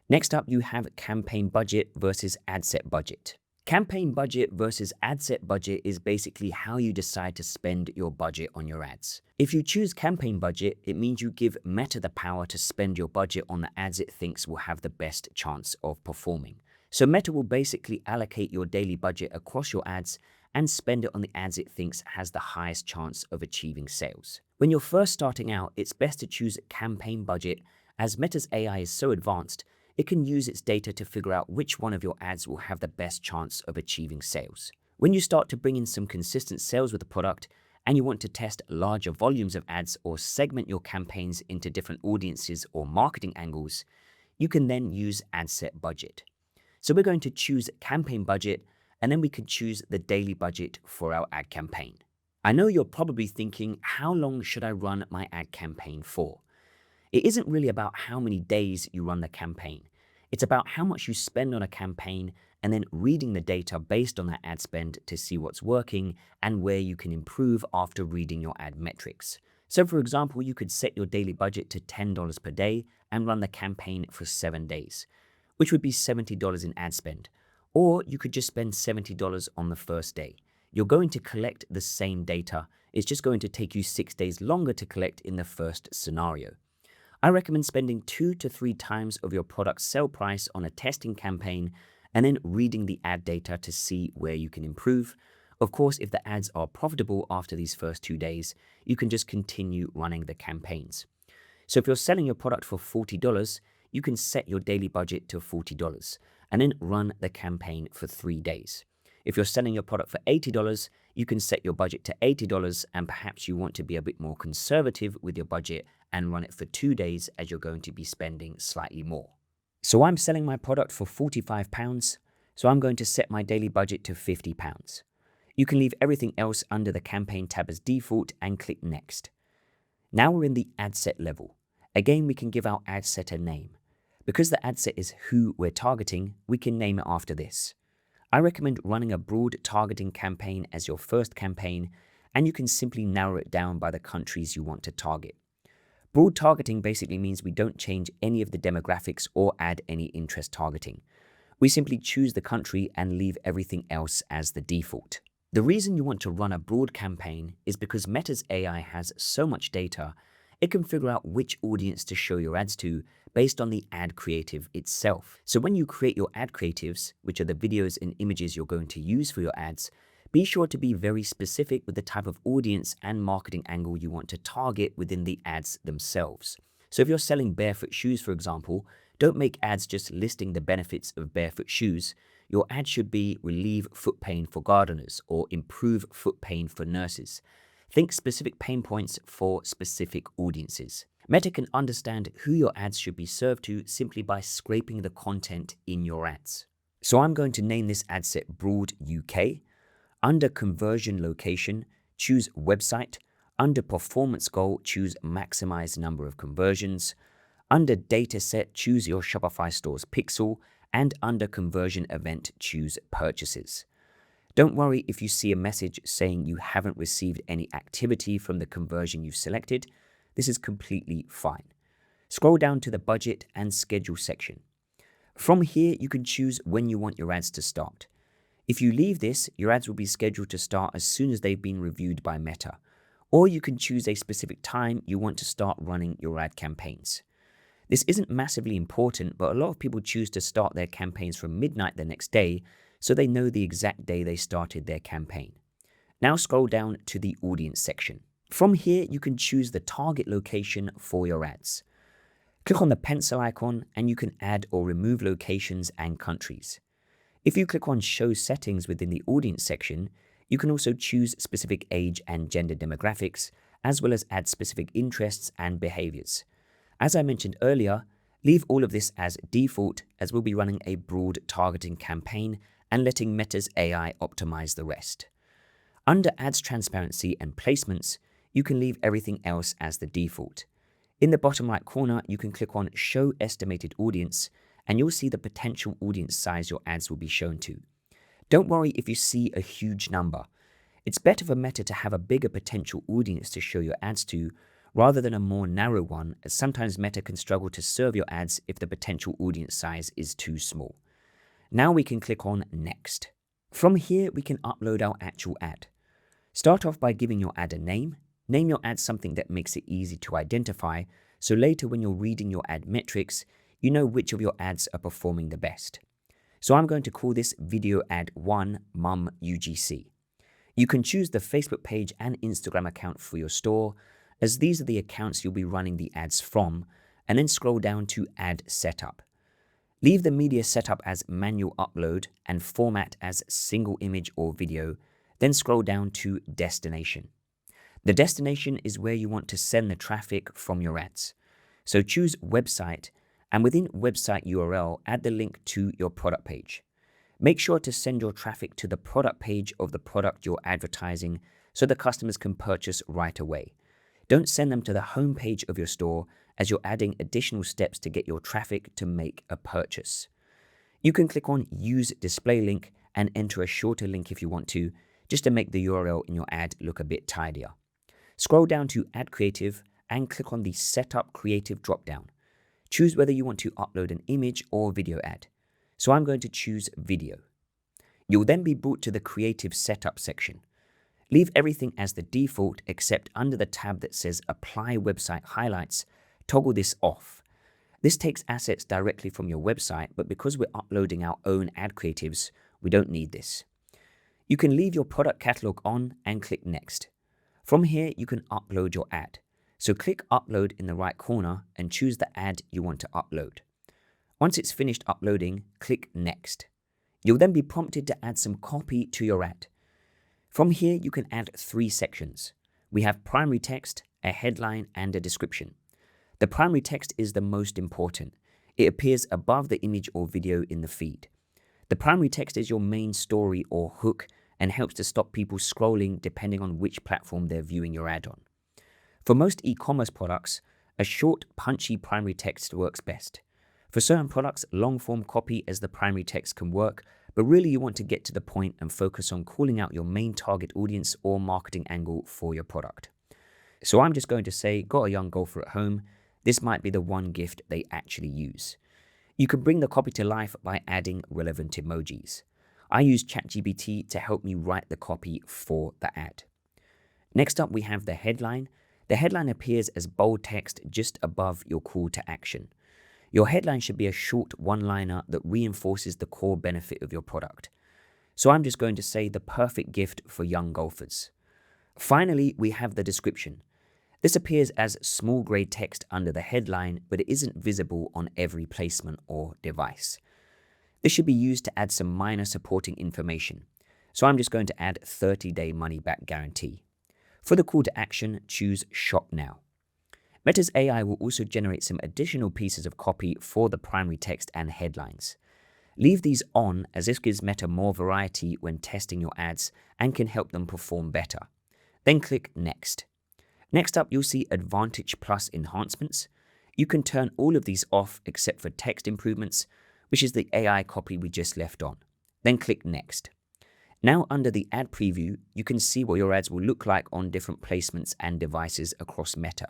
Next up, you have campaign budget versus ad set budget. Campaign budget versus ad set budget is basically how you decide to spend your budget on your ads. If you choose campaign budget, it means you give Meta the power to spend your budget on the ads it thinks will have the best chance of performing. So Meta will basically allocate your daily budget across your ads and spend it on the ads it thinks has the highest chance of achieving sales. When you're first starting out, it's best to choose campaign budget, as Meta's AI is so advanced, it can use its data to figure out which one of your ads will have the best chance of achieving sales. When you start to bring in some consistent sales with the product and you want to test larger volumes of ads or segment your campaigns into different audiences or marketing angles, you can then use ad set budget. So we're going to choose campaign budget and then we can choose the daily budget for our ad campaign. I know you're probably thinking, how long should I run my ad campaign for? It isn't really about how many days you run the campaign. It's about how much you spend on a campaign and then reading the data based on that ad spend to see what's working and where you can improve after reading your ad metrics. So for example, you could set your daily budget to $10 per day and run the campaign for 7 days, which would be $70 in ad spend. Or you could just spend $70 on the first day. You're going to collect the same data. It's just going to take you 6 days longer to collect in the first scenario. I recommend spending 2 to 3 times of your product's sale price on a testing campaign and then reading the ad data to see where you can improve. Of course, if the ads are profitable after these first 2 days, you can just continue running the campaigns. So if you're selling your product for $40, you can set your daily budget to $40 and then run the campaign for 3 days. If you're selling your product for $80, you can set your budget to $80 and perhaps you want to be a bit more conservative with your budget and run it for 2 days as you're going to be spending slightly more. So I'm selling my product for £45, so I'm going to set my daily budget to £50. You can leave everything else under the campaign tab as default and click next. Now we're in the ad set level. Again, we can give our ad set a name. Because the ad set is who we're targeting, we can name it after this. I recommend running a broad targeting campaign as your first campaign, and you can simply narrow it down by the countries you want to target. Broad targeting basically means we don't change any of the demographics or add any interest targeting. We simply choose the country and leave everything else as the default. The reason you want to run a broad campaign is because Meta's AI has so much data, it can figure out which audience to show your ads to based on the ad creative itself. So when you create your ad creatives, which are the videos and images you're going to use for your ads, be sure to be very specific with the type of audience and marketing angle you want to target within the ads themselves. So if you're selling barefoot shoes, for example, don't make ads just listing the benefits of barefoot shoes. Your ad should be relieve foot pain for gardeners or improve foot pain for nurses. Think specific pain points for specific audiences. Meta can understand who your ads should be served to simply by scraping the content in your ads. So I'm going to name this ad set Broad UK. Under conversion location, choose website. Under performance goal, choose maximize number of conversions. Under data set, choose your Shopify store's pixel. And under conversion event, choose purchases. Don't worry if you see a message saying you haven't received any activity from the conversion you've selected. This is completely fine. Scroll down to the budget and schedule section. From here, you can choose when you want your ads to start. If you leave this, your ads will be scheduled to start as soon as they've been reviewed by Meta. Or you can choose a specific time you want to start running your ad campaigns. This isn't massively important, but a lot of people choose to start their campaigns from midnight the next day, so they know the exact day they started their campaign. Now scroll down to the audience section. From here, you can choose the target location for your ads. Click on the pencil icon and you can add or remove locations and countries. If you click on Show Settings within the audience section, you can also choose specific age and gender demographics, as well as add specific interests and behaviors. As I mentioned earlier, leave all of this as default as we'll be running a broad targeting campaign and letting Meta's AI optimize the rest. Under Ads Transparency and Placements, you can leave everything else as the default. In the bottom right corner, you can click on Show Estimated Audience, and you'll see the potential audience size your ads will be shown to. Don't worry if you see a huge number. It's better for Meta to have a bigger potential audience to show your ads to, rather than a more narrow one, as sometimes Meta can struggle to serve your ads if the potential audience size is too small. Now we can click on Next. From here, we can upload our actual ad. Start off by giving your ad a name. Name your ad something that makes it easy to identify, so later when you're reading your ad metrics, you know which of your ads are performing the best. So I'm going to call this Video Ad 1 Mum UGC. You can choose the Facebook page and Instagram account for your store, as these are the accounts you'll be running the ads from, and then scroll down to Ad Setup. Leave the media setup as manual upload and format as single image or video, then scroll down to Destination. The destination is where you want to send the traffic from your ads. So choose Website, and within Website URL, add the link to your product page. Make sure to send your traffic to the product page of the product you're advertising so the customers can purchase right away. Don't send them to the home page of your store, as you're adding additional steps to get your traffic to make a purchase. You can click on Use Display Link and enter a shorter link if you want to, just to make the URL in your ad look a bit tidier. Scroll down to Add Creative and click on the Setup Creative dropdown. Choose whether you want to upload an image or video ad. So I'm going to choose video. You'll then be brought to the Creative Setup section. Leave everything as the default except under the tab that says Apply Website Highlights, toggle this off. This takes assets directly from your website, but because we're uploading our own ad creatives, we don't need this. You can leave your product catalog on and click Next. From here, you can upload your ad. So click Upload in the right corner and choose the ad you want to upload. Once it's finished uploading, click Next. You'll then be prompted to add some copy to your ad. From here, you can add 3 sections. We have primary text, a headline, and a description. The primary text is the most important. It appears above the image or video in the feed. The primary text is your main story or hook and helps to stop people scrolling depending on which platform they're viewing your ad on. For most e-commerce products, a short, punchy primary text works best. For certain products, long-form copy as the primary text can work, but really you want to get to the point and focus on calling out your main target audience or marketing angle for your product. So I'm just going to say, got a young golfer at home. This might be the one gift they actually use. You can bring the copy to life by adding relevant emojis. I use ChatGPT to help me write the copy for the ad. Next up, we have the headline. The headline appears as bold text just above your call to action. Your headline should be a short one-liner that reinforces the core benefit of your product. So I'm just going to say the perfect gift for young golfers. Finally, we have the description. This appears as small grey text under the headline, but it isn't visible on every placement or device. This should be used to add some minor supporting information. So I'm just going to add 30-day money-back guarantee. For the call to action, choose Shop Now. Meta's AI will also generate some additional pieces of copy for the primary text and headlines. Leave these on, as this gives Meta more variety when testing your ads and can help them perform better. Then click Next. Next up, you'll see Advantage Plus enhancements. You can turn all of these off except for text improvements, which is the AI copy we just left on. Then click Next. Now under the ad preview, you can see what your ads will look like on different placements and devices across Meta.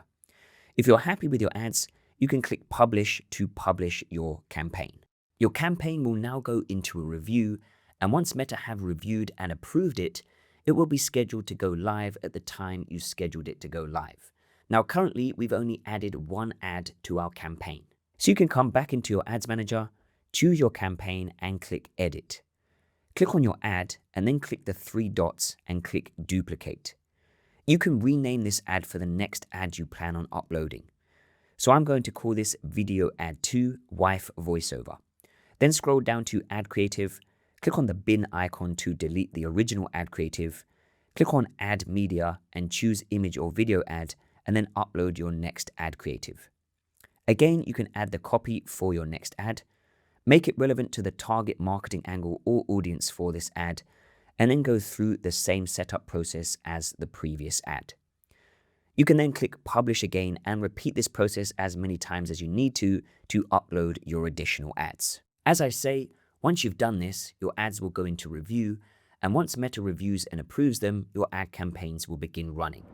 If you're happy with your ads, you can click Publish to publish your campaign. Your campaign will now go into a review, and once Meta have reviewed and approved it, it will be scheduled to go live at the time you scheduled it to go live. Now currently, we've only added one ad to our campaign. So you can come back into your ads manager, choose your campaign and click Edit. Click on your ad and then click the 3 dots and click Duplicate. You can rename this ad for the next ad you plan on uploading. So I'm going to call this Video Ad 2 Wife Voiceover. Then scroll down to Ad Creative, click on the bin icon to delete the original ad creative, click on Add Media and choose Image or Video Ad, and then upload your next ad creative. Again, you can add the copy for your next ad, make it relevant to the target marketing angle or audience for this ad, and then go through the same setup process as the previous ad. You can then click Publish again and repeat this process as many times as you need to upload your additional ads. As I say, once you've done this, your ads will go into review, and once Meta reviews and approves them, your ad campaigns will begin running.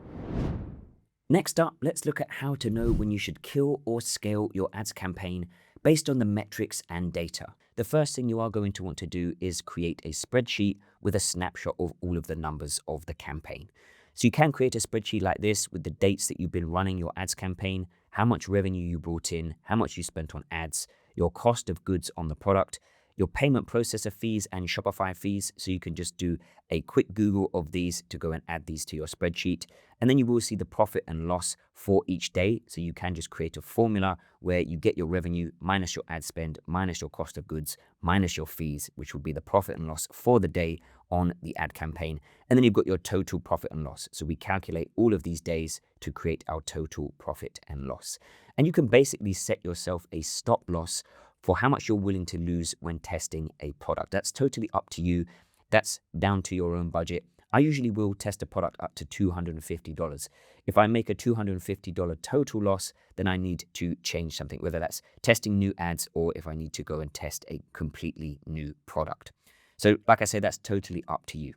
Next up, let's look at how to know when you should kill or scale your ads campaign based on the metrics and data. The first thing you are going to want to do is create a spreadsheet with a snapshot of all of the numbers of the campaign. So you can create a spreadsheet like this with the dates that you've been running your ads campaign, how much revenue you brought in, how much you spent on ads, your cost of goods on the product, your payment processor fees and Shopify fees. So you can just do a quick Google of these to go and add these to your spreadsheet. And then you will see the profit and loss for each day. So you can just create a formula where you get your revenue minus your ad spend, minus your cost of goods, minus your fees, which will be the profit and loss for the day on the ad campaign. And then you've got your total profit and loss. So we calculate all of these days to create our total profit and loss. And you can basically set yourself a stop loss for how much you're willing to lose when testing a product. That's totally up to you. That's down to your own budget. I usually will test a product up to $250. If I make a $250 total loss, then I need to change something, whether that's testing new ads or if I need to go and test a completely new product. So like I said, that's totally up to you.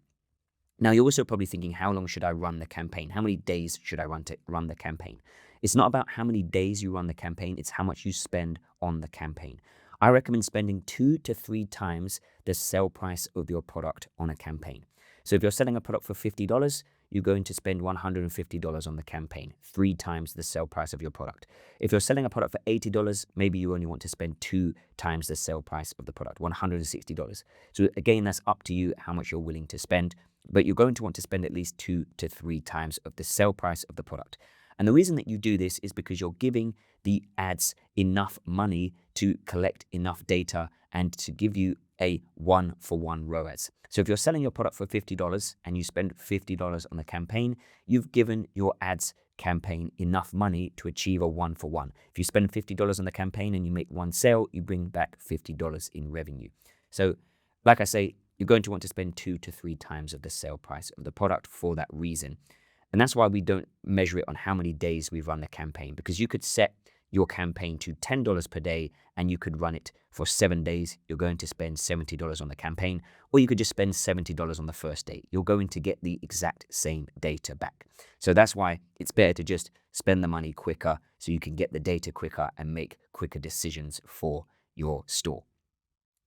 Now, you're also probably thinking, how long should I run the campaign? How many days should I run the campaign? It's not about how many days you run the campaign, it's how much you spend on the campaign. I recommend spending 2 to 3 times the sale price of your product on a campaign. So if you're selling a product for $50, you're going to spend $150 on the campaign, 3 times the sale price of your product. If you're selling a product for $80, maybe you only want to spend 2 times the sale price of the product, $160. So again, that's up to you how much you're willing to spend, but you're going to want to spend at least 2 to 3 times of the sale price of the product. And the reason that you do this is because you're giving the ads enough money to collect enough data and to give you a 1-for-1 ROAS. So if you're selling your product for $50 and you spend $50 on the campaign, you've given your ads campaign enough money to achieve a 1-for-1. If you spend $50 on the campaign and you make 1 sale, you bring back $50 in revenue. So like I say, you're going to want to spend 2 to 3 times of the sale price of the product for that reason. And that's why we don't measure it on how many days we run the campaign, because you could set your campaign to $10 per day and you could run it for 7 days. You're going to spend $70 on the campaign, or you could just spend $70 on the first day. You're going to get the exact same data back. So that's why it's better to just spend the money quicker so you can get the data quicker and make quicker decisions for your store.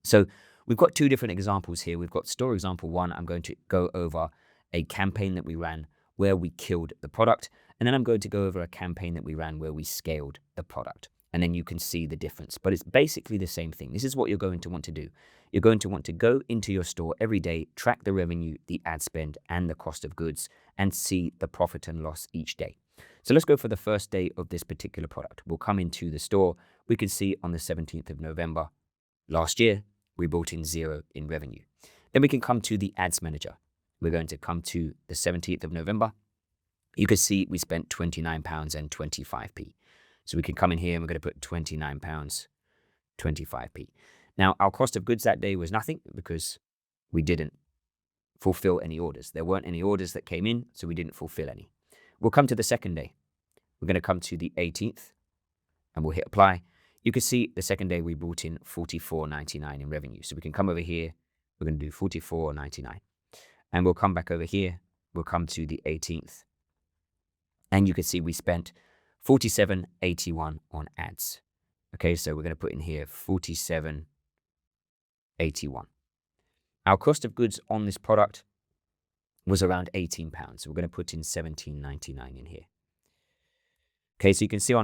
So we've got 2 different examples here. We've got store example 1. I'm going to go over a campaign that we ran where we killed the product. And then I'm going to go over a campaign that we ran where we scaled the product. And then you can see the difference. But it's basically the same thing. This is what you're going to want to do. You're going to want to go into your store every day, track the revenue, the ad spend, and the cost of goods, and see the profit and loss each day. So let's go for the first day of this particular product. We'll come into the store. We can see on the 17th of November last year, we brought in 0 in revenue. Then we can come to the ads manager. We're going to come to the 17th of November. You can see we spent £29.25. So we can come in here and we're going to put £29.25. Now, our cost of goods that day was nothing because we didn't fulfill any orders. There weren't any orders that came in, so we didn't fulfill any. We'll come to the second day. We're going to come to the 18th and we'll hit apply. You can see the second day we brought in $44.99 in revenue. So we can come over here. We're going to do $44.99. And we'll come back over here. We'll come to the 18th. And you can see we spent $47.81 on ads. Okay, so we're going to put in here $47.81. Our cost of goods on this product was around £18. So we're going to put in $17.99 in here. Okay, so you can see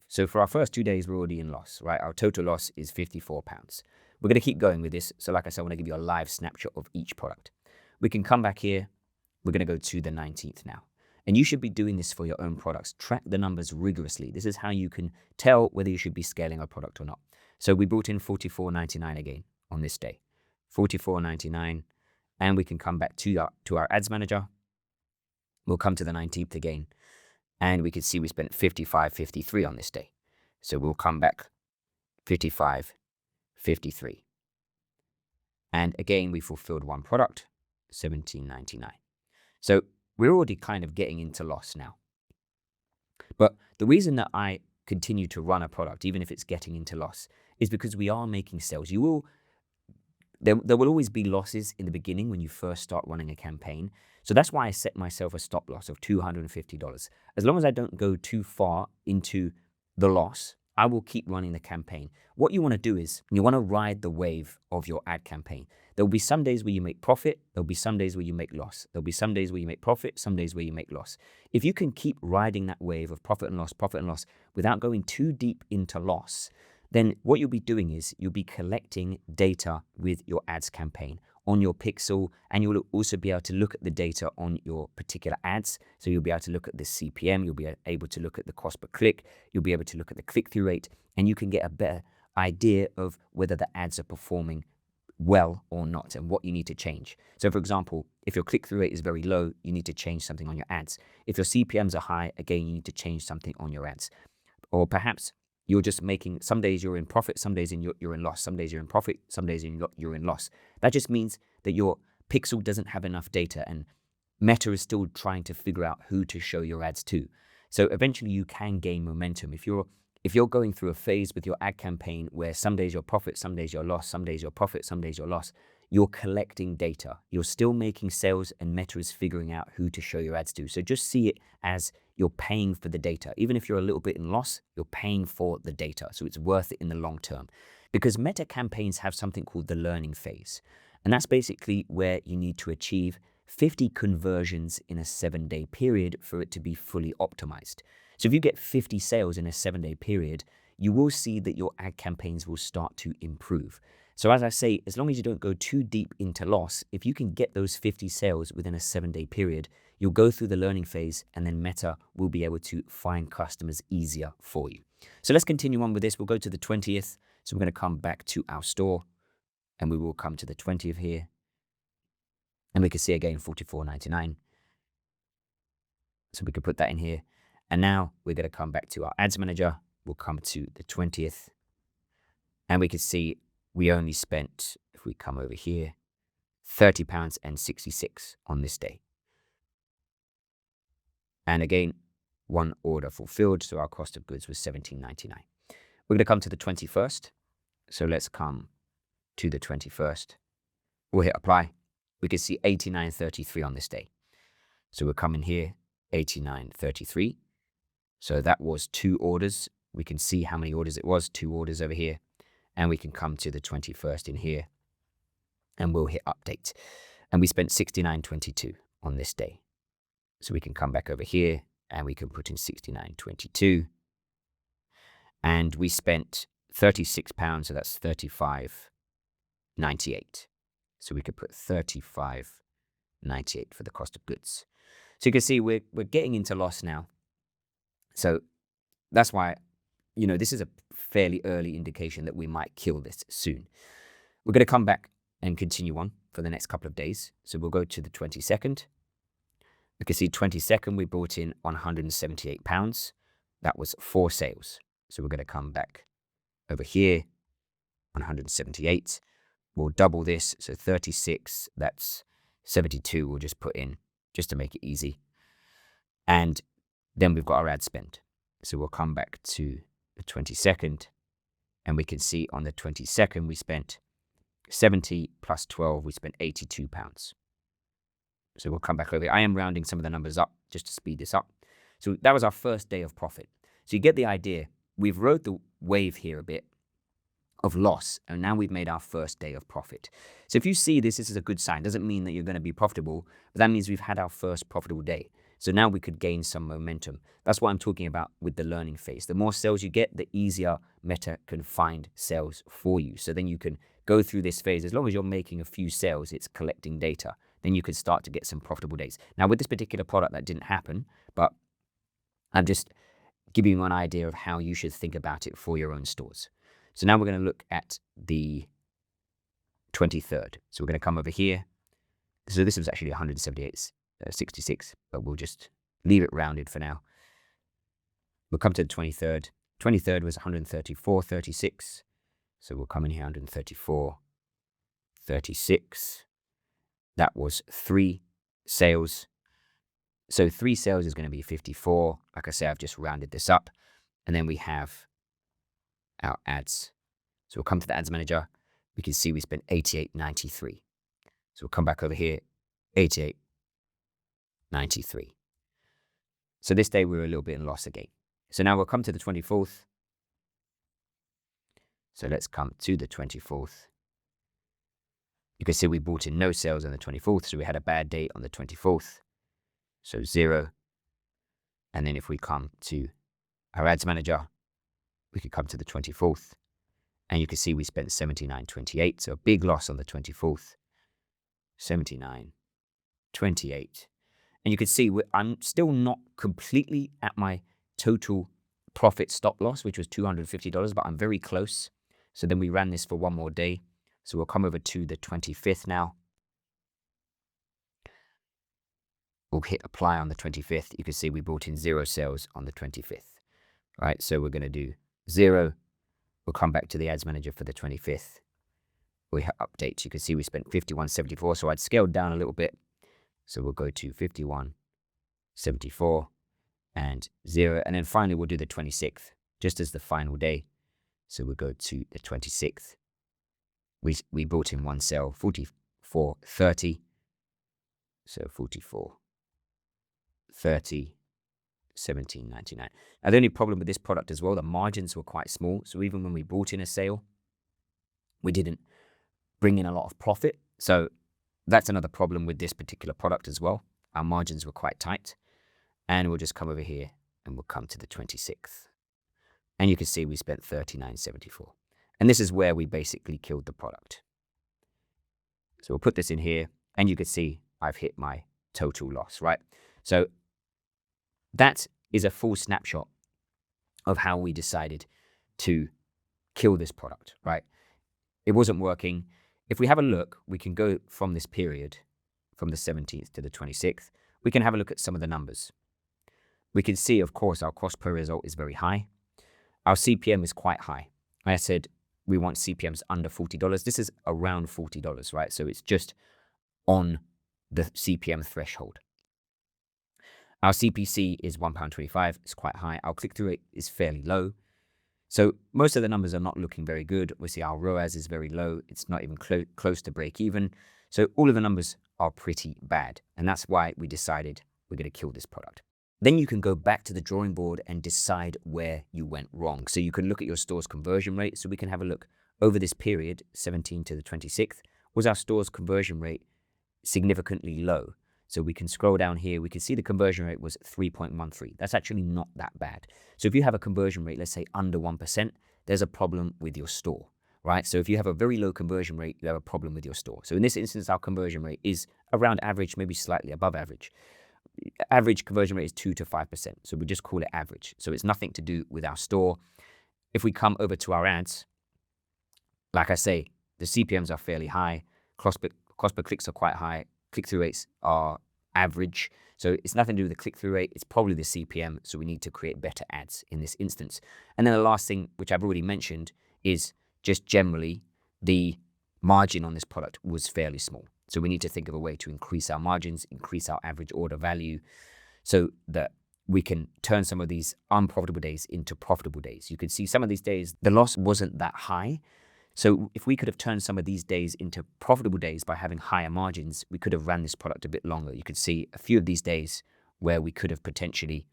so for our first 2 days, we're already in loss, right? Our total loss is £54. We're going to keep going with this. So like I said, I want to give you a live snapshot of each product. We can come back here. We're going to go to the 19th now. And you should be doing this for your own products. Track the numbers rigorously. This is how you can tell whether you should be scaling a product or not. So we brought in $44.99 again on this day. $44.99. And we can come back to our ads manager. We'll come to the 19th again. And we can see we spent $55.53 on this day. So we'll come back $55.53. And again, we fulfilled 1 product. $17.99. So we're already kind of getting into loss now. But the reason that I continue to run a product, even if it's getting into loss, is because we are making sales. There will always be losses in the beginning when you first start running a campaign. So that's why I set myself a stop loss of $250. As long as I don't go too far into the loss, I will keep running the campaign. What you want to do is you want to ride the wave of your ad campaign. There'll be some days where you make profit. There'll be some days where you make loss. There'll be some days where you make profit, some days where you make loss. If you can keep riding that wave of profit and loss without going too deep into loss, then what you'll be doing is you'll be collecting data with your ads campaign on your pixel, and you'll also be able to look at the data on your particular ads. So you'll be able to look at the CPM, you'll be able to look at the cost per click, you'll be able to look at the click-through rate, and you can get a better idea of whether the ads are performing well or not and what you need to change. So for example, if your click-through rate is very low, you need to change something on your ads. If your CPMs are high, again, you need to change something on your ads. Or perhaps you're just making, some days you're in profit, some days you're in loss, some days you're in profit, some days you're in loss. That just means that your pixel doesn't have enough data, and Meta is still trying to figure out who to show your ads to. So eventually you can gain momentum. If you're going through a phase with your ad campaign where some days you're profit, some days you're loss, some days you're profit, some days you're loss, you're collecting data. You're still making sales, and Meta is figuring out who to show your ads to. So just see it as you're paying for the data. Even if you're a little bit in loss, you're paying for the data. So it's worth it in the long term. Because Meta campaigns have something called the learning phase. And that's basically where you need to achieve 50 conversions in a 7-day period for it to be fully optimized. So if you get 50 sales in a 7-day period, you will see that your ad campaigns will start to improve. So as I say, as long as you don't go too deep into loss, if you can get those 50 sales within a 7-day period, you'll go through the learning phase, and then Meta will be able to find customers easier for you. So let's continue on with this. We'll go to the 20th. So we're going to come back to our store, and we will come to the 20th here. And we can see again $44.99. So we could put that in here. And now we're going to come back to our ads manager. We'll come to the 20th. And we can see we only spent, if we come over here, £30.66 on this day. And again, one order fulfilled. So our cost of goods was $17.99. We're going to come to the 21st. So let's come to the 21st. We'll hit apply. We can see $89.33 on this day. So we'll come in here, $89.33. So that was 2 orders. We can see how many orders it was, 2 orders over here. And we can come to the 21st in here, and we'll hit update. And we spent $69.22 on this day. So we can come back over here, and we can put in $69.22. And we spent £36, so that's $35.98. So we could put $35.98 for the cost of goods. So you can see we're getting into loss now. So that's why, this is a fairly early indication that we might kill this soon. We're going to come back and continue on for the next couple of days. So we'll go to the 22nd. We can see 22nd, we brought in £178. That was 4 sales. So we're going to come back over here, 178. We'll double this, so 36, that's 72 we'll just put in, just to make it easy. And then we've got our ad spend. So we'll come back to the 22nd, and we can see on the 22nd, we spent 70 plus 12, we spent £82. So we'll come back over here. I am rounding some of the numbers up just to speed this up. So that was our first day of profit. So you get the idea. We've rode the wave here a bit of loss, and now we've made our first day of profit. So if you see this is a good sign. Doesn't mean that you're going to be profitable, but that means we've had our first profitable day. So now we could gain some momentum. That's what I'm talking about with the learning phase. The more sales you get, the easier Meta can find sales for you. So then you can go through this phase. As long as you're making a few sales, it's collecting data. Then you can start to get some profitable days. Now with this particular product, that didn't happen, but I'm just giving you an idea of how you should think about it for your own stores. So now we're going to look at the 23rd. So we're going to come over here. So this was actually 178.66, but we'll just leave it rounded for now. We'll come to the 23rd. 23rd was 134.36. So we'll come in here, 134.36. That was 3 sales. So 3 sales is going to be 54. Like I say, I've just rounded this up. And then we have our ads. So we'll come to the ads manager. We can see we spent $88.93. So we'll come back over here, $88.93. So this day we were a little bit in loss again. So now we'll come to the 24th. So let's come to the 24th. You can see we brought in no sales on the 24th, so we had a bad day on the 24th. So 0. And then if we come to our ads manager, we could come to the 24th. And you can see we spent $79.28, so a big loss on the 24th. $79.28. And you can see I'm still not completely at my total profit stop loss, which was $250, but I'm very close. So then we ran this for one more day. So we'll come over to the 25th now. We'll hit apply on the 25th. You can see we brought in 0 sales on the 25th. Right, so we're going to do 0. We'll come back to the ads manager for the 25th. We have updates. You can see we spent 51.74. So I'd scaled down a little bit. So we'll go to 51.74 and 0. And then finally, we'll do the 26th, just as the final day. So we'll go to the 26th. We brought in one sale, 44.30. So 44.30, 17.99. Now, the only problem with this product as well, the margins were quite small. So even when we brought in a sale, we didn't bring in a lot of profit. So that's another problem with this particular product as well. Our margins were quite tight. And we'll just come over here and we'll come to the 26th. And you can see we spent $39.74. And this is where we basically killed the product. So we'll put this in here and you can see I've hit my total loss, right? So that is a full snapshot of how we decided to kill this product, right? It wasn't working. If we have a look, we can go from this period, from the 17th to the 26th. We can have a look at some of the numbers. We can see, of course, our cost per result is very high. Our CPM is quite high. I said we want CPMs under $40. This is around $40, right? So it's just on the CPM threshold. Our CPC is £1.25. It's quite high. Our click-through rate is fairly low. So most of the numbers are not looking very good. We see our ROAS is very low. It's not even close to break even. So all of the numbers are pretty bad. And that's why we decided we're going to kill this product. Then you can go back to the drawing board and decide where you went wrong. So you can look at your store's conversion rate. So we can have a look over this period, 17 to the 26th, was our store's conversion rate significantly low? So we can scroll down here. We can see the conversion rate was 3.13. That's actually not that bad. So if you have a conversion rate, let's say under 1%, there's a problem with your store, right? So if you have a very low conversion rate, you have a problem with your store. So in this instance, our conversion rate is around average, maybe slightly above average. Average conversion rate is 2 to 5%. So we just call it average. So it's nothing to do with our store. If we come over to our ads, like I say, the CPMs are fairly high. Cost per clicks are quite high. Click-through rates are average. So it's nothing to do with the click-through rate. It's probably the CPM. So we need to create better ads in this instance. And then the last thing, which I've already mentioned, is just generally the margin on this product was fairly small. So we need to think of a way to increase our margins, increase our average order value so that we can turn some of these unprofitable days into profitable days. You can see some of these days, the loss wasn't that high. So if we could have turned some of these days into profitable days by having higher margins, we could have ran this product a bit longer. You could see a few of these days where we could have potentially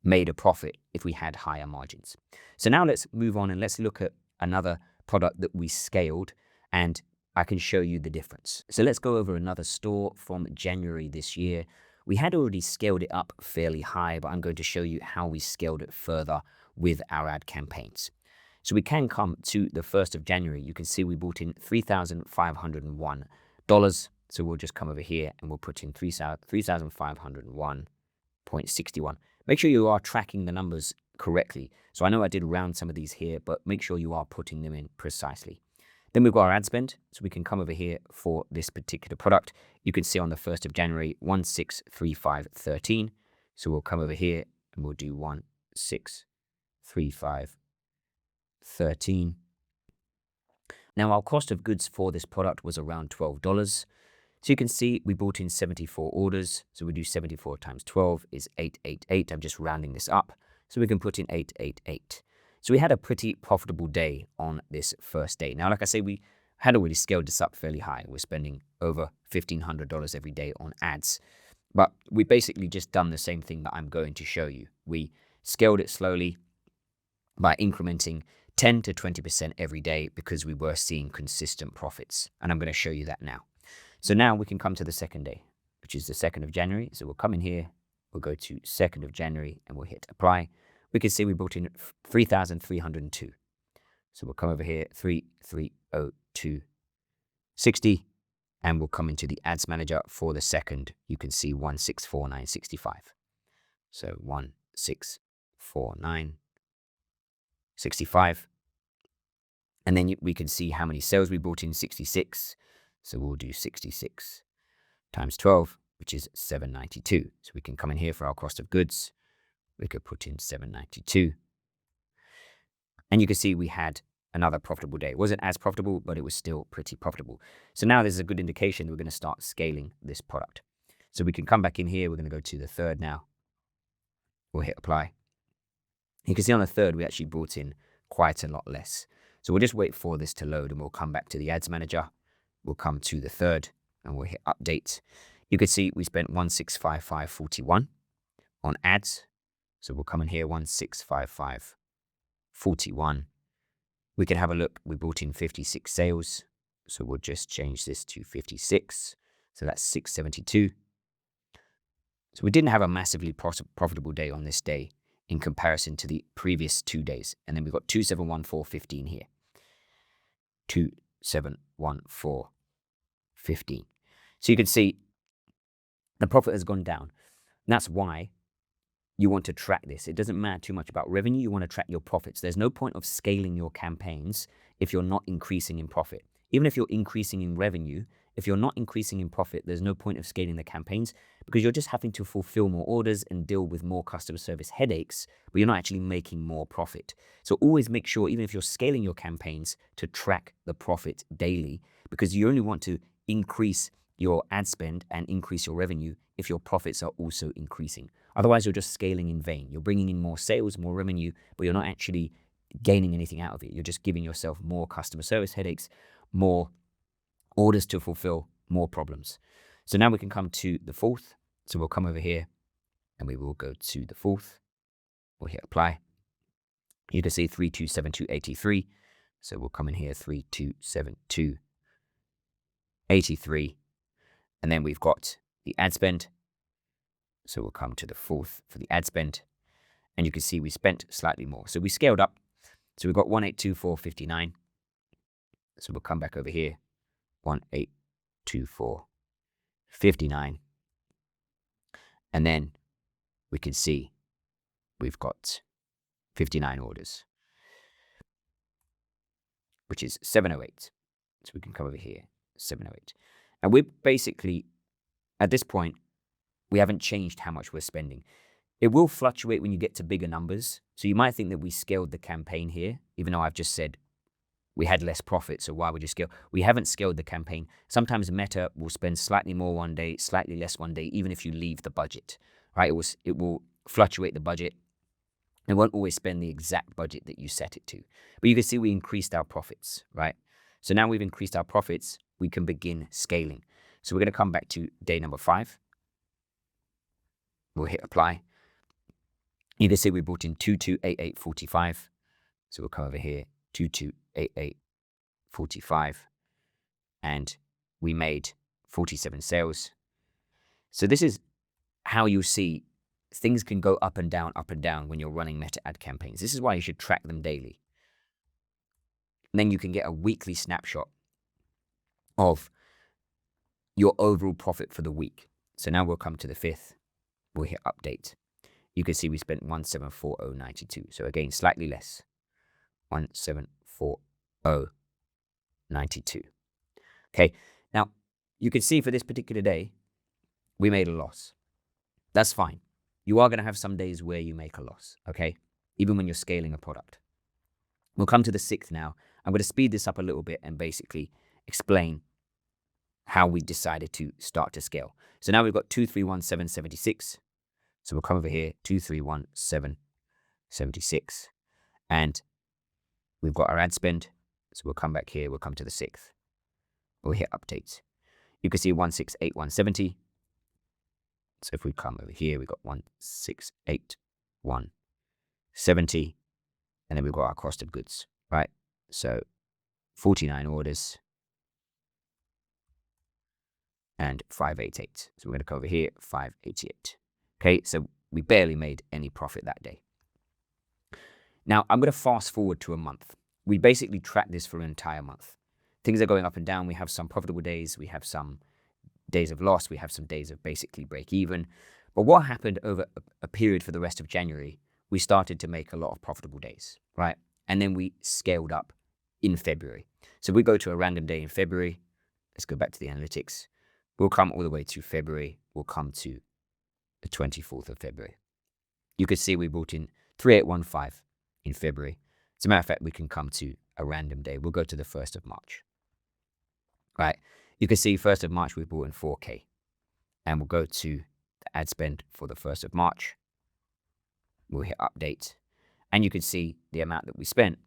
made a profit if we had higher margins. So now let's move on and let's look at another product that we scaled, and I can show you the difference. So let's go over another store from January this year. We had already scaled it up fairly high, but I'm going to show you how we scaled it further with our ad campaigns. So we can come to the 1st of January. You can see we bought in $3,501. So we'll just come over here and we'll put in 3,501.61. Make sure you are tracking the numbers correctly. So I know I did round some of these here, but make sure you are putting them in precisely. Then we've got our ad spend. So we can come over here for this particular product. You can see on the 1st of January, 1635.13. So we'll come over here and we'll do 1635.13. Now our cost of goods for this product was around $12. So you can see we brought in 74 orders. So we do 74 times 12 is 888. I'm just rounding this up. So we can put in 888. So we had a pretty profitable day on this first day. Now, like I say, we had already scaled this up fairly high. We're spending over $1,500 every day on ads. But we basically just done the same thing that I'm going to show you. We scaled it slowly by incrementing 10 to 20% every day because we were seeing consistent profits. And I'm going to show you that now. So now we can come to the second day, which is the 2nd of January. So we'll come in here, we'll go to 2nd of January and we'll hit apply. We can see we brought in 3,302. So we'll come over here, 3,302.60, and we'll come into the ads manager for the second. You can see 1,649.65. So 1,649.65. And then we can see how many sales we brought in, 66. So we'll do 66 times 12, which is 792. So we can come in here for our cost of goods. We could put in 792. And you can see we had another profitable day. It wasn't as profitable, but it was still pretty profitable. So now this is a good indication that we're going to start scaling this product. So we can come back in here. We're going to go to the third now. We'll hit apply. You can see on the third, we actually brought in quite a lot less. So we'll just wait for this to load and we'll come back to the ads manager. We'll come to the third and we'll hit update. You can see we spent 1655.41 on ads. So we'll come in here, 1655.41. We can have a look. We brought in 56 sales. So we'll just change this to 56. So that's 672. So we didn't have a massively profitable day on this day in comparison to the previous 2 days. And then we've got 2714.15 here. 2714.15. So you can see the profit has gone down. And that's why you want to track this. It doesn't matter too much about revenue. You want to track your profits. There's no point of scaling your campaigns if you're not increasing in profit. Even if you're increasing in revenue, if you're not increasing in profit, there's no point of scaling the campaigns because you're just having to fulfill more orders and deal with more customer service headaches, but you're not actually making more profit. So always make sure, even if you're scaling your campaigns, to track the profit daily because you only want to increase your ad spend and increase your revenue if your profits are also increasing. Otherwise, you're just scaling in vain. You're bringing in more sales, more revenue, but you're not actually gaining anything out of it. You're just giving yourself more customer service headaches, more orders to fulfill, more problems. So now we can come to the fourth. So we'll come over here and we will go to the fourth. We'll hit apply. You can see 3272.83. So we'll come in here, 3272.83. And then we've got the ad spend. So we'll come to the fourth for the ad spend. And you can see we spent slightly more. So we scaled up. So we've got 1824.59. So we'll come back over here, 1824.59. And then we can see we've got 59 orders, which is 708. So we can come over here, 708. And we're basically, at this point, we haven't changed how much we're spending. It will fluctuate when you get to bigger numbers. So you might think that we scaled the campaign here, even though I've just said we had less profit, so why would you scale? We haven't scaled the campaign. Sometimes Meta will spend slightly more one day, slightly less one day, even if you leave the budget, right? It will fluctuate the budget. It won't always spend the exact budget that you set it to. But you can see we increased our profits, right? So now we've increased our profits, we can begin scaling. So we're going to come back to day number 5. We'll hit apply. You can see we brought in 2288.45. So we'll come over here, 2288.45. And we made 47 sales. So this is how you see things can go up and down when you're running meta ad campaigns. This is why you should track them daily. And then you can get a weekly snapshot of your overall profit for the week. So now we'll come to the 5th. We'll hit update. You can see we spent 1740.92. So again, slightly less. 1740.92. Okay, now you can see for this particular day, we made a loss. That's fine. You are going to have some days where you make a loss, okay? Even when you're scaling a product. We'll come to the 6th now. I'm going to speed this up a little bit and basically explain how we decided to start to scale. So now we've got 231776. So we'll come over here, 231776. And we've got our ad spend. So we'll come back here, we'll come to the 6th. We'll hit update. You can see 1681.70. So if we come over here, we've got 1681.70. And then we've got our cost of goods, right? So 49 orders and 588. So we're going to come over here, 588. Okay, so we barely made any profit that day. Now I'm going to fast forward to a month. We basically track this for an entire month. Things are going up and down. We have some profitable days. We have some days of loss. We have some days of basically break even. But what happened over a period for the rest of January, we started to make a lot of profitable days, right? And then we scaled up in February. So we go to a random day in February. Let's go back to the analytics. We'll come all the way to February. We'll come to the 24th of February. You can see we brought in 3815 in February. As a matter of fact, we can come to a random day. We'll go to the 1st of March, right? You can see 1st of March, we brought in 4K, and we'll go to the ad spend for the 1st of March. We'll hit update, and you can see the amount that we spent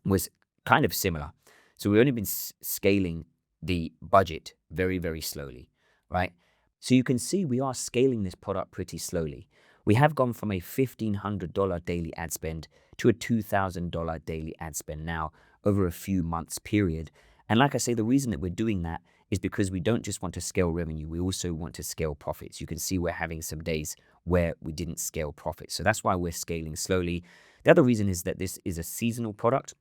was kind of similar. So we've only been scaling the budget very, very slowly, right? So you can see we are scaling this product pretty slowly. We have gone from a $1,500 daily ad spend to a $2,000 daily ad spend now over a few months period. And like I say, the reason that we're doing that is because we don't just want to scale revenue, we also want to scale profits. You can see we're having some days where we didn't scale profits. So that's why we're scaling slowly. The other reason is that this is a seasonal product.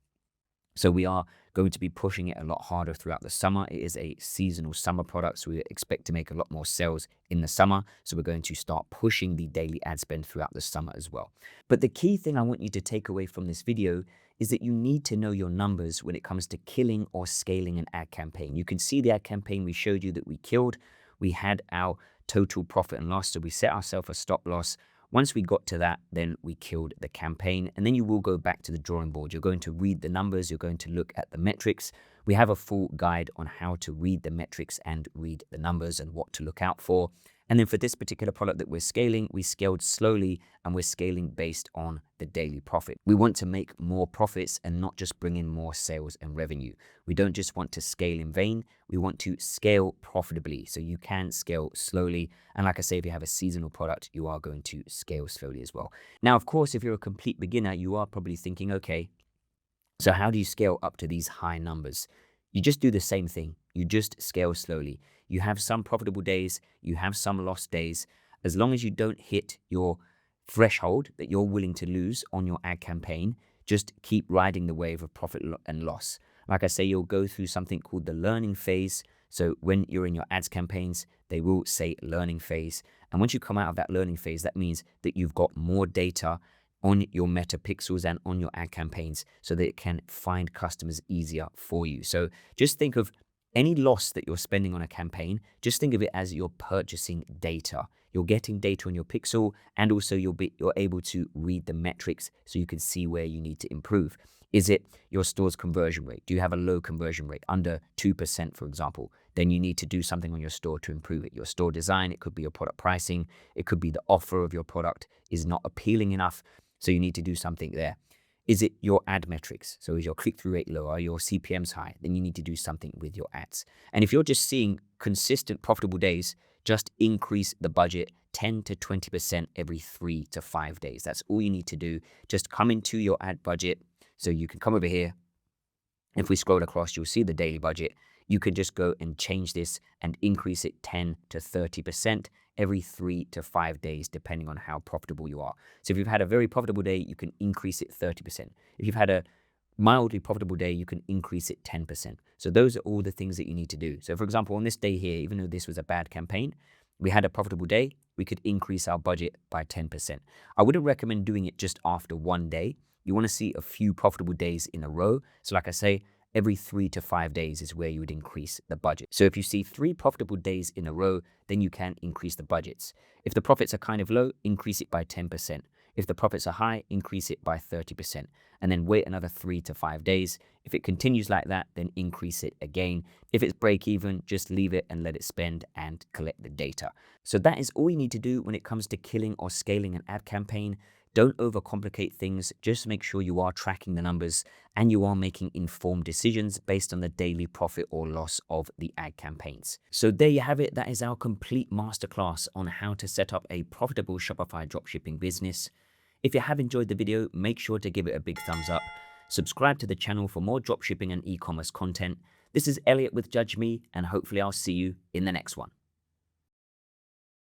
So we are going to be pushing it a lot harder throughout the summer. It is a seasonal summer product, so we expect to make a lot more sales in the summer. So we're going to start pushing the daily ad spend throughout the summer as well. But the key thing I want you to take away from this video is that you need to know your numbers when it comes to killing or scaling an ad campaign. You can see the ad campaign we showed you that we killed. We had our total profit and loss, so we set ourselves a stop loss. Once we got to that, then we killed the campaign, and then you will go back to the drawing board. You're going to read the numbers, you're going to look at the metrics. We have a full guide on how to read the metrics and read the numbers and what to look out for. And then for this particular product that we're scaling, we scaled slowly and we're scaling based on the daily profit. We want to make more profits and not just bring in more sales and revenue. We don't just want to scale in vain, we want to scale profitably. So you can scale slowly. And like I say, if you have a seasonal product, you are going to scale slowly as well. Now, of course, if you're a complete beginner, you are probably thinking, okay, so how do you scale up to these high numbers? You just do the same thing. You just scale slowly. You have some profitable days, you have some lost days. As long as you don't hit your threshold that you're willing to lose on your ad campaign, just keep riding the wave of profit and loss. Like I say, you'll go through something called the learning phase. So when you're in your ads campaigns, they will say learning phase. And once you come out of that learning phase, that means that you've got more data on your meta pixels and on your ad campaigns so that it can find customers easier for you. So just think of any loss that you're spending on a campaign, just think of it as you're purchasing data. You're getting data on your pixel, and also you're able to read the metrics so you can see where you need to improve. Is it your store's conversion rate? Do you have a low conversion rate, under 2%, for example? Then you need to do something on your store to improve it. Your store design, it could be your product pricing, it could be the offer of your product is not appealing enough, so you need to do something there. Is it your ad metrics? So is your click-through rate low? Are your CPMs high? Then you need to do something with your ads. And if you're just seeing consistent profitable days, just increase the budget 10 to 20% every 3 to 5 days. That's all you need to do. Just come into your ad budget. So you can come over here. If we scroll across, you'll see the daily budget. You can just go and change this and increase it 10 to 30% every 3 to 5 days, depending on how profitable you are. So if you've had a very profitable day, you can increase it 30%. If you've had a mildly profitable day, you can increase it 10%. So those are all the things that you need to do. So for example, on this day here, even though this was a bad campaign, we had a profitable day, we could increase our budget by 10%. I wouldn't recommend doing it just after one day. You want to see a few profitable days in a row. So like I say, every 3 to 5 days is where you would increase the budget. So if you see 3 profitable days in a row, then you can increase the budgets. If the profits are kind of low, increase it by 10%. If the profits are high, increase it by 30%. And then wait another 3 to 5 days. If it continues like that, then increase it again. If it's break even, just leave it and let it spend and collect the data. So that is all you need to do when it comes to killing or scaling an ad campaign. Don't overcomplicate things, just make sure you are tracking the numbers and you are making informed decisions based on the daily profit or loss of the ad campaigns. So there you have it, that is our complete masterclass on how to set up a profitable Shopify dropshipping business. If you have enjoyed the video, make sure to give it a big thumbs up. Subscribe to the channel for more dropshipping and e-commerce content. This is Elliot with Judge.me, and hopefully I'll see you in the next one.